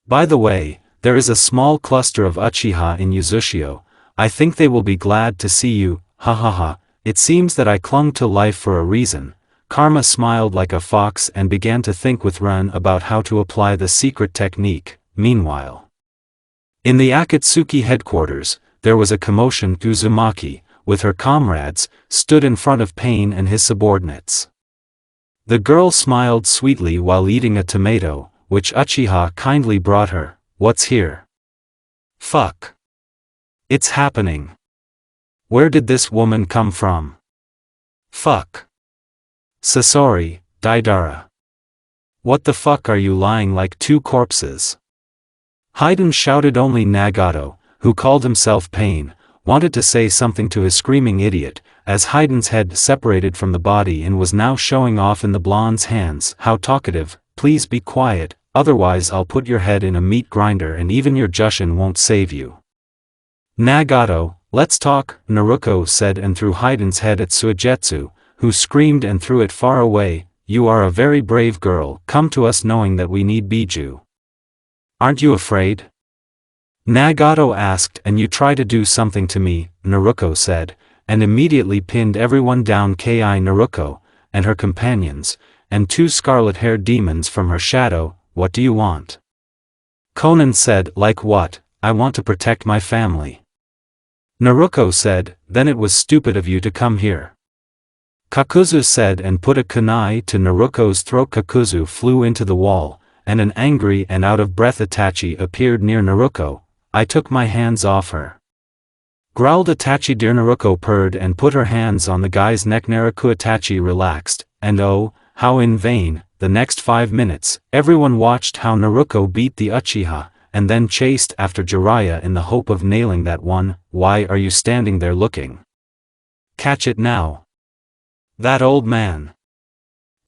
Speaker 1: By the way, there is a small cluster of Uchiha in Uzushio. I think they will be glad to see you, ha ha ha. It seems that I clung to life for a reason. Karma smiled like a fox and began to think with Ren about how to apply the secret technique. Meanwhile, in the Akatsuki headquarters, there was a commotion. Uzumaki, with her comrades, stood in front of Pain and his subordinates. The girl smiled sweetly while eating a tomato, which Uchiha kindly brought her. What's here? Fuck. It's happening. Where did this woman come from? Fuck. Sasori, Deidara. What the fuck are you lying like two corpses? Haiden shouted. Only Nagato, who called himself Pain, wanted to say something to his screaming idiot, as Haiden's head separated from the body and was now showing off in the blonde's hands. How talkative, please be quiet, otherwise I'll put your head in a meat grinder and even your Jushin won't save you. Nagato, let's talk, Naruko said and threw Haiden's head at Suigetsu, who screamed and threw it far away. You are a very brave girl. Come to us knowing that we need Biju. Aren't you afraid? Nagato asked. And you try to do something to me, Naruko said, and immediately pinned everyone down. Naruko, and her companions, and two scarlet-haired demons from her shadow. What do you want? Conan said. Like what? I want to protect my family. Naruko said. Then it was stupid of you to come here. Kakuzu said and put a kunai to Naruko's throat. Kakuzu flew into the wall, and an angry and out-of-breath Itachi appeared near Naruko. I took my hands off her. Growled Itachi. Dear Naruko purred and put her hands on the guy's neck. Naruko. Itachi relaxed, and oh, how in vain. The next 5 minutes, everyone watched how Naruko beat the Uchiha, and then chased after Jiraiya in the hope of nailing that one. Why are you standing there looking? Catch it now. That old man.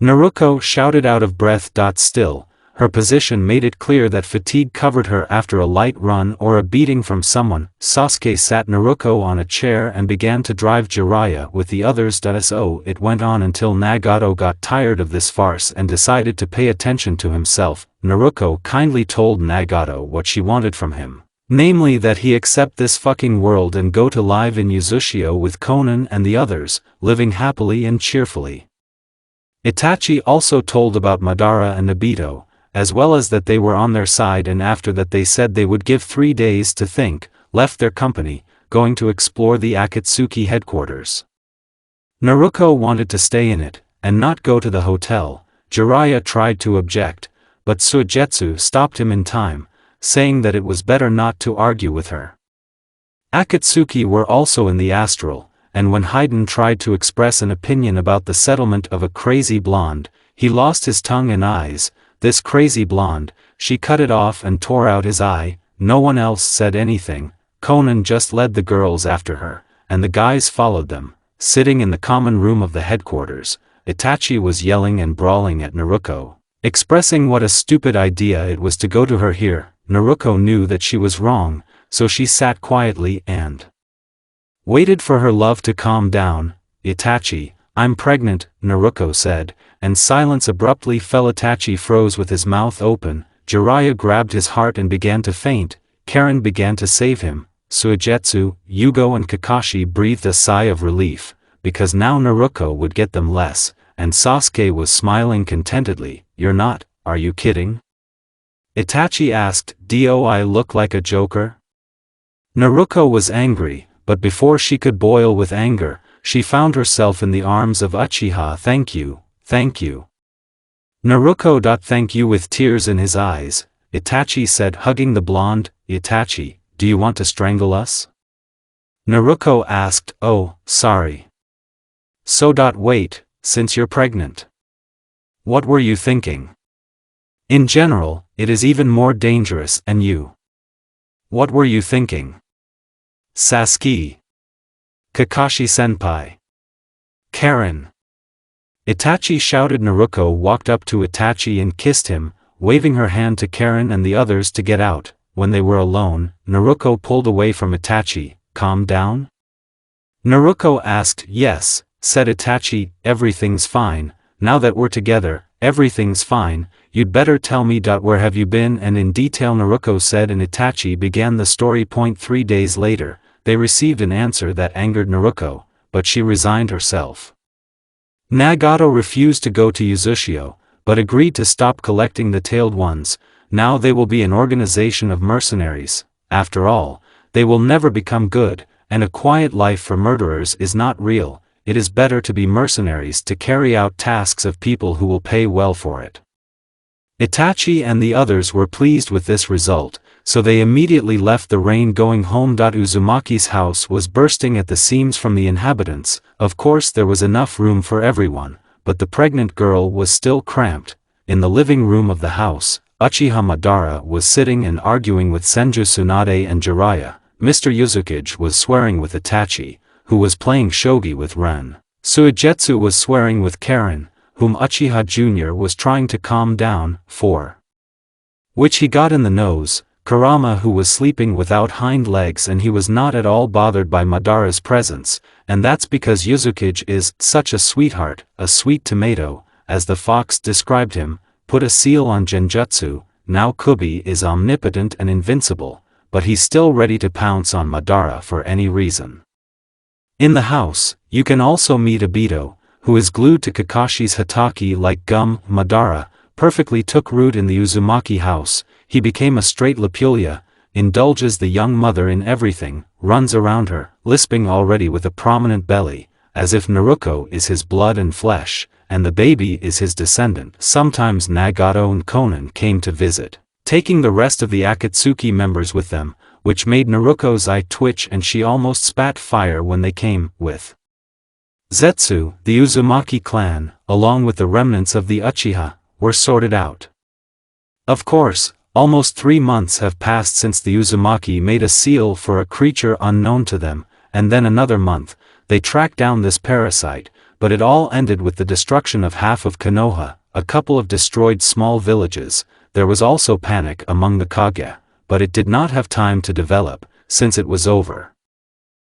Speaker 1: Naruko shouted out of breath. Still, her position made it clear that fatigue covered her after a light run or a beating from someone. Sasuke sat Naruko on a chair and began to drive Jiraiya with the others. So it went on until Nagato got tired of this farce and decided to pay attention to himself. Naruko kindly told Nagato what she wanted from him, namely that he accept this fucking world and go to live in Uzushio with Conan and the others, living happily and cheerfully. Itachi also told about Madara and Obito, as well as that they were on their side, and after that they said they would give 3 days to think, left their company. going to explore the Akatsuki headquarters. Naruko wanted to stay in it, and not go to the hotel. Jiraiya tried to object, but Suigetsu stopped him in time, saying that it was better not to argue with her. Akatsuki were also in the astral, and when Haiden tried to express an opinion about the settlement of a crazy blonde, he lost his tongue and eyes. This crazy blonde, she cut it off and tore out his eye. No one else said anything. Conan just led the girls after her, and the guys followed them. Sitting in the common room of the headquarters, Itachi was yelling and brawling at Naruko, expressing what a stupid idea it was to go to her here. Naruko knew that she was wrong, so she sat quietly and waited for her love to calm down. Itachi, I'm pregnant, Naruko said, and silence abruptly fell. Itachi froze with his mouth open. Jiraiya grabbed his heart and began to faint. Karen began to save him. Suigetsu, Yugo and Kakashi breathed a sigh of relief, because now Naruko would get them less, and Sasuke was smiling contentedly. You're not, are you kidding? Itachi asked, Do I look like a joker? Naruko was angry, but before she could boil with anger, she found herself in the arms of Uchiha. Thank you, thank you. Naruko. Thank you. With tears in his eyes, Itachi said, hugging the blonde. Itachi, do you want to strangle us? Naruko asked, oh, sorry. So. Wait, since you're pregnant. What were you thinking? In general, it is even more dangerous. And you? What were you thinking? Sasuke. Kakashi-senpai. Karen. Itachi shouted. Naruko walked up to Itachi and kissed him, waving her hand to Karen and the others to get out. When they were alone, Naruko pulled away from Itachi. Calm down? Naruko asked. Yes, said Itachi, everything's fine. Now that we're together, everything's fine. You'd better tell me. Where have you been? And in detail, Naruko said, and Itachi began the story. 3 days later, they received an answer that angered Naruko, but she resigned herself. Nagato refused to go to Uzushio, but agreed to stop collecting the tailed ones. Now they will be an organization of mercenaries. After all, they will never become good, and a quiet life for murderers is not real. It is better to be mercenaries to carry out tasks of people who will pay well for it. Itachi and the others were pleased with this result, so they immediately left the rain, going home. Uzumaki's house was bursting at the seams from the inhabitants. Of course there was enough room for everyone, but the pregnant girl was still cramped. In the living room of the house, Uchiha Madara was sitting and arguing with Senju Tsunade and Jiraiya. Mr. Uzukage was swearing with Itachi, who was playing shogi with Ren. Suigetsu was swearing with Karen, whom Uchiha Jr. was trying to calm down, for which he got in the nose. Kurama, who was sleeping without hind legs, and he was not at all bothered by Madara's presence, and that's because Uzukage is such a sweetheart, a sweet tomato, as the fox described him, put a seal on genjutsu. Now Kubi is omnipotent and invincible, but he's still ready to pounce on Madara for any reason. In the house, you can also meet Obito, who is glued to Kakashi's Hatake like gum. Madara perfectly took root in the Uzumaki house. He became a straight Lapulia, indulges the young mother in everything, runs around her, lisping already with a prominent belly, as if Naruko is his blood and flesh, and the baby is his descendant. Sometimes Nagato and Conan came to visit, taking the rest of the Akatsuki members with them, which made Naruko's eye twitch and she almost spat fire when they came with Zetsu. The Uzumaki clan, along with the remnants of the Uchiha, were sorted out. Of course, almost 3 months have passed since the Uzumaki made a seal for a creature unknown to them, and then another month, they tracked down this parasite, but it all ended with the destruction of half of Konoha, a couple of destroyed small villages. There was also panic among the Kage, but it did not have time to develop, since it was over.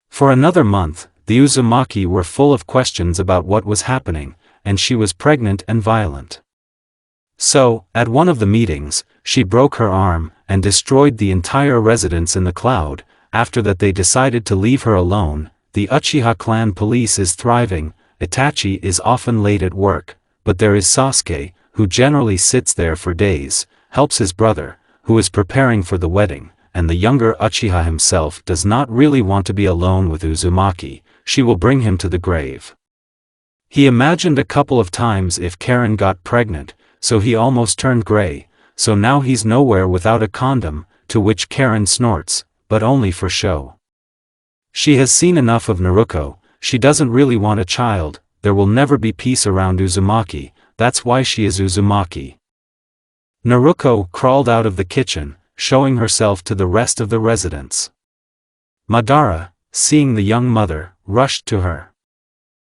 Speaker 1: For another month, the Uzumaki were full of questions about what was happening, and she was pregnant and violent. So, at one of the meetings, she broke her arm, and destroyed the entire residence in the cloud. After that they decided to leave her alone. The Uchiha clan police is thriving. Itachi is often late at work, but there is Sasuke, who generally sits there for days, helps his brother, who is preparing for the wedding, and the younger Uchiha himself does not really want to be alone with Uzumaki. She will bring him to the grave. He imagined a couple of times if Karen got pregnant, so he almost turned gray, so now he's nowhere without a condom, to which Karen snorts, but only for show. She has seen enough of Naruto, she doesn't really want a child, there will never be peace around Uzumaki, that's why she is Uzumaki. Naruto crawled out of the kitchen, showing herself to the rest of the residents. Madara, seeing the young mother, rushed to her.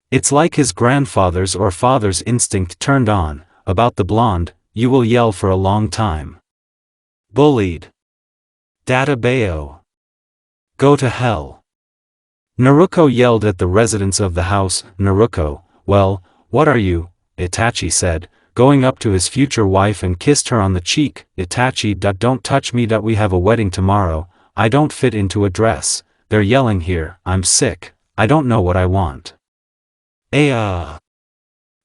Speaker 1: It's like his grandfather's or father's instinct turned on. About the blonde, you will yell for a long time. Bullied. Databao. Go to hell. Naruto yelled at the residents of the house. Naruto, well, what are you? Itachi said, going up to his future wife and kissed her on the cheek. Itachi, don't touch me. We have a wedding tomorrow, I don't fit into a dress, they're yelling here, I'm sick, I don't know what I want.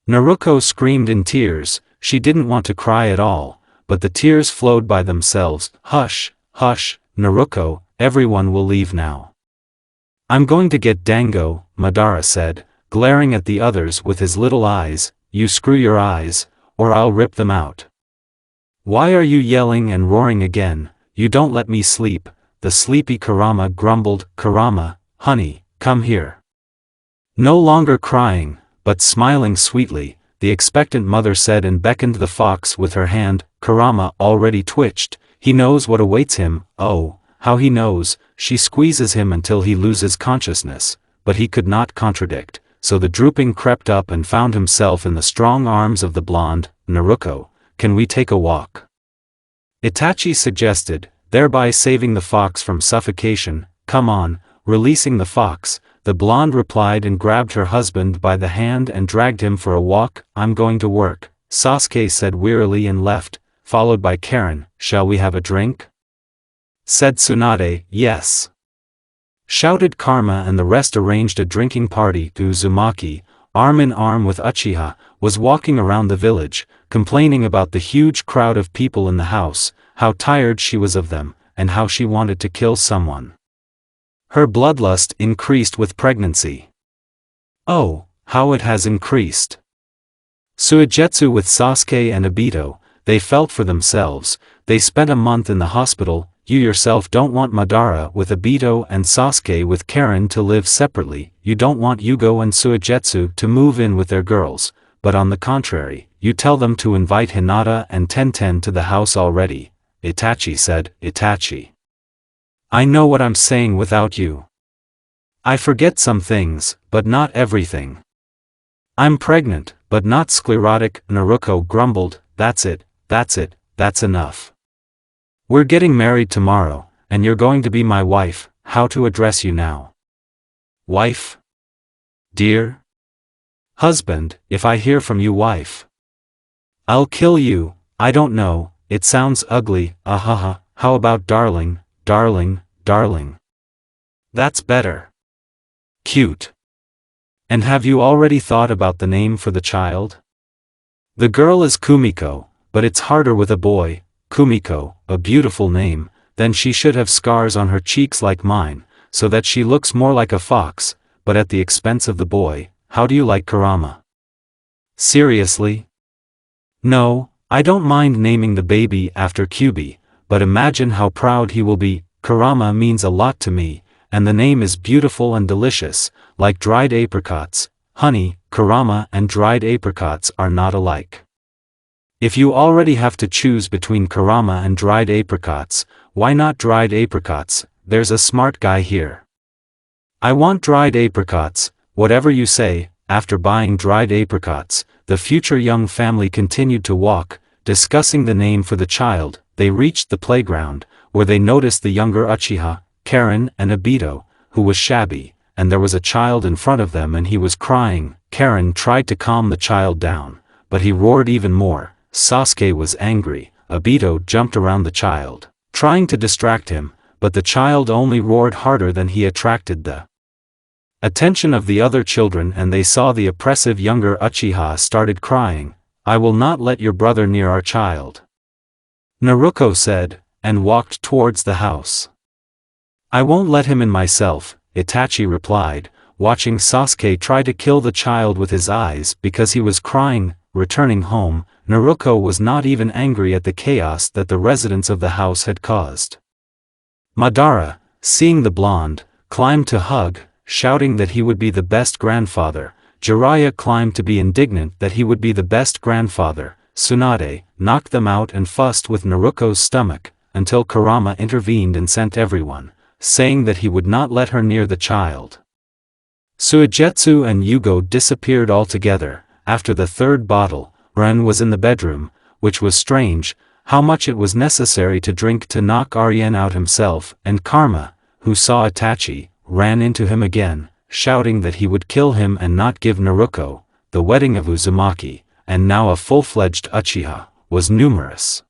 Speaker 1: Naruto screamed in tears, she didn't want to cry at all, but the tears flowed by themselves. Hush, hush, Naruto, everyone will leave now. I'm going to get Dango, Madara said, glaring at the others with his little eyes. You screw your eyes, or I'll rip them out. Why are you yelling and roaring again? You don't let me sleep. The sleepy Kurama grumbled. Kurama, honey, come here. No longer crying, but smiling sweetly, the expectant mother said and beckoned the fox with her hand. Kurama already twitched, he knows what awaits him. Oh, how he knows. She squeezes him until he loses consciousness, but he could not contradict, so the drooping crept up and found himself in the strong arms of the blonde. Naruto, can we take a walk? Itachi suggested, thereby saving the fox from suffocation. Come on. Releasing the fox, the blonde replied and grabbed her husband by the hand and dragged him for a walk. I'm going to work, Sasuke said wearily and left, followed by Karen. Shall we have a drink? Said Tsunade. Yes. Shouted Karma, and the rest arranged a drinking party. Uzumaki, arm in arm with Uchiha, was walking around the village, complaining about the huge crowd of people in the house, how tired she was of them, and how she wanted to kill someone. Her bloodlust increased with pregnancy. Oh, how it has increased. Suigetsu with Sasuke and Obito, they felt for themselves. They spent a month in the hospital. You yourself don't want Madara with Obito and Sasuke with Karen to live separately. You don't want Yugo and Suigetsu to move in with their girls, but on the contrary, you tell them to invite Hinata and Tenten to the house already. Itachi said. Itachi, I know what I'm saying without you. I forget some things, but not everything. I'm pregnant, but not sclerotic. Naruto grumbled. That's it, that's enough. We're getting married tomorrow, and you're going to be my wife. How to address you now? Wife? Dear? Husband, if I hear from you wife. I'll kill you. I don't know, it sounds ugly. How about darling, darling, darling? That's better. Cute. And have you already thought about the name for the child? The girl is Kumiko, but it's harder with a boy. Kumiko, a beautiful name, then she should have scars on her cheeks like mine, so that she looks more like a fox, but at the expense of the boy. How do you like Kurama? Seriously? No, I don't mind naming the baby after Kyubi, but imagine how proud he will be. Kurama means a lot to me, and the name is beautiful and delicious, like dried apricots. Honey, Kurama and dried apricots are not alike. If you already have to choose between Kurama and dried apricots, why not dried apricots? There's a smart guy here. I want dried apricots, whatever you say. After buying dried apricots, the future young family continued to walk, discussing the name for the child. They reached the playground, where they noticed the younger Uchiha, Karen and Obito, who was shabby, and there was a child in front of them and he was crying. Karen tried to calm the child down, but he roared even more. Sasuke was angry. Obito jumped around the child, trying to distract him, but the child only roared harder than he attracted the attention of the other children, and they saw the oppressive younger Uchiha started crying. I will not let your brother near our child, Naruto said, and walked towards the house. "I won't let him in myself," Itachi replied, watching Sasuke try to kill the child with his eyes because he was crying. Returning home, Naruto was not even angry at the chaos that the residents of the house had caused. Madara, seeing the blonde, climbed to hug, shouting that he would be the best grandfather. Jiraiya climbed to be indignant that he would be the best grandfather. Tsunade knocked them out and fussed with Naruto's stomach, until Kurama intervened and sent everyone, saying that he would not let her near the child. Suigetsu and Yugo disappeared altogether. After the third bottle, Ren was in the bedroom, which was strange, how much it was necessary to drink to knock Arien out himself, and Karma, who saw Itachi, ran into him again, shouting that he would kill him and not give Naruto the wedding of Uzumaki, and now a full-fledged Uchiha, was numerous.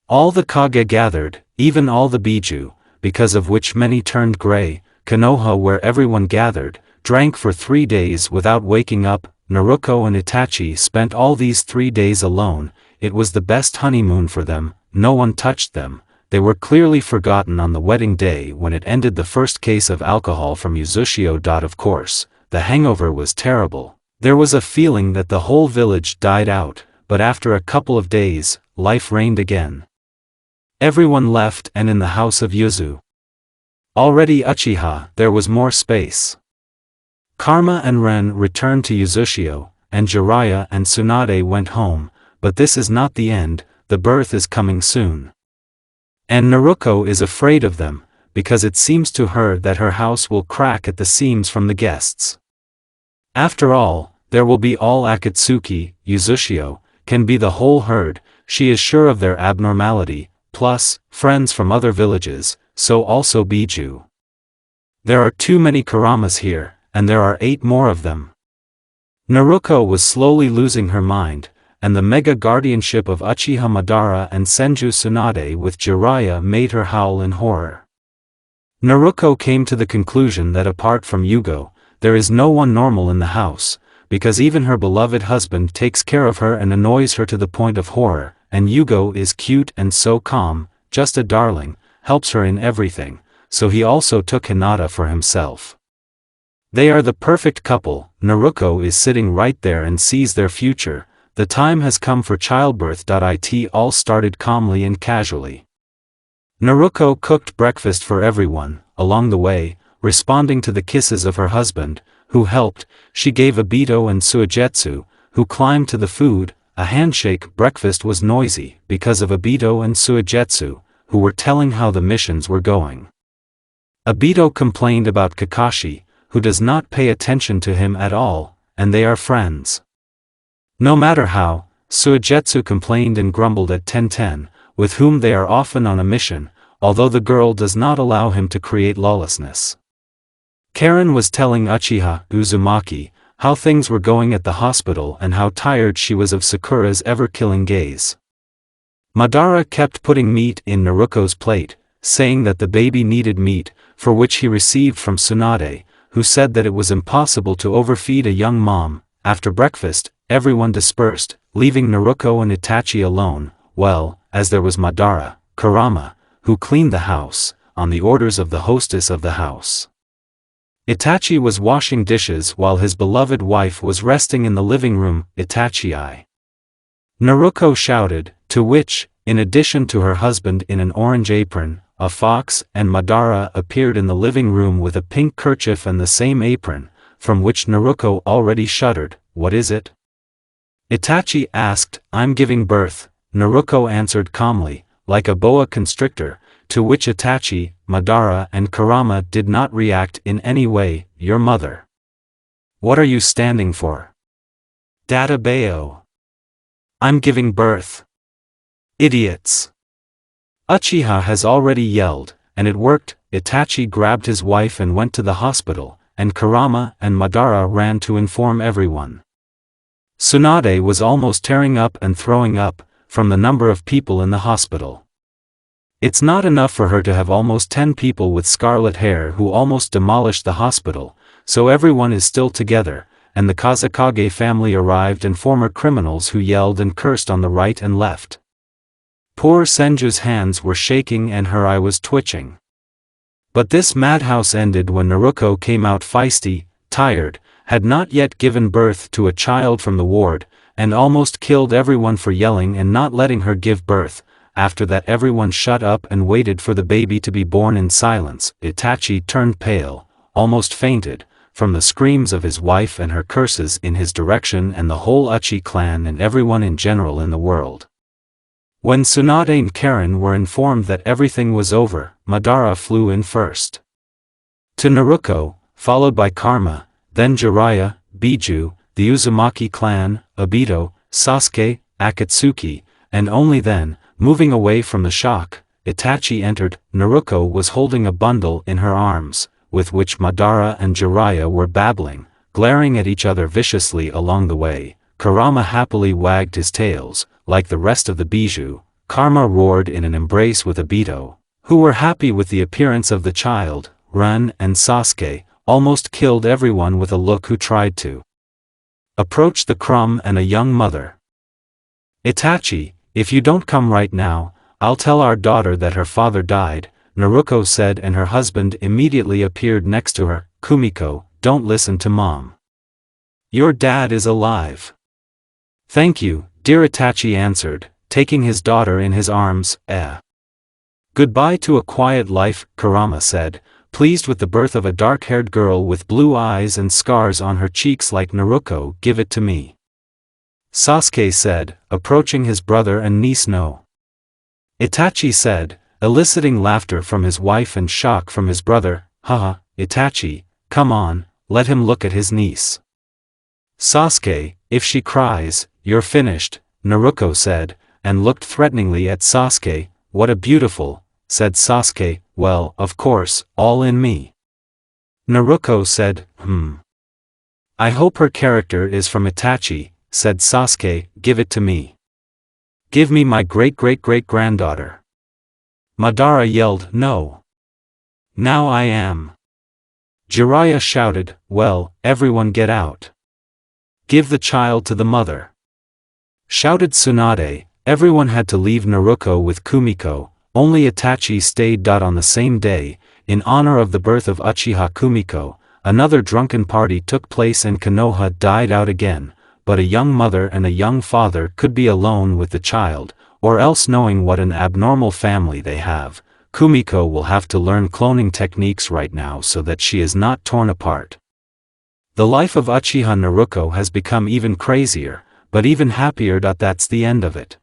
Speaker 1: All the Kage gathered, even all the Biju, because of which many turned gray. Konoha, where everyone gathered, drank for 3 days without waking up. Naruto and Itachi spent all these 3 days alone. It was the best honeymoon for them. No one touched them. They were clearly forgotten on the wedding day when it ended. The first case of alcohol from Uzushio. Of course, the hangover was terrible. There was a feeling that the whole village died out, but after a couple of days, life reigned again. Everyone left, and in the house of Yuzu, already Uchiha, there was more space. Karma and Ren returned to Uzushio, and Jiraiya and Tsunade went home, but this is not the end. The birth is coming soon. And Naruto is afraid of them, because it seems to her that her house will crack at the seams from the guests. After all, there will be all Akatsuki. Uzushio can be the whole herd. She is sure of their abnormality, plus, friends from other villages, so also Biju. There are too many Kuramas here, and there are 8 more of them. Naruto was slowly losing her mind, and the mega guardianship of Uchiha Madara and Senju Tsunade with Jiraiya made her howl in horror. Naruto came to the conclusion that apart from Yugo, there is no one normal in the house, because even her beloved husband takes care of her and annoys her to the point of horror, and Yugo is cute and so calm, just a darling, helps her in everything, so he also took Hinata for himself. They are the perfect couple. Naruto is sitting right there and sees their future. The time has come for childbirth. It all started calmly and casually. Naruto cooked breakfast for everyone. Along the way, responding to the kisses of her husband, who helped, she gave Obito and Suigetsu, who climbed to the food, a handshake. Breakfast was noisy because of Obito and Suigetsu, who were telling how the missions were going. Obito complained about Kakashi, who does not pay attention to him at all, and they are friends. No matter how, Suigetsu complained and grumbled at Tenten, with whom they are often on a mission, although the girl does not allow him to create lawlessness. Karen was telling Uchiha Uzumaki how things were going at the hospital and how tired she was of Sakura's ever-killing gaze. Madara kept putting meat in Naruto's plate, saying that the baby needed meat, for which he received from Tsunade, who said that it was impossible to overfeed a young mom. After breakfast, everyone dispersed, leaving Naruto and Itachi alone. Well, as there was Madara, Kurama, who cleaned the house, on the orders of the hostess of the house. Itachi was washing dishes while his beloved wife was resting in the living room. Itachi. Naruto shouted, to which, in addition to her husband in an orange apron, a fox and Madara appeared in the living room with a pink kerchief and the same apron, from which Naruto already shuddered. What is it? Itachi asked. I'm giving birth. Naruto answered calmly, like a boa constrictor, to which Itachi, Madara and Kurama did not react in any way. Your mother. What are you standing for? Databao. I'm giving birth. Idiots. Uchiha has already yelled, and it worked. Itachi grabbed his wife and went to the hospital, and Kurama and Madara ran to inform everyone. Tsunade was almost tearing up and throwing up, from the number of people in the hospital. It's not enough for her to have almost 10 people with scarlet hair who almost demolished the hospital, so everyone is still together, and the Kazekage family arrived and former criminals who yelled and cursed on the right and left. Poor Senju's hands were shaking and her eye was twitching. But this madhouse ended when Naruko came out feisty, tired, had not yet given birth to a child from the ward, and almost killed everyone for yelling and not letting her give birth. After that everyone shut up and waited for the baby to be born in silence. Itachi turned pale, almost fainted, from the screams of his wife and her curses in his direction and the whole Uchi clan and everyone in general in the world. When Tsunade and Karen were informed that everything was over, Madara flew in first. To Naruko, followed by Karma, then Jiraiya, Biju, the Uzumaki clan, Obito, Sasuke, Akatsuki, and only then, moving away from the shock, Itachi entered. Naruko was holding a bundle in her arms, with which Madara and Jiraiya were babbling, glaring at each other viciously along the way. Kurama happily wagged his tails, like the rest of the Biju. Karma roared in an embrace with Obito, who were happy with the appearance of the child. Ran and Sasuke almost killed everyone with a look who tried to approach the crumb and a young mother. Itachi, if you don't come right now, I'll tell our daughter that her father died, Naruko said, and her husband immediately appeared next to her. Kumiko, don't listen to mom. Your dad is alive. Thank you, dear, Itachi answered, taking his daughter in his arms. Goodbye to a quiet life, Kurama said, pleased with the birth of a dark-haired girl with blue eyes and scars on her cheeks like Naruko. Give it to me, Sasuke said, approaching his brother and niece. No, Itachi said, eliciting laughter from his wife and shock from his brother. Haha, Itachi, come on, let him look at his niece. Sasuke, if she cries, you're finished, Naruko said, and looked threateningly at Sasuke. What a beautiful, said Sasuke. Well, of course, all in me. Naruko said, I hope her character is from Itachi, said Sasuke. Give it to me. Give me my great-great-great-granddaughter. Madara yelled, no. Now I am. Jiraiya shouted, well, everyone get out. Give the child to the mother. Shouted Tsunade. Everyone had to leave Naruko with Kumiko. Only Itachi stayed. On the same day, in honor of the birth of Uchiha Kumiko, another drunken party took place and Konoha died out again, but a young mother and a young father could be alone with the child, or else, knowing what an abnormal family they have, Kumiko will have to learn cloning techniques right now so that she is not torn apart. The life of Uchiha Naruko has become even crazier, but even happier. That's the end of it.